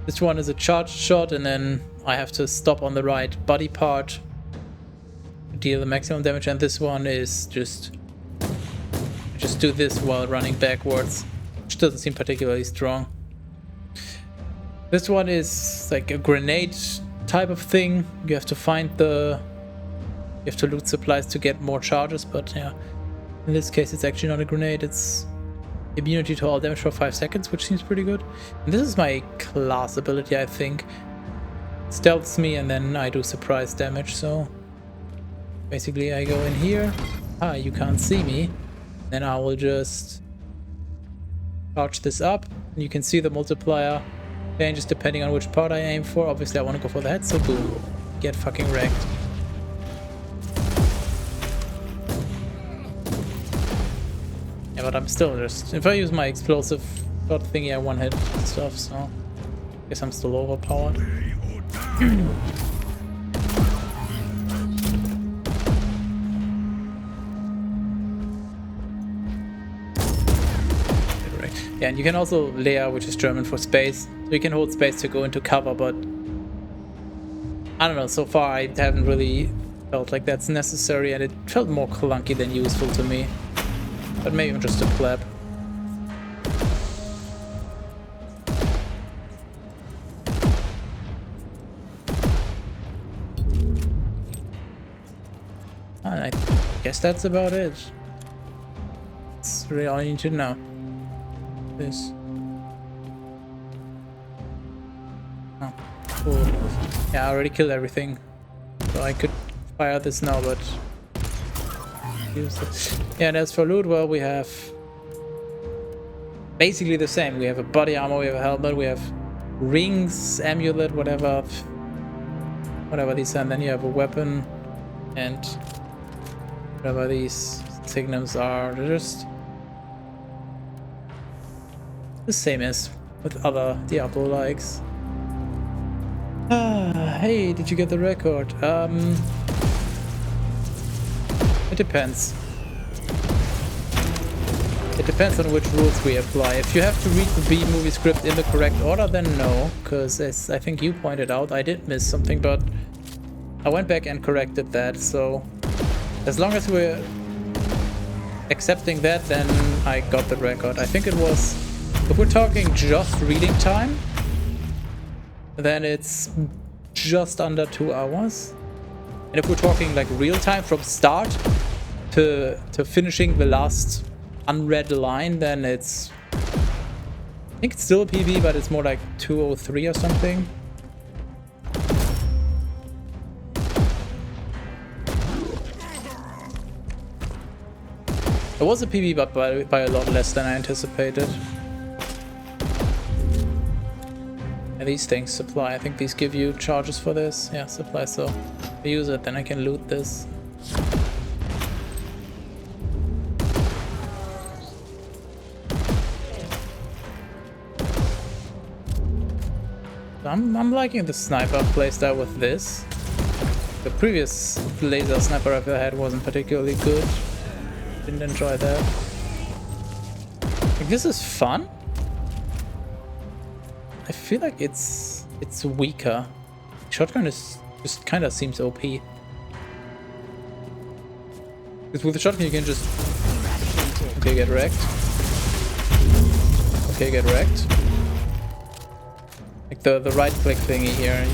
This one is a charged shot, and then I have to stop on the right body part to deal the maximum damage, and this one is just do this while running backwards, which doesn't seem particularly strong. This one is like a grenade type of thing. You have to loot supplies to get more charges, but yeah, in this case it's actually not a grenade, it's immunity to all damage for 5 seconds, which seems pretty good. And this is my class ability, I think. Stealths me and then I do surprise damage, so basically I go in here. You can't see me. Then I will just charge this up, and you can see the multiplier changes depending on which part I aim for. Obviously I want to go for the head, so boom, get fucking wrecked. Yeah, but I'm still just, if I use my explosive shot thingy, I one hit stuff, so I guess I'm still overpowered. Yeah, and you can also layer, which is German for space. So you can hold space to go into cover, but I don't know, so far I haven't really felt like that's necessary, and it felt more clunky than useful to me. But maybe I'm just a pleb. I guess that's about it. That's really all you need to know. This. Oh, cool. Yeah, I already killed everything, so I could fire this now, but use it. Yeah, and as for loot, well, we have basically the same. We have a body armor, we have a helmet, we have rings, amulet, whatever these are, and then you have a weapon and whatever these signums are. They're just the same as with other Diablo likes. Hey, did you get the record? It depends. It depends on which rules we apply. If you have to read the B-movie script in the correct order, then no, because as I think you pointed out, I did miss something, but I went back and corrected that, so as long as we're accepting that, then I got the record. I think it was, if we're talking just reading time, then it's just under 2 hours. And if we're talking like real time from start to finishing the last unread line, then it's, I think it's still a PB, but it's more like 203 or something. It was a PB, but by a lot less than I anticipated. And these things supply. I think these give you charges for this. Yeah, supply. So if I use it, then I can loot this. I'm liking the sniper playstyle with this. The previous laser sniper rifle I had wasn't particularly good. Didn't enjoy that. Like, this is fun. I feel like it's weaker. Shotgun is just kind of seems OP. Because with the shotgun you can just okay, get wrecked. Okay, get wrecked. Like the right click thingy here.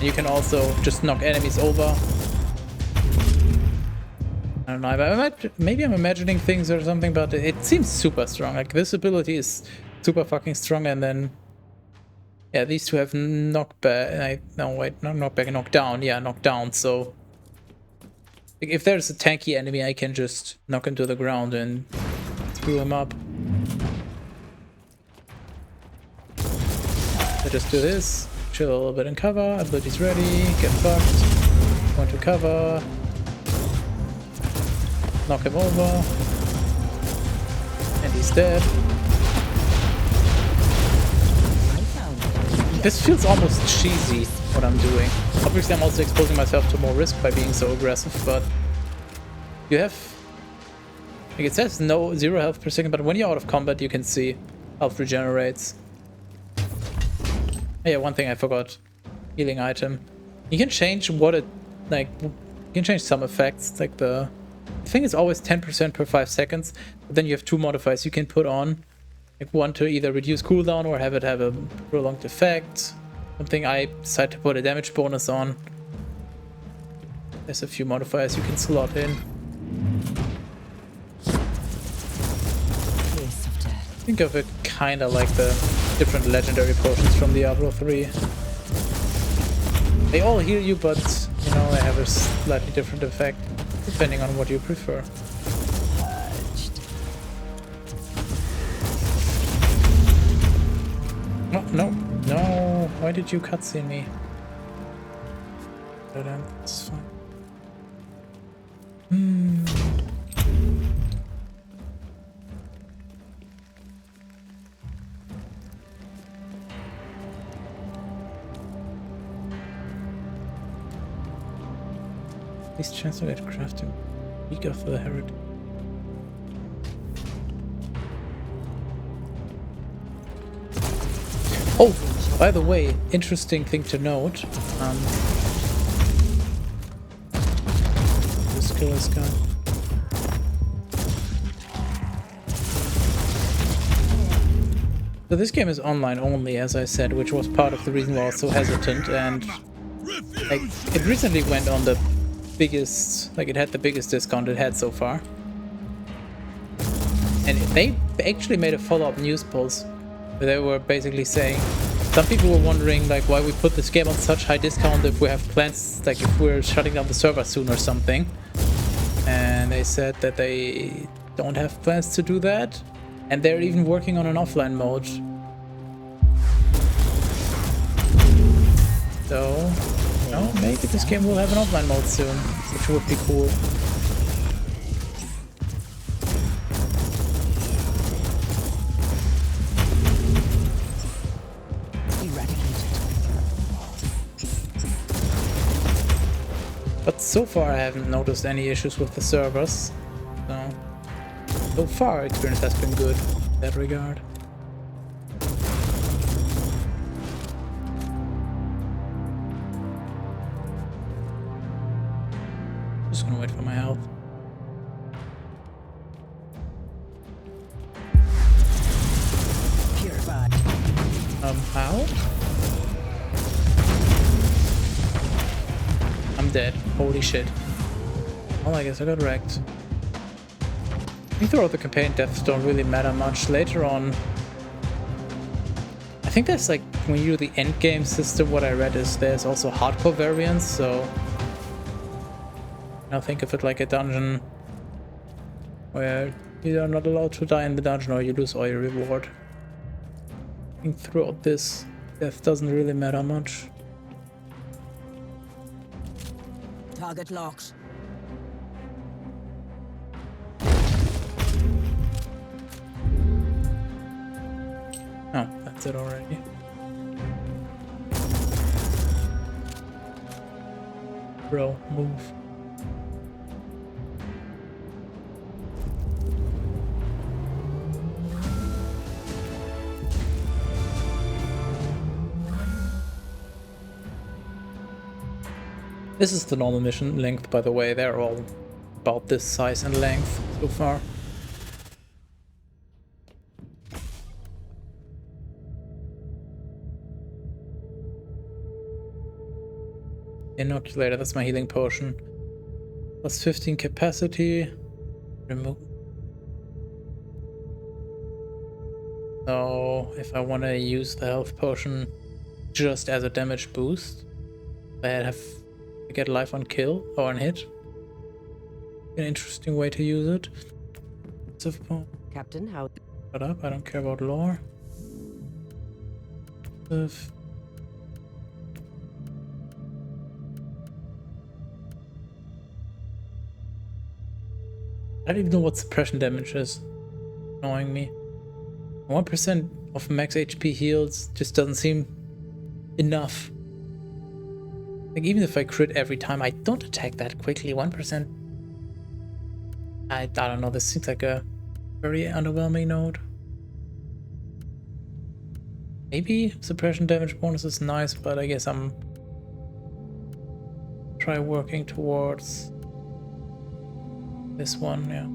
You can also just knock enemies over. I don't know, maybe I'm imagining things or something, but it seems super strong. Like, this ability is super fucking strong, and then yeah, these two have knockback. No, wait, not knockback, knockdown. Yeah, knockdown. So like, if there's a tanky enemy, I can just knock him to the ground and screw him up. I just do this, chill a little bit in cover, ability's ready, get fucked, go into cover, knock him over, and he's dead. This feels almost cheesy, what I'm doing. Obviously I'm also exposing myself to more risk by being so aggressive, but You have, like it says no 0 health per second, but when you're out of combat, you can see health regenerates. Oh, yeah, one thing I forgot. Healing item. You can change what it, like, you can change some effects, like I think it's always 10% per 5 seconds, but then you have 2 modifiers you can put on. Like one to either reduce cooldown or have it have a prolonged effect. Something I decided to put a damage bonus on. There's a few modifiers you can slot in. Kiss of death. Think of it kind of like the different legendary potions from Diablo 3. They all heal you, but you know, they have a slightly different effect depending on what you prefer. Purged. No, no, no! Why did you cutscene me? That's fine. Please translate crafting. Eager for the heritage. Oh, by the way, interesting thing to note. This skill is gone. So this game is online only, as I said, which was part of the reason why I was so hesitant. And like, it recently went on the biggest, like it had the biggest discount it had so far. And they actually made a follow-up news post where they were basically saying, some people were wondering like why we put this game on such high discount if we have plans, like if we're shutting down the server soon or something. And they said that they don't have plans to do that, and they're even working on an offline mode. So, you know, maybe this game will have an offline mode soon, which would be cool. But so far I haven't noticed any issues with the servers. So far experience has been good in that regard. Just gonna wait for my health. Purified. How? I'm dead. Holy shit. Well, I guess I got wrecked. I think throughout the campaign, deaths don't really matter much. Later on, I think there's like, when you do the end game system, what I read is there's also hardcore variants, so now think of it like a dungeon where you are not allowed to die in the dungeon or you lose all your reward. I think throughout this, death doesn't really matter much. Target locked. Oh, that's it already. Bro, move. This is the normal mission length, by the way. They're all about this size and length so far. Inoculator, that's my healing potion. Plus 15 capacity. Remove. So, if I want to use the health potion just as a damage boost, I have to get life on kill or on hit. An interesting way to use it. Captain, how? Shut up, I don't care about lore. I don't even know what suppression damage is. Annoying me. 1% of max HP heals just doesn't seem enough. Like, even if I crit every time, I don't attack that quickly. 1%. I don't know, this seems like a very underwhelming node. Maybe suppression damage bonus is nice, but I guess I'm try working towards this one, yeah.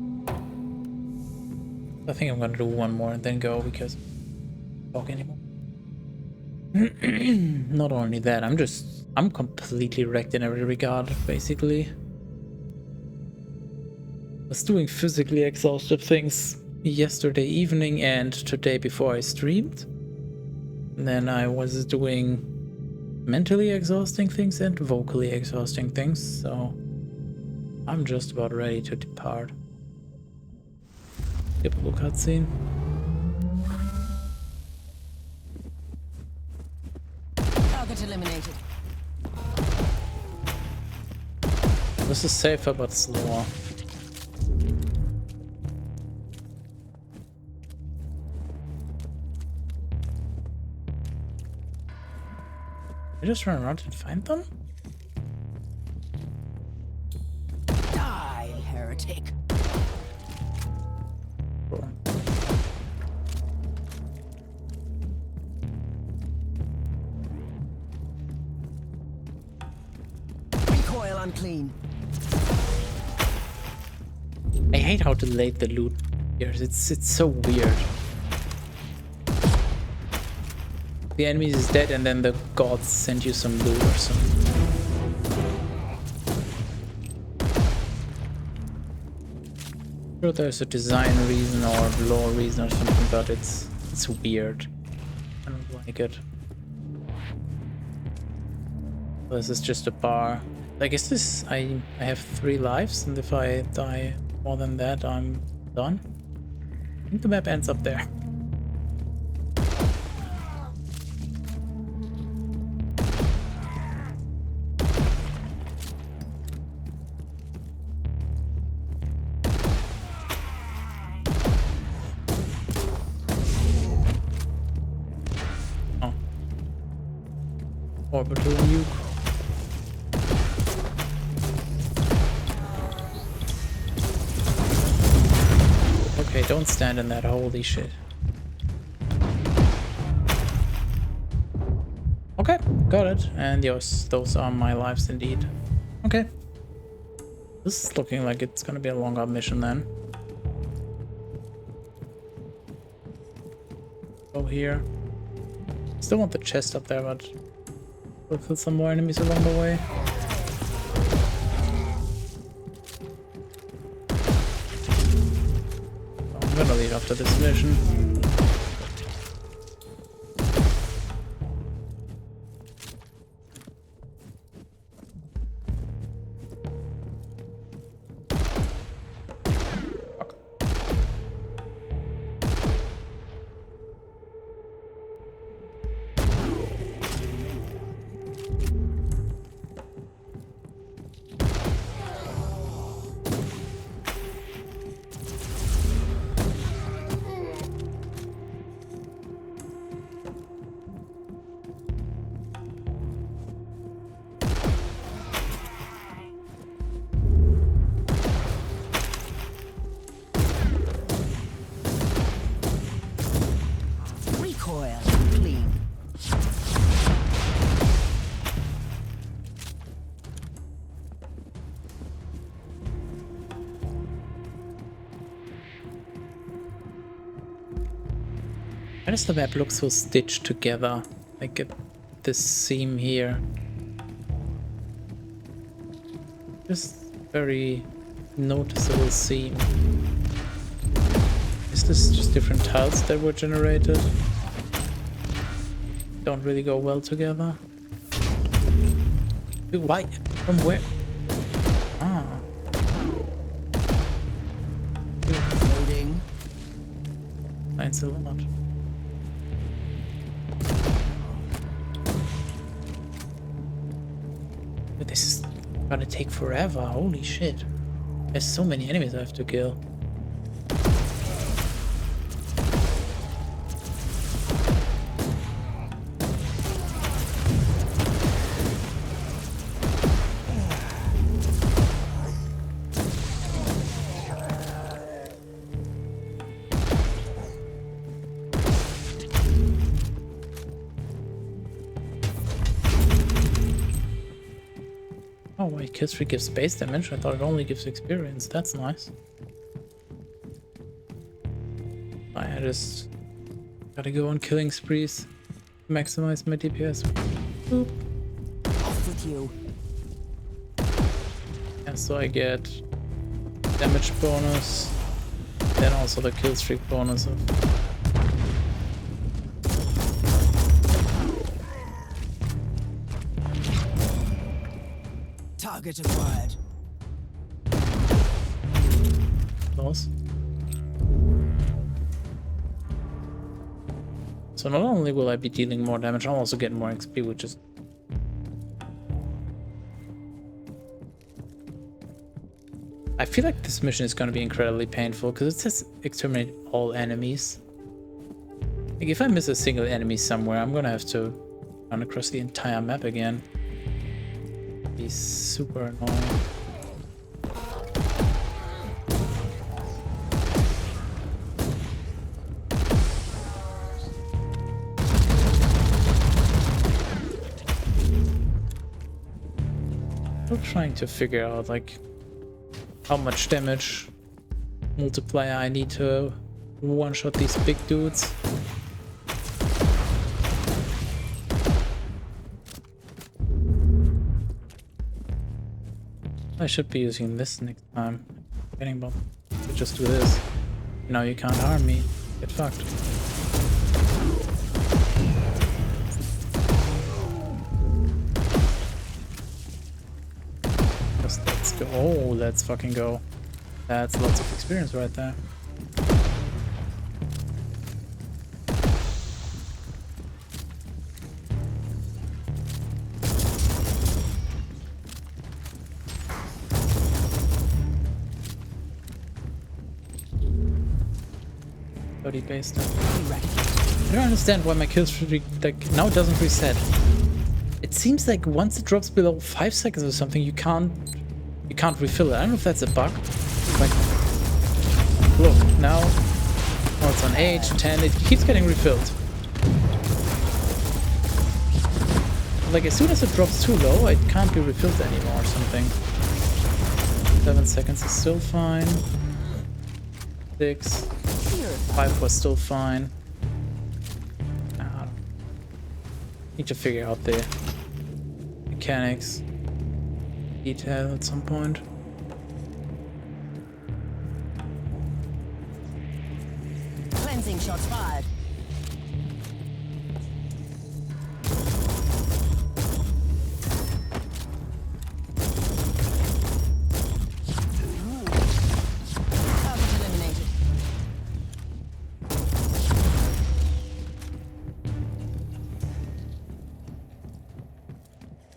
I think I'm gonna do one more and then go because I don't talk anymore. Not only that, I'm completely wrecked in every regard, basically. I was doing physically exhaustive things yesterday evening and today before I streamed. And then I was doing mentally exhausting things and vocally exhausting things, so I'm just about ready to depart. Typical cutscene. Target eliminated. This is safer but slower. I just run around and find them? Die, heretic. Sure. Recoil unclean. I hate how delayed the loot is. It's so weird. The enemy is dead and then the gods send you some loot or something. Sure, there's a design reason or lore reason or something, but it's weird. I don't like it. This is just a bar. I guess this I have 3 lives, and if I die more than that, I'm done. I think the map ends up there. Orbital nuke. Okay, don't stand in that, holy shit. Okay, got it. And yes, those are my lives indeed. Okay. This is looking like it's gonna be a longer mission then. Go here. Still want the chest up there, but we'll kill some more enemies along the way. I'm gonna leave after this mission. Recoil clean. Why does the map look so stitched together? Like this seam here. Just very noticeable seam. Is this just different tiles that were generated? Don't really go well together. Dude, why? From where? Ah. Loading. Thanks a lot. But this is gonna take forever. Holy shit. There's so many enemies I have to kill. wait, kill streak gives base damage? I thought it only gives experience. That's nice. I just gotta go on killing sprees. Maximize my DPS. Boop. Off with you. And so I get damage bonus. Then also the kill streak bonus of Target acquired. those. So not only will I be dealing more damage, I'll also get more XP, which is... I feel like this mission is going to be incredibly painful because it says exterminate all enemies. Like if I miss a single enemy somewhere, I'm going to have to run across the entire map again. Be super annoying. I'm trying to figure out like how much damage multiplier I need to one-shot these big dudes. I should be using this next time. Getting bomb. Just do this. Now you can't harm me. Get fucked. Let's go. Oh, let's fucking go. That's lots of experience right there. Based on. I don't understand why my kill streak like now doesn't reset. It seems like once it drops below 5 seconds or something, you can't refill it. I don't know if that's a bug. Like, look now. Oh, it's on 8, 10. It keeps getting refilled. Like as soon as it drops too low, it can't be refilled anymore or something. 7 seconds is still fine. 6. 5 was still fine. Need to figure out the mechanics detail at some point. Cleansing shots fired.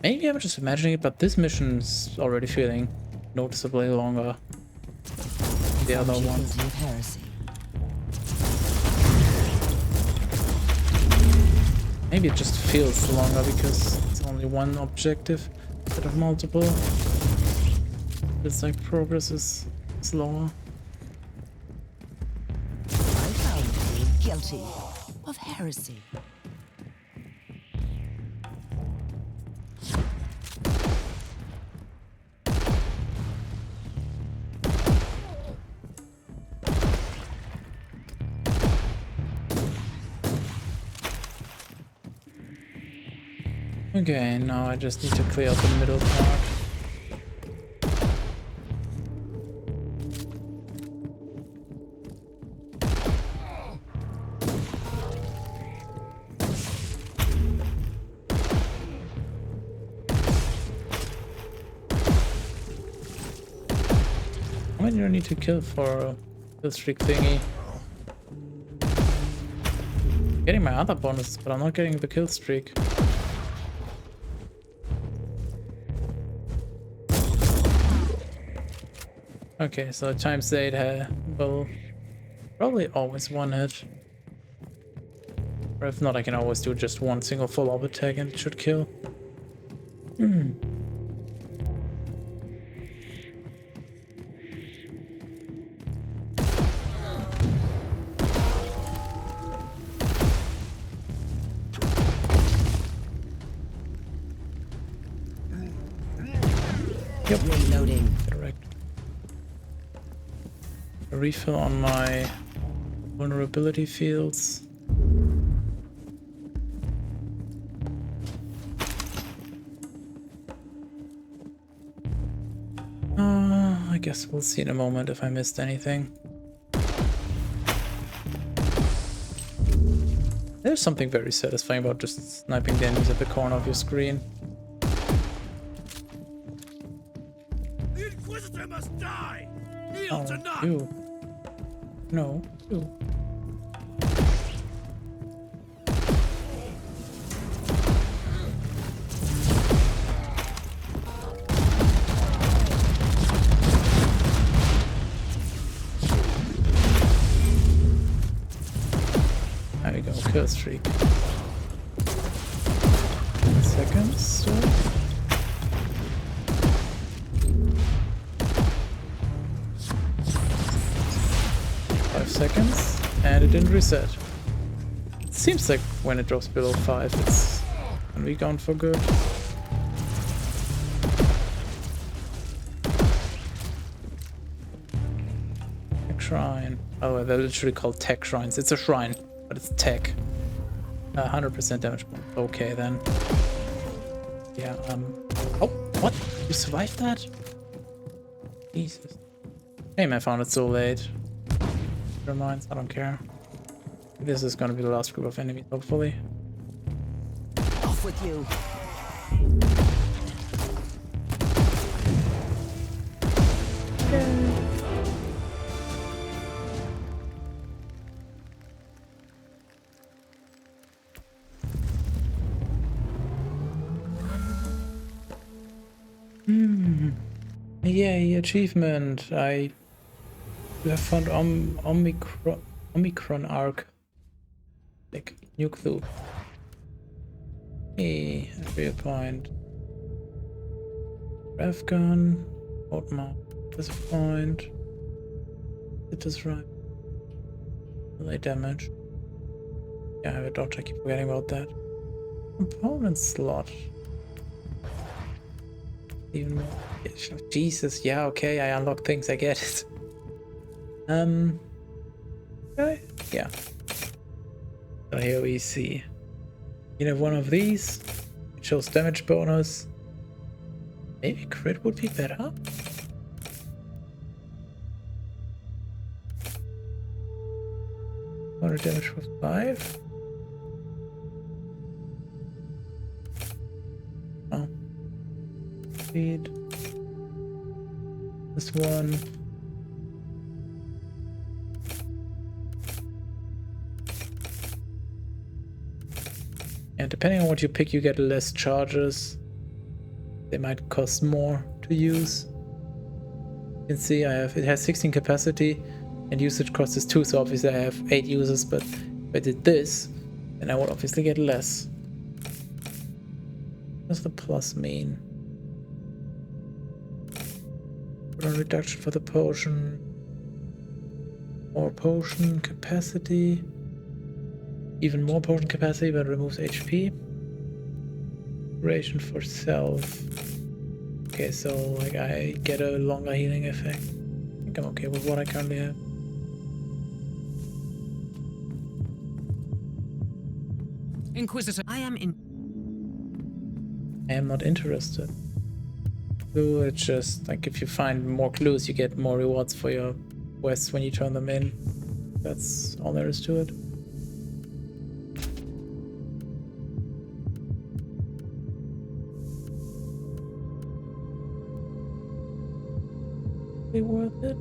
Maybe I'm just imagining it, but this mission's already feeling noticeably longer than the other one. Maybe it just feels longer because it's only one objective instead of multiple. It's like progress is slower. I found you guilty of heresy. Okay, now I just need to clear out the middle part. How many do I need to kill for a kill streak thingy? Getting my other bonuses, but I'm not getting the kill streak. Okay, so times 8 will probably always one hit. Or if not, I can always do just one single follow-up attack and it should kill. A refill on my vulnerability fields. I guess we'll see in a moment if I missed anything. There's something very satisfying about just sniping the enemies at the corner of your screen. The Inquisitor must die! Kneel Oh, to none! you. No, you. There we go, kill streak. Seconds still. Seconds, and it didn't reset. It seems like when it drops below 5, it's gonna be gone for good. Tech shrine. Oh, they're literally called tech shrines. It's a shrine, but it's tech. 100% damage bump. Okay then. Yeah. Oh, what? You survived that? Jesus. Hey, man, I found it so late. Never mind, I don't care. This is gonna be the last group of enemies, hopefully. Off with you. Yay, achievement! I have found Omicron arc. Like nuke through. Hey, area point. Ref gun. Hold mount. This point. It is right. Melee damage. Yeah, I have a dodge, I keep forgetting about that. Component slot. Even more. Jesus, yeah, okay, I unlock things, I get it. Okay, yeah. So here we see. You have one of these. It shows damage bonus. Maybe crit would be better. Water damage for 5. Oh. Speed. This one. And depending on what you pick, you get less charges. They might cost more to use. You can see it has 16 capacity and usage cost is 2, so obviously I have 8 users, but if I did this, then I would obviously get less. What does the plus mean? Put on reduction for the potion. More potion capacity. Even more potion capacity, but removes HP. Duration for self. Okay, so like I get a longer healing effect. I think I'm okay with what I currently have. Inquisitor, I am not interested. So it's just like if you find more clues, you get more rewards for your quests when you turn them in. That's all there is to it. Worth it.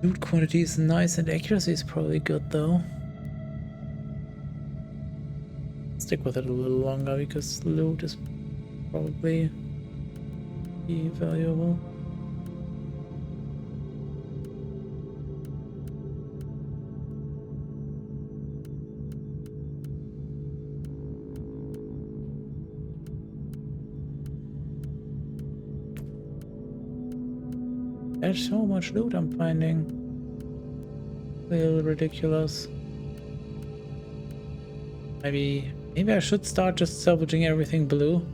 Loot quantity is nice and accuracy is probably good though. Stick with it a little longer because loot is probably valuable. There's so much loot I'm finding. A little ridiculous. Maybe I should start just salvaging everything blue.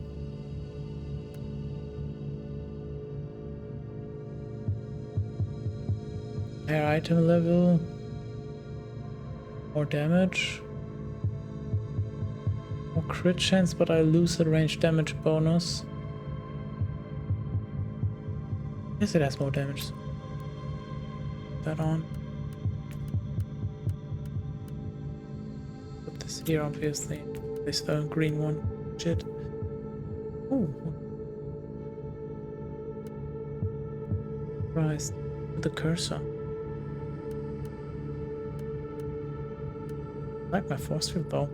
Higher item level. More damage. More crit chance, but I lose the range damage bonus. Yes, it has more damage. Put that on. Put this here, obviously. This the green one. Shit. Oh. Christ. With the cursor. I like my force field though.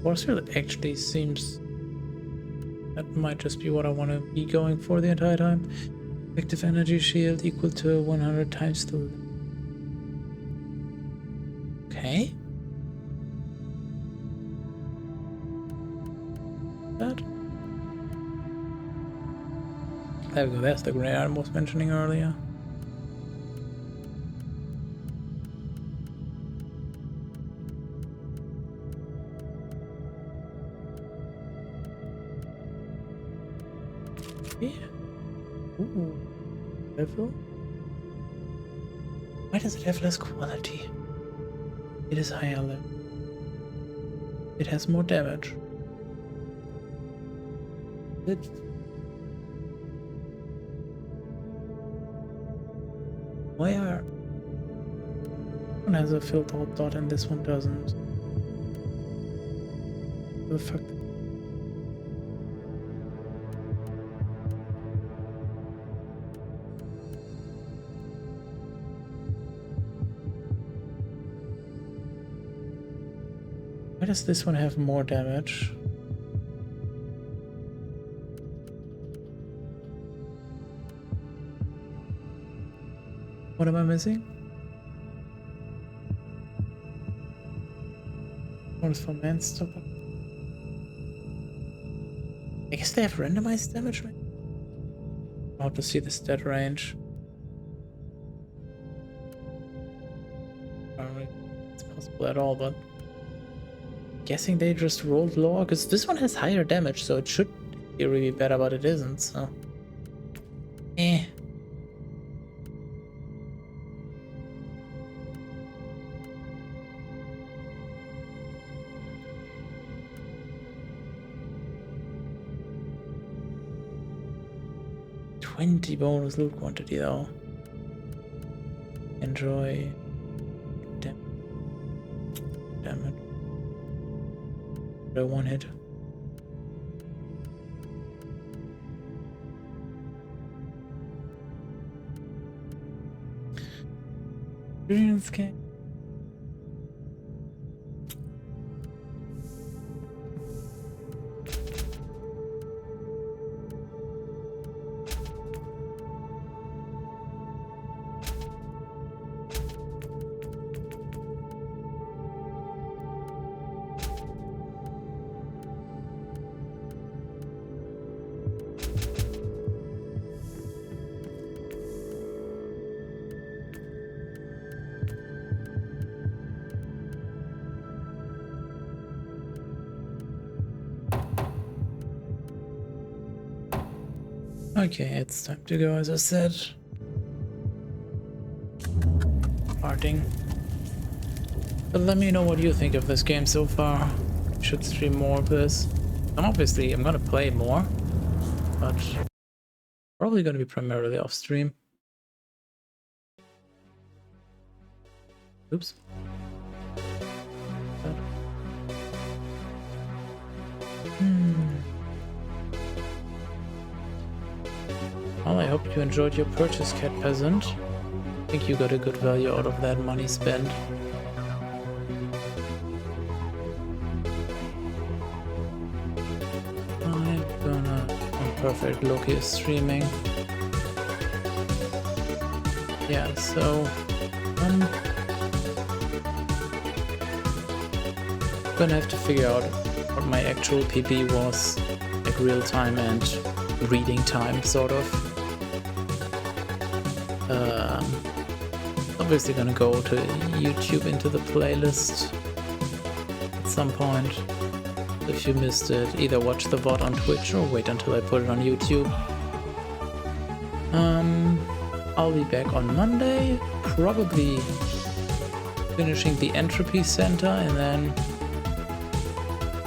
Force field actually seems... That might just be what I want to be going for the entire time. Effective energy shield equal to 100 times the... Okay. That. There we go, that's the grenade I was mentioning earlier. Yeah. Ooh. Level? Why does it have less quality? It is higher level. It has more damage. Where? One has a filter dot and this one doesn't. What the fuck? Why does this one have more damage? What am I missing? One is for Manstopper. I guess they have randomized damage, right? I'll have to see the stat range. I don't know if it's possible at all, but guessing they just rolled lower because this one has higher damage, so it should be really better, but it isn't, so eh. $20 bonus loot quantity though. Enjoy damage. One hit. Experience game. Okay, it's time to go, as I said. Parting. But let me know what you think of this game so far. Should stream more of this. I'm gonna play more, but probably gonna be primarily off stream. Oops. Well, I hope you enjoyed your purchase, Cat Peasant. I think you got a good value out of that money spent. I'm gonna... Perfect, Loki is streaming. Yeah, so... gonna have to figure out what my actual PP was, like real time and reading time, sort of. Obviously gonna go to YouTube into the playlist at some point. If you missed it, either watch the VOD on Twitch or wait until I put it on YouTube. I'll be back on Monday, probably finishing the Entropy Center, and then...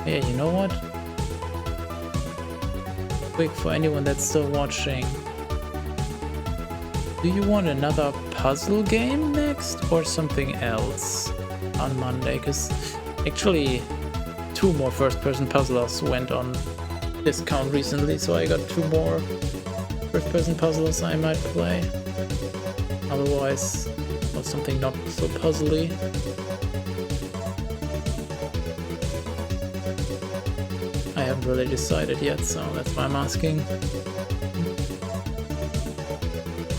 Yeah, you know what? Quick, for anyone that's still watching. Do you want another puzzle game next, or something else on Monday? Because actually 2 more first-person puzzlers went on discount recently, so I got 2 more first-person puzzlers I might play. Otherwise, or something not so puzzly. I haven't really decided yet, so that's why I'm asking.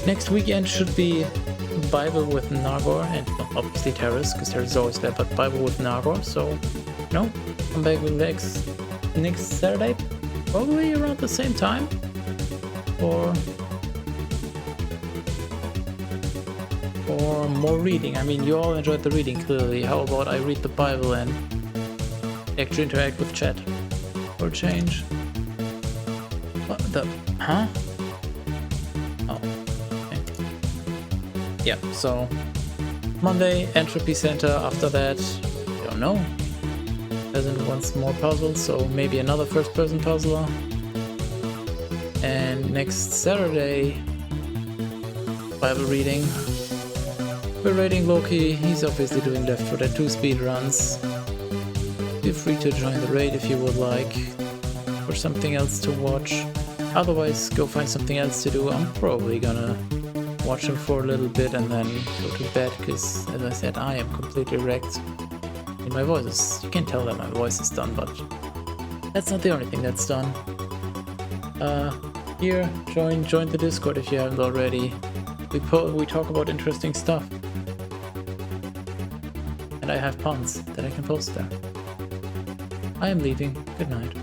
Next weekend should be Bible with Nargor, and obviously Terrace, because Terrace is always there, but Bible with Nargor, so no, I'm back with next Saturday, probably around the same time, or more reading. I mean, you all enjoyed the reading, clearly. How about I read the Bible and actually interact with chat for a change? What the... Huh? Oh. Okay. Yeah, so... Monday, Entropy Center. After that, I don't know. Peasant wants more puzzles, so maybe another first-person puzzler. And next Saturday, Bible reading. We're raiding Loki. He's obviously doing Left 4 Dead 2 speedruns. Feel free to join the raid if you would like, or something else to watch. Otherwise, go find something else to do. I'm probably gonna watch him for a little bit and then go to bed, because, as I said, I am completely wrecked. And my voice is... You can tell that my voice is done, but that's not the only thing that's done. Here, join the Discord if you haven't already. We talk about interesting stuff. And I have puns that I can post there. I am leaving. Good night.